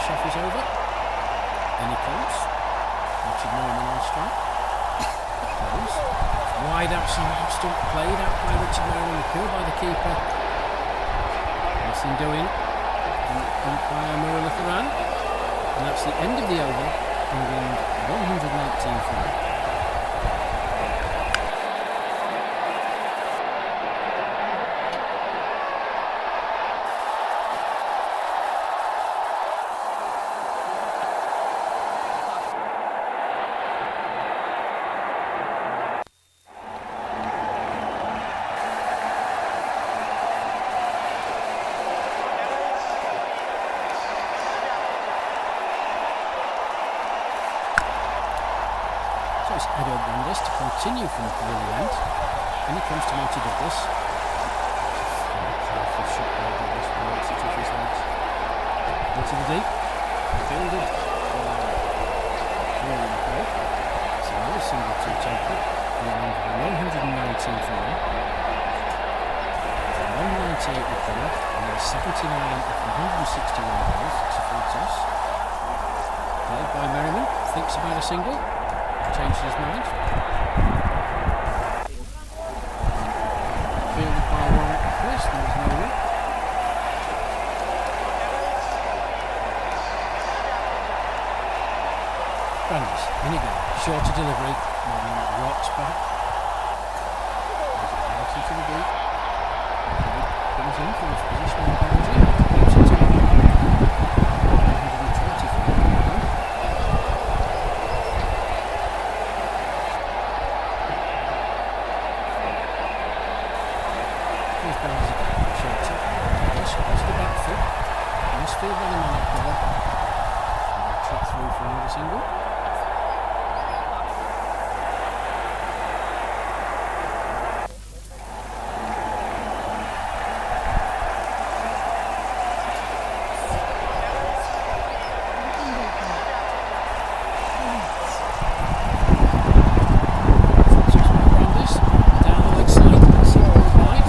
Off is over. In he comes. Richard Norman on strike. Goes. Wide outside, stump played out by Richard Merriman, killed by the keeper. Nothing doing. Umpire Murray Thuran. And that's the end of the over. England 118 for them. So it's Edo Brandes to continue from the early end. And he comes to Monty Douglas. Powerful shot by Douglas, breaks it off his legs. Into the deep. Fielded. Really okay. So another single to take it. And 119 for them. 198 with Gunnar. And there's 79 of 161 goals. It's a free toss. Played by Merriman. Thinks about a single. Changed his mind. Fielded by Warwick Chris, there was no run. Brandes, in again, shorter delivery, rocks back. Out into the deep. Comes in from his positional boundary, keeps it to 120 for him. Field by the man at cover. Trot through for another single. Down the leg side, single wide.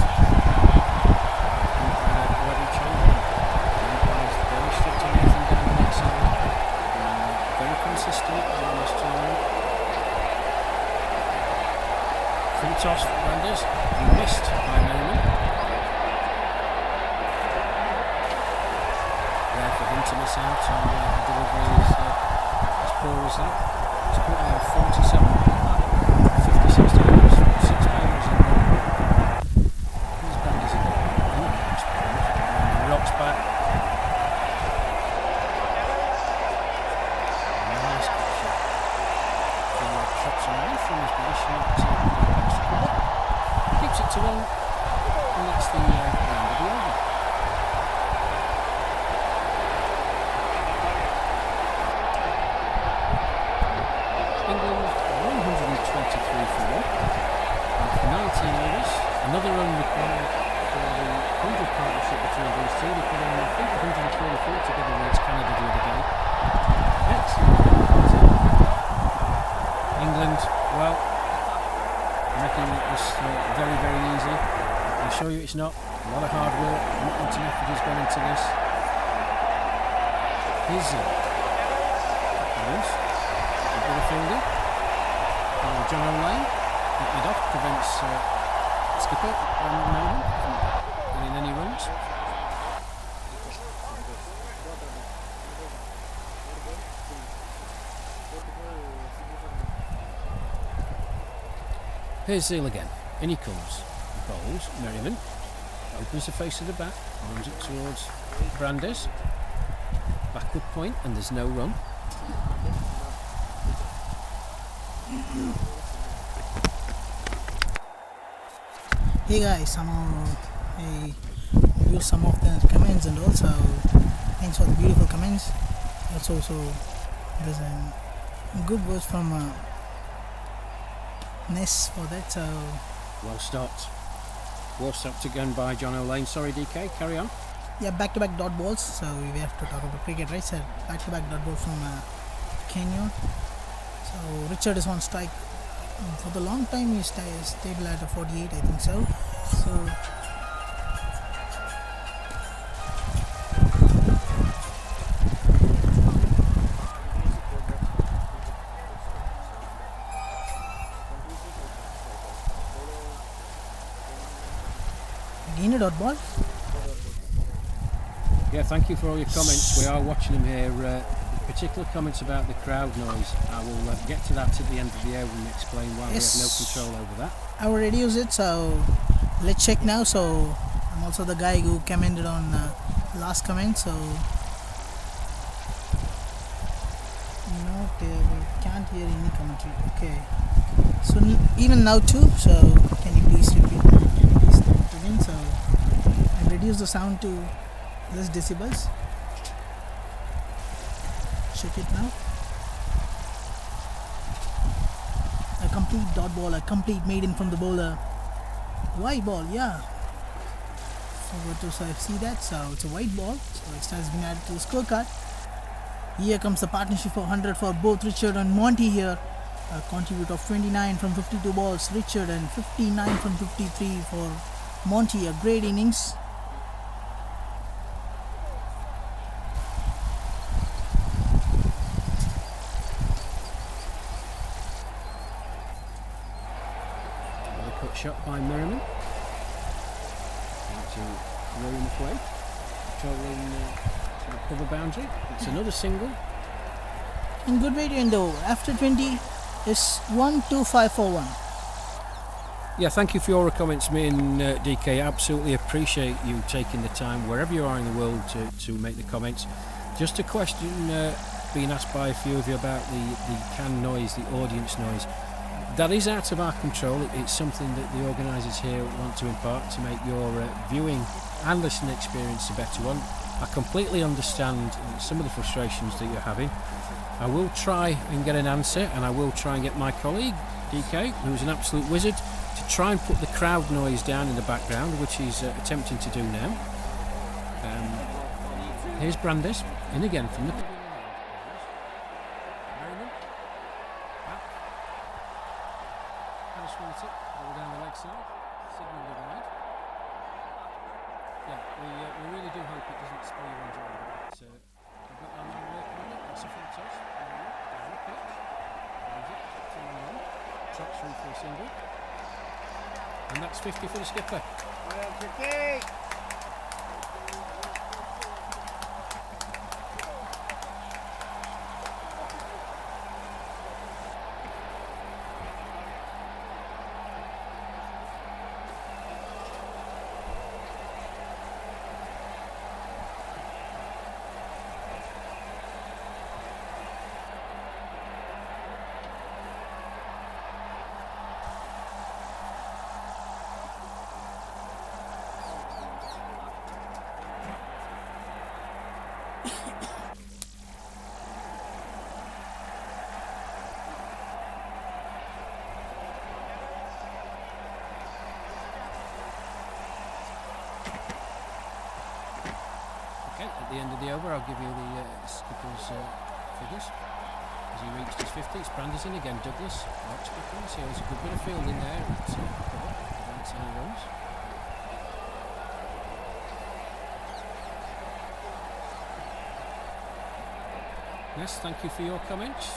Toss for Brandes, missed by Merriman. There for him to miss out on the delivery is as poor as that. It's put out 47, 56 times, 6 goals in one. Here's Brandes again. And rocks back. Nice good shot. Chops around from his position up to keeps it to 1, and that's the end of the over. England 123 for 1, after 19 overs. Another run required for the 100 partnership between these two. They put on, I think, 144 together against Canada the other day. Excellent. England, well, making this very, very easy. I assure you it's not. A lot of hard work, commitment and effort has gone into this. Here's goals. A bit of fielding. John O'Lane, it off, prevents skipper Brandon Melbourne from getting any runs. Here's Zeal again. In he comes. Bowls. Merriman opens the face of the bat. Runs it towards Brandes. Backward point, and there's no run.
Hey guys, I view some of the comments, and also thanks for the beautiful comments. That's also there's a good words from Ness for that. So
well stopped. Well stopped again by John O'Lane. Sorry, DK, carry on.
Yeah, back-to-back dot balls. So we have to talk about cricket, right? So back-to-back dot balls from Kenya. So Richard is on strike. For the long time, he stays stable at a 48, I think so. So dot ball.
Yeah, thank you for all your comments. We are watching them here. Particular comments about the crowd noise. I will get to that at the end of the hour and explain why
Yes.
we have no control over that.
I will reduce it, so let's check now. So I'm also the guy who commented on last comment, so no, we can't hear any commentary. Okay, so even now too, so can you please repeat again? So I reduce the sound to less decibels. Check it now. A complete dot ball, a complete maiden from the bowler. White ball, yeah. So I see that. So it's a white ball. So extra has been added to the scorecard. Here comes the partnership for 100 for both Richard and Monty here. A contribute of 29 from 52 balls, Richard, and 59 from 53 for Monty. A great innings.
Shot by Merriman. To Rory McQuaid. Controlling the cover boundary. It's another single.
In good way to end the over. After 20 is 1-2-5-4-1.
Yeah, thank you for your comments, me and DK. Absolutely appreciate you taking the time, wherever you are in the world, to make the comments. Just a question being asked by a few of you about the can noise, the audience noise. That is out of our control. It's something that the organisers here want to impart to make your viewing and listening experience a better one. I completely understand some of the frustrations that you're having. I will try and get an answer, and I will try and get my colleague, DK, who's an absolute wizard, to try and put the crowd noise down in the background, which he's attempting to do now. Here's Brandes, in again from the... All down the leg side, signal the guide. Yeah, we really do hope it doesn't spoil your enjoyment. But we've got our man working on it. That's a full toss. Down the pitch. Plays it. 2-1. Drops through for a single. And that's 50 for the skipper. At the end of the over, I'll give you the skipper's figures. As he reached his 50, it's Branderson again. Douglas, Oxford, so there's a good bit of field in there. It's without any runs. Yes, thank you for your comments.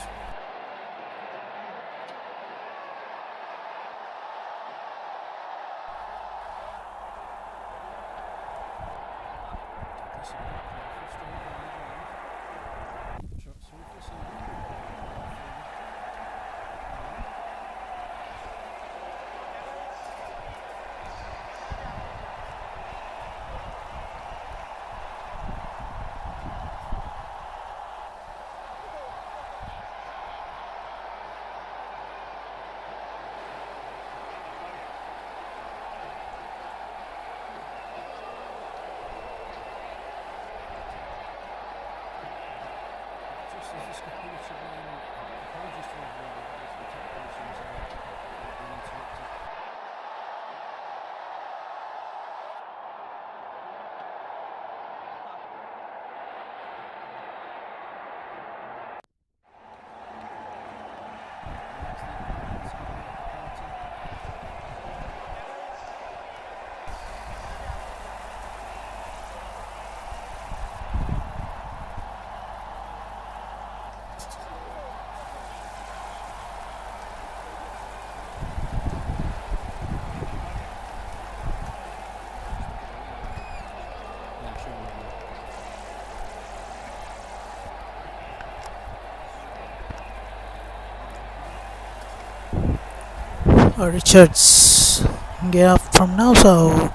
Richards get up from now, so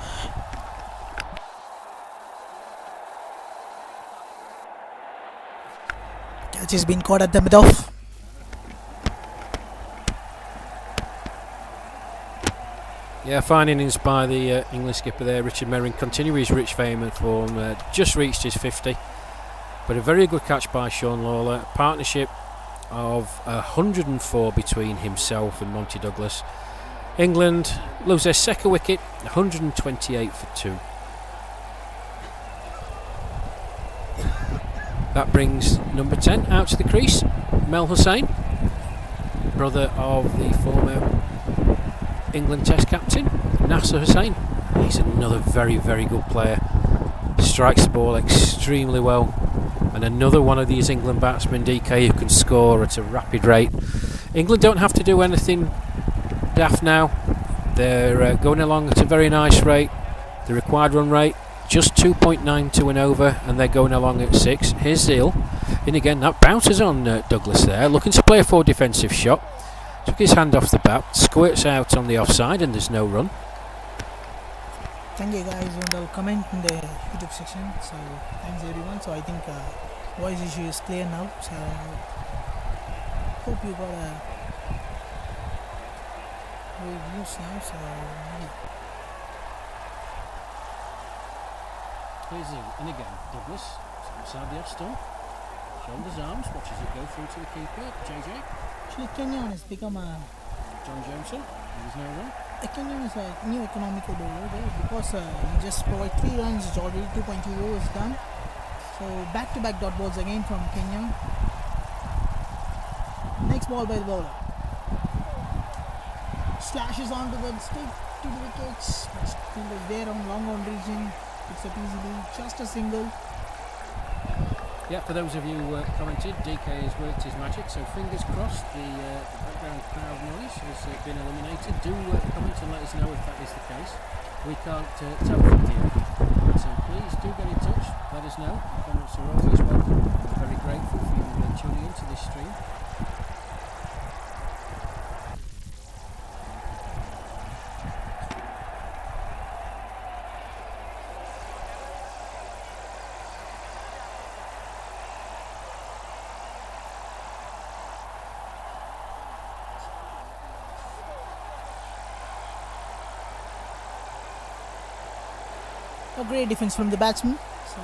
catch has been caught at the mid-off.
Yeah, fine innings by the England skipper there, Richard Merrin. Continue his rich fame and form. Just reached his 50, but a very good catch by Sean Lawler. Partnership of 104 between himself and Monty Douglas. England lose their second wicket, 128 for 2. That brings number 10 out to the crease, Mel Hussain, brother of the former England Test captain Nasser Hussain. He's another very, very good player. Strikes the ball extremely well, and another one of these England batsmen, DK, who can score at a rapid rate. England don't have to do anything daft now. They're going along at a very nice rate. The required run rate just 2.92 and over, and they're going along at 6. Here's Zeal, and again that bounces on Douglas there, looking to play a forward defensive shot. Took his hand off the bat, squirts out on the offside, and there's no run.
Thank you guys, and I'll comment in the YouTube section. So thanks everyone. So I think voice issue is clear now. So hope you got a great news now. So yeah.
Here's Zeal, and again Douglas outside the off stump, shoulders arms, watches it go through to the keeper, JJ.
Actually, Kenyon has become a
John Johnson, there's no run.
Kenyon is a new economical bowler there because he just provided 3 runs. It's already 2.2 overs done. So back-to-back dot balls again from Kenyon. Next ball by the bowler. Slashes onto the stick to the wickets. Fielder is there on long on region. Picks up easily. Just a single.
Yeah, for those of you who commented, DK has worked his magic, so fingers crossed the background crowd noise has been eliminated. Do comment and let us know if that is the case. We can't tell from here, so please do get in touch, let us know. Comments are always welcome. We're very grateful for you tuning into this stream.
A great defense from the batsman. So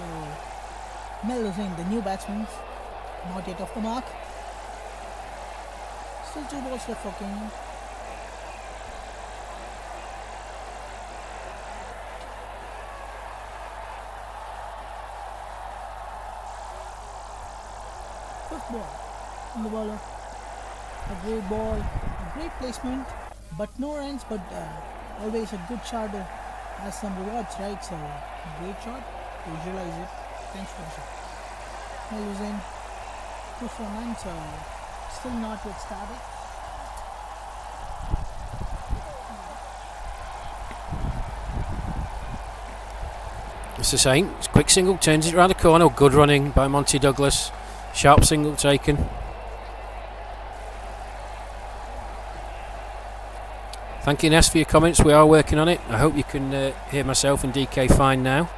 Mel Hussain, the new batsman, not yet off the mark. Still 2 balls left for Kenyon. Fifth ball from the bowler. A great ball, a great placement, but no runs, but always a good shot. Has some rewards, right? So great shot. Visualize it. Thanks for the shot. Mel Hussain 2 for 9, so still not yet started.
It's the same. It's a quick single, turns it round the corner. Good running by Monty Douglas. Sharp single taken. Thank you, Ness, for your comments. We are working on it. I hope you can hear myself and DK fine now.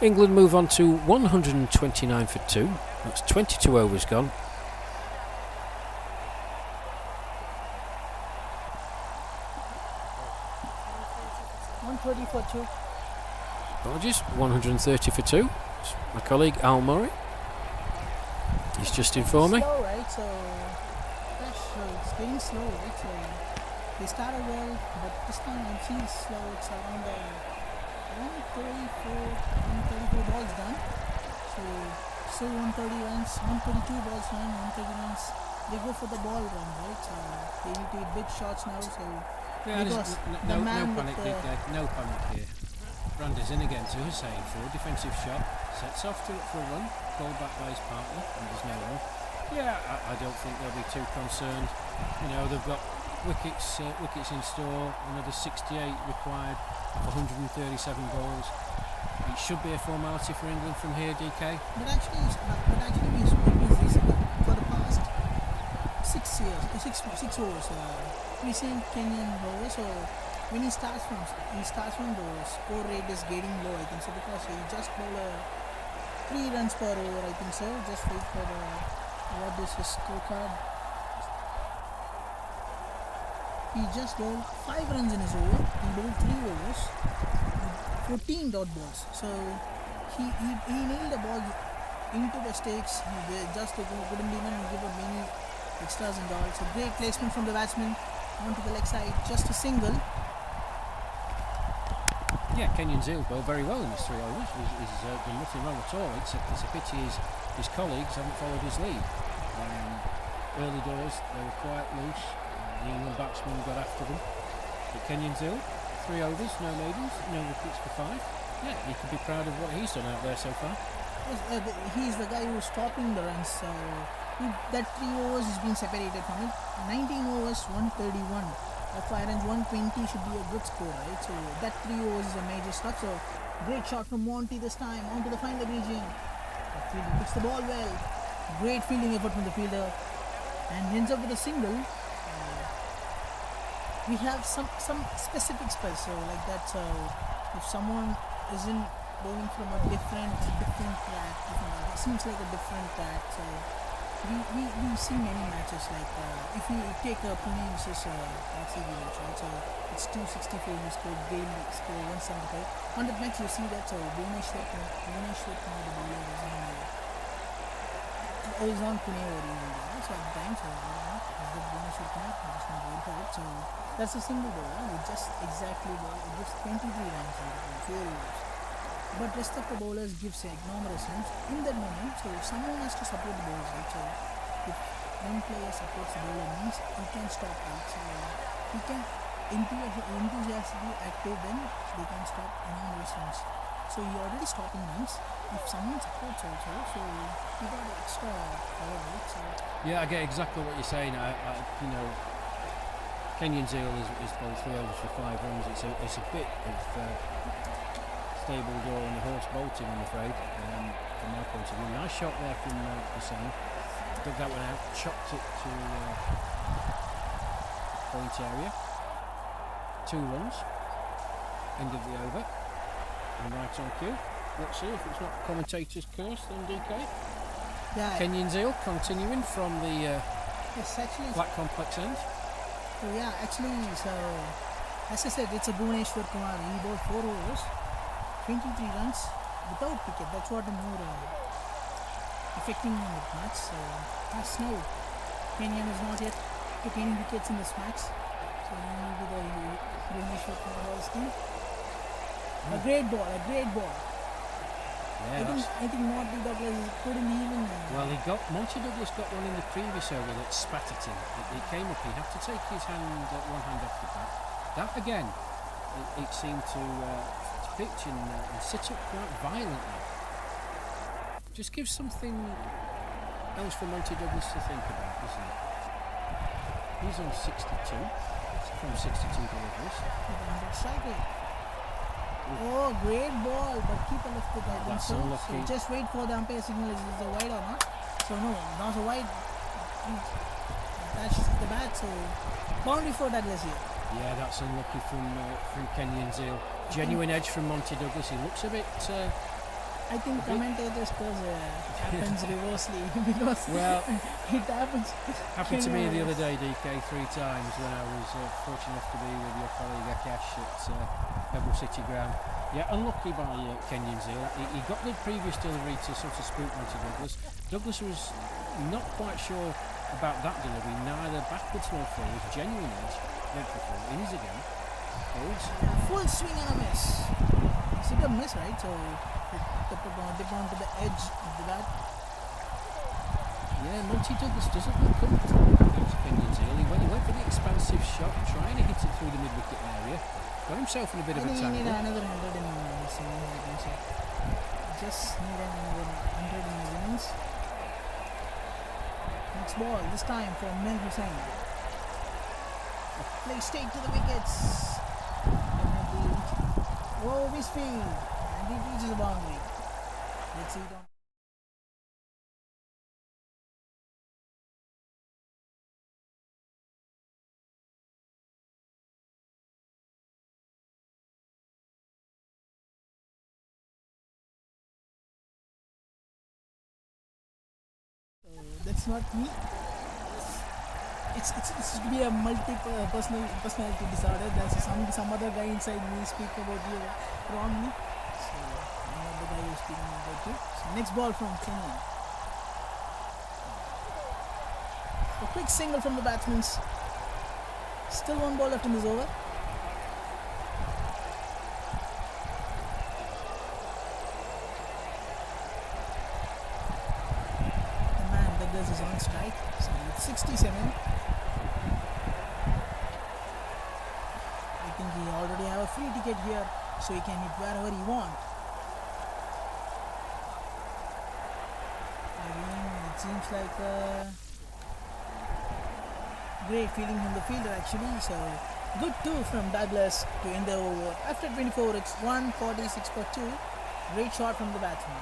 England move on to 129 for 2. That's 22 overs gone.
For 2.
Apologies, 130 for 2. It's my colleague Al Murray. He's just informed me.
Slow, right? So it's getting slow, right? So they started well, but this time it feels slow. It's around 134 balls done. So still 130 runs, 132 balls done, 130 runs. They go for the ball run, right? So they need to hit big shots now. So
Yeah,
because
no
the man
panic,
with
no panic here. Brandy's in again to Hussain for a defensive shot. Sets off for a run, called back by his partner, and there's no run. Yeah, I don't think they'll be too concerned. You know, they've got wickets in store. Another 68 required of 137 balls. It should be a formality for England from here, DK.
But actually we witnessed this for the past 6 years, 6 overs. We seen Kenyan bowlers, so when he starts from the score rate is getting low, I think so, because he just bowl 3 runs per over, I think so. Just wait for what is his scorecard. He just bowled 5 runs in his over. He bowled 3 overs, 14 dot balls. So he nailed the ball into the stakes. He just couldn't even give up many extras and all. So great placement from the batsman onto the leg side, just a single.
Yeah, Kenyan Zeal bowled very well in his 3 overs. He's done nothing wrong at all. It's a pity his colleagues haven't followed his lead. Early doors, they were quite loose. The England batsman got after them. But Kenyan Zeal, 3 overs, no maidens, no wickets for 5. Yeah, he could be proud of what he's done out there so far.
Yes, he's the guy who's stopping the runs. So that 3 overs has been separated from it. 19 overs, 131. 5 runs, 120 should be a good score, right? So that 3 overs is a major stop. So great shot from Monty this time onto the final region. The fielder picks the ball well. Great fielding effort from the fielder and ends up with a single. We have some specific spells, so like that. So if someone isn't bowling from a different track, it seems like a different track. So we see many matches like if you take Pune versus RCB match, right? So it's 264 we scored, Gale scored 175. On that match you see that Bhuvneshwar Kumar, the bowler was on Pune or India. So at the time, so the Bhuvneshwar Kumar was not very for it. So that's a single bowler. It just exactly it gives 23 runs in 4 overs. But rest of the bowlers gives enormous runs in that moment. So if someone has to support the bowlers, right? So if one player supports the bowler means he can stop, right? So he can enthusiastically active, then they can stop enormous runs. So he already stopping runs. If someone supports also, so he got extra power, right? So
Yeah, I get exactly what you're saying. Kenyan Zeal is bowled 3 overs for 5 runs. It's a bit of stable door and the horse bolting, I'm afraid, from my point of view. Nice shot there from Hussain. Dug that one out, chopped it to point area. 2 runs. End of the over. And right on cue. Let's see if it's not commentator's curse then, DK.
yeah,
Kenyan Zeal continuing from the
yes, actually.
flat complex end.
So yeah, actually, so as I said, it's a Bhuvneshwar Kumar. He bowled 4 overs, 23 runs without wicket. That's what the more affecting in the match. So as now, Kenyan has not yet took any wickets in this match. So maybe the Bhuvneshwar Kumar team. A great ball.
Yeah,
I think Monty Douglas couldn't even.
well, Monty Douglas got one in the previous over that spat at him. It came up. He had to take his one hand off the bat. That again, it seemed to pitch and sit up quite violently. Just gives something else for Monty Douglas to think about, doesn't it? He's on 62 from 62 deliveries.
Oh, great ball, but keeper left it, I think
That's
so.
unlucky.
So just wait for the umpire signal is it a wide or not. So no, not a wide. That's the bat, so boundary for Douglas here.
Yeah, that's unlucky from Kenyan Zeal. Genuine edge from Monty Douglas. He looks a bit.
I think commentators cause happens reversely because
Well,
it happens.
happened to me the other day, DK, 3 times when I was fortunate enough to be with your colleague Akash at Pebble City Ground. Yeah, unlucky by Kenyan Zeal. He got the previous delivery to sort of spook Monty Douglas. Douglas was not quite sure about that delivery, neither backwards nor forwards. Genuine edge, went for full, innings again. Holds.
Full swing and a miss. It's a miss, right? So dip onto the edge of the bat.
Yeah, Monty Douglas doesn't look comfortable against Kenyan Zeal. He went for the expansive shot, trying to hit it through the mid-wicket area. Got himself in a bit
I
of a
think he need
tangle.
another 100 in his innings, I think so. Just need another 100 in his innings. Next ball, this time for Mir Hussain. Play straight to the wickets. Definitely over his field, and he reaches the boundary. Let's see it on. That's not me. It's to be a personality disorder. There's some other guy inside me speak about you wrongly. So I'm not the guy who's speaking about you. So next ball from Chennai. A quick single from the batsmen. Still one ball left in this over. Is on strike, so it's 67. I think he already have a free ticket here, so he can hit wherever he want. Again, it seems like a great feeling from the fielder actually, so good two from Douglas to end the over. After 24, it's 146 for 2. Great shot from the batsman.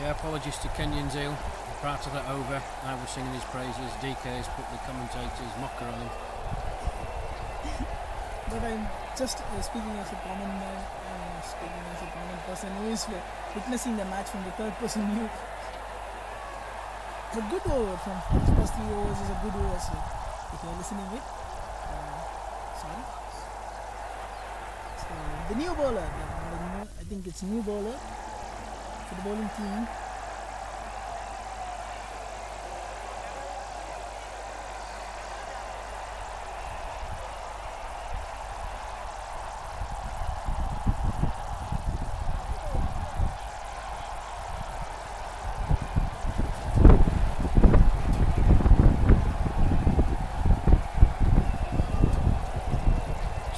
Yeah, apologies to Kenyan Zeal. Prior to that over, I was singing his praises. DK has put the commentator's mocker on him.
But I'm just speaking as a common man, speaking as a common person who is witnessing the match from the third person view. But good over from first 3 overs is a good over. So if you're listening it, sorry. So the new bowler, I think it's a new bowler for the bowling team.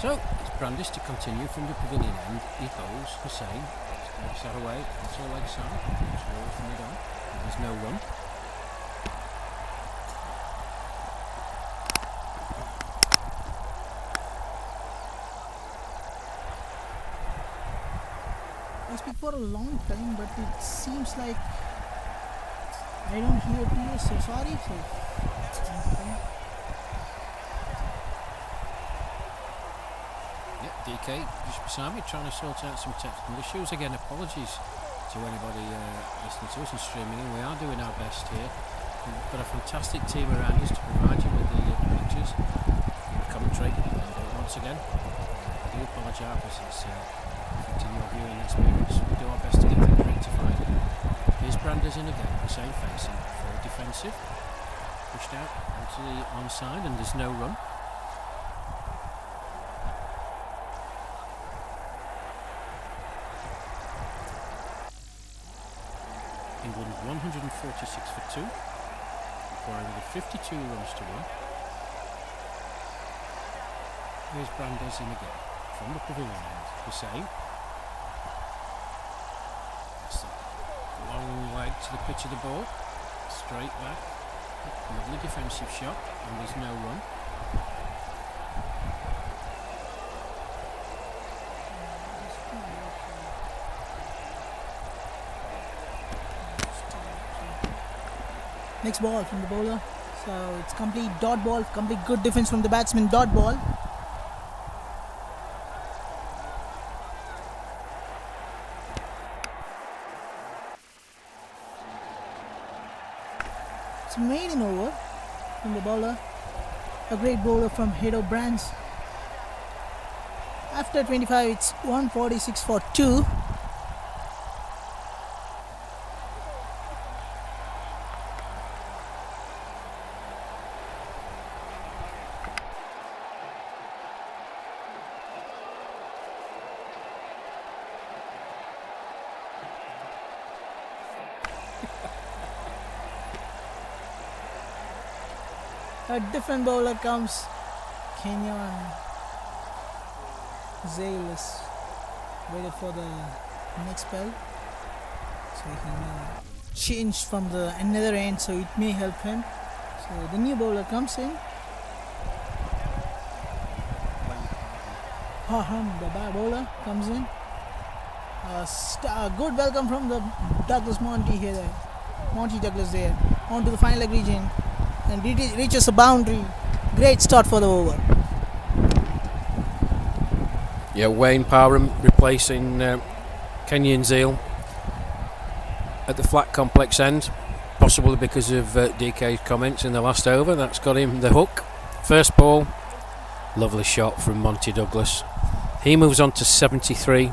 So it's Brandis to continue from the pavilion end. He bowls Hussain. Legs that away. That's all leg side. It's all from it on. And there's no run.
I speak for a long time, but it seems like I don't hear you, so sorry. So
DK just beside me trying to sort out some technical issues. Again, apologies to anybody listening to us and streaming in. We are doing our best here. We've got a fantastic team around us to provide you with the pictures and the commentary. And once again, I do apologise because it's affecting your viewing experience. We do our best to get things rectified. Here's Brandis in again, the same facing, forward defensive, pushed out onto the onside, and there's no run. England 146 for 2, requiring with 52 runs to win. Here's Brandis in again, from the pavilion end, Hussain. That's a long leg to the pitch of the ball, straight back, lovely defensive shot, and there's no run.
next ball from the bowler. So it's complete dot ball, complete good defense from the batsman, dot ball. It's a maiden over from the bowler. A great bowler from Hedo Brands. After 25, it's 146 for 2. A different bowler comes. Kenyan Zale is waited for the next spell. So So he may change from the another end, so it may help him. So the new bowler comes in. The bad bowler comes in. Good welcome from the Douglas Monty here. Monty Douglas there. On to the final leg region. And reaches the boundary. Great start for the over.
Yeah, Wayne Parham replacing Kenyan Zeal at the flat complex end, possibly because of DK's comments in the last over. That's got him the hook. First ball, lovely shot from Monty Douglas. He moves on to 73.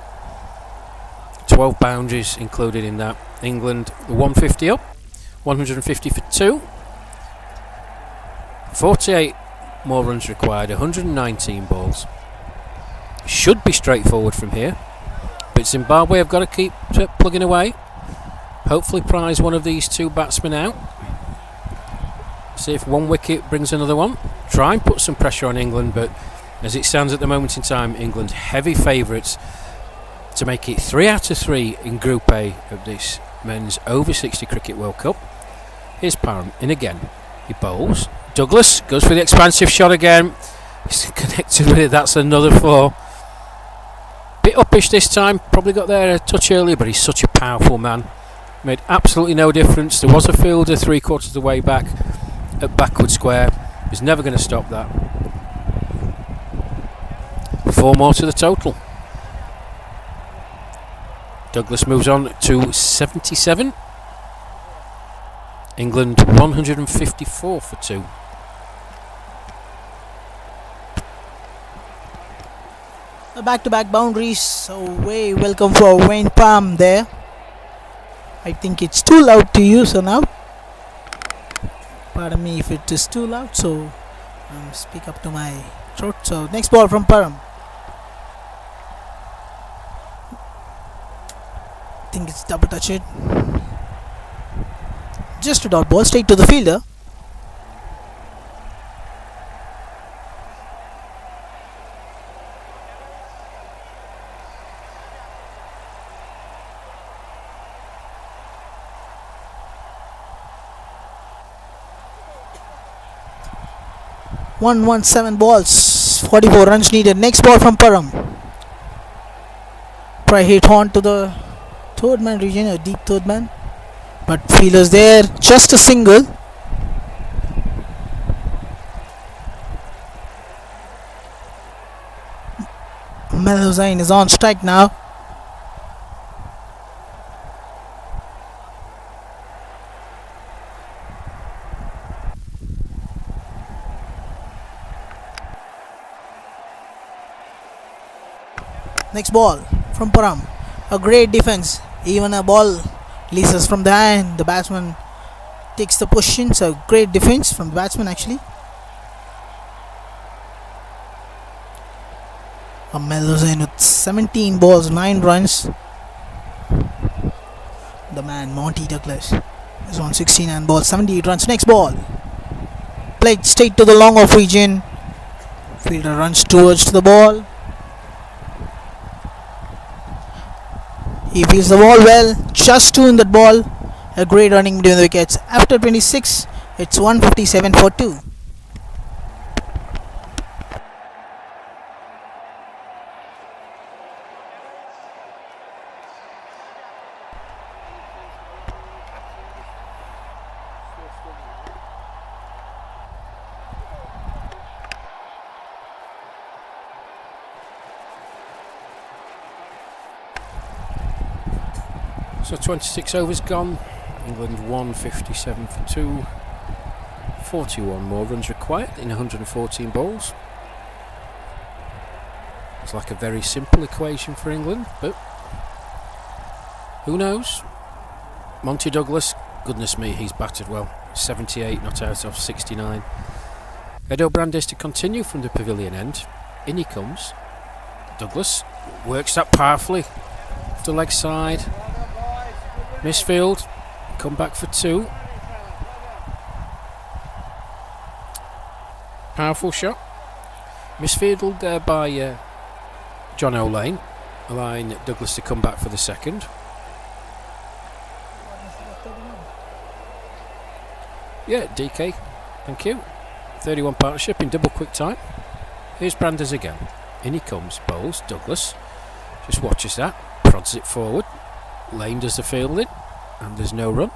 12 boundaries included in that. England 150 up, 150 for 2. 48 more runs required, 119 balls. Should be straightforward from here, but Zimbabwe have got to keep plugging away. Hopefully prize one of these two batsmen out. See if one wicket brings another one. Try and put some pressure on England, but as it stands at the moment in time, England heavy favourites to make it 3 out of 3 in Group A of this men's over 60 Cricket World Cup. Here's Parham in again. He bowls. Douglas goes for the expansive shot again. He's connected with it. That's another 4. Bit uppish this time. Probably got there a touch earlier, but he's such a powerful man. Made absolutely no difference. There was a fielder 3/4 of the way back at backward square. He's never going to stop that. 4 more to the total. Douglas moves on to 77. England 154 for 2.
Back-to-back boundaries. So way welcome for Wayne Palm there. I think it's too loud to you, so now. Pardon me if it is too loud, so speak up to my throat. So next ball from Param. I think it's double touch it. Just a dot ball straight to the fielder. One 7 balls, 44 runs needed. Next ball from Param. Try hit on to the third man region, a deep third man, but fielders there, just a single. Mel Hussain is on strike now. Next ball from Param. A great defense. Even a ball leases from the hand. The batsman takes the position. So great defense from the batsman actually. Mel Hussain with 17 balls, 9 runs. The man Monty Douglas is on 69 balls, 78 runs. Next ball. Played straight to the long off region. Fielder runs towards the ball. He feels the ball well, just 2 in that ball. A great running between the wickets. After 26, it's 157 for 2.
So 26 overs gone. England 157 for 2. 41 more runs required in 114 balls. It's like a very simple equation for England, but who knows? Monty Douglas, goodness me, he's batted well. 78 not out of 69. Edo Brandes to continue from the pavilion end. In he comes. Douglas works that powerfully off the leg side. Misfield, come back for 2. Powerful shot. Misfield there by John O'Lane, allowing Douglas to come back for the second. Yeah, DK, thank you. 31 partnership in double quick time. Here's Branders again. In he comes, bowls, Douglas. Just watches that, prods it forward. Lane does the fielding, and there's no run.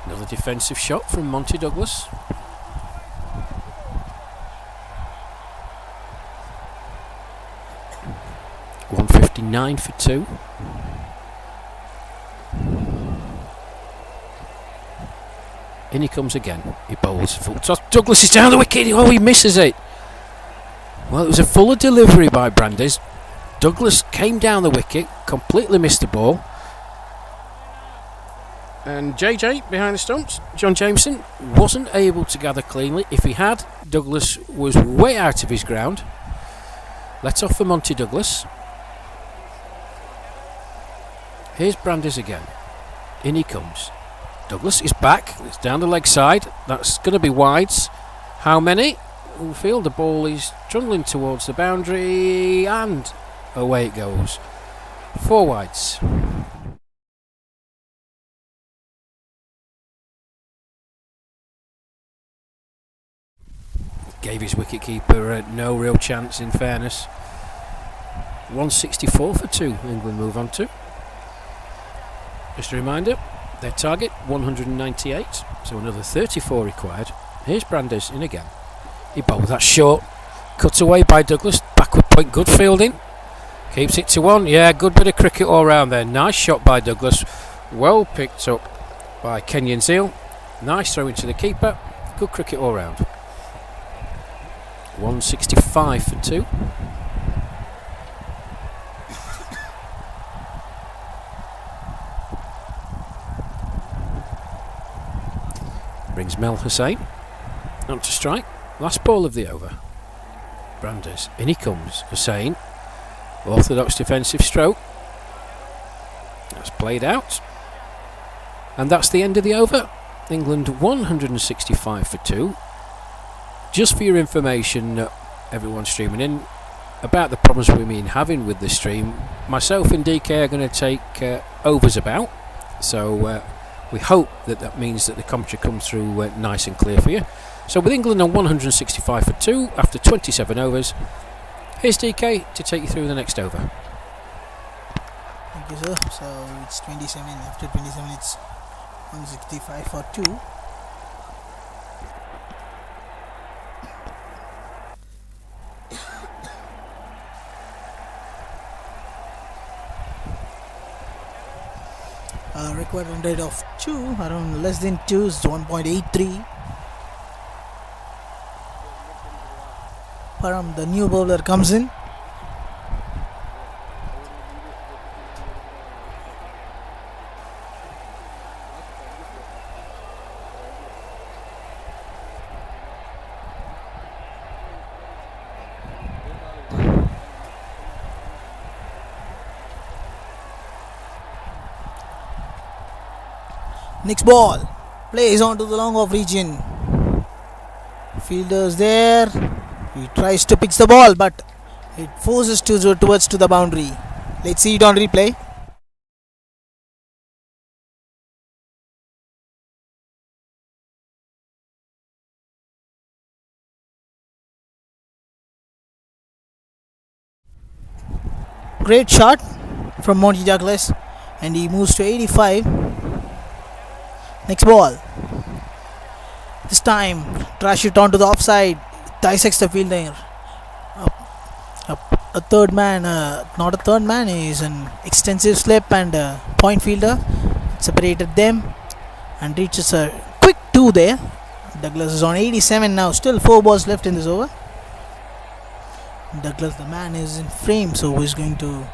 Another defensive shot from Monty Douglas. .159 for 2. In he comes again. He bowls full toss. Douglas is down the wicket. Oh, he misses it. Well, it was a fuller delivery by Brandis. Douglas came down the wicket, completely missed the ball. And JJ behind the stumps, John Jameson, wasn't able to gather cleanly. If he had, Douglas was way out of his ground. Let off for Monty Douglas. Here's Brandis again. In he comes. Douglas is back. It's down the leg side. That's going to be wides. How many? We feel the ball is trundling towards the boundary, and away it goes. 4 wides. Gave his wicketkeeper no real chance, in fairness. 164 for 2, England move on to. Just a reminder, their target 198, so another 34 required. Here's Brandis in again. He bowls that short, cut away by Douglas, backward point, good fielding. Keeps it to 1, yeah, good bit of cricket all round there. Nice shot by Douglas, well picked up by Kenyan Zeal. Nice throw into the keeper, good cricket all round. 165 for 2. Brings Mel Hussain on to strike. Last ball of the over. Branders, in he comes. Hussain, orthodox defensive stroke. That's played out. And that's the end of the over. England 165 for 2. Just for your information, everyone streaming in, about the problems we've been having with the stream, myself and DK are going to take overs about, so we hope that means that the commentary comes through nice and clear for you. So with England on 165 for 2 after 27 overs, here's DK to take you through the next over.
Thank you, sir. So it's 27. After 27, it's 165 for 2. Required run rate of 2, around less than 2 is 1.83. Param, the new bowler, comes in. Next ball plays onto the long off region. Fielders there. He tries to pitch the ball, but it forces towards to the boundary. Let's see it on replay. Great shot from Monty Douglas, and he moves to 85. Next ball. This time, trash it onto the offside. Dissects the fielder. A third man, not a third man, is an extensive slip and point fielder. Separated them and reaches a quick 2 there. Douglas is on 87 now. Still 4 balls left in this over. Douglas, the man, is in frame, so he's going to.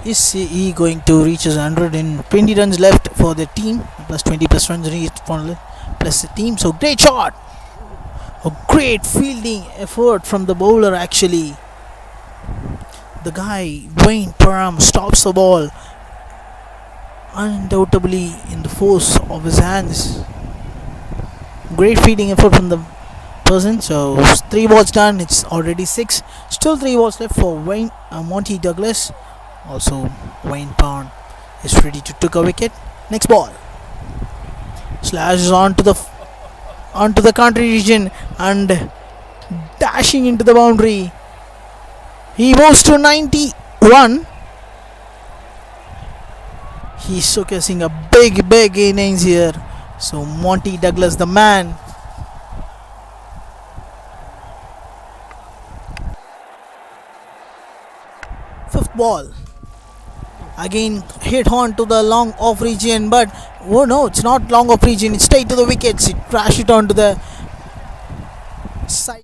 Is he going to reach his 120 runs left for the team, plus 20 plus runs reached for plus the team? So great shot, a great fielding effort from the bowler. Actually, the guy Dwayne Param stops the ball undoubtedly in the force of his hands. Great feeding effort from the person. So 3 balls done. It's already 6. Still 3 balls left for Monty Douglas. Also Wayne Pound is ready to take a wicket. Next ball. Slashes onto the country region and dashing into the boundary. He moves to 91. He's showcasing a big innings here. So Monty Douglas, the man. Fifth ball. Again hit on to the long off region, but oh no, it's not long off region. It's straight to the wickets. It crashed it onto the side.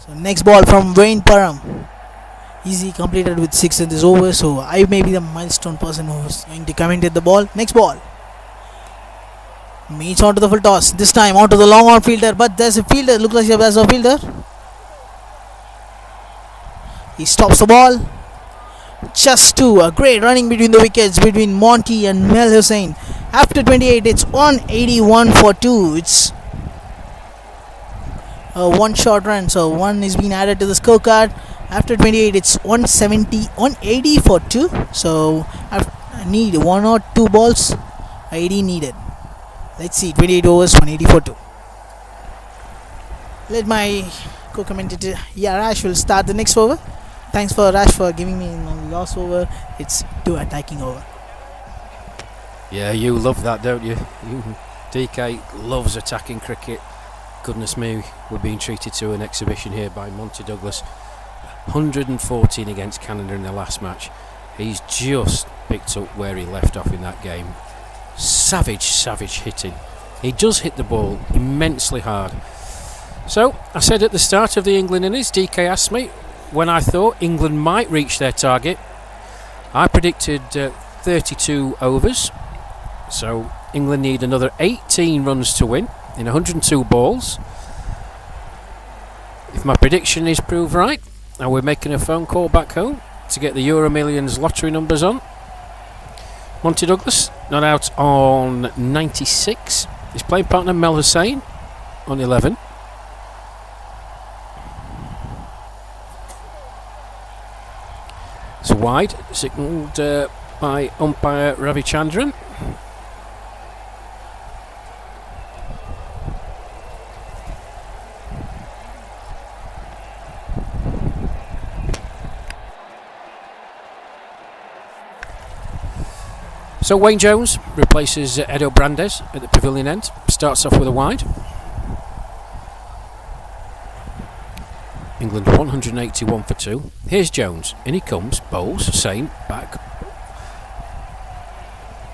So next ball from Wayne Param. Easy completed with 6 in this over. So I may be the milestone person who is going to commentate the ball. Next ball. Meets onto the full toss. This time onto the long on fielder, but there's a fielder. Looks like there's a fielder. He stops the ball. Just 2. A great running between the wickets between Monty and Mel Hussain. After 28, it's 181 for 2. It's one short run, so 1 is being added to the scorecard. After 28, it's 180 for 2. So I need 1 or 2 balls. 80 needed. Let's see, 28 overs, 180 for 2. Let my co-commentator Rash will start the next over. Thanks for Rash for giving me the last over. It's 2 attacking over.
Yeah, you love that, don't you? DK loves attacking cricket. Goodness me, we're being treated to an exhibition here by Monty Douglas. 114 against Canada in the last match. He's just picked up where he left off in that game. Savage hitting. He does hit the ball immensely hard. So, I said at the start of the England innings, DK asked me when I thought England might reach their target. I predicted 32 overs. So, England need another 18 runs to win in 102 balls. If my prediction is proved right, and we're making a phone call back home to get the Euro Millions lottery numbers on. Monty Douglas not out on 96. His playing partner Mel Hussain on 11. It's wide, signalled by umpire Ravichandran. So Wayne Jones replaces Edo Brandes at the pavilion end. Starts off with a wide. England 181 for 2. Here's Jones. In he comes. Bowls. Hussain back.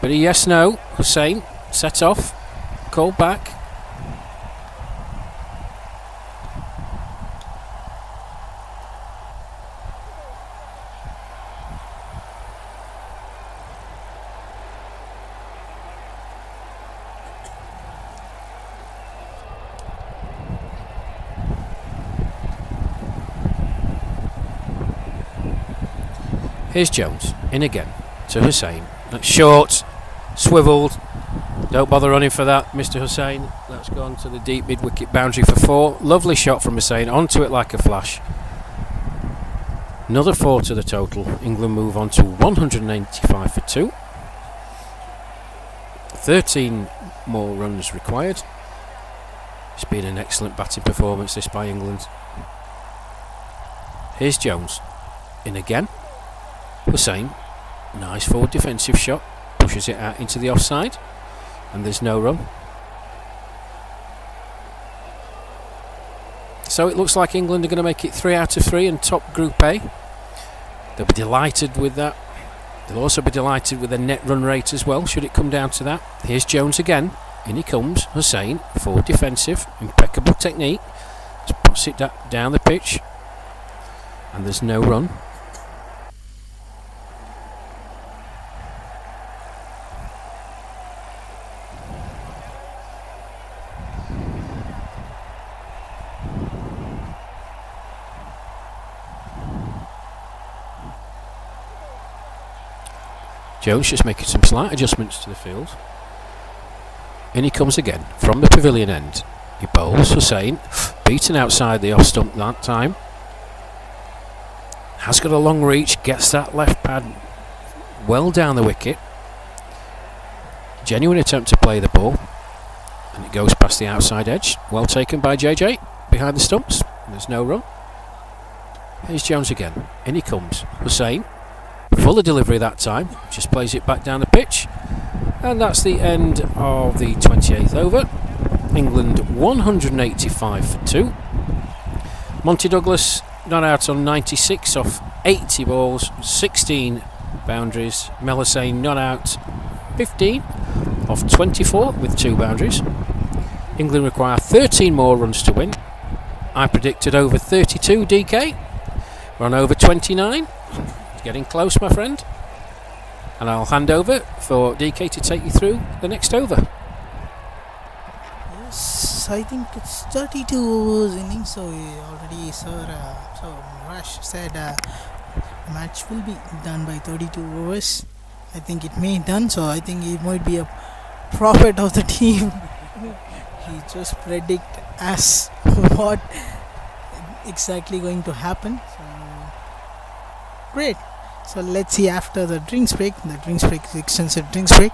But a yes no. Hussain set off. Call back. Here's Jones, in again, to Hussain. That's short, swivelled. Don't bother running for that, Mr. Hussain. That's gone to the deep mid-wicket boundary for 4. Lovely shot from Hussain, onto it like a flash. Another 4 to the total. England move on to 195 for 2. 13 more runs required. It's been an excellent batting performance this by England. Here's Jones, in again. Hussain, nice forward defensive shot, pushes it out into the offside, and there's no run. So it looks like England are going to make it 3 out of 3 and top Group A. They'll be delighted with that. They'll also be delighted with the net run rate as well, should it come down to that. Here's Jones again, in he comes, Hussain, forward defensive, impeccable technique, just puts it down the pitch, and there's no run. Jones just making some slight adjustments to the field. In he comes again from the pavilion end. He bowls Hussain, beaten outside the off stump that time. Has got a long reach, gets that left pad well down the wicket. Genuine attempt to play the ball, and it goes past the outside edge. Well taken by JJ behind the stumps. There's no run. Here's Jones again. In he comes. Hussain, fuller delivery that time, just plays it back down the pitch. And that's the end of the 28th over. England 185 for 2. Monty Douglas not out on 96 off 80 balls, 16 boundaries. Mel Hussain not out 15 off 24 with 2 boundaries. England require 13 more runs to win. I predicted over 32, DK. We're on over 29. Getting close, my friend. And I'll hand over for DK to take you through the next over.
Yes, I think it's 32 overs innings. So already, sir. So Rash said match will be done by 32 overs. I think it may done. So I think he might be a prophet of the team. He just predict as what exactly going to happen. So great. So let's see after the drinks break. The drinks break is extensive drinks break.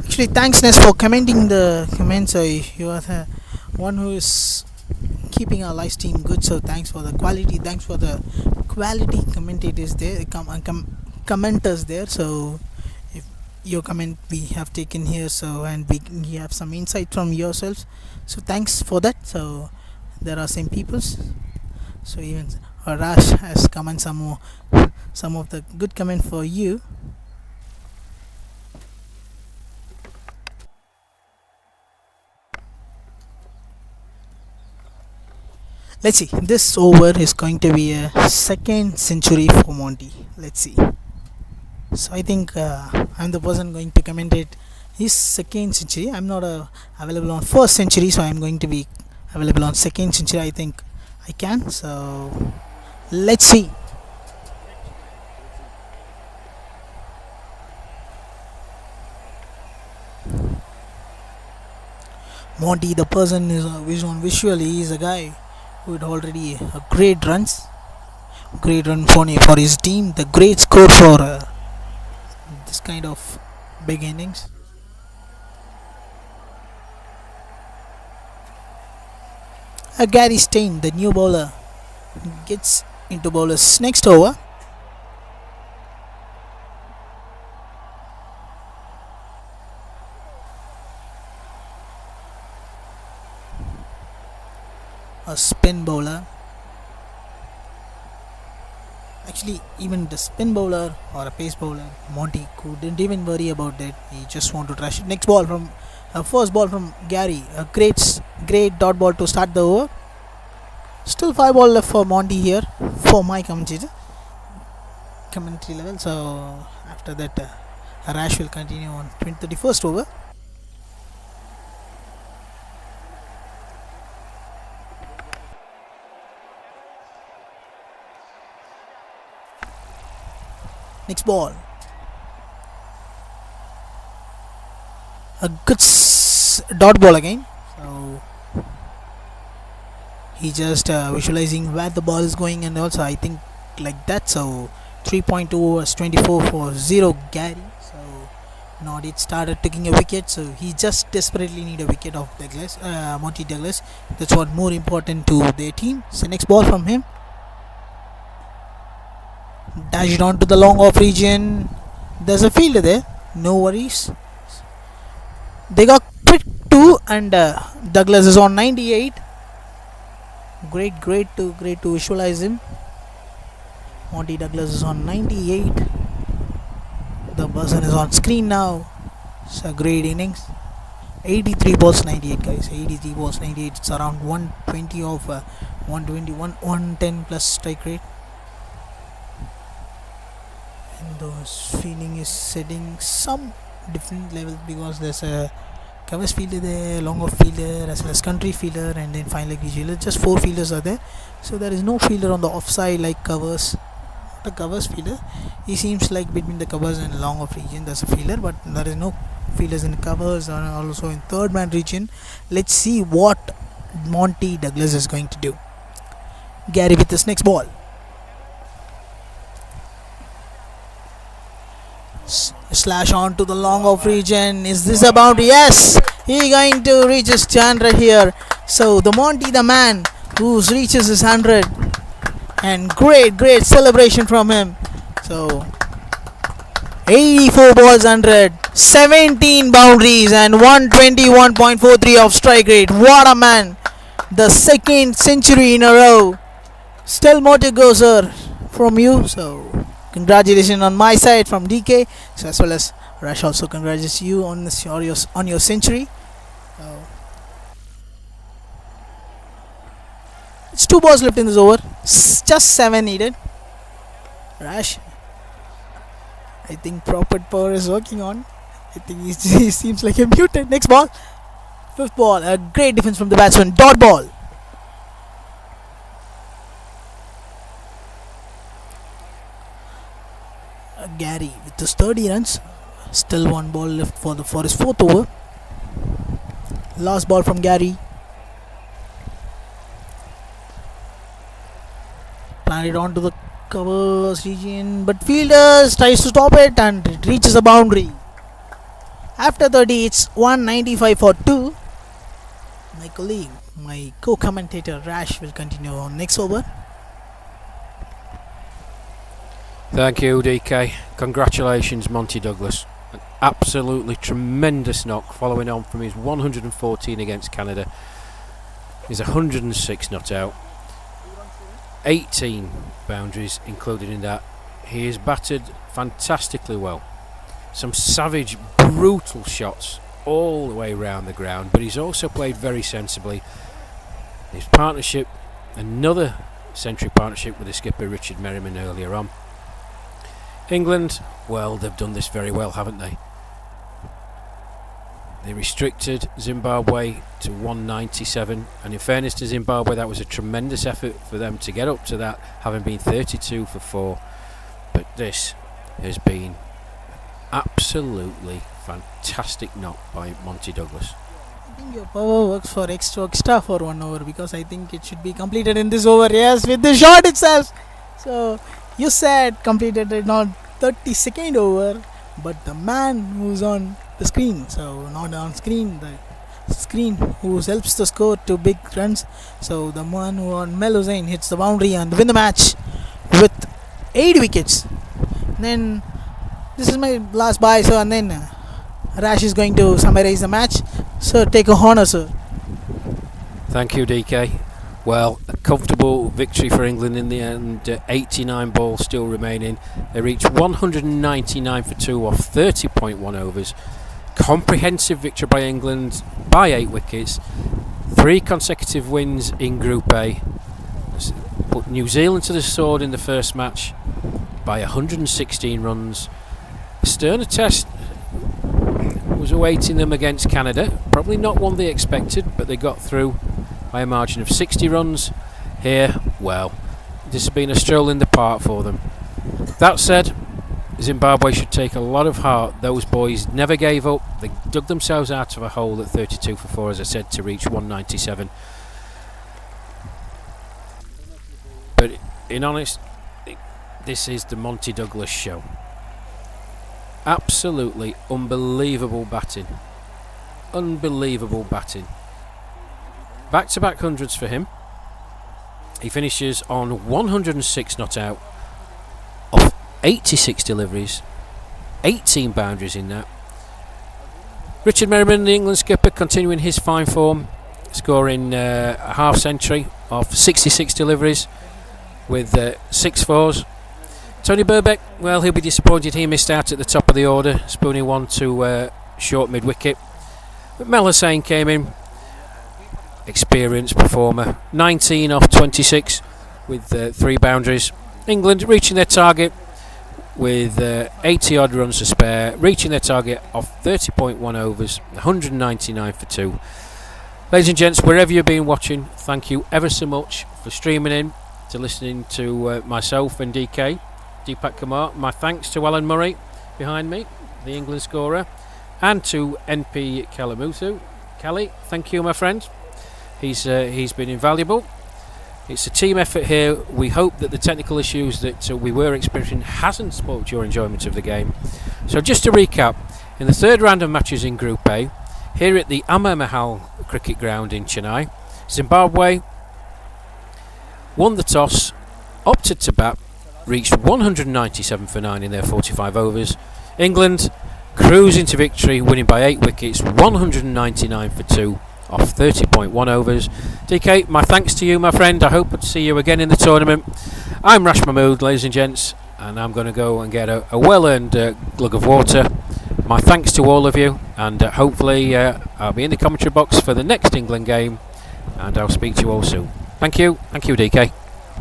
Actually, thanks Nes for commenting the comments. You are the one who is keeping our live stream good. So thanks for the quality. Thanks for the quality commentators there, commenters there. So if your comment we have taken here, so and we have some insight from yourselves. So thanks for that. So there are some peoples. So even Rash has comment some of the good comment for you. Let's see. This over is going to be a second century for Monty. Let's see. So I think I'm the person going to commentate his second century. I'm not available on first century, so I'm going to be available on second century. I think I can. So let's see. Monty, the person is on visually is a guy with already a great runs. Great run for his team. The great score for this kind of big innings. Gary Stein, the new bowler, gets into bowler's next over. A spin bowler. Actually, even the spin bowler or a pace bowler, Monty couldn't even worry about that. He just wanted to rush it. Next ball from first ball from Gary. A great dot ball to start the over. Still 5 ball left for Monty here for my commentary level. So after that, Rash will continue on 31st over. Next ball. A good dot ball again. So he just visualizing where the ball is going, and also I think like that. So 3.2 overs, 24 for 0 Gary. So now it started taking a wicket. So he just desperately need a wicket of Douglas, Monty Douglas. That's what more important to their team. So next ball from him. Dash it on to the long off region. There's a fielder there. No worries. They got quick 2, and Douglas is on 98. Great to visualize him. Monty Douglas is on 98. The person is on screen now. It's a great innings. 83 balls 98, guys. 83 balls 98. It's around 120 of 110 plus strike rate. And those feeling is setting some different levels because there's a covers fielder there, long off fielder, as well as country fielder, and then final leg fielder. Just 4 fielders are there, so there is no fielder on the offside like covers. The covers fielder, he seems like between the covers and long off region there's a fielder, but there is no fielders in covers or also in third man region. Let's see what Monty Douglas is going to do. Gary with his next ball. Slash on to the long off region. Is this a boundary? Yes, he going to reach his 100 here. So the Monty, the man who reaches his 100, and great celebration from him. So 84 balls 100, 17 boundaries, and 121.43 of strike rate. What a man! The second century in a row. Still more to go, sir, from you. So congratulations on my side from DK, so as well as Rash also congratulates you on this, on your century. It's 2 balls left in this over. Just 7 needed. Rash, I think proper power is working on. I think he seems like a mutant. Next ball. 5th ball. A great defense from the batsman. Dot ball. Gary with his 30 runs. Still 1 ball left for his 4th over. Last ball from Gary. Planted onto the covers region, but fielders tries to stop it and it reaches a boundary. After 30, it's 195 for 2. My colleague, my co-commentator Rash will continue on next over.
Thank you, DK. Congratulations, Monty Douglas. An absolutely tremendous knock following on from his 114 against Canada. He's 106 not out. 18 boundaries included in that. He is batted fantastically well. Some savage, brutal shots all the way around the ground, but he's also played very sensibly. His partnership, another century partnership with the skipper Richard Merriman earlier on. England, well, they've done this very well, haven't they? They restricted Zimbabwe to 197, and in fairness to Zimbabwe, that was a tremendous effort for them to get up to that, having been 32 for 4. But this has been absolutely fantastic knock by Monty Douglas.
I think your power works for extra for 1 over, because I think it should be completed in this over. Yes, with the shot itself. So you said completed it on 32nd over, but the man who's on the screen, so not on screen, the screen who helps to score 2 big runs. So the man who on Mel Hussain hits the boundary and win the match with 8 wickets. Then this is my last bye, so and then Rash is going to summarize the match. So take a honor, sir.
Thank you, DK. Well, a comfortable victory for England in the end. 89 balls still remaining. They reached 199 for 2 off 30.1 overs. Comprehensive victory by England by 8 wickets. 3 consecutive wins in Group A. Put New Zealand to the sword in the first match by 116 runs. A sterner test was awaiting them against Canada. Probably not one they expected, but they got through by a margin of 60 runs. Here, well, this has been a stroll in the park for them. That said, Zimbabwe should take a lot of heart. Those boys never gave up. They dug themselves out of a hole at 32 for 4, as I said, to reach 197. But in honest, this is the Monty Douglas show. Absolutely unbelievable batting. Unbelievable batting. Back-to-back hundreds for him. He finishes on 106 not out of 86 deliveries, 18 boundaries in that. Richard Merriman, the England skipper, continuing his fine form, scoring a half century of 66 deliveries with 6 fours. Tony Burbeck, well, he'll be disappointed he missed out at the top of the order, spooning one to short mid-wicket. But Mel Hussain came in, experienced performer, 19 off 26 with 3 boundaries. England reaching their target with 80 odd runs to spare, reaching their target of 30.1 overs, 199 for 2. Ladies and gents, wherever you've been watching, thank you ever so much for streaming in, to listening to myself and DK, Deepak Kumar. My thanks to Alan Murray behind me, the England scorer, and to NP Kalamutu. Kelly, thank you, my friend. He's been invaluable. It's a team effort here. We hope that the technical issues that we were experiencing hasn't spoilt your enjoyment of the game. So just to recap, in the third round of matches in Group A, here at the Amar Mahal Cricket Ground in Chennai, Zimbabwe won the toss, opted to bat, reached 197 for 9 in their 45 overs. England cruising to victory, winning by 8 wickets, 199 for 2 off 30.1 overs. DK, my thanks to you, my friend. I hope to see you again in the tournament. I'm Rash Mahmood, ladies and gents, and I'm going to go and get a well-earned glug of water. My thanks to all of you, and hopefully I'll be in the commentary box for the next England game, and I'll speak to you all soon. Thank you, DK.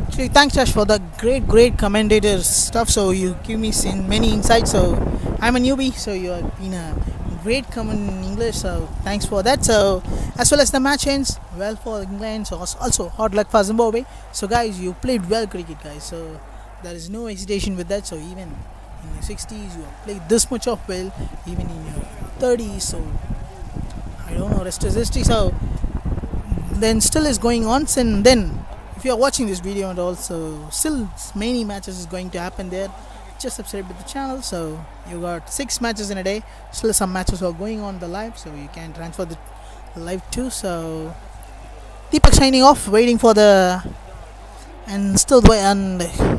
Actually, thanks Josh for the great commentator stuff. So you give me many insights. So I'm a newbie, so you have been a great comment in English. So thanks for that. So as well as the match ends well for England. So also hard luck for Zimbabwe. So guys, you played well cricket, guys. So there is no hesitation with that. So even in your 60s, you have played this much of well. Even in your 30s, so I don't know. Rest is history. So then still is going on. And then if you are watching this video and also still many matches is going to happen there, just subscribe to the channel. So you got 6 matches in a day. Still some matches are going on the live, so you can transfer the live too. So Deepak signing off, waiting for the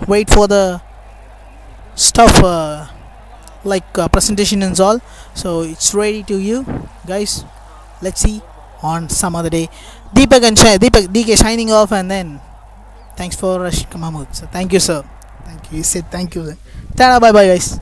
wait for the stuff like presentation and all. So it's ready to you guys. Let's see on some other day. Deepak DK signing off, and then thanks for Rashid Mahmood. So thank you, sir. Thank you. He said thank you. Tada, bye bye guys.